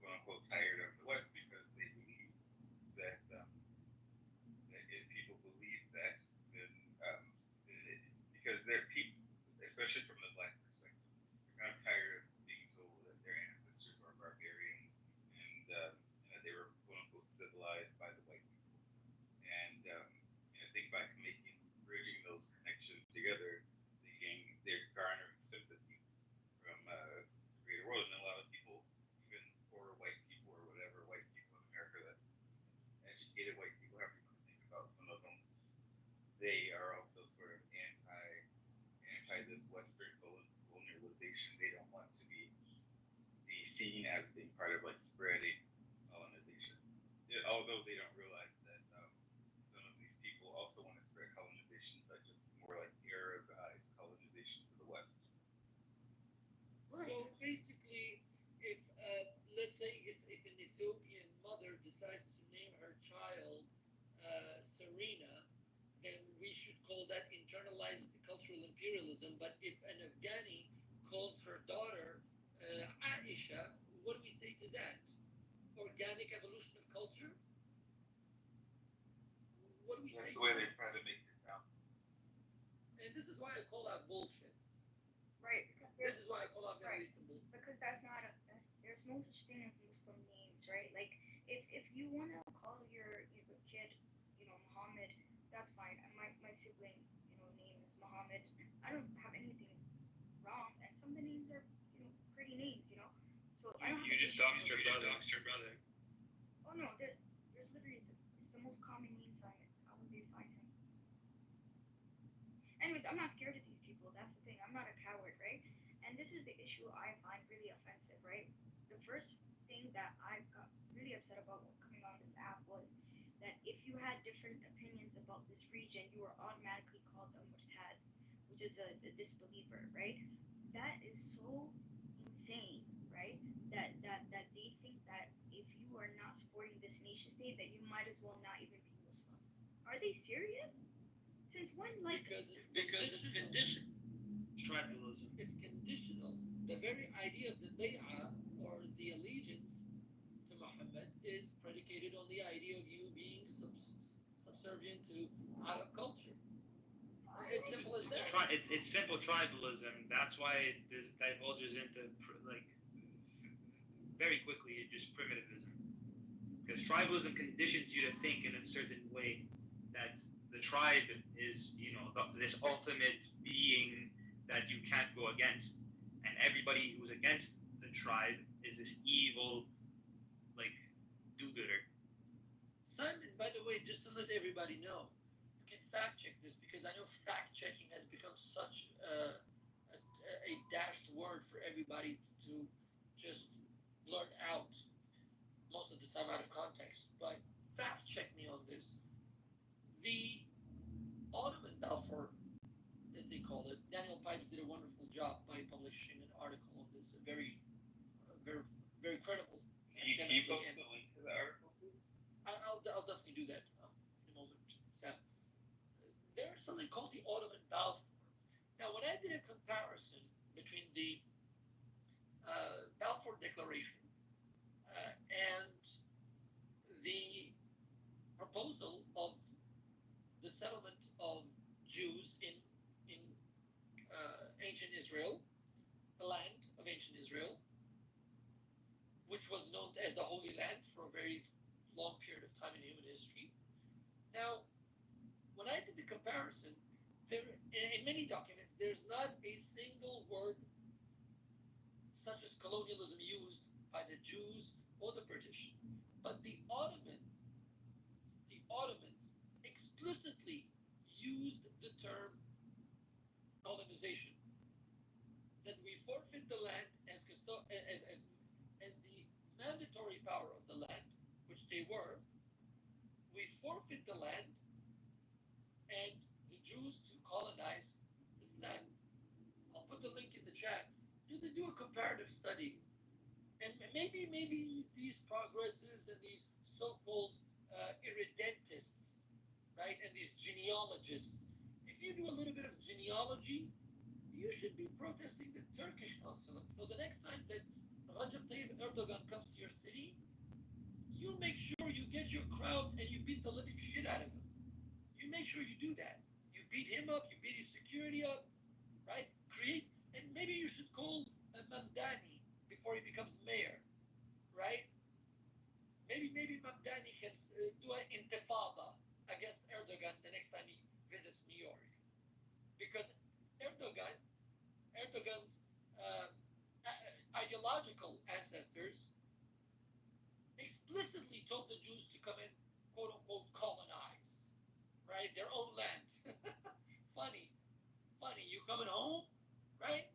quote unquote tired of the West, because they believe that that if people believe that, then because they're people, especially from the Black perspective, they're kind of tired of being told that their ancestors were barbarians and that they were quote unquote civilized by the white people. And I think by bridging those connections together, they're garnering sympathy from the greater world. And a lot of people, even poor white people or whatever, white people in America, that educated white people, however you want to think about some of them, they are also sort of anti this Western colonialization. They don't want to be seen as being part of like spreading colonization. Although they don't realize that some of these people also want to spread colonization, but just more like Arabized colonization to the West. So basically, if let's say if an Ethiopian mother decides to name her child Serena, then we should call that internalized cultural imperialism. But if an Afghani calls her daughter Aisha, what do we say to that? Organic evolution of culture? What do we say? That's the way they try to make it sound. And this is why I call that bullshit. Right. This is why I call out Middle Right. Eastern bullshit. Because there's no such thing as Muslim names, right? Like if you want to call your kid, Muhammad, that's fine. And my sibling, name is Muhammad. I don't have anything wrong, and some of the names are, pretty names, So I don't. You just doxed your brother. Oh no, there's literally it's the most common name, Simon. How would they find him? Anyways, I'm not scared of these people. That's the thing. I'm not a coward, right? And this is the issue I find really offensive, right? The the first thing that I got really upset about coming on this app was that if you had different opinions about this region, you were automatically called a murtad, which is a disbeliever, right? That is so insane, right? That they think that if you are not supporting this nation state, that you might as well not even be Muslim. Are they serious? Since when, like? Because it's conditional. Tribalism. It's conditional. The very idea of the bay'ah or the allegiance to Muhammad is predicated on the idea of you being subservient to Arab culture. It's simple as that. It's simple tribalism. That's why this divulges into very quickly just primitivism. Because tribalism conditions you to think in a certain way that the tribe is, this ultimate being that you can't go against, and everybody who's against the tribe is this evil, do-gooder. Simon, by the way, just to let everybody know, you can fact check this because I know fact checking has become such a dashed word for everybody to just blurt out most of the time out of context. But fact check me on this. The Ottoman Balfour, as they call it, Daniel Pipes did a wonderful job by publishing an article on this, very, very credible. Can you post the link to the article, please? I'll definitely do that in a moment, Sam. There's something called the Ottoman Balfour. Now, when I did a comparison between the Balfour Declaration and the proposal of the settlement of Jews in ancient Israel, the land of ancient Israel, which was known as the Holy Land for a very long period of time in human history. Now, when I did the comparison, in many documents, there's not a single word such as colonialism used by the Jews or the British, but the Ottomans explicitly used the term colonization. That we forfeit the land as the mandatory power of the land, which they were. We forfeit the land, and the Jews to colonize this land. I'll put the link in the chat. Do a comparative study, and maybe these progressives and these so-called irredentists, right, and these genealogists. If you do a little bit of genealogy, you should be protesting the Turkish consulate. So the next time that Recep Tayyip Erdogan comes to your city, you make sure you get your crowd and you beat the living shit out of him. You make sure you do that. You beat him up, you beat his security up, right? And maybe you should call Mamdani before he becomes mayor, right? Maybe Mamdani can do an intifada against Erdogan the next time he visits New York. Because Erdogan's ideological ancestors explicitly told the Jews to come and quote unquote colonize, right? Their own land. Funny. You coming home, right?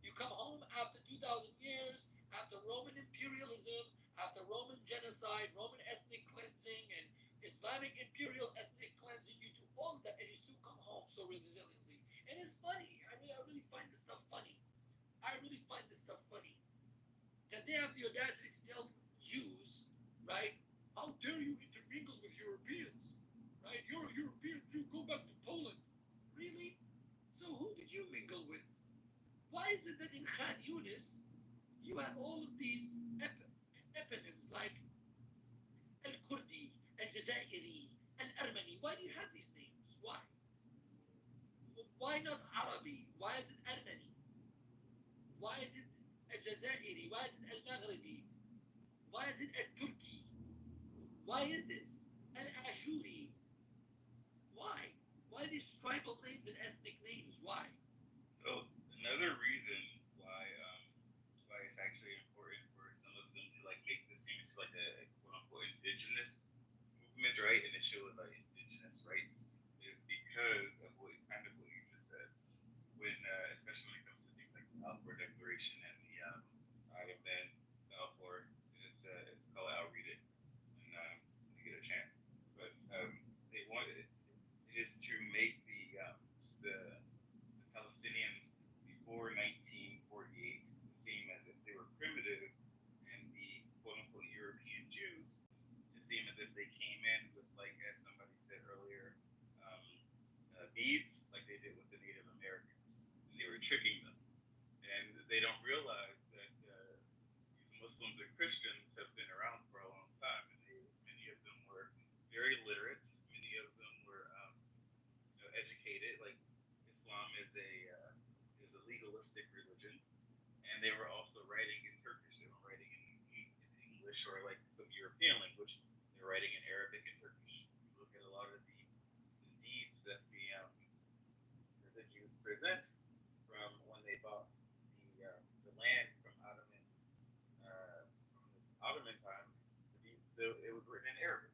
You come home after 2,000 years, after Roman imperialism, after Roman genocide, Roman ethnic cleansing, and Islamic imperial ethnic cleansing. You do all of that, and you still come home so resiliently. And it's funny. I really find this stuff funny. That they have the audacity to tell Jews, right? How dare you intermingle with Europeans, right? You're a European Jew. Go back to Poland. Really? So who did you mingle with? Why is it that in Khan Yunis you have all of these eponyms like Al-Kurdi, Al-Jazairi, Al-Armani? Why do you have these names? Why? Why not Arabi? Why is it Armani? Why is it Al-Jazairi? Why is it Al-Maghribi? Why is it Al-Turki? Why is this? Al-Ashuri? Why? Why these tribal names and ethnic names? Why? So another reason why it's actually important for some of them to make this into a quote unquote indigenous movement, right? And it shows indigenous rights is because of what you just said. When especially when it comes to things like the Balfour Declaration and the IMN needs like they did with the Native Americans. And they were tricking them. And they don't realize that these Muslims and Christians have been around for a long time. And many of them were very literate. Many of them were educated. Like Islam is a legalistic religion. And they were also writing in Turkish. They were writing in English or like some European language. They were writing in Arabic and Turkish. You look at a lot of the deeds that the Jews present from when they bought the land from Ottoman times. It was written in Arabic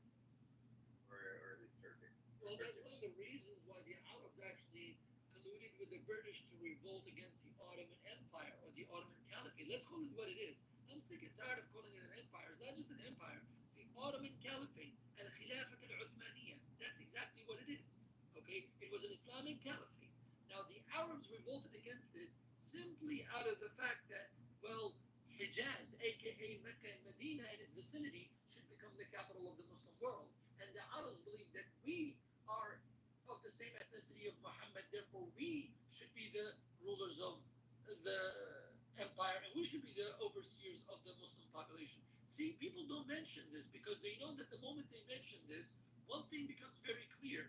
or at least Turkish. Well, that's one of the reasons why the Arabs actually colluded with the British to revolt against the Ottoman Empire or the Ottoman Caliphate. Let's call it what it is. I'm sick and tired of calling it an empire. It's not just an empire. The Ottoman Caliphate, Al-Khilafat al-Uthmaniyya. That's exactly what it is. Okay? It was an Islamic caliphate. Now, the Arabs revolted against it simply out of the fact that, well, Hijaz, aka Mecca and Medina and its vicinity, should become the capital of the Muslim world. And the Arabs believe that we are of the same ethnicity of Muhammad, therefore we should be the rulers of the empire and we should be the overseers of the Muslim population. See, people don't mention this because they know that the moment they mention this, one thing becomes very clear,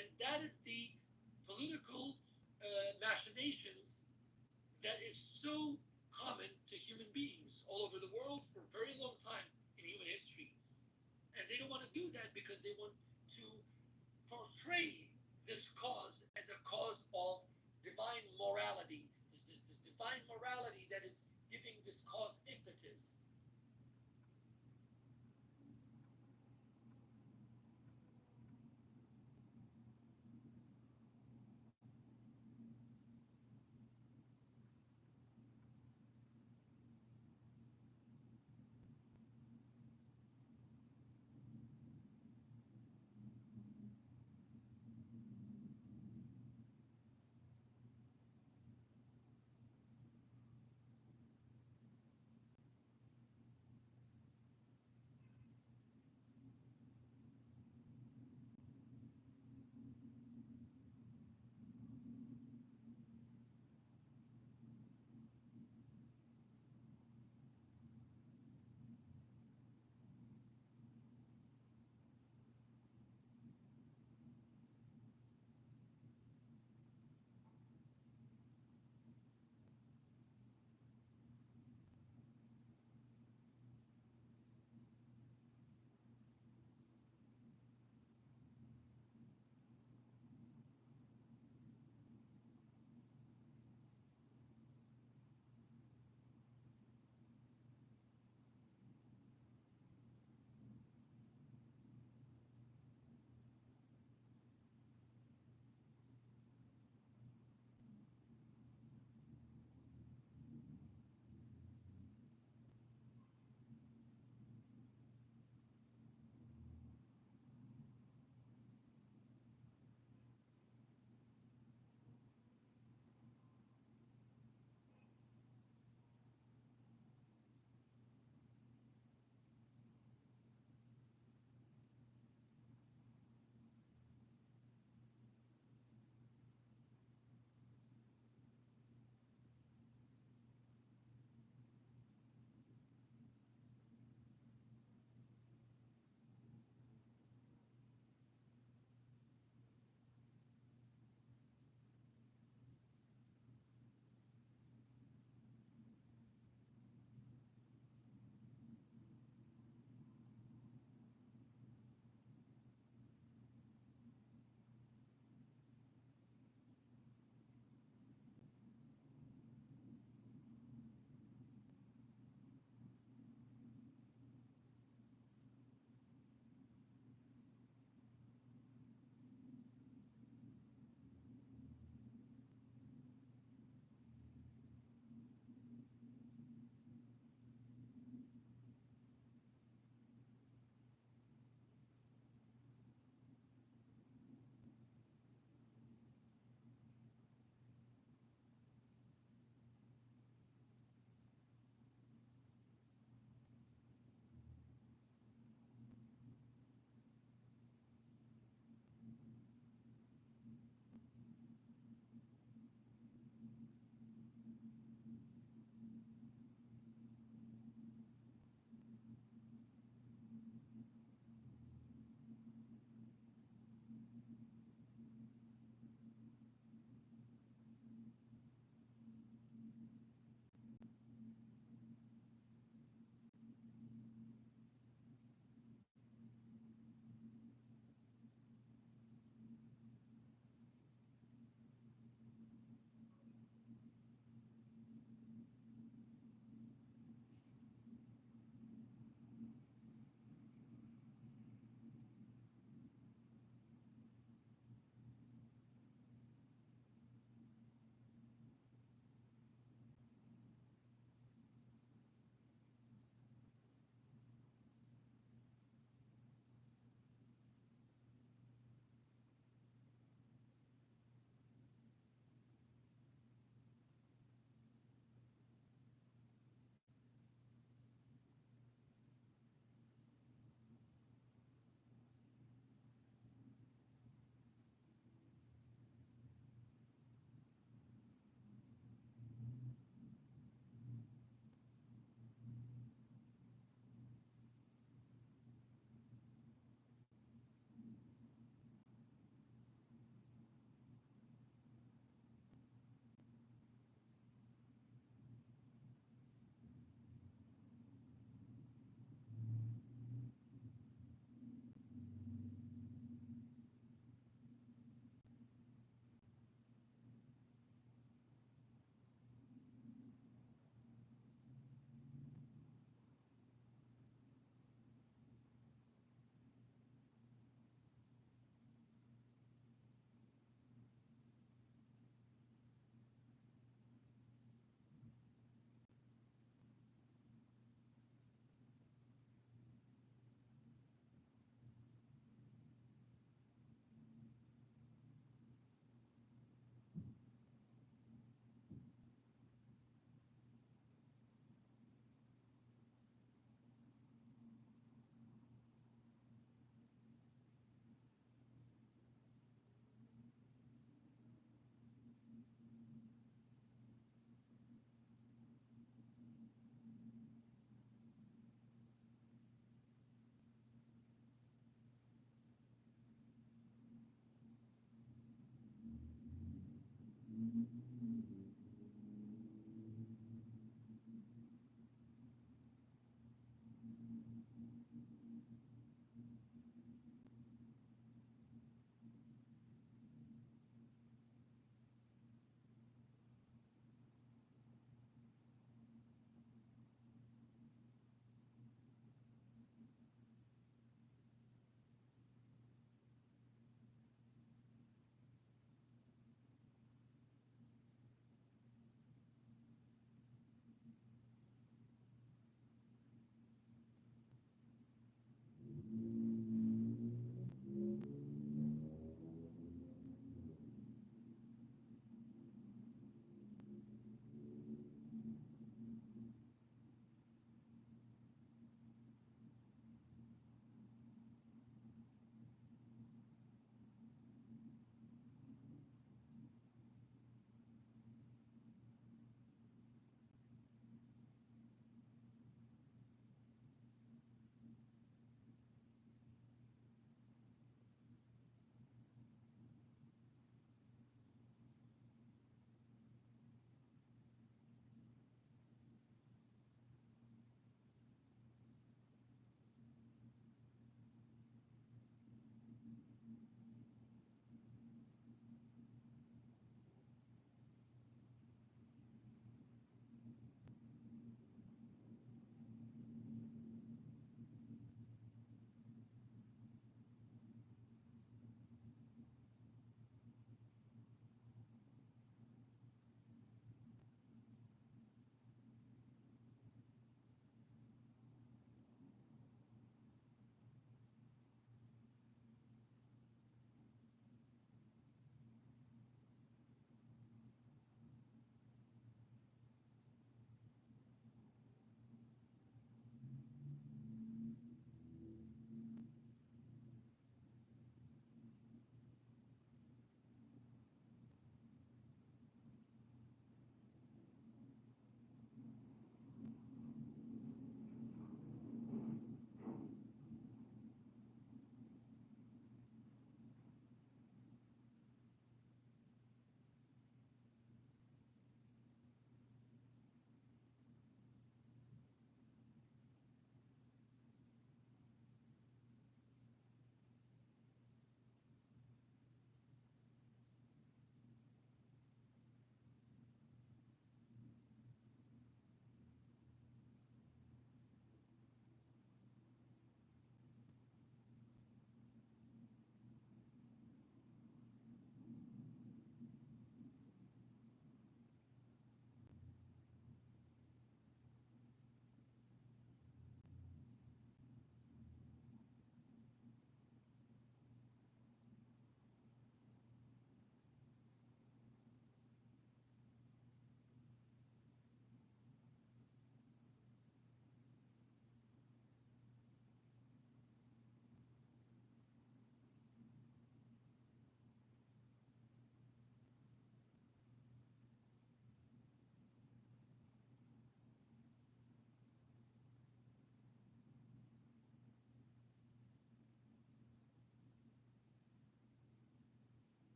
and that is the political machinations that is so common to human beings all over the world for a very long time in human history. And they don't want to do that because they want to portray this cause as a cause of divine morality, this divine morality that is giving this cause impetus.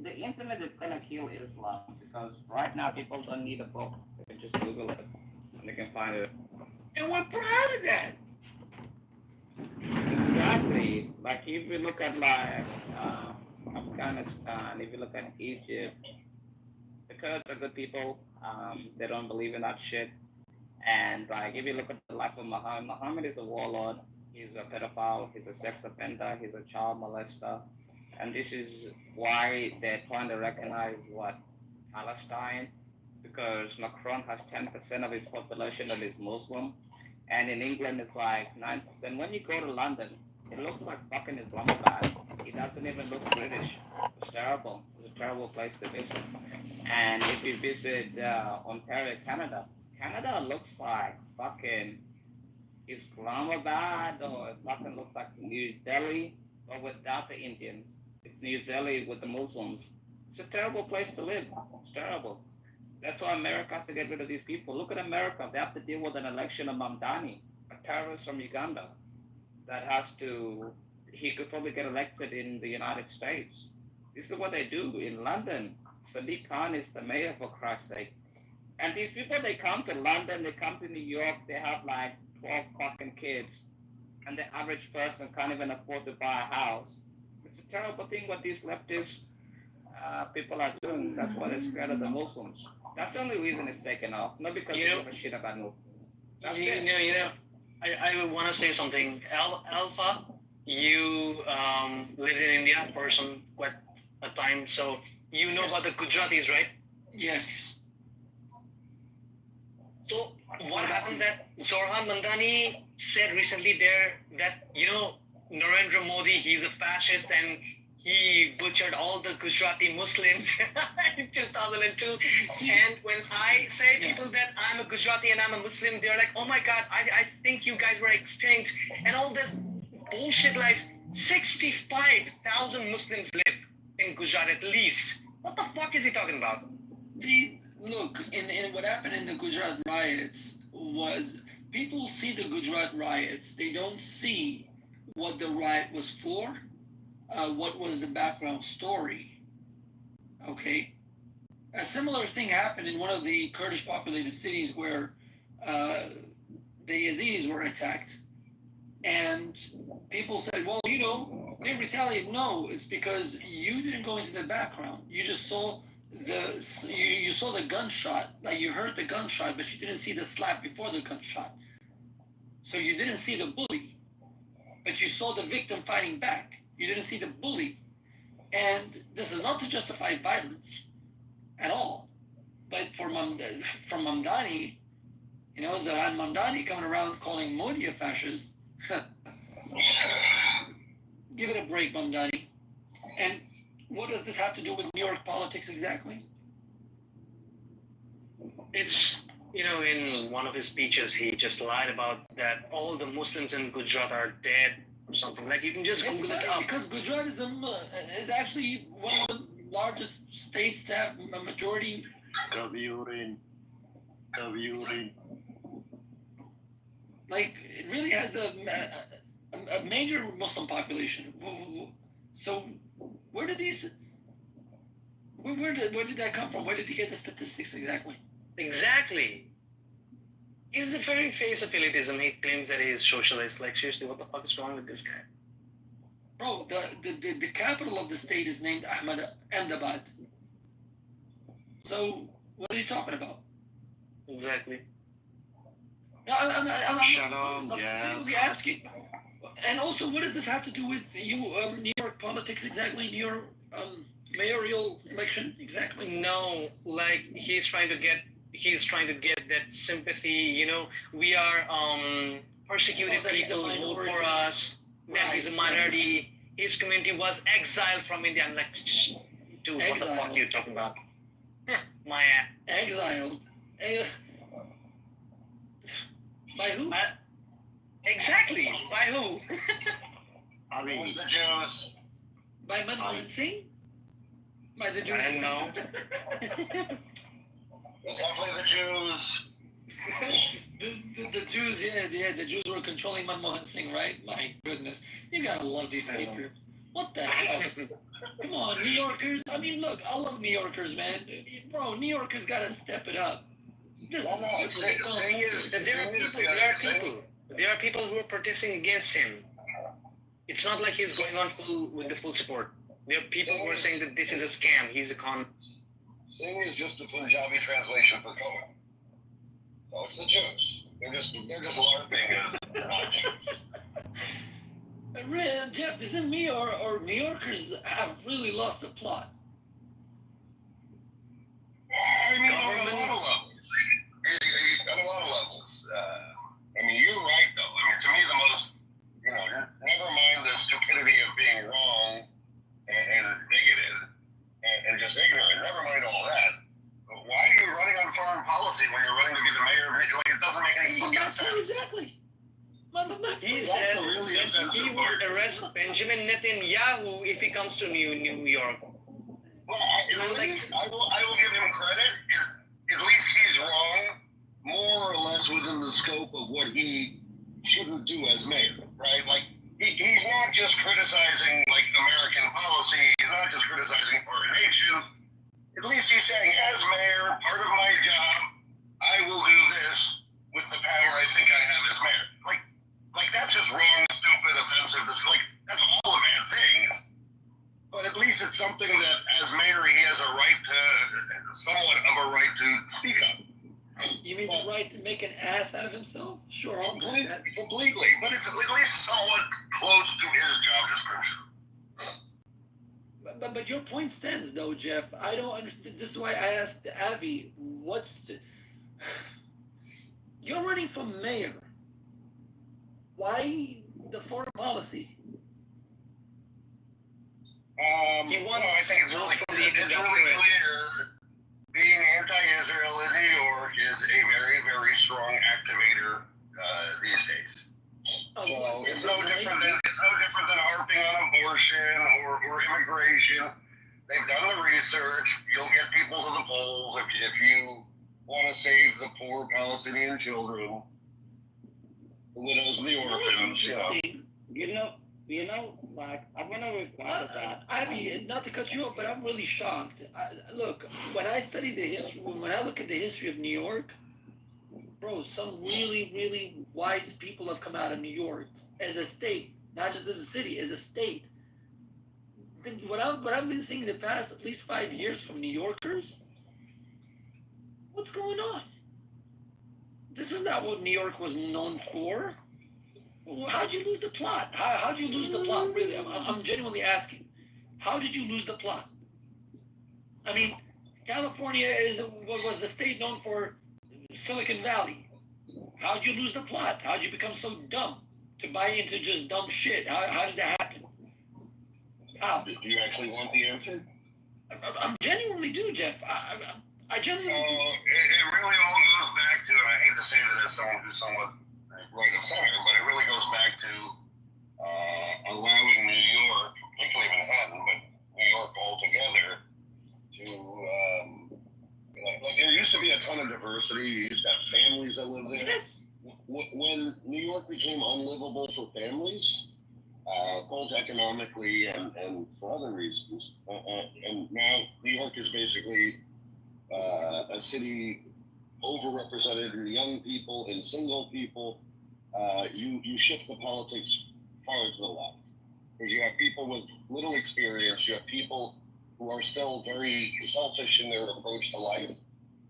The internet is gonna kill Islam because right now people don't need a book. They can just Google it and they can find it. And we're proud of that. Exactly. Like if you look at like Afghanistan, if you look at Egypt, the Kurds are good people. They don't believe in that shit. And like if you look at the life of Muhammad, Muhammad is a warlord. He's a pedophile. He's a sex offender. He's a child molester. And this is why they're trying to recognize Palestine, because Macron has 10% of his population that is Muslim, and in England it's like 9%. When you go to London, it looks like fucking Islamabad. It doesn't even look British. It's terrible. It's a terrible place to visit. And if you visit Ontario, Canada, Canada looks like fucking Islamabad, or it fucking looks like New Delhi, but without the Indians. It's New Delhi with the Muslims. It's a terrible place to live. It's terrible. That's why America has to get rid of these people. Look at America. They have to deal with an election of Mamdani, a terrorist from Uganda, that he could probably get elected in the United States. This is what they do in London. Sadiq Khan is the mayor, for Christ's sake. And these people, they come to London, they come to New York, they have like 12 fucking kids, and the average person can't even afford to buy a house. It's a terrible thing what these leftist people are doing. That's why they're scared of the Muslims. That's the only reason it's taken off, not because they give a shit about Muslims. I want to say something. Alpha, you lived in India for quite a time, so you know about the Gujaratis, right? Yes. So what happened that Zorhan Mandani said recently there that, Narendra Modi, he's a fascist and he butchered all the Gujarati Muslims in 2002. And when I say people that I'm a Gujarati and I'm a Muslim, they're like, oh my God, I think you guys were extinct. And all this bullshit lies. 65,000 Muslims live in Gujarat at least. What the fuck is he talking about? See, look, in what happened in the Gujarat riots was people see the Gujarat riots. They don't see what the riot was for, what was the background story. Okay? A similar thing happened in one of the Kurdish populated cities where the Yazidis were attacked. And people said, well, they retaliated. No, it's because you didn't go into the background. You just saw you saw the gunshot, like you heard the gunshot, but you didn't see the slap before the gunshot. So you didn't see the bully, but you saw the victim fighting back. You didn't see the bully. And this is not to justify violence at all. But from Mamdani, Zaran Mamdani coming around calling Modi a fascist, give it a break, Mamdani. And what does this have to do with New York politics exactly? It's, in one of his speeches, he just lied about that all the Muslims in Gujarat are dead or something. Like, you can just Google it up. Because Gujarat is actually one of the largest states to have a majority. Like, it really has a major Muslim population. So, where did that come from? Where did he get the statistics exactly? Exactly. He's the very face of elitism. He claims that he is socialist. Like, seriously, what the fuck is wrong with this guy? Bro, the capital of the state is named Ahmedabad. So, what are you talking about? Exactly. No, I'm really asking. And also, what does this have to do with New York politics exactly? New York mayoral election exactly? No, like he's trying to get that sympathy. We are persecuted people vote for us. That he's a minority. His community was exiled from India. I'm like, dude, what the fuck are you talking about? My exiled. By who? Exactly. By who? I mean, the Jews. By Manmohan Singh? By the Jews? I don't know. Definitely the Jews. the Jews, the Jews were controlling Manmohan Singh, right? My goodness. You gotta love these people. What the hell? Come on, New Yorkers. I mean, look, I love New Yorkers, man. Bro, New Yorkers gotta step it up. There are people who are protesting against him. It's not like he's going on with the full support. There are people who are saying that this is a scam. He's a con. Singh is just a Punjabi translation for Cohen. So it's the Jews. They're just LARPing as not Jews. Jeff, is it me or New Yorkers have really lost the plot? I mean, on a lot of levels. On a lot of levels. I mean, you're right, though. I mean, to me, the most, never mind the stupidity of being wrong and bigoted and just ignorant. Never mind all that. But why are you running on foreign policy when you're running to be the mayor of Like, it doesn't make any fucking sense. Exactly. He said that he would arrest Benjamin Netanyahu if he comes to New York. Well, I will give him credit. At least he's wrong, more or less within the scope of what he shouldn't do as mayor, right? Like, he's not just criticizing, like, American policy. He's not just criticizing foreign nations. At least he's saying, as mayor, part of my job, I will do this with the power I think I have as mayor. Like that's just wrong, stupid, offensive. That's all a bad thing. But at least it's something that, as mayor, he has somewhat of a right to speak up. You mean the right to make an ass out of himself? Sure, I'll do that. Completely. But it's at least somewhat close to his job description. But your point stands, though, Jeff. I don't understand. This is why I asked Avi, you're running for mayor. Why the foreign policy? I think it's really clear. Being anti-Israel in New York is a very, very strong activator these days. So it's no different than harping on abortion or immigration. They've done the research. You'll get people to the polls if you want to save the poor Palestinian children, the widows and the orphans. Like, I'm going to reply to that. Not to cut you off, but I'm really shocked. Look, when I study the history, when I look at the history of New York, bro, some really, really wise people have come out of New York as a state, not just as a city, as a state. Then what I've been seeing in the past at least 5 years from New Yorkers, what's going on? This is not what New York was known for. How'd you lose the plot? How'd you lose the plot, really? I'm genuinely asking. How did you lose the plot? I mean, California was the state known for Silicon Valley. How'd you lose the plot? How'd you become so dumb to buy into just dumb shit? How did that happen? How? Do you actually want the answer? I genuinely do, Jeff. I genuinely do. It really all goes back to, and I hate to say that as someone who's somewhat right of center, but it really goes back to allowing New York, particularly Manhattan, but New York altogether, to like there used to be a ton of diversity. You used to have families that lived there. Yes. When New York became unlivable for families, both economically and for other reasons, and now New York is basically a city overrepresented in young people, in single people. You shift the politics far to the left. Because you have people with little experience, you have people who are still very selfish in their approach to life.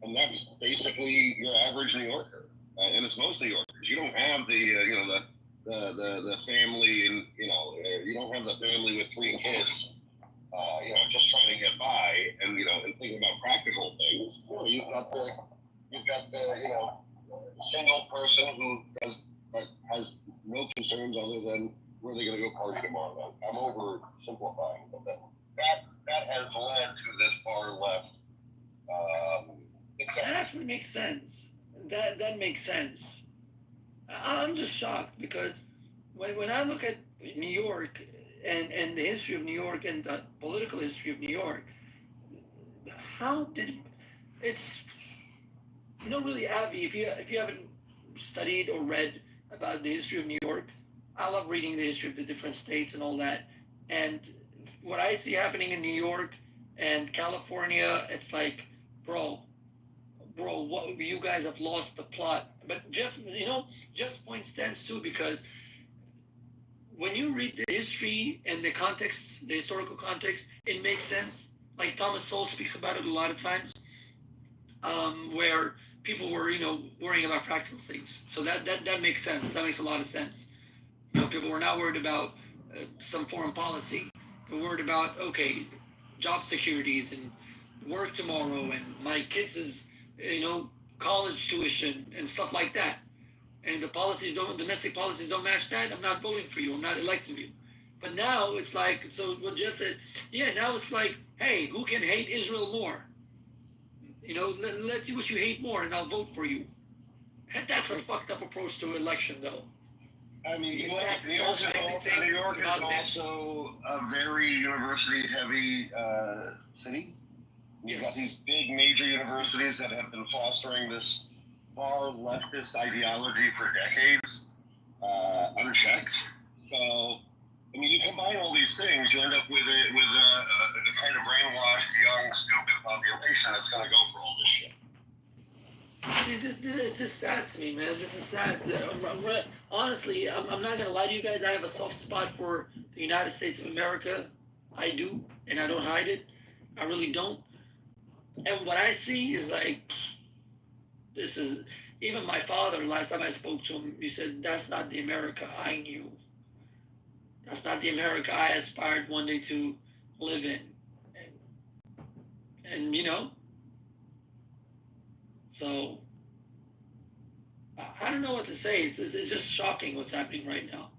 And that's basically your average New Yorker. And it's most New Yorkers. You don't have the family and, you don't have the family with 3 kids, just trying to get by and, and thinking about practical things. You've got the single person who has no concerns other than where they're going to go party tomorrow. I'm oversimplifying, but that has led to this far left. That actually makes sense. That makes sense. I'm just shocked because when I look at New York and the history of New York and the political history of New York, really, Avi, if you haven't studied or read about the history of New York, I love reading the history of the different states and all that. And what I see happening in New York and California, it's like, bro, what you guys have lost the plot. But Jeff's point stands too, because when you read the history and the context, the historical context, it makes sense. Like Thomas Sowell speaks about it a lot of times, where people were, worrying about practical things. So that makes sense. That makes a lot of sense. People were not worried about some foreign policy. They're worried about, okay, job securities and work tomorrow and my kids' college tuition and stuff like that. And domestic policies don't match that, I'm not voting for you. I'm not electing you. But now it's like, so what Jeff said, now it's like, hey, who can hate Israel more? Let's see what you hate more, and I'll vote for you. That's a fucked up approach to election, though. I mean, New York is also a very university-heavy city. You've got these big major universities that have been fostering this far leftist ideology for decades, unchecked. So, I mean, you combine all these things, you end up with a kind of brainwashed, young, stupid population that's going to go for all this shit. This is sad to me, man. This is sad. Honestly, I'm not gonna lie to you guys. I have a soft spot for the United States of America. I do, and I don't hide it. I really don't. And what I see is like, this is, even my father, last time I spoke to him, he said, that's not the America I knew. That's not the America I aspired one day to live in. And so I don't know what to say. It's just shocking what's happening right now.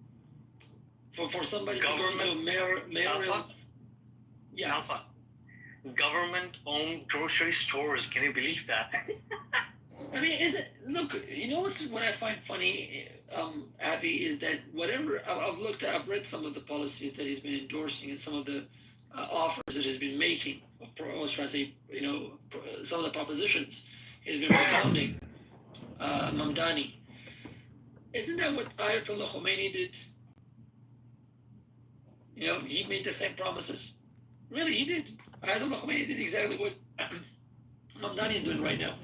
For somebody to go into a mayoral... Yeah. Alpha. Government-owned grocery stores. Can you believe that? I mean, look, what I find funny, Avi, is that whatever, I've read some of the policies that he's been endorsing and some of the offers that he's been making, or should I say, some of the propositions he's been propounding, Mamdani. Isn't that what Ayatollah Khomeini did? He made the same promises. Really, he did. Ayatollah Khomeini did exactly what Mamdani is doing right now.